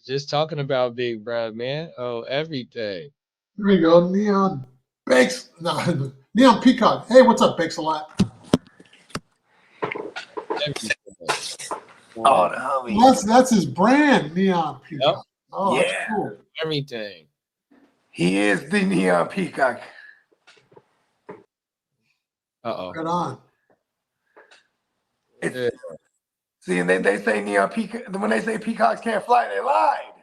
Just talking about big bro, man. Oh, everything. Here we go. Neon Peacock. Hey, what's up, Bakes a lot? Everything. Oh, the homie. That's his brand, Neon Peacock. Yep. Oh, that's cool. Everything. He is the Neon Peacock. Uh-oh. Right on. See, and they say Neon Peacock. When they say peacocks can't fly, they lied.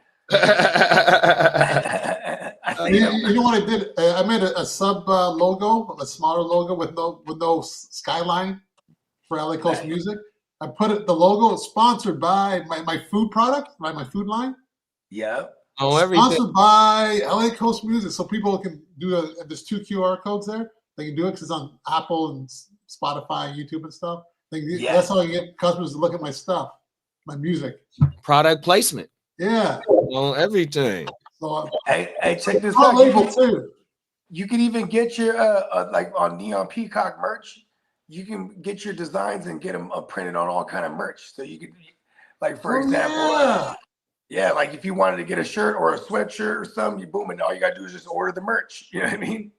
You know what I did? I made a sub logo, a smaller logo with no skyline for LA Coast Music. I put the logo sponsored by my food product, right? My food line. Yep. Oh, everything. Sponsored by LA Coast Music, so people can do there's 2 QR codes there. They can do it because it's on Apple and Spotify and YouTube and stuff. That's how I get customers to look at my stuff, my music. Product placement. Yeah. On everything. So, hey, check this I'll out. label too. You can even get your like on Neon Peacock merch. You can get your designs and get them printed on all kind of merch. So you could, like for example, yeah, like if you wanted to get a shirt or a sweatshirt or something, you boom, and all you gotta do is just order the merch. You know what I mean?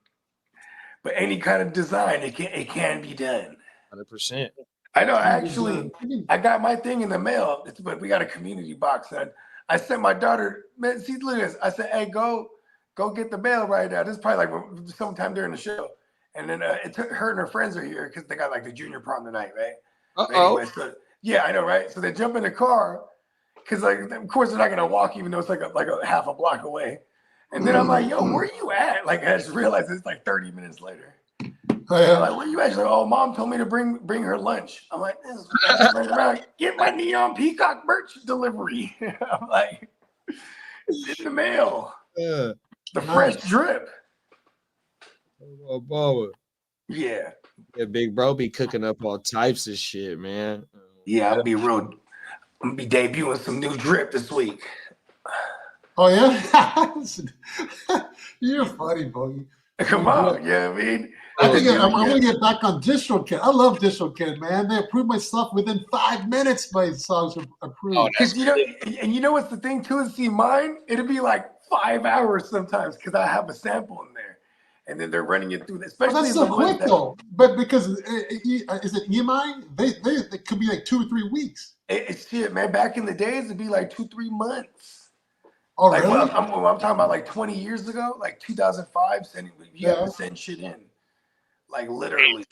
But any kind of design, it can be done. 100%. I know. Actually, I got my thing in the mail, but we got a community box, and I sent my daughter. Man, see, look at this. I said, "Hey, go get the mail right now." This is probably like sometime during the show, and then it took her and her friends are here because they got like the junior prom tonight, right? Anyway, so, yeah, I know, right? So they jump in the car because, like, of course, they're not gonna walk, even though it's like a half a block away. And then I'm like, "Yo, where you at?" Like, I just realized it's like 30 minutes later. I'm like, where you at? She's like, "Oh, mom told me to bring her lunch." I'm like, "This is right around. Get my Neon Peacock merch delivery." I'm like, "It's in the mail." The fresh drip. Yeah. Yeah, big bro be cooking up all types of shit, man. Yeah, I'm gonna be debuting some new drip this week. Oh yeah, you're funny, Bogey. Come on, yeah, I mean. I'm gonna get back on DistroKid. I love DistroKid, man. They approve my stuff within 5 minutes. My songs are approved. Because you know what's the thing too? Is see mine, it'll be like 5 hours sometimes because I have a sample in there, and then they're running it through. Especially that's so quick though. But because is it EMI? They could be like 2 or 3 weeks. It's shit, man. Back in the days, it'd be like 2-3 months. Oh, like, really? I'm talking about like 20 years ago, like 2005. You had to send shit in. Like literally,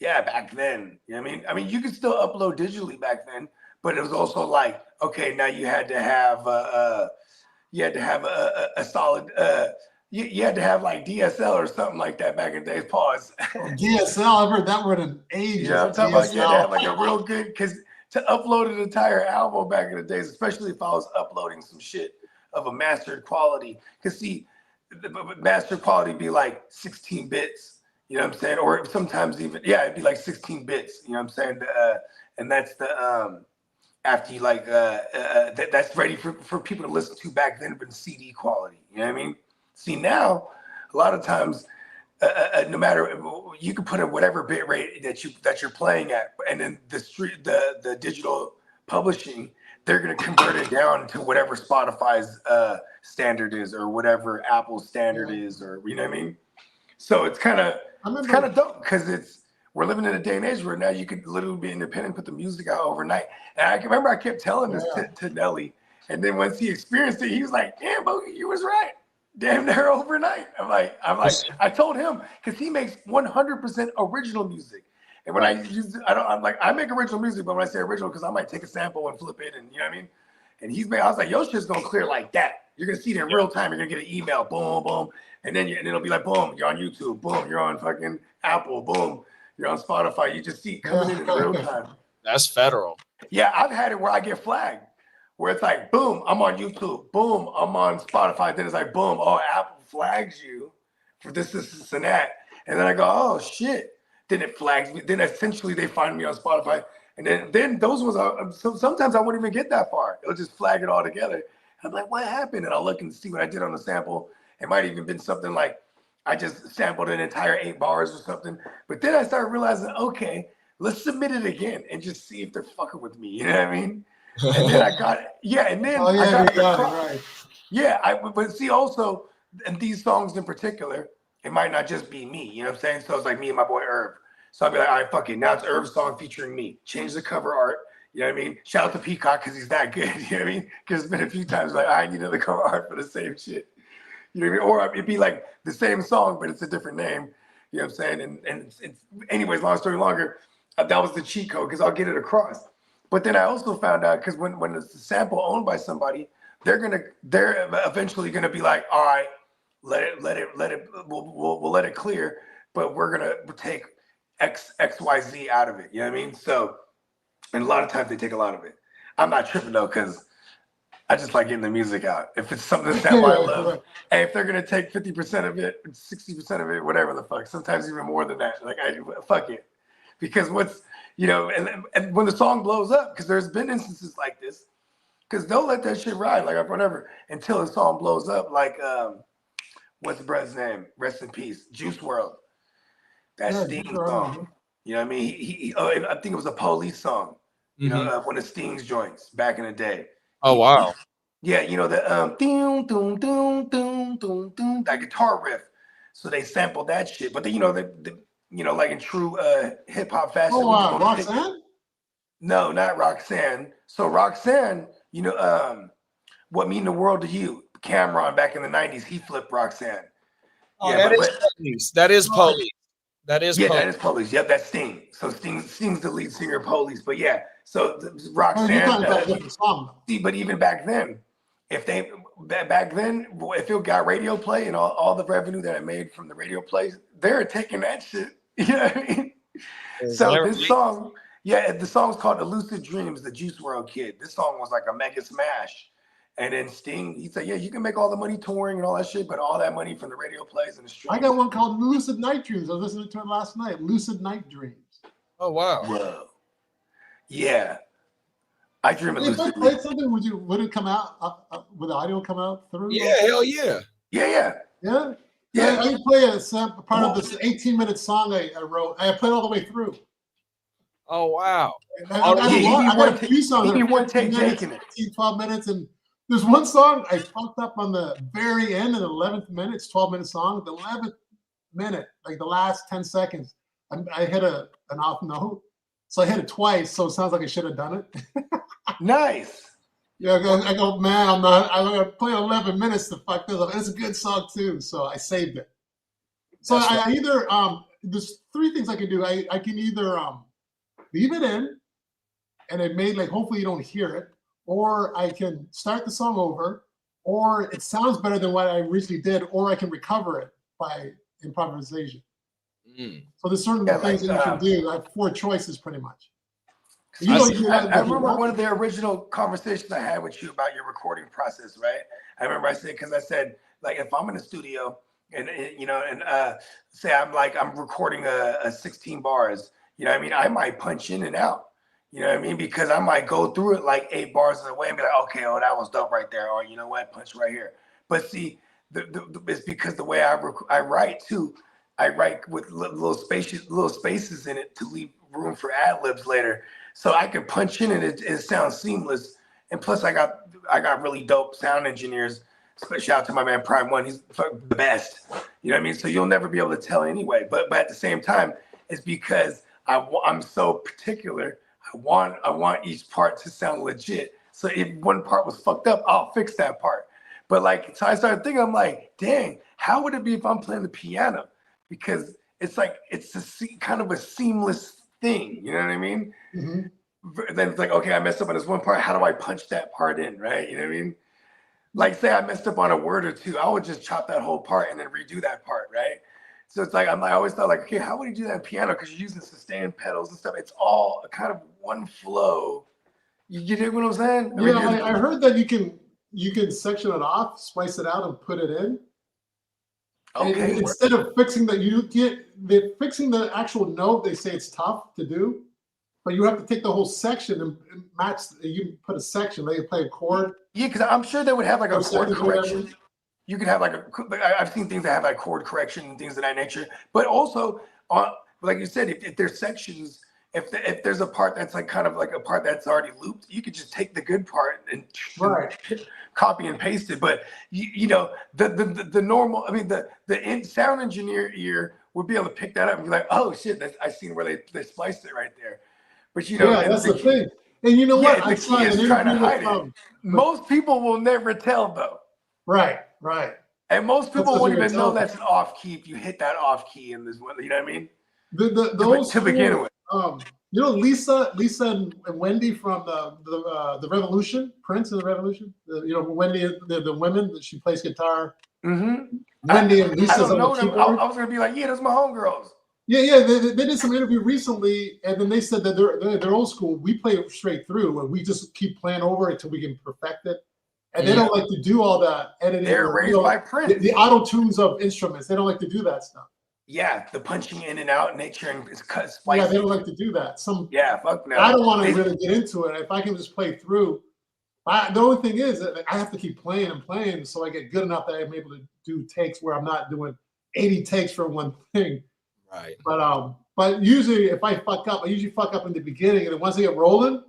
yeah, back then. You know what I mean? I mean, you could still upload digitally back then, but it was also like, okay, now you had to have a solid you had to have like DSL or something like that back in the days. Pause. DSL, I've heard that word in ages. Yeah, I'm talking about you had to have like a real good, because to upload an entire album back in the days, especially if I was uploading some shit of a mastered quality, because see, the mastered quality be like 16 bits. You know what I'm saying? Or sometimes even, it'd be like 16 bits. You know what I'm saying? And that's the, after you like, that's ready for people to listen to back then, but CD quality. You know what I mean? See, now, a lot of times, no matter, you can put in whatever bit rate that you're playing at, and then the digital publishing, they're going to convert it down to whatever Spotify's standard is, or whatever Apple's standard is, or, you know what I mean? So it's kind of dope because we're living in a day and age where now you could literally be independent, put the music out overnight. And I remember I kept telling this to Nelly, and then once he experienced it, he was like, "Damn, Bogey, you was right. Damn near overnight." I'm like, I told him because he makes 100% original music, and when I make original music, but when I say original, because I might take a sample and flip it, and you know what I mean. And I was like, "Yo, shit's gonna clear like that. You're gonna see it in real time. You're gonna get an email, boom, boom." And then it'll be like, boom, you're on YouTube, boom, you're on fucking Apple, boom, you're on Spotify. You just see it coming in real time. That's federal. Yeah, I've had it where I get flagged, where it's like, boom, I'm on YouTube, boom, I'm on Spotify. Then it's like, boom, oh, Apple flags you for this, and that. And then I go, oh, shit. Then it flags me. Then essentially they find me on Spotify. And then those ones, sometimes I wouldn't even get that far. It'll just flag it all together. I'm like, what happened? And I'll look and see what I did on the sample. It might even been something like I just sampled an entire 8 bars or something. But then I started realizing, okay, let's submit it again and just see if they're fucking with me. You know what I mean? And then I got it. Yeah, and then I got it right. Yeah, but see also, and these songs in particular, it might not just be me. You know what I'm saying? So it's like me and my boy Herb. So I'll be like, all right, fuck it. Now it's Herb's song featuring me. Change the cover art. You know what I mean? Shout out to Peacock because he's that good. You know what I mean? Because it's been a few times like I need another cover art for the same shit. You know what I mean? Or it'd be like the same song, but it's a different name. You know what I'm saying? And it's anyways, long story longer, that was the cheat code because I'll get it across. But then I also found out because when it's a sample owned by somebody, they're eventually gonna be like, all right, let it, we'll let it clear, but we're gonna take XYZ out of it. You know what I mean? So, and a lot of times they take a lot of it. I'm not tripping though, because I just like getting the music out. If it's something that I love, and if they're gonna take 50% of it, 60% of it, whatever the fuck, sometimes even more than that, like fuck it, because what's, you know, and when the song blows up, because there's been instances like this, because they'll let that shit ride, like whatever, until the song blows up, like what's the brother's name? Rest in peace, Juice WRLD. That Sting song. You know what I mean? He I think it was a Police song. You know, one of Sting's joints back in the day. Oh wow. Yeah, you know the doom doom doom doom doom doom, that guitar riff. So they sampled that shit, but then you know you know, like in true hip hop fashion. Oh wow, Roxanne? No, not Roxanne. So Roxanne, you know, What Mean the World to You? Cameron back in the 90s, he flipped Roxanne. Oh, yeah, Police. That is Police. That is yeah, Police. that is Police. Yep, that's Sting. So Sting's the lead singer of Police. But yeah, so Roxanne. But even back then, if it got radio play and all the revenue that it made from the radio plays, they're taking that shit. You know what I mean? So this song, the song's called Elusive Dreams, the Juice WRLD kid. This song was like a mega smash. And then Sting, he said, yeah, you can make all the money touring and all that shit, but all that money from the radio plays and the streams. I got one called Lucid Night Dreams. I was listening to it last night. Lucid Night Dreams. Oh, wow. Whoa. Yeah. I dream of lucid dreams. If I played something, would it come out, would the audio come out through? Yeah, hell yeah. Yeah. I can play a part of this 18-minute song I wrote. I played all the way through. Oh, wow. I got a few songs. He one take taking it. 15, 12 minutes, and there's one song I fucked up on the very end in the 11th minute. It's 12-minute song. The 11th minute, like the last 10 seconds, I hit an off note. So I hit it twice, so it sounds like I should have done it. Nice. Yeah, I go, man, I'm going to play 11 minutes to fuck this up. It's a good song, too, so I saved it. So I either, there's three things I can do. I can either leave it in, and it may, like, hopefully you don't hear it, or I can start the song over, or it sounds better than what I originally did, or I can recover it by improvisation. So there's certain things that you can do. I have 4 choices pretty much. I remember one of the original conversations I had with you about your recording process, right? I remember I said, like, if I'm in the studio and you know, and say I'm recording a 16 bars, you know what I mean? I might punch in and out. You know what I mean? Because I might go through it like 8 bars away and be like, okay, oh, that was dope right there. Or you know what, punch right here. But see, it's because the way I write too. I write with little spaces in it to leave room for ad libs later, so I can punch in and it sounds seamless. And plus, I got really dope sound engineers. Shout out to my man Prime One, he's the best. You know what I mean? So you'll never be able to tell anyway. But at the same time, it's because I'm so particular. I want each part to sound legit. So if one part was fucked up, I'll fix that part. But like, so I started thinking, I'm like, dang, how would it be if I'm playing the piano? Because it's like, it's kind of a seamless thing, you know what I mean? Then it's like, okay, I messed up on this one part. How do I punch that part in, right? You know what I mean? Like, say I messed up on a word or two, I would just chop that whole part and then redo that part, right? So it's like, I always thought like, okay, how would you do that on piano? Because you're using sustain pedals and stuff. It's all kind of one flow. You dig what I'm saying? I heard that you can section it off, splice it out, and put it in. Okay. And instead of fixing fixing the actual note, they say it's tough to do, but you have to take the whole section and match. You put a section, they play a chord. Yeah, because I'm sure they would have like a chord correction. You could have I've seen things that have like chord correction and things of that nature. But also, like you said, if there's sections, if there's a part that's like kind of like a part that's already looped, you could just take the good part and copy and paste it. But you know, the normal, I mean, the sound engineer ear would be able to pick that up and be like, oh shit, I seen where they spliced it right there. But you know, that's the thing. And you know what? Yeah, I the saw key an is trying to interview hide it. Most people will never tell though. Right. And most people That's won't what even know tell that's an off key if you hit that off key in this one. You know what I mean? Those to begin two, with. you know, Lisa and Wendy from the Revolution, Prince of the Revolution. You know, Wendy, the women that she plays guitar. Mm-hmm. Wendy and Lisa's I don't on know the them. keyboard. I was gonna be like, yeah, those my homegirls. Yeah. They did some interview recently, and then they said that they're old school. We play it straight through, and we just keep playing over it until we can perfect it. And they don't like to do all that editing. They're raised by Prince. The auto tunes of instruments. They don't like to do that stuff. Yeah, the punching in and out nature and it's cut spicy. Yeah, they don't like to do that. Fuck no. I don't want to really get into it. If I can just play through, the only thing is that I have to keep playing and playing so I get good enough that I'm able to do takes where I'm not doing 80 takes for one thing. Right. But usually if I fuck up, I usually fuck up in the beginning, and then once I get rolling,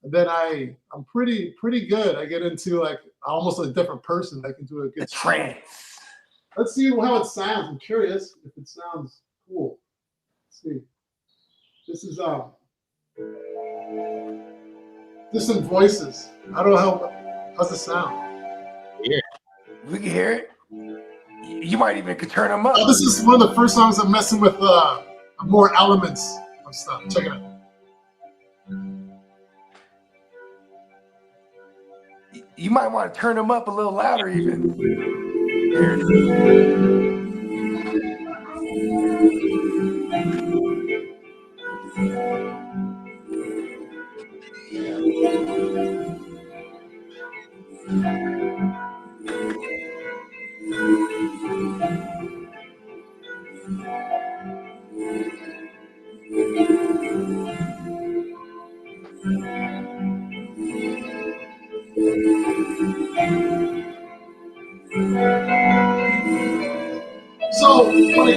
then I'm pretty good. I get into like almost a different person. I can do a good trance. Let's see how it sounds. I'm curious if it sounds cool. Let's see. This is just some voices. I don't know how's it sound. Yeah. We can hear it. You might even could turn them up. This is one of the first songs I'm messing with more elements of stuff. Check it out. You might want to turn them up a little louder even. Here. So what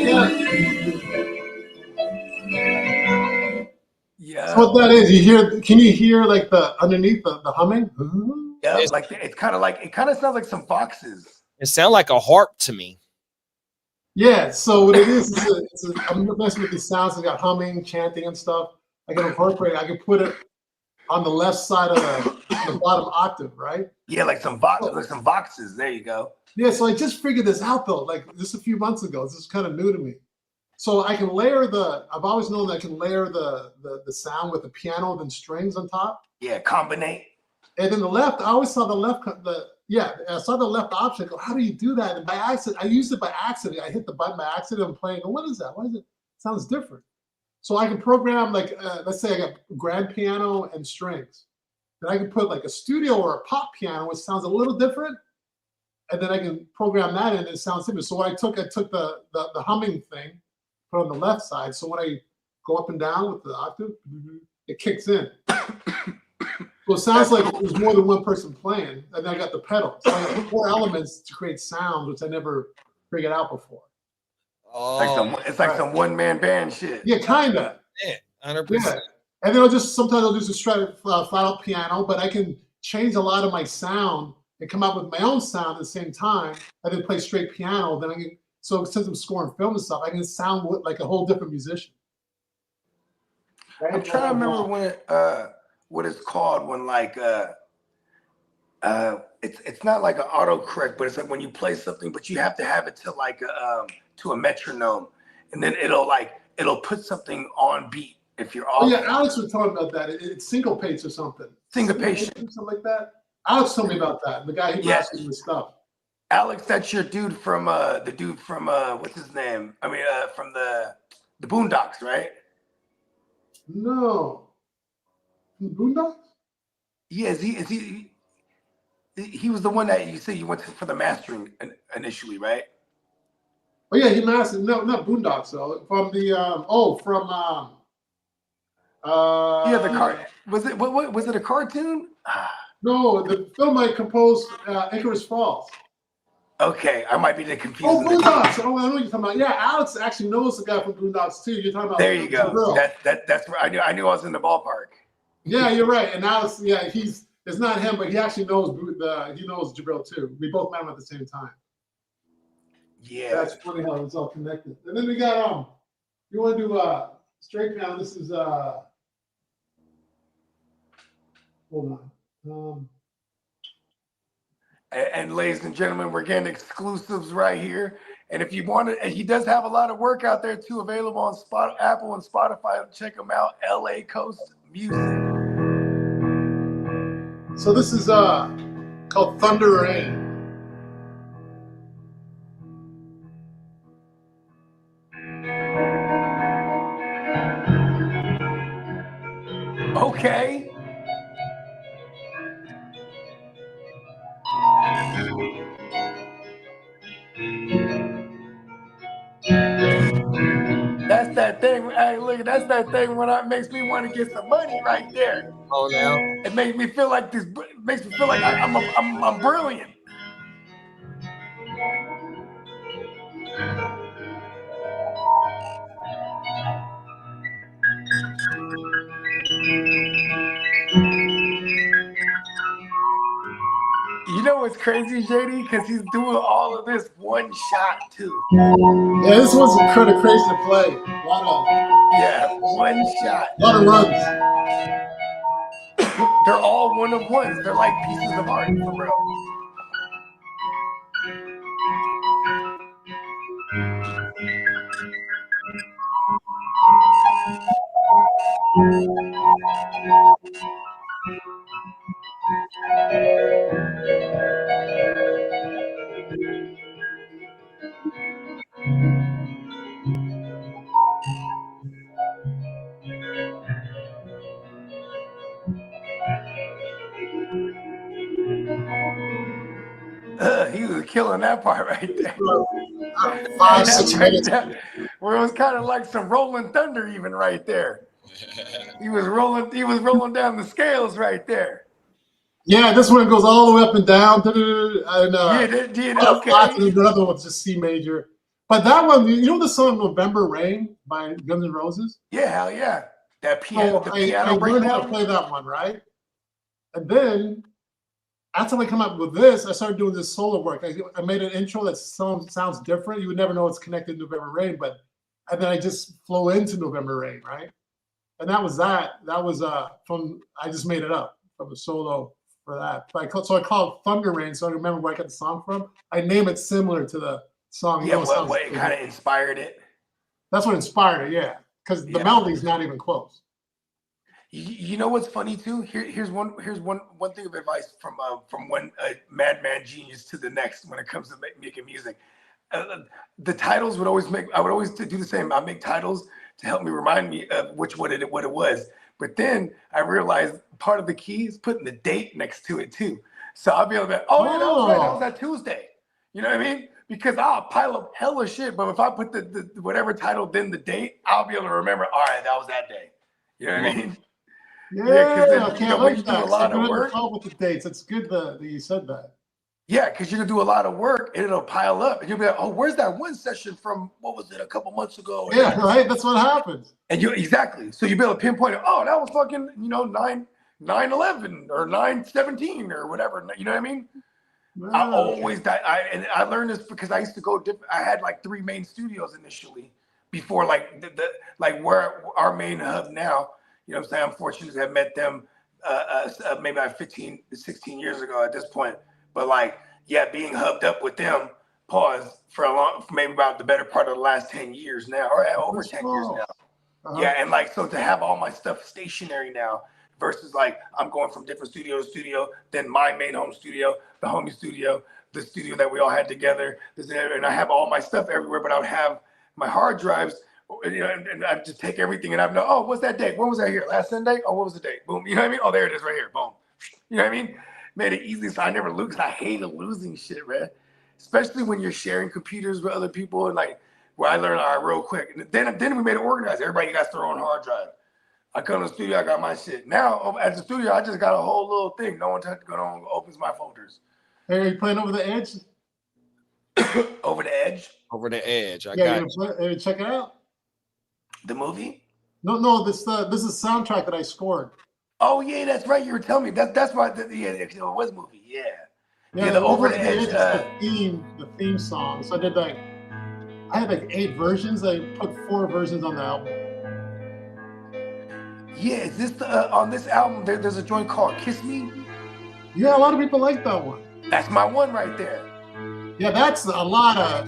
Yeah. So what that is, can you hear like the underneath the humming? Yeah, like it kind of sounds like some foxes. It sounds like a harp to me. Yeah, so what it is, I'm messing with these sounds. I got humming, chanting, and stuff. I can incorporate it. I can put it on the left side of the bottom octave, right? Yeah, like some voxes. There you go. Yeah, so I just figured this out though, like just a few months ago. This is kind of new to me. So I can layer I've always known that I can layer the sound with the piano and strings on top. Yeah, combinate. And then the left, I always saw I saw the left option. I go, how do you do that? And by accident, I used it by accident. I hit the button by accident. I'm playing. What is that? Why is it? Sounds different. So I can program like, let's say I got grand piano and strings. Then I can put like a studio or a pop piano, which sounds a little different. And then I can program that in and it sounds different. So what I took the humming thing, put on the left side. So when I go up and down with the octave, it kicks in. So it sounds like there's more than one person playing, and then I got the pedal. So I got 4 elements to create sound, which I never figured out before. Oh, it's like some one-man band shit. Yeah, kinda. Yeah, 100%. Yeah. And then sometimes I'll just straight flat out piano, but I can change a lot of my sound and come up with my own sound at the same time. I then play straight piano. Then so since I'm scoring film and stuff, I can sound like a whole different musician. I'm trying to remember when what it's called when like it's not like an autocorrect, but it's like when you play something, but you have to have it to like to a metronome, and then it'll put something on beat if you're off. Oh yeah, Alex was talking about that. It syncopates or something. Syncopation, something like that. Alex told me about that. The guy who masters the stuff. Alex, that's your dude from what's his name? I mean, from the Boondocks, right? No. Boondocks? Yeah, he was the one that you said you went to for the mastering initially, right? Oh yeah, he mastered. No, not Boondocks though. From the yeah, the car was it? What was it? A cartoon? No, the film I composed, Icarus Falls. Okay, I might be confused. Oh, Boondocks! Oh, I know what you're talking about. Yeah, Alex actually knows the guy from Boondocks too. You're talking about. There you go. That's where I knew I was in the ballpark. Yeah, you're right. And Alex, yeah, it's not him, but he actually knows Jabril too. We both met him at the same time. Yeah, that's funny how it's all connected. And then we got you want to do straight piano? This is Hold on. And ladies and gentlemen, we're getting exclusives right here. And if you want to, and he does have a lot of work out there too, available on Apple and Spotify. Check him out. LA Coast Music. So this is called Thunder Rain. Okay. That's that thing. Hey, look, that's that thing when it makes me want to get some money right there. Oh, now. It makes me feel like this. It makes me feel like I'm brilliant. You know what's crazy, JD? Because he's doing all of this one shot too. Yeah, this one's kind of crazy to play. A lot of one shot. A lot of runs. They're all one of ones. They're like pieces of art for real. He was killing that part right there. 5, 6 minutes. Where it was kind of like some rolling thunder, even right there. He was rolling down the scales right there. Yeah, this one goes all the way up and down. And, okay. The other one's just C major. But that one, you know the song "November Rain" by Guns N' Roses? Yeah, hell yeah. That piano, the piano I learned how to breakdown. play that one, right? And then after I come up with this, I started doing this solo work. I made an intro that sounds different. You would never know it's connected to November Rain, and then I just flow into November Rain, right? And that was that. That was from, I just made it up from a solo for that. So I call it Thunder Rain, so I remember where I got the song from. I name it similar to the song. Yeah, what it kind of inspired it. That's what inspired it, yeah. Because the melody's not even close. You know what's funny too? Here's one thing of advice from one madman genius to the next when it comes to making music. The titles would always I would always do the same. I make titles to help me remind me of what it was. But then I realized part of the key is putting the date next to it too. So I'll be able to that was right, that was that Tuesday. You know what I mean? Because I'll pile up hella shit, but if I put the whatever title then the date, I'll be able to remember. All right, that was that day. You know what I mean? Yeah, you know, when you do a lot of work with the dates. It's good that you said that. Yeah, because you're gonna do a lot of work and it'll pile up, and you'll be like, "Oh, where's that one session from? What was it, a couple months ago?" Yeah, right. That's what happens. And exactly. So you'll be able to pinpoint it. Oh, that was fucking 9/11 or 9/17 or whatever. You know what I mean? I always and I learned this because I used to go different. I had like 3 main studios initially before like like where our main hub now. You know what I'm saying? I'm fortunate to have met them maybe like 15 to 16 years ago at this point. But like, yeah, being hubbed up with them, for maybe about the better part of the last 10 years now, or over 10 years now. Yeah, and like, so to have all my stuff stationary now versus like, I'm going from different studio to studio, then my main home studio, the homie studio, the studio that we all had together, and I have all my stuff everywhere, but I would have my hard drives, and I just take everything and I know, oh, what's that date? When was I here? Last Sunday? Oh, what was the date? Boom. You know what I mean? Oh, there it is right here. Boom. You know what I mean? Made it easy so I never lose. I hated losing shit, man. Especially when you're sharing computers with other people and like where I learned real quick. And then we made it organized. Everybody got their own hard drive. I come to the studio, I got my shit. Now at the studio, I just got a whole little thing. No one opens my folders. Hey, are you playing Over the Edge? Over the Edge? Over the Edge. I got it. Check it out. The movie? No. This is a soundtrack that I scored. Oh yeah, that's right. You were telling me that's why. It was a movie. Yeah. The Over the Edge. The theme song. So I had like 8 versions. I put 4 versions on the album. Yeah, is this the, on this album? There's a joint called "Kiss Me." Yeah, a lot of people like that one. That's my one right there. Yeah, that's a lot of.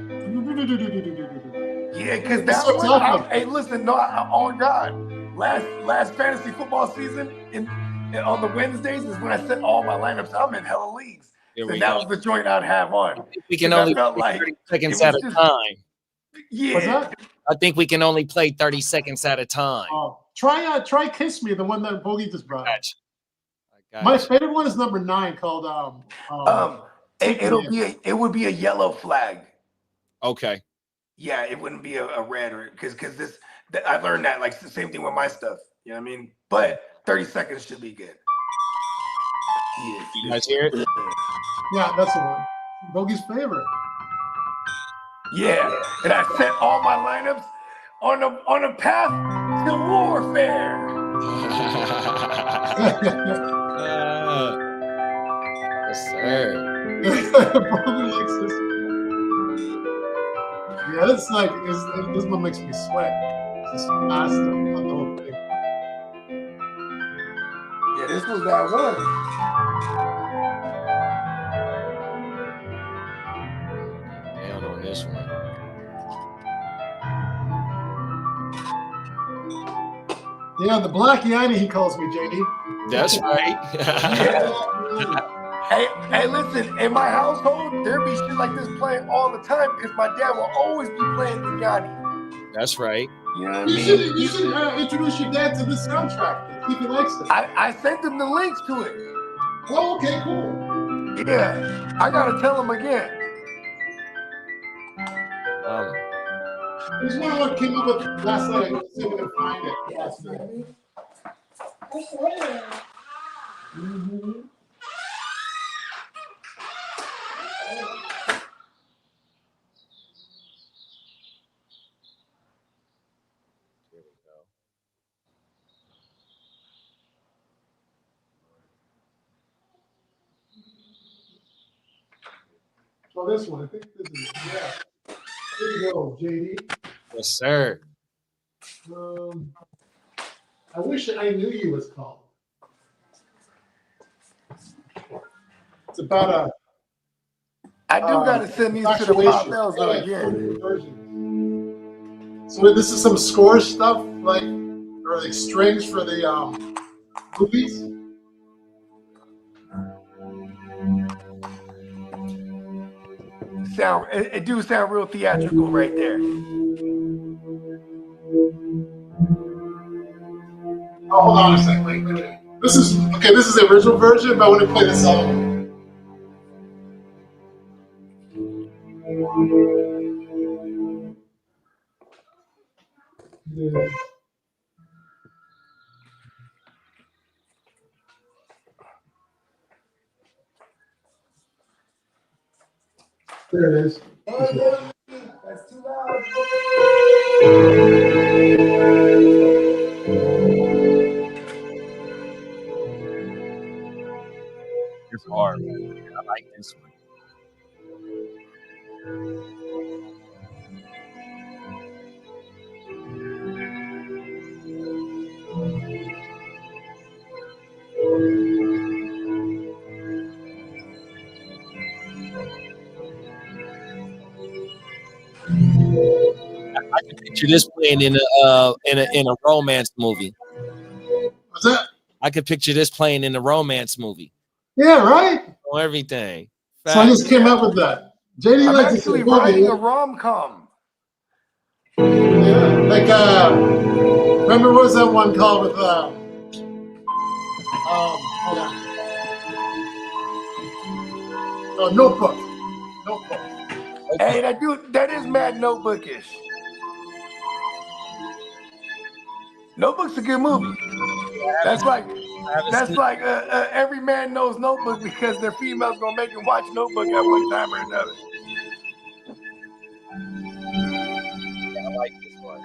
Yeah, because that one. Hey, listen, no, on God, last fantasy football season, and on the Wednesdays is when I set all my lineups. I'm in hella leagues, and that was the joint I'd have on. We can only felt play like 30 seconds at a time. Yeah. What's that? I think we can only play 30 seconds at a time. Try "Kiss Me," the one that Bogey just brought up. My favorite one is number 9 called it would be a yellow flag. Okay. Yeah, it wouldn't be a red or because I learned that like the same thing with my stuff. You know what I mean? But 30 seconds should be good. Yeah, you guys hear it? Yeah, that's the one. Bogey's favorite. Yeah, and I set all my lineups on a path to warfare. Yes, sir. Bogey likes this. Yeah, it's like this one makes me sweat. Just fast on the whole thing. Yeah, this was that one. Down on this one. Yeah, the Black Yanni, he calls me, JD. That's right. Hey, listen, in my household, there be shit like this playing all the time because my dad will always be playing the Yanni. That's right. You know what I mean? You should introduce your dad to this soundtrack. See if he likes it. I sent him the links to it. Oh, okay, cool. Yeah, I gotta tell him again. There's one came up with last night. I couldn't see if I can find it. Last night. Oh, this one. I think this is yeah. Here you go, JD. Yes, sir. I wish I knew you was called. It's about a. I do gotta send these to the Pop-Bells again. So this is some score stuff, like or like strings for the movies. It do sound real theatrical right there. Oh, hold on a second. Wait. This is the original version, but I want to play the song. Yeah. There it is. That's too loud. It's hard. I like this one. I can picture this playing in a romance movie. What's that? I could picture this playing in a romance movie. Yeah, right. On everything. So I just came up with that. JD I'm likes actually to writing a rom-com. Yeah, like remember what was that one called with Notebook. Hey, that is mad notebookish. Notebook's a good movie. That's like every man knows Notebook because their female's gonna make him watch Notebook at one time or another. I like this one.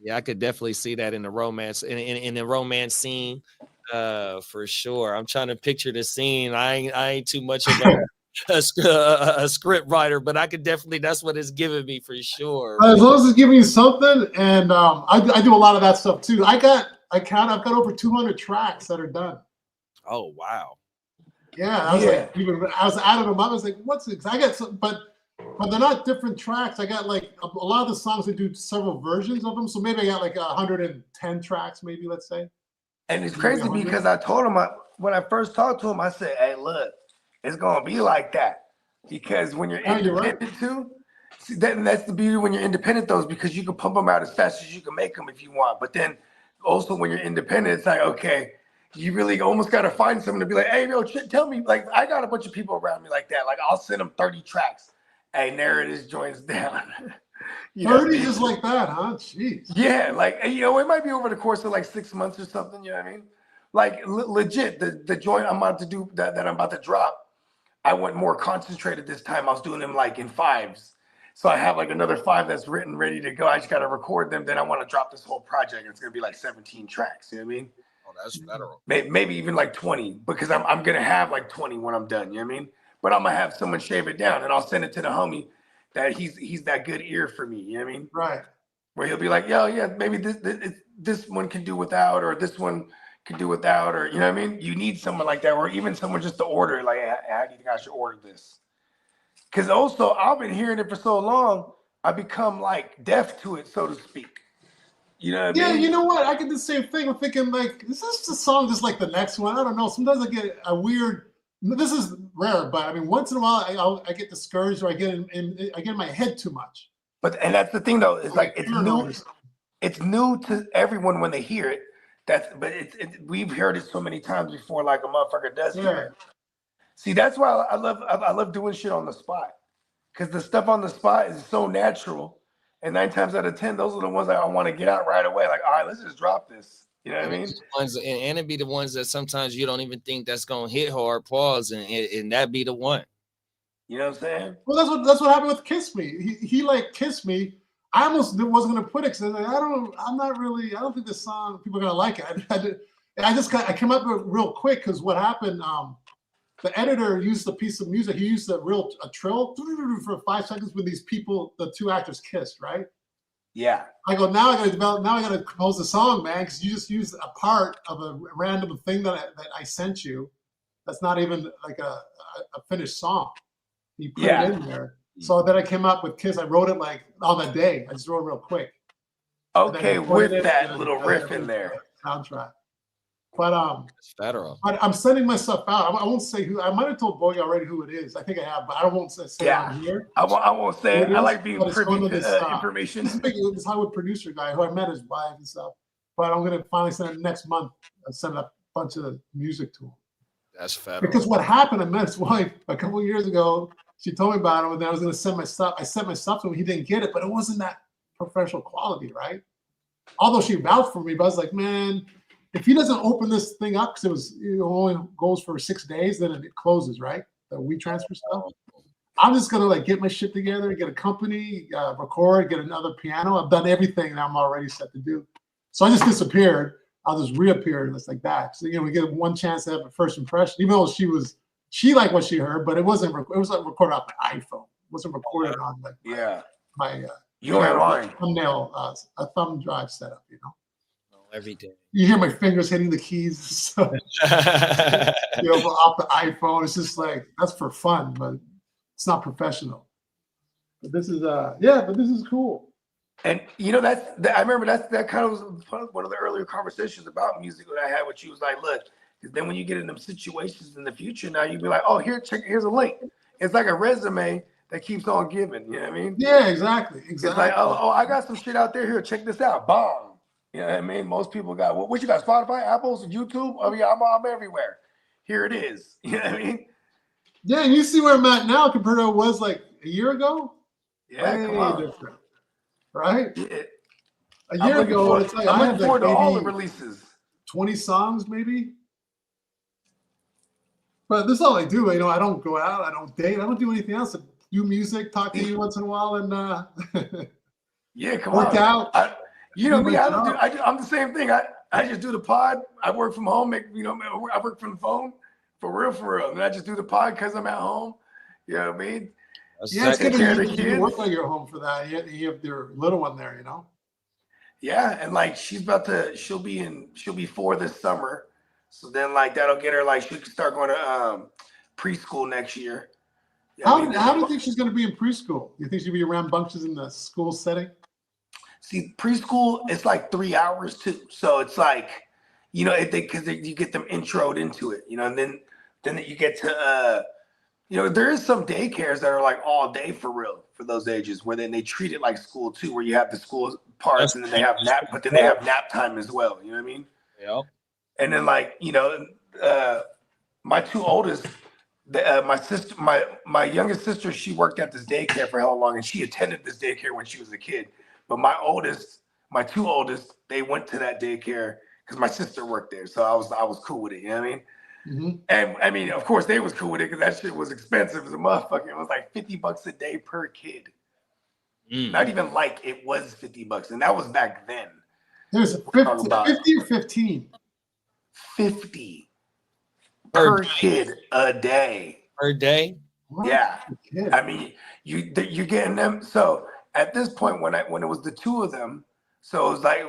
Yeah, I could definitely see that in the romance in the romance scene, for sure. I'm trying to picture the scene. I ain't too much of a script writer, but I could definitely, that's what it's giving me for sure. As long as it's giving you something, and I do a lot of that stuff too. I've got over 200 tracks that are done. Oh wow. Yeah, I was like, I was adding them up. I was like, what's this? I got some, but they're not different tracks. I got like a lot of the songs. I do several versions of them, so maybe I got like 110 tracks, maybe, let's say. And it's crazy because I told him when I first talked to him, I said, "Hey, look, it's gonna be like that because when you're independent too, see, that's the beauty when you're independent though, is because you can pump them out as fast as you can make them if you want. But then also when you're independent, it's like, okay, you really almost got to find someone to be like, hey, yo, tell me. Like, I got a bunch of people around me like that. Like, I'll send them 30 tracks. Hey, narrow this joints down. 30 just like that, huh? Jeez. Yeah, like, it might be over the course of like 6 months or something. You know what I mean? Like, legit, the joint I'm about to do that I'm about to drop, I went more concentrated this time. I was doing them like in 5s. So I have like another 5 that's written, ready to go. I just got to record them. Then I want to drop this whole project. It's going to be like 17 tracks. You know what I mean? Oh, that's federal. Maybe even like 20, because I'm going to have like 20 when I'm done. You know what I mean? But I'm going to have someone shave it down, and I'll send it to the homie that he's that good ear for me. You know what I mean? Right. Where he'll be like, yo, yeah, maybe this one can do without, or this one can do without, or, you know what I mean? You need someone like that, or even someone just to order, like, how do you think I should order this? Because also, I've been hearing it for so long, I become like deaf to it, so to speak. You know what I mean? Yeah, you know what? I get the same thing. I'm thinking, like, is this a song just like the next one? I don't know. Sometimes I get a weird. This is rare, but I mean, once in a while, I get discouraged, or I get in my head too much. And that's the thing, though. It's like it's new. It's new to everyone when they hear it. We've heard it so many times before, like a motherfucker does hear it. See, that's why I love doing shit on the spot, because the stuff on the spot is so natural. And 9 times out of 10, those are the ones that I want to get out right away. Like, all right, let's just drop this. You know what I mean? And it be the ones that sometimes you don't even think that's gonna hit hard. Pause, and that be the one. You know what I'm saying? Well, that's what happened with "Kiss Me." He like "Kiss Me." I almost wasn't gonna put it because I don't think this song people are gonna like it. I came up with it real quick because what happened? The editor used a piece of music. He used a trill for 5 seconds when these people, the 2 actors, kissed, right? Yeah. I go, now I gotta compose a song, man, because you just used a part of a random thing that I sent you. That's not even like a finished song. You put it in there. So then I came up with "Kiss." I wrote it like on that day. I just wrote it real quick. Okay, with that little riff in there. Soundtrack. But it's federal. I'm sending my stuff out. I won't say who. I might have told Bogard already who it is. I think I have, but I won't say it on here. I won't say it. I like being privy to information. This Hollywood producer guy who I met his wife and stuff. But I'm gonna finally send it next month. I'll send a bunch of music to him. That's federal. Because what happened, I met his wife a couple of years ago. She told me about it, and then I was gonna send my stuff. I sent my stuff to him. He didn't get it, but it wasn't that professional quality, right? Although she vouched for me, but I was like, man, if he doesn't open this thing up, because it only goes for 6 days, then it closes, right? The WeTransfer stuff. I'm just gonna like get my shit together, get a company, record, get another piano. I've done everything that I'm already set to do. So I just disappeared. I'll just reappear, and it's like that. So we get one chance to have a first impression, even though she liked what she heard, but it wasn't. It was like recorded off my iPhone. It wasn't recorded on like my thumbnail, a thumb drive setup. Every day. You hear my fingers hitting the keys, so, off the iPhone. It's just like, that's for fun, but it's not professional. But this is but this is cool. And I remember that kind of was one of the earlier conversations about music that I had with you. Was like, look, because then when you get in them situations in the future, now you'd be like, oh, here's a link. It's like a resume that keeps on giving. You know what I mean? Yeah, exactly. It's like, oh, I got some shit out there. Here, check this out. Bomb. You know what I mean? Most people got what you got? Spotify, Apple, YouTube. I mean, I'm everywhere. Here it is. You know what I mean? Yeah, and you see where I'm at now compared to what it was like a year ago. Yeah, come on. Different, right? Yeah. A year ago, I'm looking forward to all the releases. 20 songs, maybe. But this is all I do. I don't go out. I don't date. I don't do anything else. I do music, talk to you once in a while, and yeah, come work out. I'm the same thing. I just do the pod. I work from home. I work from the phone for real. And I just do the pod because I'm at home. You know what I mean? Yeah, it's Take good care of that the you kids. work at your home for that. You have your little one there, you know? Yeah, and like she'll be 4 this summer. So then like that'll get her like she can start going to preschool next year. You know what I mean? How do you think she's going to be in preschool? You think she'll be around bunches in the school setting? See, preschool, it's like 3 hours too. So it's like, you know, because you get them introed into it, you know, and then you get to, you know, there is some daycares that are like all day for real for those ages, where then they treat it like school too, where you have the school parts and then they have but then they have nap time as well. You know what I mean? Yeah. And then like, you know, my two oldest, my sister, my youngest sister, she worked at this daycare for how long, and she attended this daycare when she was a kid. But my two oldest, they went to that daycare because my sister worked there, so I was cool with it. You know what I mean? Mm-hmm. And I mean, of course, they was cool with it because that shit was expensive as a motherfucker. It was like $50 a day per kid. Not even like it was $50, and that was back then. It was 50 or 15. 50 per kid a day. Per day? Yeah. I mean, you're getting them. So at this point, when it was the two of them, so it was like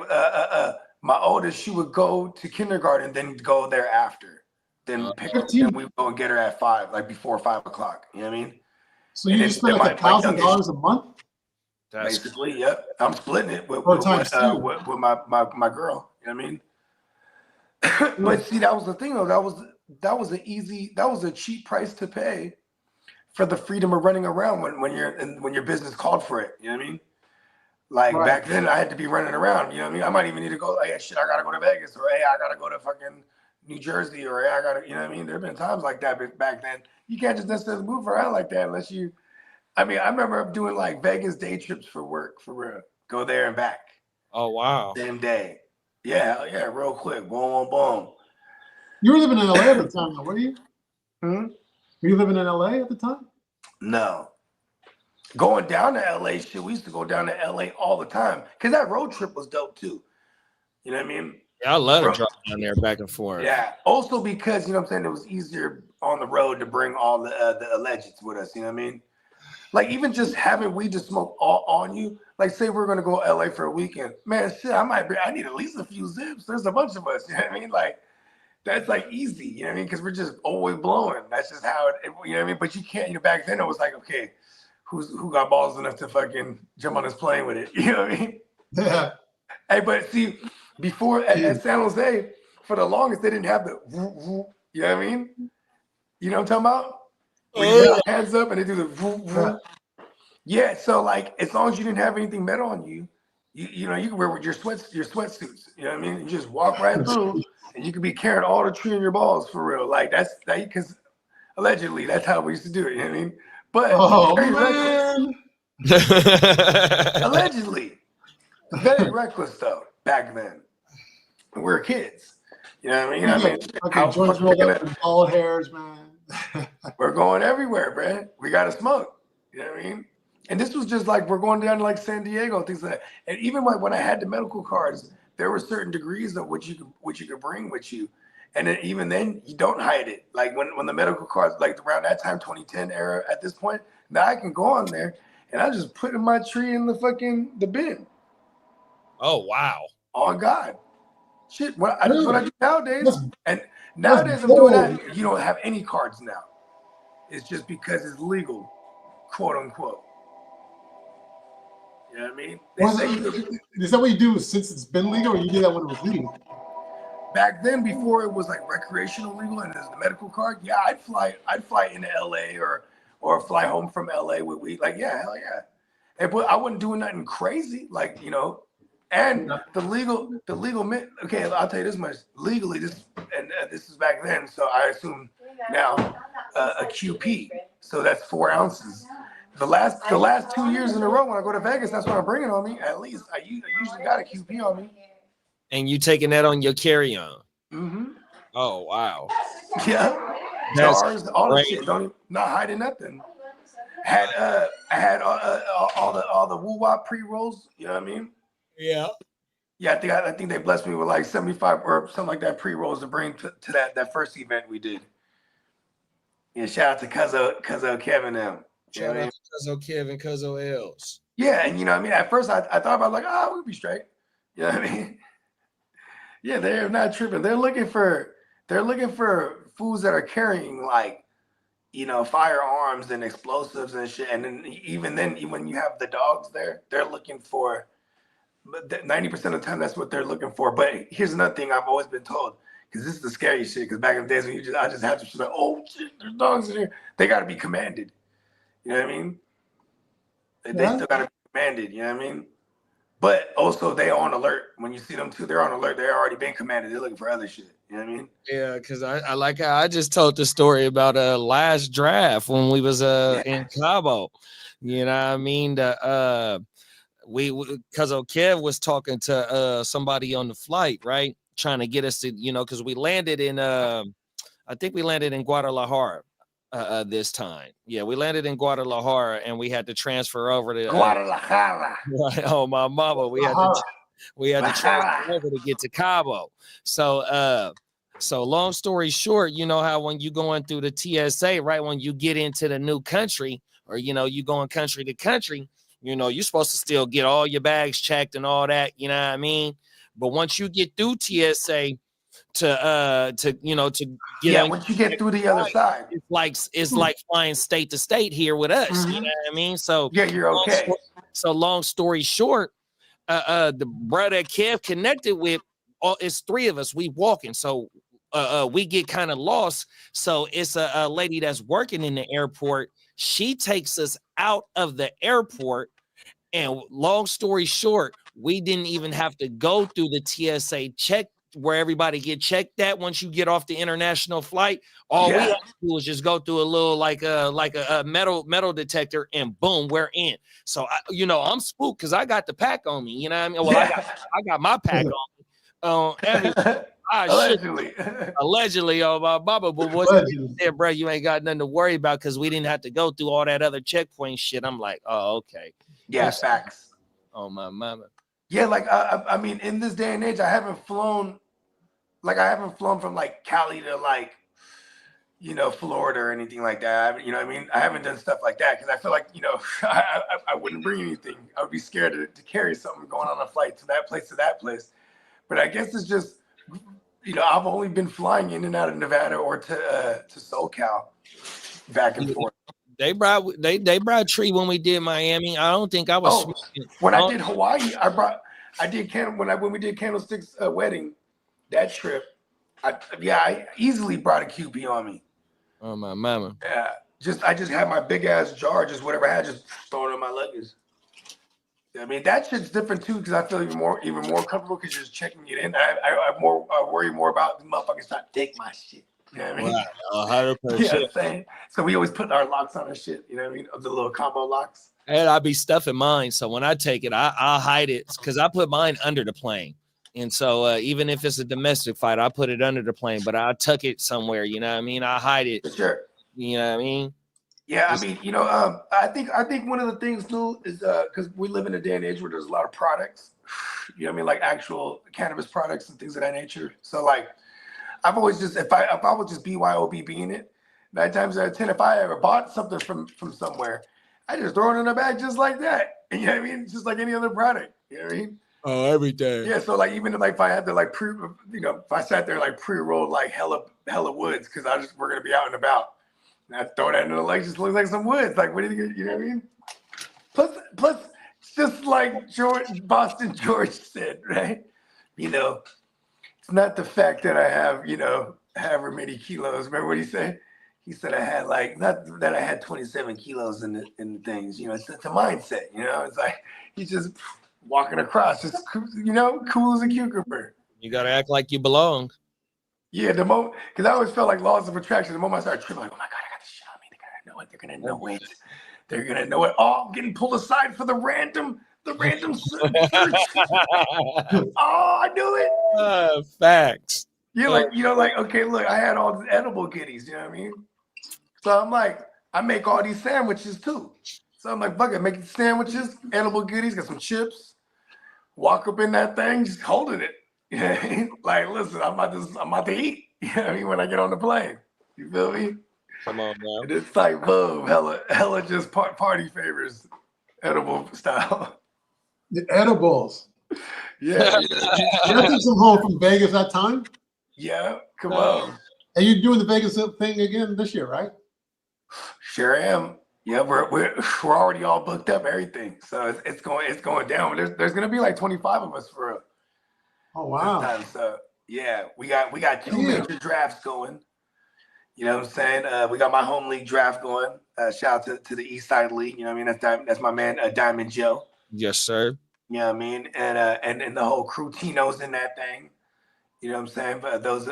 my oldest, she would go to kindergarten, then go there after, then pick up, and we would go and get her at 5, like before 5 o'clock. You know what I mean? So you just spend like $1,000 a month? Basically, yep. I'm splitting it with my girl. You know what I mean? But see, that was the thing though. That was a cheap price to pay for the freedom of running around when your business called for it. You know what I mean? Like back then, I had to be running around. You know what I mean? I might even need to go. Like, hey, shit, I gotta go to Vegas, or hey, I gotta go to fucking New Jersey, or hey, I gotta. You know what I mean? There have been times like that, but back then, you can't just necessarily move around like that unless you. I mean, I remember doing like Vegas day trips for work, for real. Go there and back. Oh wow! Same day. Yeah, real quick. Boom, boom, boom. You were living in LA at the time, though, were you? Were you living in LA at the time? No. Going down to LA, shit, we used to go down to LA all the time because that road trip was dope too. You know what I mean? Yeah, I love to drive down there back and forth. Yeah. Also because, you know what I'm saying, it was easier on the road to bring all the allegeds with us. You know what I mean? Like even just having weed to smoke all on you. Like say we're gonna go LA for a weekend. Man, shit, I need at least a few zips. There's a bunch of us. You know what I mean? Like that's like easy. You know what I mean? Because we're just always blowing. That's just how it. You know what I mean? But you can't. You know, back then it was like, okay, who got balls enough to fucking jump on this plane with it? You know what I mean? Yeah. Hey, but see, before at San Jose, for the longest they didn't have the. You know what I mean? You know what I'm talking about? When you put your hands up and they do the. Yeah, so like as long as you didn't have anything metal on you, you know you can wear your sweatsuits. You know what I mean? You just walk right through, and you could be carrying all the tree in your balls for real. Like that's because allegedly that's how we used to do it. You know what I mean? But very reckless. Allegedly, very reckless though back then. We were kids. You know what I mean? Joints rolled up with bald hairs, man. We're going everywhere, man. We gotta smoke. You know what I mean? And this was just like we're going down to like San Diego and things like that. And even like when I had the medical cards, there were certain degrees of which you could bring with you. And then even then you don't hide it. Like when the medical cards, like around that time, 2010 era at this point, now I can go on there and I just put in my tree in the bin. Oh wow. Oh God. Shit. That's what I do nowadays. And nowadays I'm doing that. You don't have any cards now. It's just because it's legal, quote unquote. You know what I mean? Is that what you do since it's been legal, or you did that when it was legal? Back then, before it was like recreational legal and there's the medical card, yeah, I'd fly into LA or fly home from LA with weed. Like, yeah, hell yeah. But I wasn't doing nothing crazy, like, you know. And the legal, okay, I'll tell you this much. Legally, this is back then, so I assume now a QP. So that's 4 ounces. The last 2 years in a row when I go to Vegas, that's what I'm bringing on me. At least I usually got a QP on me. And you taking that on your carry-on? Mm-hmm. Oh wow. Yeah. Jars, all that shit. Not hiding nothing. I had all the woo-wop pre-rolls. You know what I mean? Yeah. Yeah, I think they blessed me with like 75 or something like that pre-rolls to bring to that first event we did. Yeah, shout out to Cuzzo Kevin them. You know Shout what I out mean? to Cuzzo Kevin, Cuzzo Els. Yeah, and you know what I mean? At first I thought about like, oh, we'll be straight. You know what I mean? Yeah, they're not tripping. They're looking for fools that are carrying like, you know, firearms and explosives and shit. And then even when you have the dogs there, they're looking for, but 90% of the time that's what they're looking for. But here's another thing I've always been told, because this is the scary shit. Because back in the days when I just had to be like, oh shit, there's dogs in here. They got to be commanded. You know what I mean? They still got to be commanded. You know what I mean? But also they on alert. When you see them too, they're on alert. They're already been commanded. They're looking for other shit. You know what I mean? Yeah, because I like how I just told the story about last draft when we was in Cabo. You know what I mean? We because Kev was talking to somebody on the flight, right? Trying to get us to, you know, because we landed in I think we landed in Guadalajara this time. Yeah, we landed in Guadalajara and we had to transfer over to Guadalajara. Oh my mama, we had to transfer over to get to Cabo. So long story short, you know how when you going through the TSA, right, when you get into the new country, or you know, you going country to country, you know, you're supposed to still get all your bags checked and all that, you know what I mean? But once you get through TSA to you know, to get once you get through the other side, it's like flying state to state here with us, you know what I mean? So yeah, you're okay. So long story short, the brother Kev connected with, it's three of us, we walking, so we get kind of lost. So it's a lady that's working in the airport. She takes us out of the airport, and long story short, we didn't even have to go through the TSA check where everybody get checked at once you get off the international flight. All we have to do is just go through a little like a metal detector, and boom, we're in. So you know, I'm spooked because I got the pack on me. You know what I mean? Well, I got my pack on me. Allegedly, oh my Baba, but what you said, bro, you ain't got nothing to worry about because we didn't have to go through all that other checkpoint shit. I'm like, oh, okay. Yeah, facts. Oh my mama. Yeah, like I mean, in this day and age, I haven't flown from like Cali to like, you know, Florida or anything like that. You know what I mean? I haven't done stuff like that because I feel like, you know, I wouldn't bring anything. I would be scared to carry something going on a flight to that place. But I guess it's just, you know, I've only been flying in and out of Nevada or to SoCal back and forth. They brought Tree when we did Miami. I don't think I was. When I did Hawaii, when we did Candlestick's wedding, that trip, I easily brought a QP on me. Oh my mama. Yeah, I just had my big ass jar, just whatever I had, just throwing in my luggage. I mean, that shit's different too, because I feel even more comfortable because you're just checking it in. I worry more about the motherfuckers trying to take my shit. You know what I mean? Wow, 100%. You know what I'm saying? So we always put our locks on our shit, you know what I mean? The little combo locks. And I'll be stuffing mine. So when I take it, I'll hide it because I put mine under the plane. And so even if it's a domestic flight, I put it under the plane, but I'll tuck it somewhere, you know what I mean? I'll hide it. Sure. You know what I mean? Yeah, I mean, you know, I think one of the things too is because we live in a day and age where there's a lot of products, you know what I mean, like actual cannabis products and things of that nature. So like, I've always just if I would just BYOB being it, 9 times out of 10, if I ever bought something from somewhere, I just throw it in a bag just like that. And you know what I mean? Just like any other product. You know what I mean? Oh, everything. Yeah. So like even if I had to like if I sat there like pre-rolled like hella woods because we're gonna be out and about. And I throw that in the leg, just looks like some woods. Like, what do you know what I mean? Plus, just like Boston George said, right? You know, it's not the fact that I have, you know, however many kilos. Remember what he said? He said I had not that I had 27 kilos in the things. You know, it's a mindset. You know, it's like he's just walking across, just you know, cool as a cucumber. You gotta act like you belong. Yeah, the moment because I always felt like laws of attraction. The moment I started tripping, like, oh my god, I got this shit on me. They're gonna know it. They're gonna know it. Oh, I'm getting pulled aside for the random search. Oh, I knew it. Facts. Yeah, like you know, like okay, look, I had all these edible goodies. You know what I mean? So I'm like, I make all these sandwiches too. So I'm like, fuck it, make sandwiches, edible goodies, got some chips. Walk up in that thing, just holding it. You know what I mean? Like, listen, I'm about to eat. You know what I mean? When I get on the plane, you feel me? Come on now. And it's like, boom, hella just party favors, edible style. The edibles. Yeah. You took some home from Vegas that time? Yeah, come on. And you're doing the Vegas thing again this year, right? Sure am. Yeah, we're already all booked up, everything. So it's going down. There's gonna be like 25 of us for Oh wow. this time. So yeah, we got two major drafts going. You know what I'm saying? We got my home league draft going. Shout out to the East Side League. You know what I mean? That's my man Diamond Joe. Yes, sir. You know what I mean? And the whole crew Tino's in that thing. You know what I'm saying? But those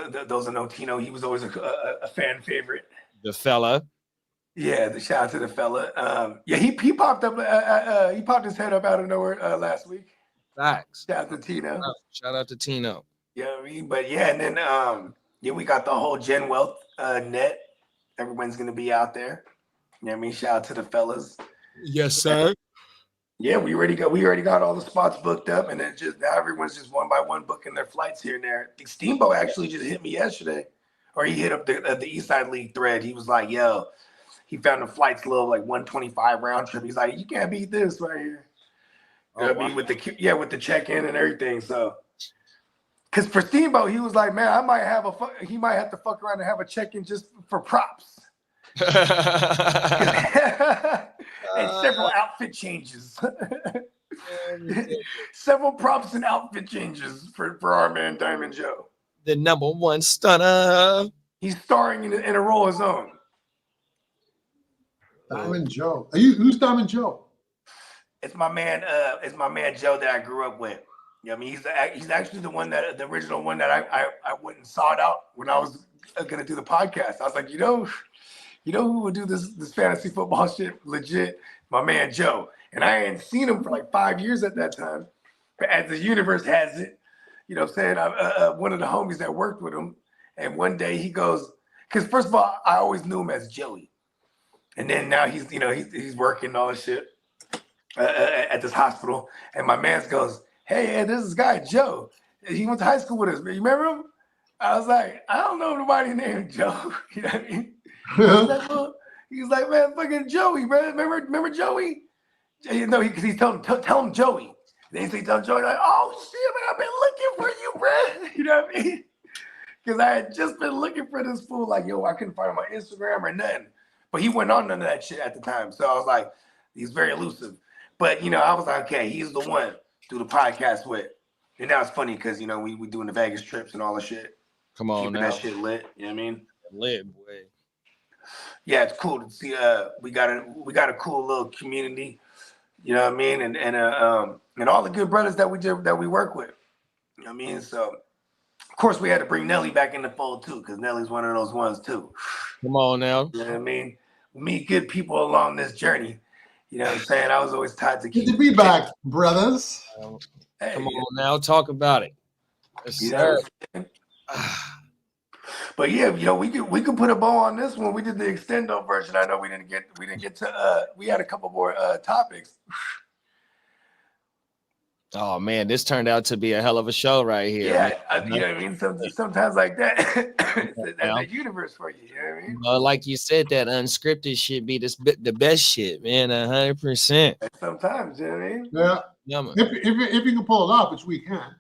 are no Tino. He was always a fan favorite. The fella. Yeah, the shout out to the fella. Yeah, he popped up. He popped his head up out of nowhere last week. Facts. Shout out to Tino. Shout out to Tino. You know what I mean? But yeah, and then yeah, we got the whole Gen Wealth net. Everyone's gonna be out there. You know what I mean? Shout out to the fellas. Yes, sir. Yeah, we already got all the spots booked up, and then just now everyone's just one by one booking their flights here and there. I think Steamboat actually just hit me yesterday, or he hit up the East Side League thread. He was like, "Yo." He found the flights little like 125 round trip. He's like, you can't beat this right here. You know what I mean? With the check-in and everything. So, because for Steamboat, he was like, man, he might have to fuck around and have a check-in just for props. And several outfit changes. Several props and outfit changes for our man Diamond Joe. The #1 stunner. He's starring in a role of his own. Diamond Joe. Who's Diamond Joe? It's my man. It's my man Joe that I grew up with. You know what I mean? He's actually the original one that I went and sought out when I was gonna do the podcast. I was like, you know who would do this fantasy football shit legit? My man Joe. And I hadn't seen him for like 5 years at that time. But as the universe has it, you know what I'm saying? One of the homies that worked with him, and one day he goes, because first of all, I always knew him as Joey. And then now he's working and all this shit at this hospital. And my man goes, hey, this is guy Joe. He went to high school with us. You remember him? I was like, I don't know nobody named Joe. You know what I mean? He was like, man, fucking Joey, bro. Remember Joey? You know, because he told him, tell him Joey. And then he told Joey, like, oh shit, man, I've been looking for you, bro. You know what I mean? Because I had just been looking for this fool. Like, yo, I couldn't find him on Instagram or nothing. But he went on none of that shit at the time. So I was like, he's very elusive. But, you know, I was like, okay, he's the one to do the podcast with. And now it's funny because, you know, we doing the Vegas trips and all the shit. Come on Keeping now. that shit lit. You know what I mean? Lit, boy. Yeah, it's cool to see. We got a cool little community. You know what I mean? And all the good brothers that we work with. You know what I mean? So, of course, we had to bring Nelly back in the fold, too, because Nelly's one of those ones, too. Come on now. You know what I mean? We meet good people along this journey. You know what I'm saying? I was always tied to Good to be back, brothers. Hey, Come on now, talk about it. Yes, you sir. know, but yeah, you know, we could put a bow on this one. We did the extendo version. I know we didn't get to we had a couple more topics. Oh man, this turned out to be a hell of a show right here. Yeah, you know what I mean? Sometimes like that. That's the universe for you. You know what I mean? Like you said, that unscripted shit be the best shit, man. 100%. Sometimes, you know what I mean? Yeah. If you can pull it off, which we can.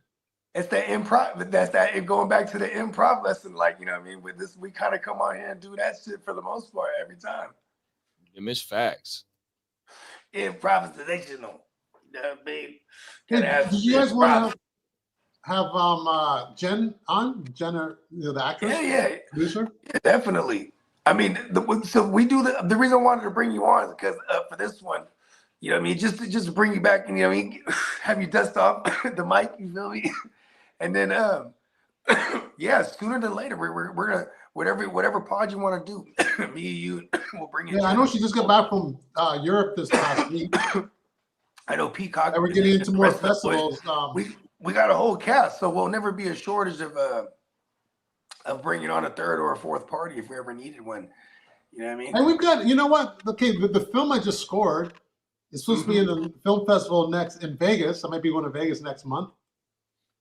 It's the improv. That's that. Going back to the improv lesson, like, you know what I mean? With this, we kind of come on here and do that shit for the most part every time. You miss facts. Improvisational. You know what I mean? Hey, do you guys want to have Jen on? Jenna, the actress? Yeah. Producer? Yeah, definitely. I mean, so we do the reason I wanted to bring you on is because for this one, you know what I mean? Just to bring you back and, you know what I mean? Have you dust off the mic, you feel me? And then, yeah, sooner than later, we're gonna whatever pod you want to do, me, you, we'll bring you. Yeah, I know she just got back from Europe this past week. I know Peacock. And we're getting into more festivals. We got a whole cast, so we'll never be a shortage of bringing on a third or a fourth party if we ever needed one. You know what I mean? And we've got, you know what? Okay, the film I just scored is supposed to be in the film festival in Vegas. I might be going to Vegas next month.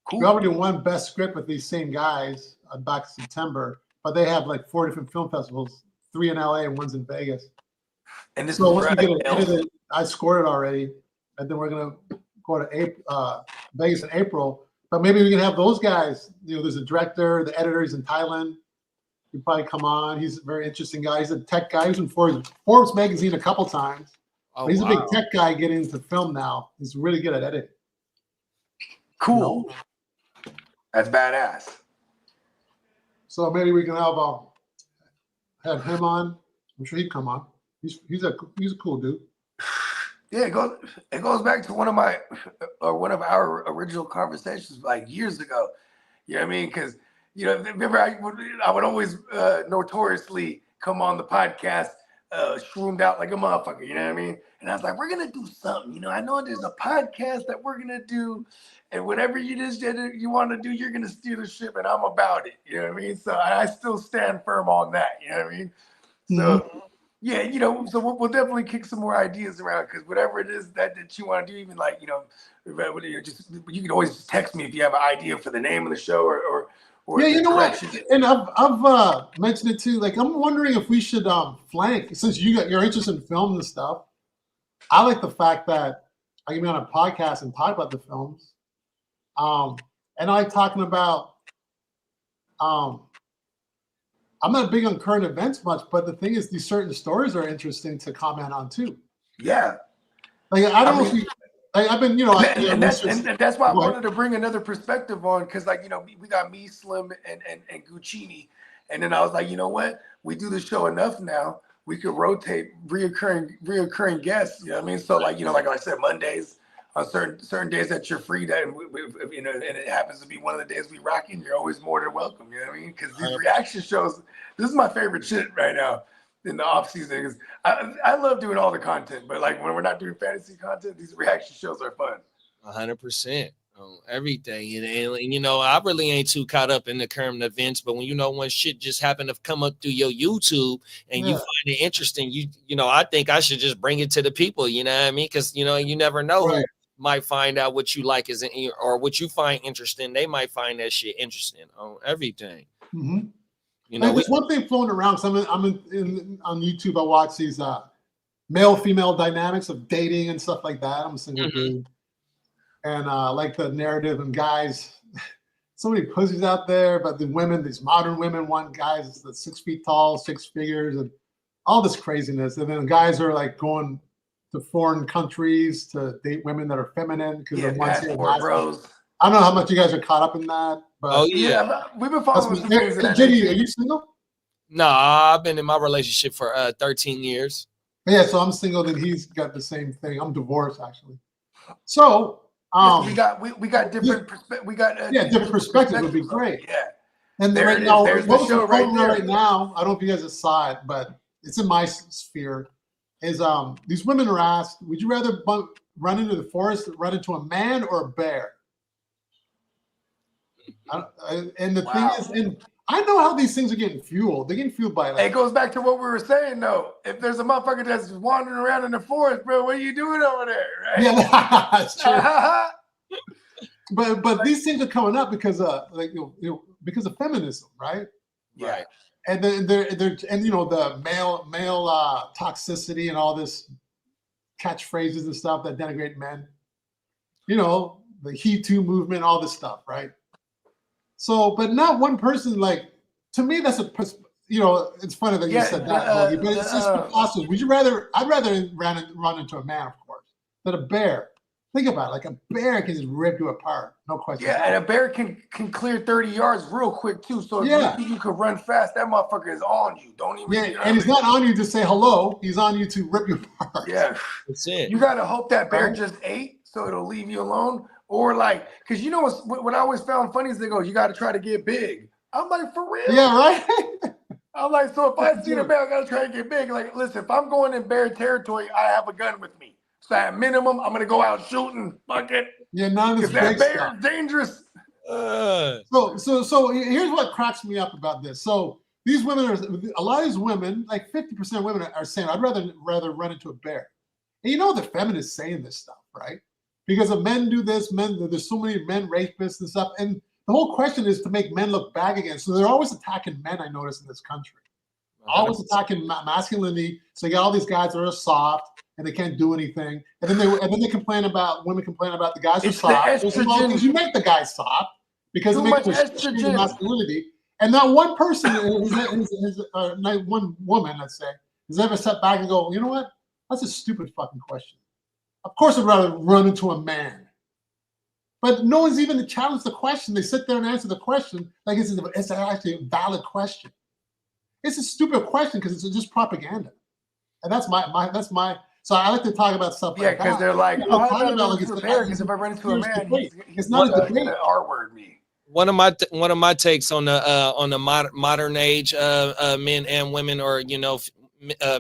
Cool. We already won best script with these same guys back in September, but they have like 4 different film festivals 3 in LA and 1's in Vegas. And this So is once we get it Brazil. edited, I scored it already, and then we're gonna go to Vegas in April. But maybe we can have those guys. You know, there's a director, the editor is in Thailand. He'd probably come on. He's a very interesting guy. He's a tech guy. He's in Forbes magazine a couple times. Oh, But he's a big wow. tech guy getting into film now. He's really good at editing. Cool. That's badass. So maybe we can have him on. I'm sure he'd come on. He's a cool dude. Yeah, it goes back to one of our original conversations like years ago. You know what I mean? Because remember I would always notoriously come on the podcast shroomed out like a motherfucker. You know what I mean? And I was like, we're gonna do something. I know there's a podcast that we're gonna do, and whatever you want to do, you're gonna steer the ship, and I'm about it. You know what I mean? So I still stand firm on that. You know what I mean? So. Yeah, so we'll definitely kick some more ideas around because whatever it is that you want to do, even like, you can always text me if you have an idea for the name of the show or yeah, you know what? And I've mentioned it too. Like, I'm wondering if we should flank, since you're interested in film and stuff. I like the fact that I can be on a podcast and talk about the films. And I like talking about I'm not big on current events much, but the thing is, these certain stories are interesting to comment on too. Yeah, like I don't know if I've been, and that's why I wanted to bring another perspective on because, like, we got me, Slim, and Guccini, and then I was like, you know what, we do the show enough now. We could rotate reoccurring guests. You know what I mean? So, like, like I said, Mondays. On certain days that you're free, that and it happens to be one of the days we rocking, you're always more than welcome. You know what I mean? Because these reaction shows, this is my favorite shit right now in the off season. I love doing all the content, but like when we're not doing fantasy content, these reaction shows are fun. 100% on everything, and I really ain't too caught up in the current events, but when shit just happened to come up through your YouTube and you find it interesting, I think I should just bring it to the people. You know what I mean? Because you never know. Right. Might find out what you like or what you find interesting. They might find that shit interesting on everything. Mm-hmm. There's one thing floating around. So I'm on YouTube. I watch these male-female dynamics of dating and stuff like that. I'm a single dude, and like the narrative and guys. So many pussies out there, but the women, these modern women, want guys that's 6 feet tall, 6 figures, and all this craziness. And then guys are like going to foreign countries to date women that are feminine because the ones here. Bros. I don't know how much you guys are caught up in that. But we've been following some things. JD, are you single? No, I've been in my relationship for 13 years. Yeah, so I'm single, and he's got the same thing. I'm divorced, actually. So we got different different perspectives would be great. Yeah. And right now, there's the show right now. I don't know if you guys saw it, but it's in my sphere. Is these women are asked, would you rather run into the forest, run into a man or a bear? And the thing is, and I know how these things are getting fueled. They're getting fueled by it goes back to what we were saying though. If there's a motherfucker that's wandering around in the forest, bro, what are you doing over there? Right? Yeah, that's true. but these things are coming up because because of feminism, right? Right. And then they're and the male toxicity and all this catchphrases and stuff that denigrate men. The He Too movement, all this stuff, right? So, but not one person, like, to me, that's it's funny that you said that, Bogey, but it's just awesome. Would you rather? I'd rather run into a man, of course, than a bear. Think about it. Like, a bear can just rip you apart. No question. Yeah, and a bear can clear 30 yards real quick, too. So if you think you can run fast, that motherfucker is on you. Don't even. Yeah, and he's not on you to say hello. He's on you to rip you apart. Yeah. That's it. You got to hope that bear just ate so it'll leave you alone. Or like, because what I always found funny is they go, you got to try to get big. I'm like, for real? Yeah, right? I'm like, so if I see the bear, I got to try to get big. Like, listen, if I'm going in bear territory, I have a gun with me. So at minimum, I'm gonna go out shooting. Fuck it. Yeah, none of this big big stuff. Dangerous. So here's what cracks me up about this. So these women a lot of these women, like 50% of women are saying, I'd rather run into a bear. And the feminists saying this stuff, right? Because of men do this, there's so many men rapists and stuff. And the whole question is to make men look bad again. So they're always attacking men, I notice, in this country. always attacking masculinity. So you got all these guys that are soft and they can't do anything, and then they complain about women complain about the guys are soft. Because you make the guys soft because it makes the masculinity. And not one person, one woman, let's say, has ever sat back and go, you know what? That's a stupid fucking question. Of course, I'd rather run into a man. But no one's even challenged the question. They sit there and answer the question like it's actually a valid question. It's a stupid question because it's just propaganda. And that's my. So I like to talk about stuff like that. Yeah, because they're like, because if I run into a man, it's not a debate. R-word me. One of my takes on the modern age men and women, or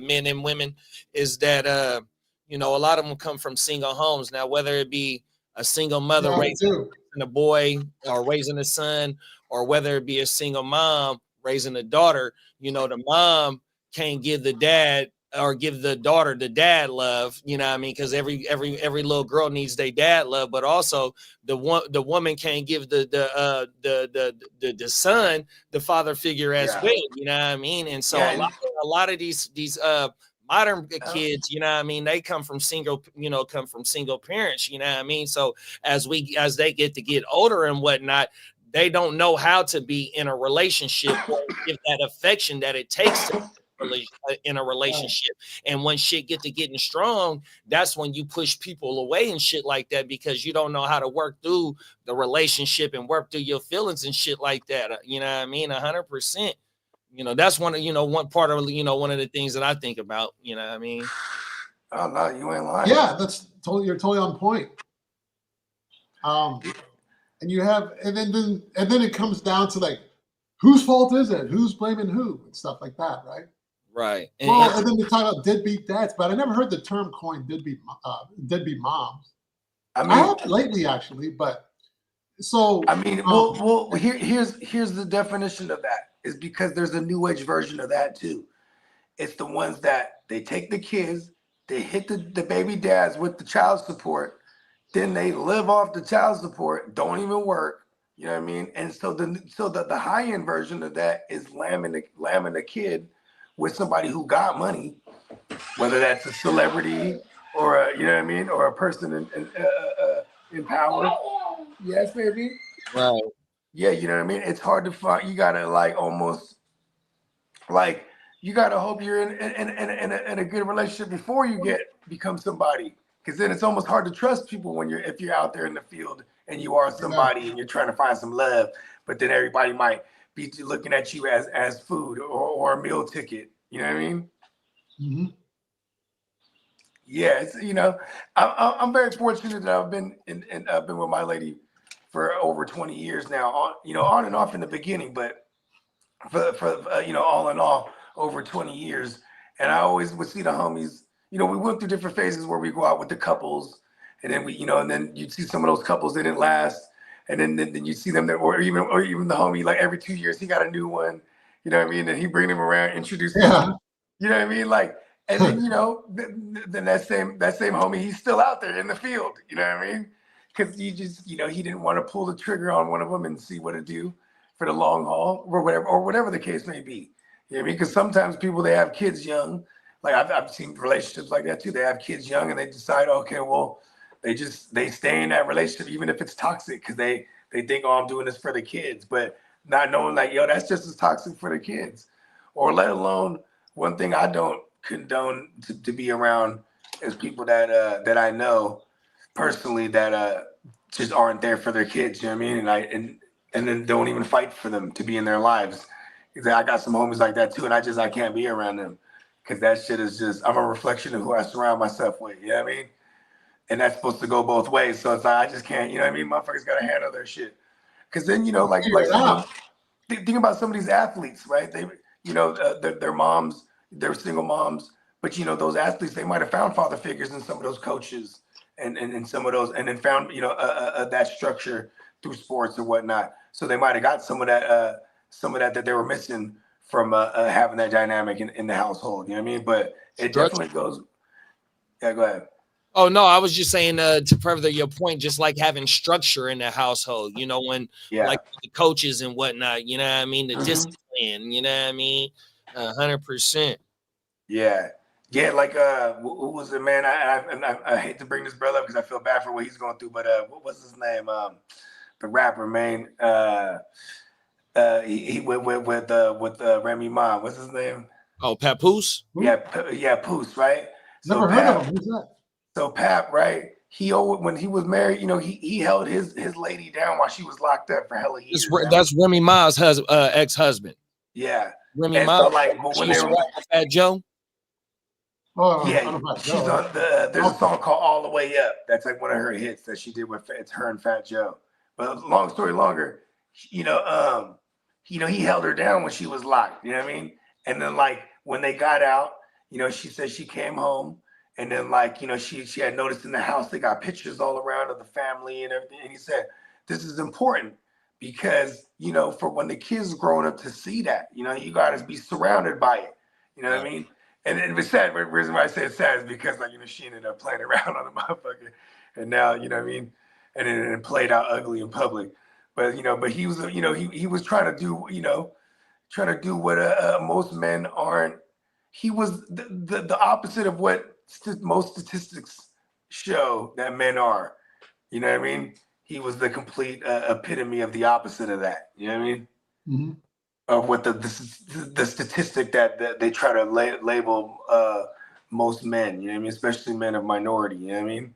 men and women, is that a lot of them come from single homes. Now, whether it be a single mother raising a boy or raising a son, or whether it be a single mom raising a daughter, the mom can't give the dad or give the daughter the dad love, because every little girl needs their dad love, but also the woman can't give the son the father figure as well, and so a lot of these modern kids, they come from single parents, so as they get older and whatnot, they don't know how to be in a relationship or give that affection that it takes to in a relationship. And when shit getting strong, that's when you push people away and shit like that, because you don't know how to work through the relationship and work through your feelings and shit like that. 100%. That's one part of one of the things that I think about. Oh no, you ain't lying. Yeah, you're totally on point. And you have, and then it comes down to like, whose fault is it? Who's blaming who and stuff like that, right? Right. And then they talk about deadbeat dads, but I never heard the term coined deadbeat moms. I have lately actually, but so here's the definition of that, is because there's a new age version of that too. It's the ones that they take the kids, they hit the baby dads with the child support, then they live off the child support, don't even work. You know what I mean? And so the high end version of that is lambing the kid with somebody who got money, whether that's a celebrity or or a person in power. Yes, baby. Right. Yeah, you know what I mean? It's hard to find. You gotta you gotta hope you're in a good relationship before you become somebody. Because then it's almost hard to trust people if you're out there in the field and you are somebody and you're trying to find some love, but then everybody might be looking at you as food or a meal ticket. You know what I mean? Mm-hmm. Yeah, it's, I'm very fortunate that I've been with my lady for over 20 years now. On and off in the beginning, but for all in all, over 20 years. And I always would see the homies. We went through different phases where we go out with the couples, and then and then you'd see some of those couples that didn't last, and then you see them there, or even the homie, like every 2 years he got a new one, you know what I mean? And he bring them around, introduce them, you know what I mean? Like, and then then that same homie, he's still out there in the field, you know what I mean? Because he just he didn't want to pull the trigger on one of them and see what it do for the long haul or whatever the case may be. You know what I mean? Because sometimes people, they have kids young. Like I've seen relationships like that too. They have kids young and they decide, okay, well, they stay in that relationship even if it's toxic, because they think, oh, I'm doing this for the kids, but not knowing like, yo, that's just as toxic for the kids. Or let alone, one thing I don't condone to be around is people that I know personally that just aren't there for their kids. You know what I mean? And then don't even fight for them to be in their lives. I got some homies like that too, and I can't be around them. Because that shit is just, I'm a reflection of who I surround myself with, you know what I mean? And that's supposed to go both ways. So it's like, I just can't, you know what I mean? Motherfuckers got to handle their shit. Because then, think about some of these athletes, right? They, their moms, they're single moms, but those athletes, they might have found father figures in some of those coaches and some of those, and then found, that structure through sports or whatnot. So they might have got some of that they were missing from having that dynamic in the household, you know what I mean? But it definitely goes. Yeah, go ahead. Oh no, I was just saying to further your point, just like having structure in the household, when like the coaches and whatnot, you know what I mean, the discipline, you know what I mean, 100%. Yeah. Yeah, like who was it, man? I hate to bring this brother up because I feel bad for what he's going through, but what was his name? The rapper, man. He went with Remy Ma. What's his name? Oh, Papoose? Yeah, Poose, right? Never heard of him. Who's that? So Pap, right? When he was married, he held his lady down while she was locked up for hella years. That's Remy Ma's ex-husband. Yeah. Remy Ma. So, like, but when they were Fat Joe. Oh, yeah, she's on there's a song called "All the Way Up." That's like one of her hits that she did with it's her and Fat Joe. But long story longer, he held her down when she was locked. You know what I mean? And then like when they got out, she said she came home, and then like she had noticed in the house they got pictures all around of the family and everything. And he said, "This is important because for when the kids growing up to see that, you got to be surrounded by it." You know what I mean? And it's sad. The reason why I say it's sad is because she ended up playing around on the motherfucker, and now you know what I mean, and it played out ugly in public. But but he was he was trying to do what most men aren't. He was the opposite of what most statistics show that men are. You know what I mean? He was the complete epitome of the opposite of that. You know what I mean? Mm-hmm. Of what the statistic that they try to label most men, you know what I mean, especially men of minority, you know what I mean?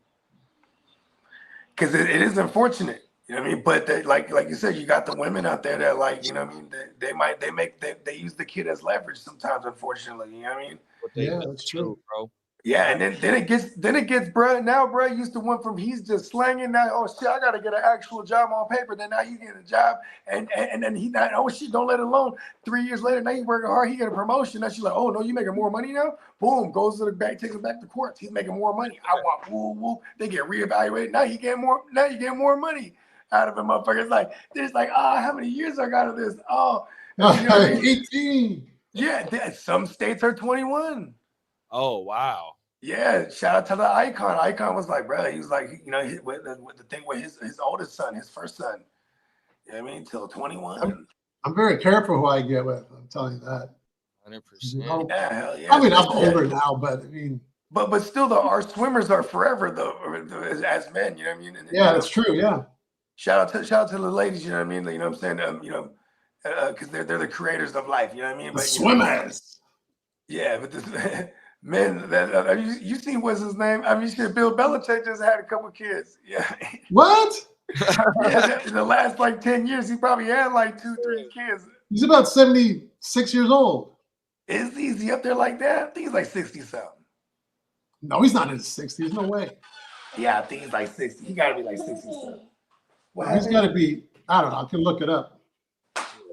Because it is unfortunate, you know what I mean. But like you said, you got the women out there that like, you know what I mean, they use the kid as leverage sometimes, unfortunately, you know what I mean? Yeah, that's true, bro. Yeah, and then it gets, bro. Now, bro, used to went from he's just slanging now. Oh shit, I gotta get an actual job on paper. Then now you get a job, and then he not. Oh shit, don't let it alone. 3 years later, now you working hard. He get a promotion. Now she's like, oh no, you making more money now? Boom, goes to the bank, takes him back to court. He's making more money. I want woo woo. They get reevaluated. Now you get more. Now you get more money out of a motherfucker. It's like how many years I got of this? Oh, 18. Yeah, some states are 21. Oh wow. Yeah, shout out to the Icon. Icon was like, bro, he was like, with the thing with his oldest son, his first son. You know what I mean? Till 21. I'm very careful who I get with. I'm telling you that. 100%. Yeah, hell yeah. I mean, I'm older now, but I mean. But still, though, our swimmers are forever though, as men. You know what I mean? And, yeah, that's true. Yeah. Shout out to the ladies. You know what I mean? You know what I'm saying? Because they're the creators of life. You know what I mean? But swimmers. Yeah, but this. Men, you seen what's his name? I mean, shit, Bill Belichick just had a couple kids. Yeah. What? Yeah, in the last like 10 years, he probably had like 2-3 kids. He's about 76 years old. Is he up there like that? I think he's like 60 something. No, he's not in his 60s. No way. Yeah, I think he's like 60. He got to be like 60 something. Well, he's got to be. I don't know. I can look it up.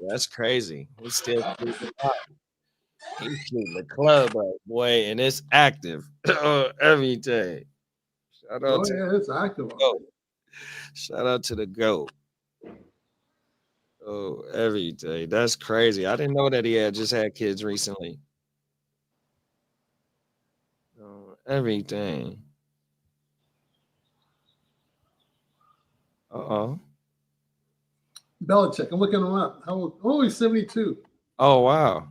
That's crazy. He's still. He's shooting the club up, boy, and it's active every day. Shout out to it's active. the GOAT. Shout out to the GOAT. Oh, every day. That's crazy. I didn't know that he had just had kids recently. Oh, everything. Uh-oh. Belichick. I'm looking him up. How old? Oh, he's 72. Oh, wow.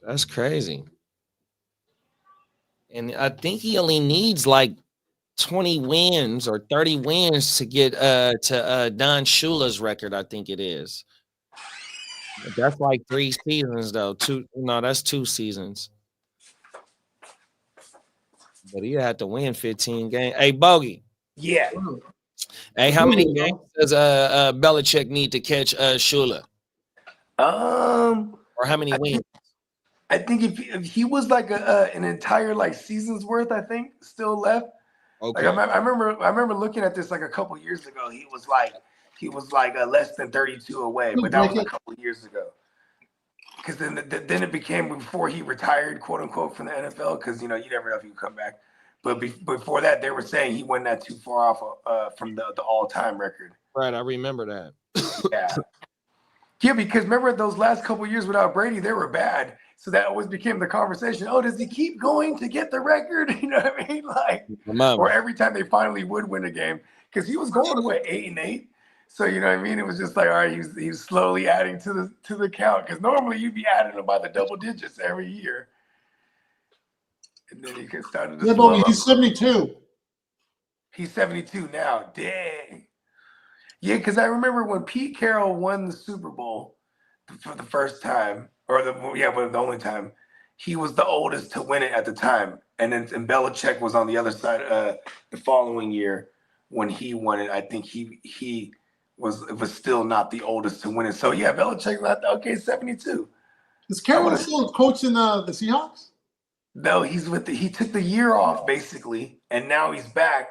That's crazy. And I think he only needs like 20 wins or 30 wins to get to Don Shula's record, I think it is. That's like 3 seasons though. That's 2 seasons. But he had to win 15 games. Hey, Bogey. Yeah. Hey, how many games does Belichick need to catch Shula? Or how many wins? I think if he was like an entire like season's worth, I think still left. Okay. Like I remember looking at this like a couple years ago. He was like less than 32 away, but that was a couple years ago. Because then it became before he retired, quote unquote, from the NFL. Because you never know if he would come back. But before that, they were saying he wasn't that too far off from the all-time record. Right, I remember that. Yeah. Yeah, because remember those last couple years without Brady, they were bad. So that always became the conversation. Oh, does he keep going to get the record? You know what I mean? Like, or every time they finally would win a game, because he was going what 8-8. So you know what I mean? It was just like, all right, he was slowly adding to the count, because normally you'd be adding them by the double digits every year. And then he started to swell up. He's 72. He's 72 now. Dang. Yeah, because I remember when Pete Carroll won the Super Bowl for the first time, but the only time, he was the oldest to win it at the time. And then Belichick was on the other side the following year when he won it. I think he was still not the oldest to win it. So yeah, Belichick left. Okay, 72. Is Carroll still coaching the Seahawks? No, he took the year off basically, and now he's back,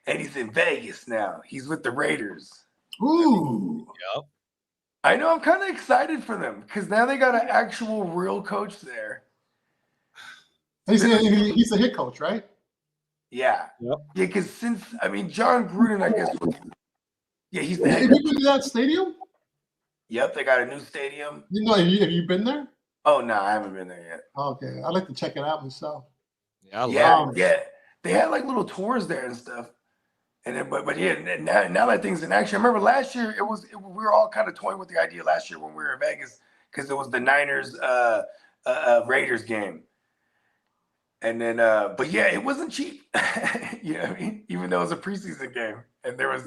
and he's in Vegas now. He's with the Raiders. Ooh. Yep. I know. I'm kind of excited for them because now they got an actual real coach there. He's the head coach, right? Yeah. Yep. Yeah, because John Gruden, I guess. Yeah, he's the head Have coach. you been to that stadium? Yep, they got a new stadium. Have you been there? Oh no, I haven't been there yet. Okay, I'd like to check it out myself. Yeah, they had like little tours there and stuff. And then, but yeah, now that thing's in action. I remember last year we were all kind of toying with the idea last year when we were in Vegas because it was the Niners Raiders game. And then, but yeah, it wasn't cheap. You know what I mean? Even though it was a preseason game, and there was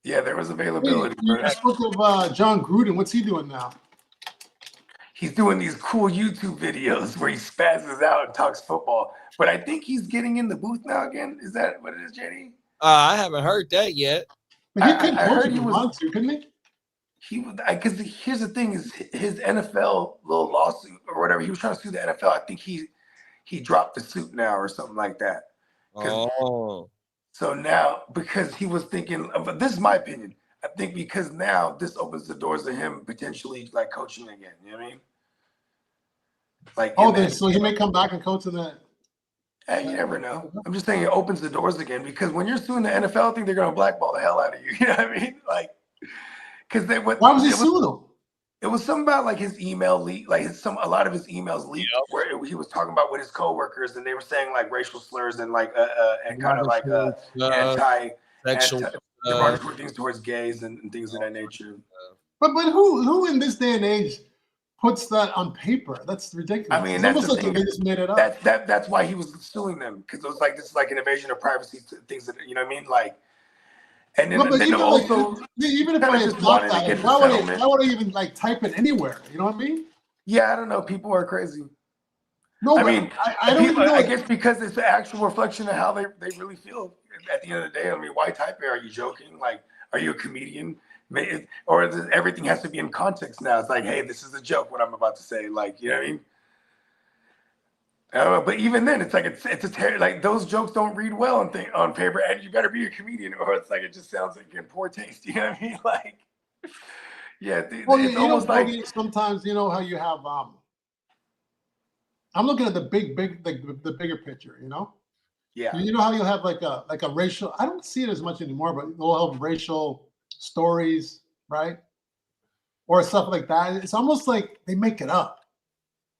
there was availability. You spoke of John Gruden. What's he doing now? He's doing these cool YouTube videos where he spazzes out and talks football. But I think he's getting in the booth now again. Is that what it is, JD? I haven't heard that yet. But he could coach if he wants to, couldn't he? He was, because here's the thing: is his NFL little lawsuit or whatever. He was trying to sue the NFL. I think he dropped the suit now or something like that. Oh. So now, because he was thinking, but this is my opinion. I think because now this opens the doors to him potentially like coaching again. You know what I mean? Like, so he may come back and coach in that. Hey, you never know. I'm just saying it opens the doors again, because when you're suing the NFL, I think they're going to blackball the hell out of you. You know what I mean? Like, because why was he suing them? It was something about like his email leak, like a lot of his emails leaked where he was talking about with his coworkers, and they were saying like racial slurs and like and kind of like sexual derogatory things towards gays and things of that nature. But who in this day and age puts that on paper? That's ridiculous. I mean, it's that's almost the like thing. they just made it up. That's why he was suing them, because it was like, this is like an invasion of privacy, things that, you know what I mean, like. And then, even also, even if I had thought that, why would I even like type it anywhere? You know what I mean? Yeah, I don't know. People are crazy. No, I mean, I don't even know. I guess because it's the actual reflection of how they really feel. At the end of the day, I mean, why type it? Are you joking? Like, are you a comedian? Or everything has to be in context now. It's like, hey, this is a joke, what I'm about to say. Like, you know what I mean? I don't know, but even then, it's like like those jokes don't read well on paper, and you better be a comedian, or it's like it just sounds like in poor taste. You know what I mean? Like, yeah, it's almost like sometimes you know how you have. I'm looking at the the bigger picture. You know. Yeah. You know how you'll have like a racial. I don't see it as much anymore, but they'll have racial stories, right? Or stuff like that. It's almost like they make it up.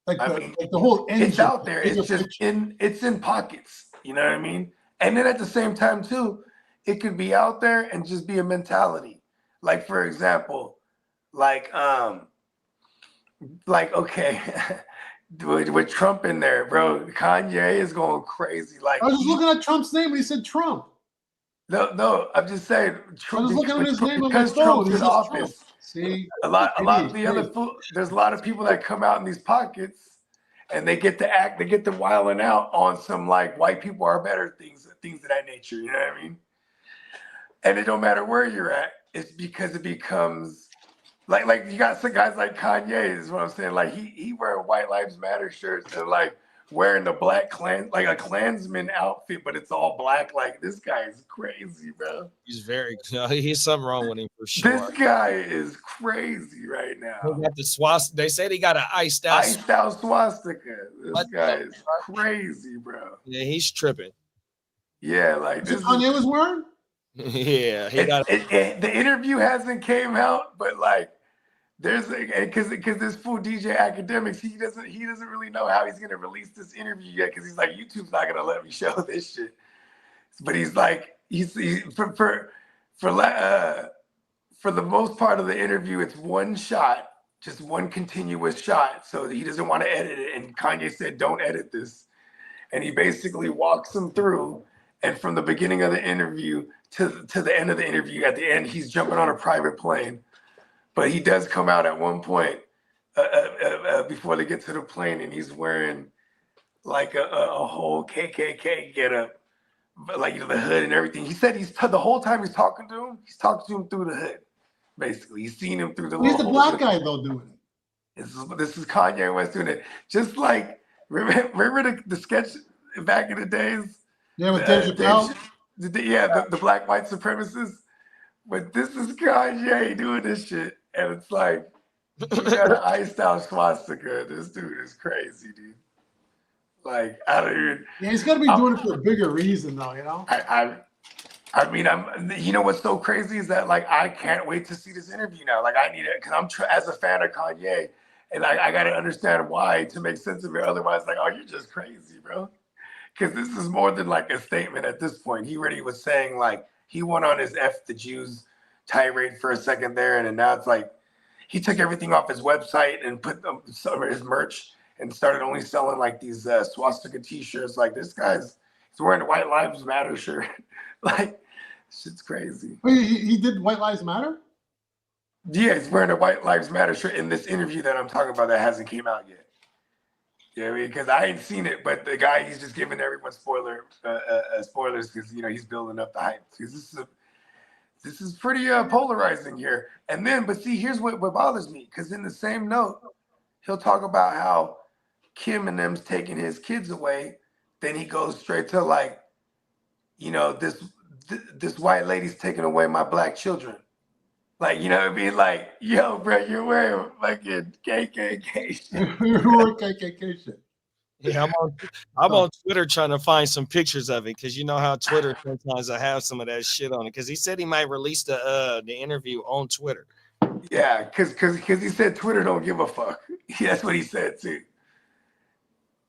Like the whole engine, it's out there. It's just it's in pockets. You know what I mean? And then at the same time too, it could be out there and just be a mentality. Like, for example, like okay, with Trump in there, bro, Kanye is going crazy. Like, I was just looking at Trump's name and he said Trump. No, I'm just saying. Trump, I was looking at his name because Trump's in office. Trump. See, a lot of the other there's a lot of people that come out in these pockets, and they get to wilding out on some like white people are better things of that nature. You know what I mean? And it don't matter where you're at. It's because it becomes like you got some guys like Kanye. Is what I'm saying. Like he wearing White Lives Matter shirts and like wearing the black like a Klansman outfit, but it's all black. Like, this guy is crazy, bro. He's something wrong with him for sure. This guy is crazy right now. He got the swastika. They said he got an iced out swastika. This guy is crazy, bro. Yeah, he's tripping. Yeah, like this. Kanye was wearing. Yeah, he got the interview hasn't came out, but like there's because this fool DJ Academics, he doesn't really know how he's gonna release this interview yet, because he's like, YouTube's not gonna let me show this shit. But he's like, for the most part of the interview, it's one shot, just one continuous shot. So he doesn't want to edit it. And Kanye said, don't edit this. And he basically walks him through. And from the beginning of the interview to the end of the interview, at the end, he's jumping on a private plane. But he does come out at one point before they get to the plane, and he's wearing like a whole KKK getup, like, you know, the hood and everything. He said the whole time he's talking to him through the hood. Basically, he's seen him through the. He's the black guy though doing it. This is Kanye West doing it. Just like remember the sketch back in the days. Yeah, with Dave Chappelle. The black white supremacists. But this is Kanye doing this shit, and it's like he got an iced out swastika. This dude is crazy, dude. Like, I don't even. Yeah, he's got to be doing it for a bigger reason, though. You know. I mean, you know what's so crazy is that, like, I can't wait to see this interview now. Like, I need it because as a fan of Kanye, and I got to understand why to make sense of it. Otherwise, like, oh, you're just crazy, bro. Because this is more than like a statement at this point. He already was saying, like, he went on his F the Jews tirade for a second there, and then now it's like he took everything off his website and put some of his merch and started only selling like these swastika T-shirts. Like, this he's wearing a White Lives Matter shirt. Like, shit's crazy. Wait, he did White Lives Matter? Yeah, he's wearing a White Lives Matter shirt in this interview that I'm talking about that hasn't came out yet. Yeah, because I ain't seen it, but the guy, he's just giving everyone spoilers because, you know, he's building up the hype. Because this is pretty polarizing here. And then, but see, here's what bothers me, because in the same note, he'll talk about how Kim and them's taking his kids away. Then he goes straight to, like, you know, this white lady's taking away my black children. Like, you know what I mean? Like, yo, bro, you're wearing fucking KKK shit. You're wearing KKK shit. Yeah, I'm on Twitter trying to find some pictures of it, because you know how Twitter sometimes I have some of that shit on it. Because he said he might release the interview on Twitter. Yeah, because he said Twitter don't give a fuck. That's what he said too.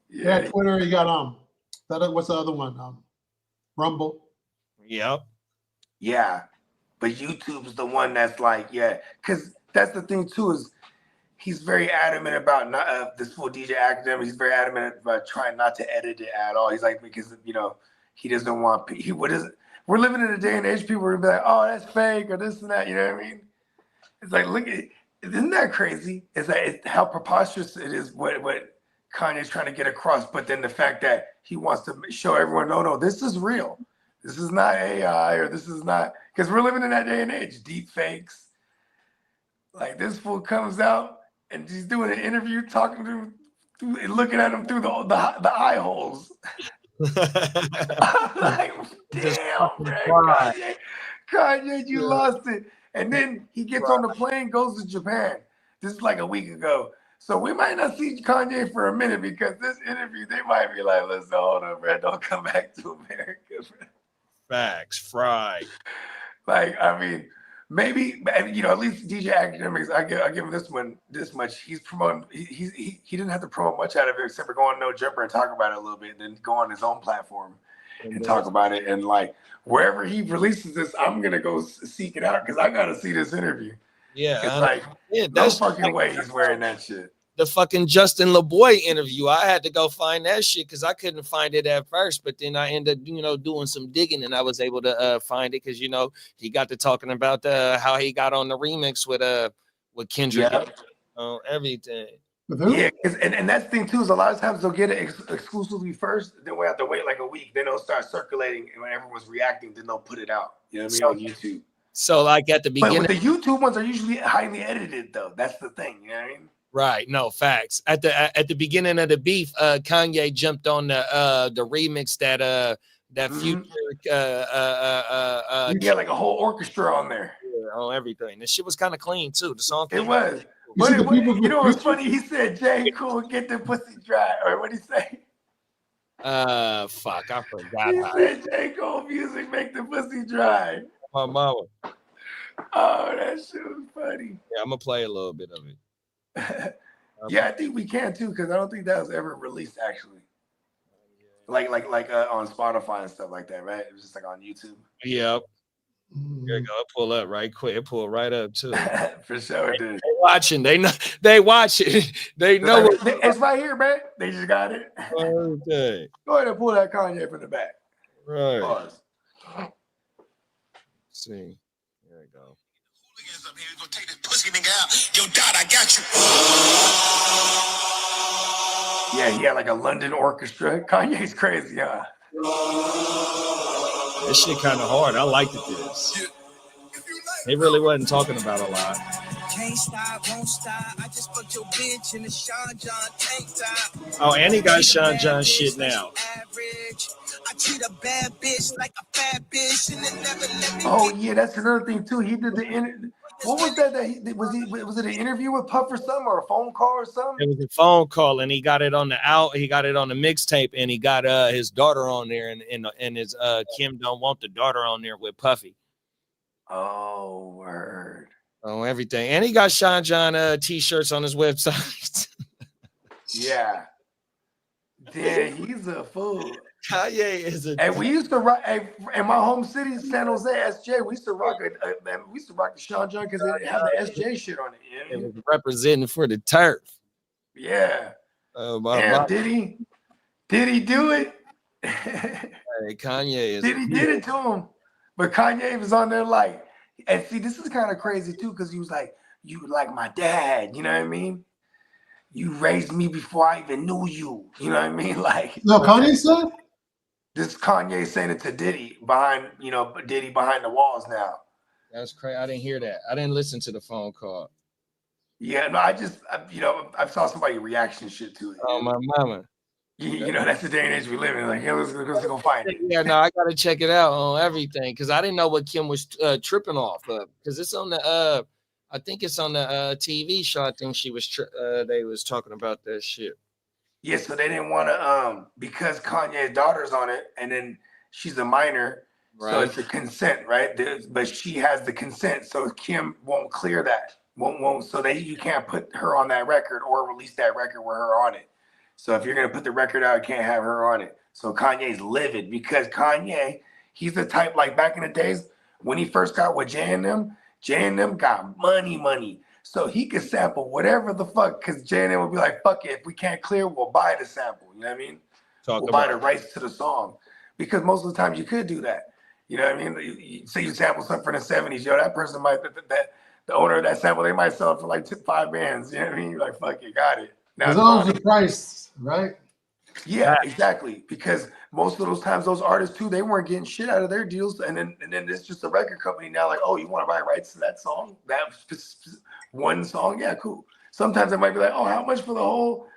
Yeah, Twitter. You got what's the other one? Rumble. Yep. Yeah. But YouTube's the one that's like, yeah, because that's the thing too, is he's very adamant about this full DJ Academic. He's very adamant about trying not to edit it at all. He's like, because, you know, he doesn't want, we're living in a day and age, people will be like, oh, that's fake or this and that, you know what I mean? It's like, look at, isn't that crazy? It's like how preposterous it is what Kanye's trying to get across, but then the fact that he wants to show everyone, no, this is real. This is not AI, or this is not, because we're living in that day and age, deep fakes. Like, this fool comes out and he's doing an interview, talking to him, looking at him through the eye holes. I'm like, damn, man, Kanye, you lost it. And then he gets on the plane, goes to Japan. This is like a week ago. So we might not see Kanye for a minute, because this interview, they might be like, listen, hold on, bro, don't come back to America, bro. Facts, fried. Like, I mean, maybe, you know, at least DJ Academics, I give him this much. He's promoting, he didn't have to promote much out of it except for go on No Jumper and talk about it a little bit, and then go on his own platform and talk about it. And like, wherever he releases this, I'm going to go seek it out, because I got to see this interview. Yeah. Like, that's no fucking way he's wearing that shit. The fucking Justin LeBoy interview, I had to go find that shit because I couldn't find it at first, but then I ended up, you know, doing some digging, and I was able to find it, because, you know, he got to talking about how he got on the remix with Kendrick, everything. Yeah, and that's the thing too, is a lot of times they'll get it exclusively first, then we have to wait like a week, then it'll start circulating, and when everyone's reacting, then they'll put it out. You know what I mean, on YouTube. So like at the beginning, but the YouTube ones are usually highly edited though. That's the thing. You know what I mean? Right. No, facts. At the beginning of the beef, Kanye jumped on the remix that Future you get like a whole orchestra on there. Yeah, on everything. This shit was kind of clean too. The song. It was. But you know what's funny? He said, "J. Cool, get the pussy dry." Or what did he say? Fuck, I forgot. He said, "J. Cole music make the pussy dry." My mama. Oh, that shit was funny. Yeah, I'm gonna play a little bit of it. Yeah, I think we can too, because I don't think that was ever released actually. Like on Spotify and stuff like that, right? It was just like on YouTube. Yep. Here you go. I'll pull up right quick. It pull right up too. For sure, dude. They watching. They know. They watch it. They know. Like, it's right here, man. They just got it. Okay. Go ahead and pull that Kanye from the back. Right. Pause. Let's see. There we go. Pussy nigga out. Yo, Dot, I got you. Yeah, he had like a London orchestra. Kanye's crazy, huh? This shit kind of hard. I liked this. He really wasn't talking about a lot. Can't stop, won't stop. I just fucked your bitch in the Sean John tank top. Oh, and he got Sean John shit now. Average. I treat a bad bitch like a fat bitch and then never let me. Oh yeah, that's another thing too. He did the what was that? Was it an interview with Puff or something, or a phone call or something? It was a phone call, and he got it on the mixtape, and he got his daughter on there, and his Kim don't want the daughter on there with Puffy. Oh word. Oh, everything. And he got Sean John t-shirts on his website. Yeah. Yeah, he's a fool. Kanye is a. And we used to rock in my home city, San Jose, SJ. We used to rock the Sean John because it had the SJ shit on it. You know? It was representing for the turf. Yeah. Damn, did he? Did he do it? Hey, Kanye is. Did he did it to him? But Kanye was on there like, and see, this is kind of crazy too, because he was like, "You like my dad," you know what I mean? You raised me before I even knew you. You know what I mean? Like, no, Kanye said. This is Kanye saying it to Diddy behind the walls now. That's crazy. I didn't hear that. I didn't listen to the phone call. Yeah, no, I saw somebody reaction shit to it. Oh, my mama. You know, that's the day and age we live in. Like, hey, let's go find it. Yeah, no, I gotta check it out on everything because I didn't know what Kim was tripping off of because it's on the I think it's on the TV show. I think she was they was talking about that shit. Yeah, so they didn't want to because Kanye's daughter's on it, and then she's a minor, right. So it's a consent, right? But she has the consent, so Kim won't clear that, won't. So you can't put her on that record or release that record with her on it. So if you're gonna put the record out, you can't have her on it. So Kanye's livid because Kanye, he's the type like back in the days when he first got with J and them got money. So he could sample whatever the fuck, because J&M would be like, fuck it, if we can't clear, we'll buy the sample. You know what I mean? We'll buy the rights to the song. Because most of the time you could do that. You know what I mean? You say you sample something from the 70s, yo, that person might, the owner of that sample, they might sell it for like 5 bands. You know what I mean? You're like, fuck it, got it. Now as long as the price, right? Yeah, exactly. Because most of those times, those artists too, they weren't getting shit out of their deals, and then it's just a record company now. Like, oh, you want to buy rights to that song, that one song? Yeah, cool. Sometimes it might be like, oh, how much for the whole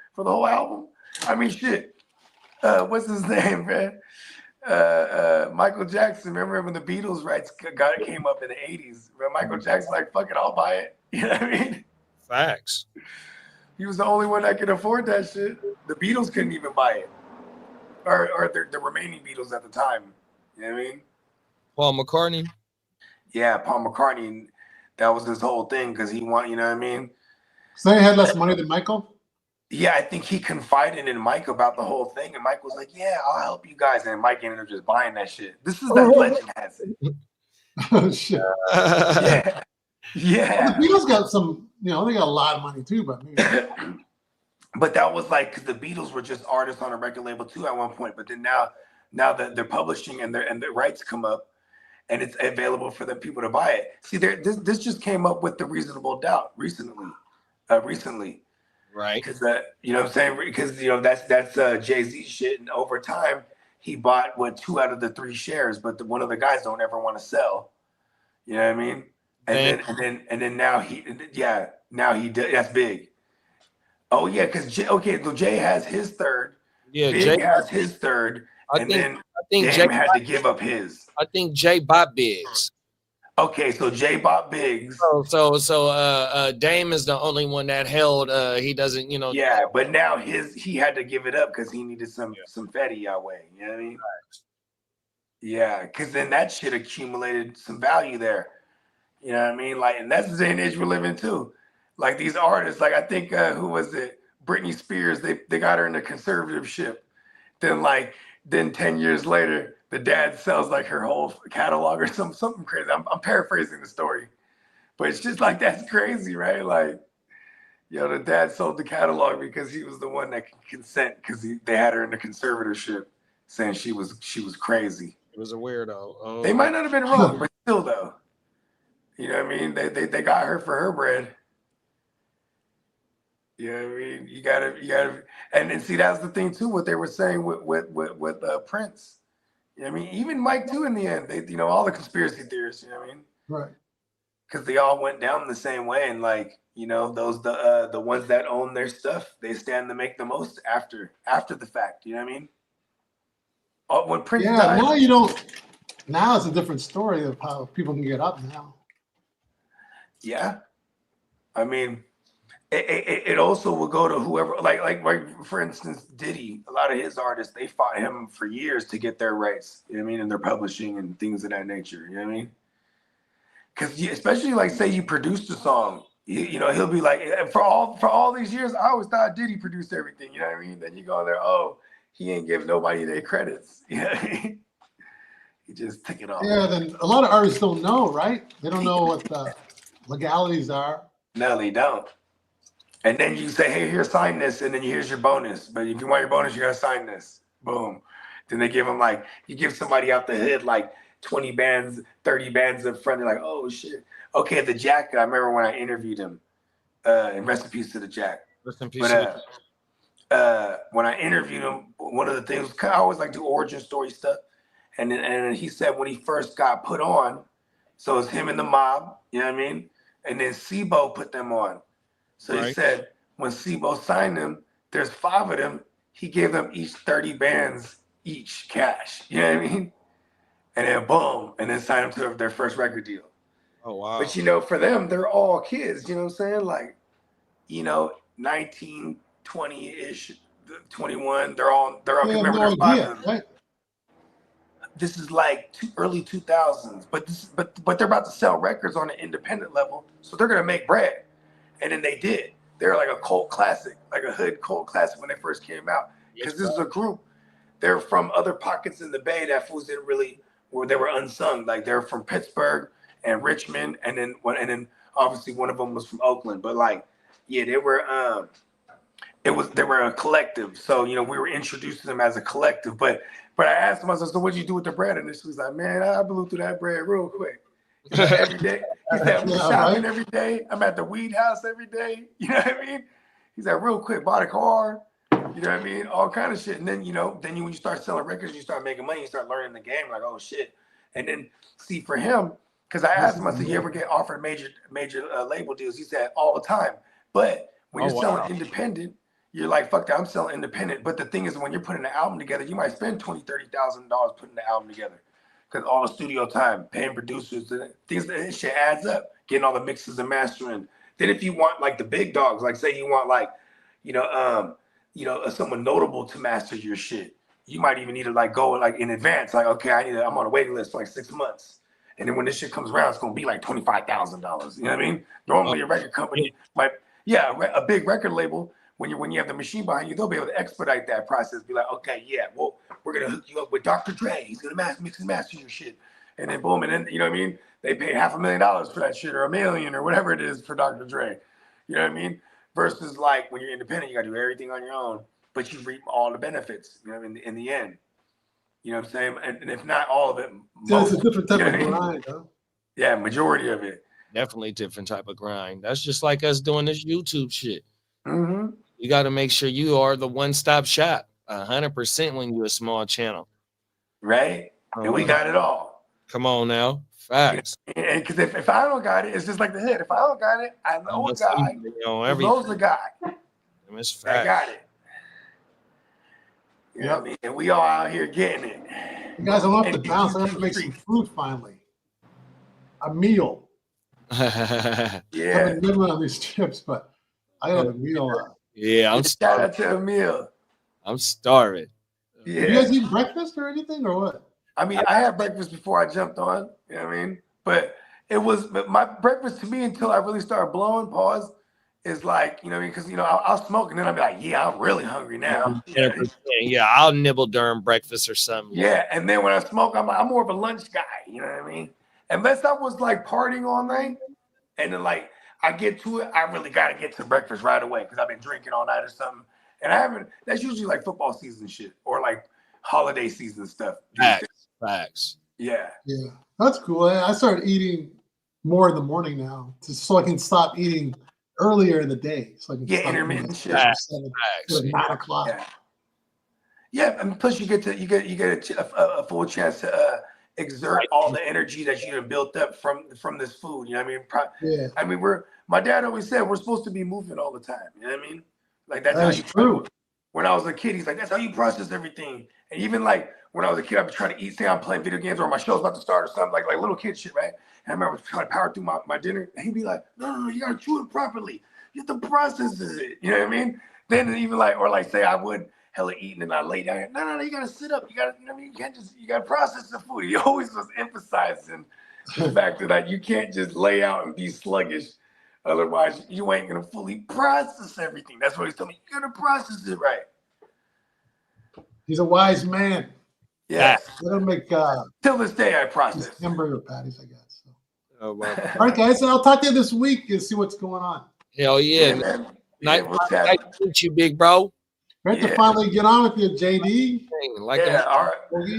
album? I mean, shit. What's his name, man? Michael Jackson. Remember when the Beatles rights came up in the '80s? Michael Jackson's like, fuck it, I'll buy it. You know what I mean? Facts. He was the only one that could afford that shit. The Beatles couldn't even buy it. Or the remaining Beatles at the time. You know what I mean? Paul McCartney? Yeah, Paul McCartney. That was his whole thing because he wanted, you know what I mean? So he had less money than Michael? Yeah, I think he confided in Mike about the whole thing. And Mike was like, yeah, I'll help you guys. And Mike ended up just buying that shit. This is that legend has it. Oh, shit. Yeah. Yeah. Well, the Beatles got some, they got a lot of money too, but But that was like, because the Beatles were just artists on a record label too at one point. But then now that they're publishing and the rights come up and it's available for the people to buy it. See, this just came up with the Reasonable Doubt recently. Right. Because you know what I'm saying? Because that's Jay-Z shit. And over time, he bought 2 out of the 3 shares, but one of the guys don't ever want to sell. You know what I mean? And then now he did. That's big. Oh yeah, because Jay has his third. Yeah, Big Jay has his third, I think Jay had to give up his. I think Jay bought Biggs. Okay, so Jay bought Biggs. So Dame is the only one that held. He doesn't, Yeah, but now he had to give it up because he needed some fatty way. You know what I mean? Yeah, because then that shit accumulated some value there. You know what I mean? Like, and that's the day and age we're living too. Like these artists, like I think who was it? Britney Spears. They got her in a conservatorship. Then 10 years later, the dad sells like her whole catalog or something crazy. I'm paraphrasing the story, but it's just like that's crazy, right? Like, the dad sold the catalog because he was the one that could consent because they had her in the conservatorship, saying she was crazy. It was a weirdo. Oh. They might not have been wrong, but still though, you know what I mean? They got her for her bread. You know what I mean? You gotta, and see that's the thing too. What they were saying with Prince. You know what I mean? Even Mike too. In the end, they all the conspiracy theorists. You know what I mean? Right. Because they all went down the same way, and those the ones that own their stuff, they stand to make the most after the fact. You know what I mean? When Prince died, now you don't. Now it's a different story of how people can get up now. Yeah, I mean, it also will go to whoever, like for instance, Diddy. A lot of his artists, they fought him for years to get their rights. You know what I mean? And their publishing and things of that nature. You know what I mean? Because especially like say you produced a song, he'll be like, for all these years, I always thought Diddy produced everything. You know what I mean? Then you go there, oh, he ain't give nobody their credits. You know what I mean? He just took it off. Yeah, then a lot of artists don't know, right? They don't know what the legalities are. No, they don't. And then you say, hey, here, sign this, and then here's your bonus. But if you want your bonus, you gotta sign this. Boom. Then they give them you give somebody out the hood 20 bands, 30 bands up front. They're like, oh shit. Okay, the Jack, I remember when I interviewed him, and rest in peace to the Jack. Rest in peace. But when I interviewed him, one of the things, I always like do origin story stuff. And he said when he first got put on, so it's him and the mob, you know what I mean? And then SIBO put them on. So he said when SIBO signed them, there's 5 of them. He gave them each 30 bands each cash. You know what I mean? And then boom, and then signed them to their first record deal. Oh wow! But for them, they're all kids. You know what I'm saying? 19, 20-ish, 21. They're all. Remember, no idea, right? This is early 2000s, but they're about to sell records on an independent level, so they're gonna make bread. And then they did. They're like a cult classic, like a hood cult classic when they first came out. Because this is a group. They're from other pockets in the Bay that fools didn't really, where they were unsung. Like they're from Pittsburgh and Richmond, and then obviously one of them was from Oakland. But they were they were a collective. So we were introduced to them as a collective. But I asked them, I said, so what did you do with the bread? And she was like, man, I blew through that bread real quick. Every day. He said, I'm shopping every day. I'm at the weed house every day. You know what I mean? He's like, real quick, bought a car. You know what I mean? All kind of shit. And then, when you start selling records, you start making money, you start learning the game, like, oh shit. And then see for him, because I asked him, I said, you ever get offered major label deals? He said, all the time. But when you're selling independent, you're like, fuck that, I'm selling independent. But the thing is, when you're putting an album together, you might spend $20,000, $30,000 putting the album together. Because all the studio time, paying producers, things, that shit adds up. Getting all the mixes and mastering. Then if you want the big dogs, say you want someone notable to master your shit, you might even need to go in advance. Okay, I'm on a waiting list for 6 months, and then when this shit comes around, it's gonna be $25,000. You know what I mean? Normally a record company a big record label. When you have the machine behind you, they'll be able to expedite that process. Be like, okay, yeah, well, we're gonna hook you up with Dr. Dre. He's gonna mix and master your shit, and then boom, and then you know what I mean? They pay $500,000 for that shit, or $1 million, or whatever it is for Dr. Dre. You know what I mean? Versus when you're independent, you gotta do everything on your own, but you reap all the benefits. You know, in the end. You know what I'm saying? And if not all of it, it's a different type of grind, huh? Yeah, majority of it. Definitely different type of grind. That's just like us doing this YouTube shit. Mm-hmm. You got to make sure you are the one-stop shop 100% when you're a small channel. Right. And we got it all. Come on now. Facts. And because if I don't got it, it's just like the hood. If I don't got it, I know a guy who knows a guy. It's facts. I got it. You know what I mean? And we all out here getting it. You guys, I'm off the bounce. I have to make some food finally. A meal. Yeah. I'm a good one on these chips, but I have a meal. Yeah, I'm shout out to a meal. I'm starving. Yeah. You guys eat breakfast or anything or what? I mean, I had breakfast before I jumped on. You know what I mean? But It was my breakfast to me until I really started blowing. Pause. Is like, you know, because I'll smoke and then I'll be like, yeah, I'm really hungry now. 100%. Yeah, I'll nibble during breakfast or something. Yeah, and then when I smoke, I'm more of a lunch guy. You know what I mean? Unless I was like partying all night, and then like I get to it, I really got to get to breakfast right away because I've been drinking all night or something. And I haven't. That's usually like football season shit or like holiday season stuff. Facts. Yeah. Yeah, that's cool. I started eating more in the morning now, so I can stop eating earlier in the day. So I can stop intermittent eating shit. at 7, like 9 o'clock. Yeah, and plus you get a full chance to exert all the energy that you have built up from this food. You know what I mean? Yeah. I mean, my dad always said we're supposed to be moving all the time. You know what I mean? Like that's That's how you true. When I was a kid, he's like, that's how you process everything. And even like when I was a kid, I'd be trying to eat, say I'm playing video games or my show's about to start or something, like little kid shit, right? And I remember trying to power through my dinner, and he'd be like, no, you gotta chew it properly. You have to process it. You know what I mean? Then even like say I would hella eating and I lay down. No, you gotta sit up. You gotta, you know what I mean? You gotta process the food. He always was emphasizing the fact that you can't just lay out and be sluggish. Otherwise, you ain't gonna fully process everything. That's what he's telling me. You gotta process it right. He's a wise man. Yes. Let him make till this day I process hamburger patties, I guess. So. Oh, wow. All right, guys. I'll talk to you this week and see what's going on. Hell yeah, man. Nice to meet you, big bro. Great to finally get on with you, JD. Like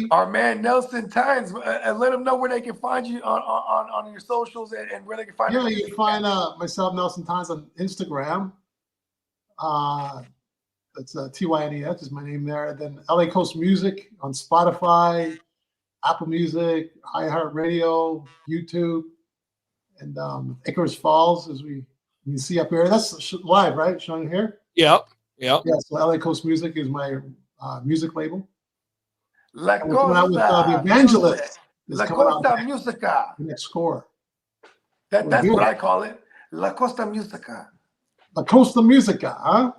our man Nelson Tynes. Let them know where they can find you on your socials and where they can find you. Yeah, you can find myself, Nelson Tynes, on Instagram. It's TYNES is my name there. Then LA Coast Music on Spotify, Apple Music, iHeartRadio, YouTube, and Icarus Falls, as you see up here. That's live, right? Showing here. Yep. Yeah. So LA Coast Music is my music label. La We're coming out with the Evangelist. La Costa Musica. The next score. That's what I call it. La Costa Musica. La Costa Musica, huh?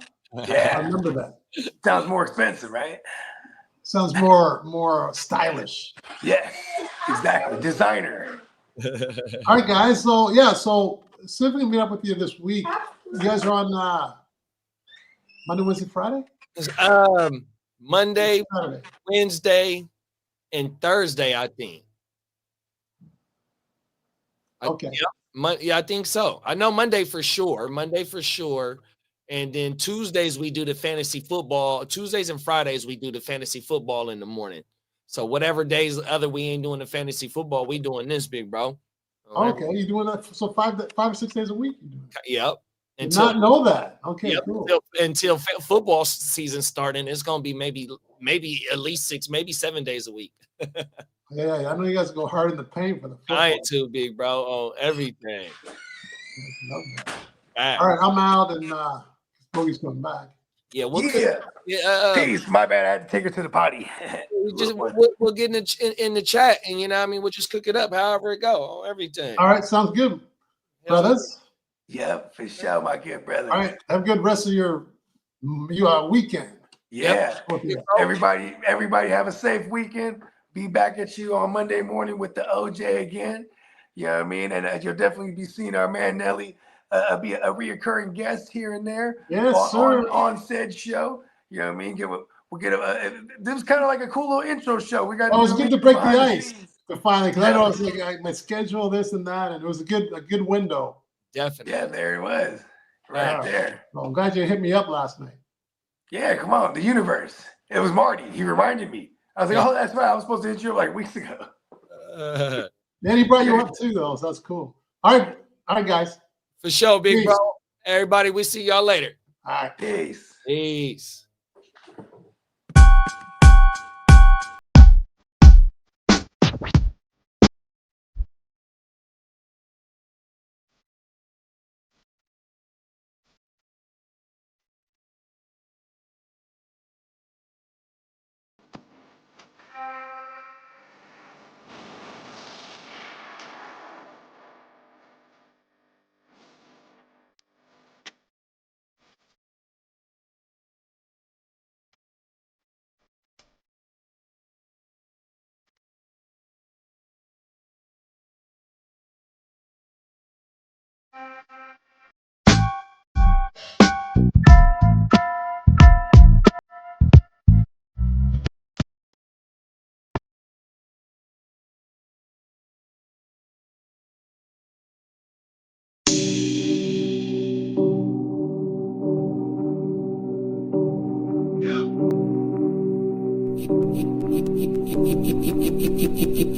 Yeah. I remember that. Sounds more expensive, right? Sounds more stylish. Yeah, exactly. Designer. All right, guys. So yeah, see if we can meet up with you this week. You guys are on Monday, Wednesday, Friday? Monday, Saturday. Wednesday, and Thursday, I think. Okay. Yeah, I think so. I know Monday for sure. And then Tuesdays we do the fantasy football. Tuesdays and Fridays we do the fantasy football in the morning. So whatever days other we ain't doing the fantasy football, we doing this, big bro. Okay, you doing that? So 5 or 6 days a week? You doing it? Yep. Did not know that. Okay, yep, cool. Until football season starting, it's gonna be maybe at least 6, maybe 7 days a week. Yeah, I know you guys go hard in the paint for the football. I ain't too big, bro, on everything. All right, I'm out, and Boogie's coming back. Yeah, Peace. My bad. I had to take her to the potty. we'll get in the chat, and you know what I mean, we'll just cook it up however it go on everything. All right, sounds good, brothers. Yep, for sure, my good brother. All right, have a good rest of your weekend. Yeah. Everybody have a safe weekend. Be back at you on Monday morning with the OJ again. You know what I mean? And you'll definitely be seeing our man Nelly be a reoccurring guest here and there. Yes, sir. On said show. You know what I mean? This was kind of like a cool little intro show. We got. Oh, it was good to break the ice finally, because I know it's like my schedule, this and that, and it was a good window. Definitely. Yeah, there it was. Right there. Well, I'm glad you hit me up last night. Yeah, come on, the universe. It was Marty. He reminded me. I was like, oh, that's right. I was supposed to hit you up like weeks ago. Then he brought you up too, though, so that's cool. All right, guys. For sure, big Peace. bro. Everybody, we see y'all later. All right, peace. Peace.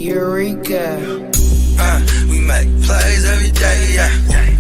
Eureka. We make plays every day, yeah.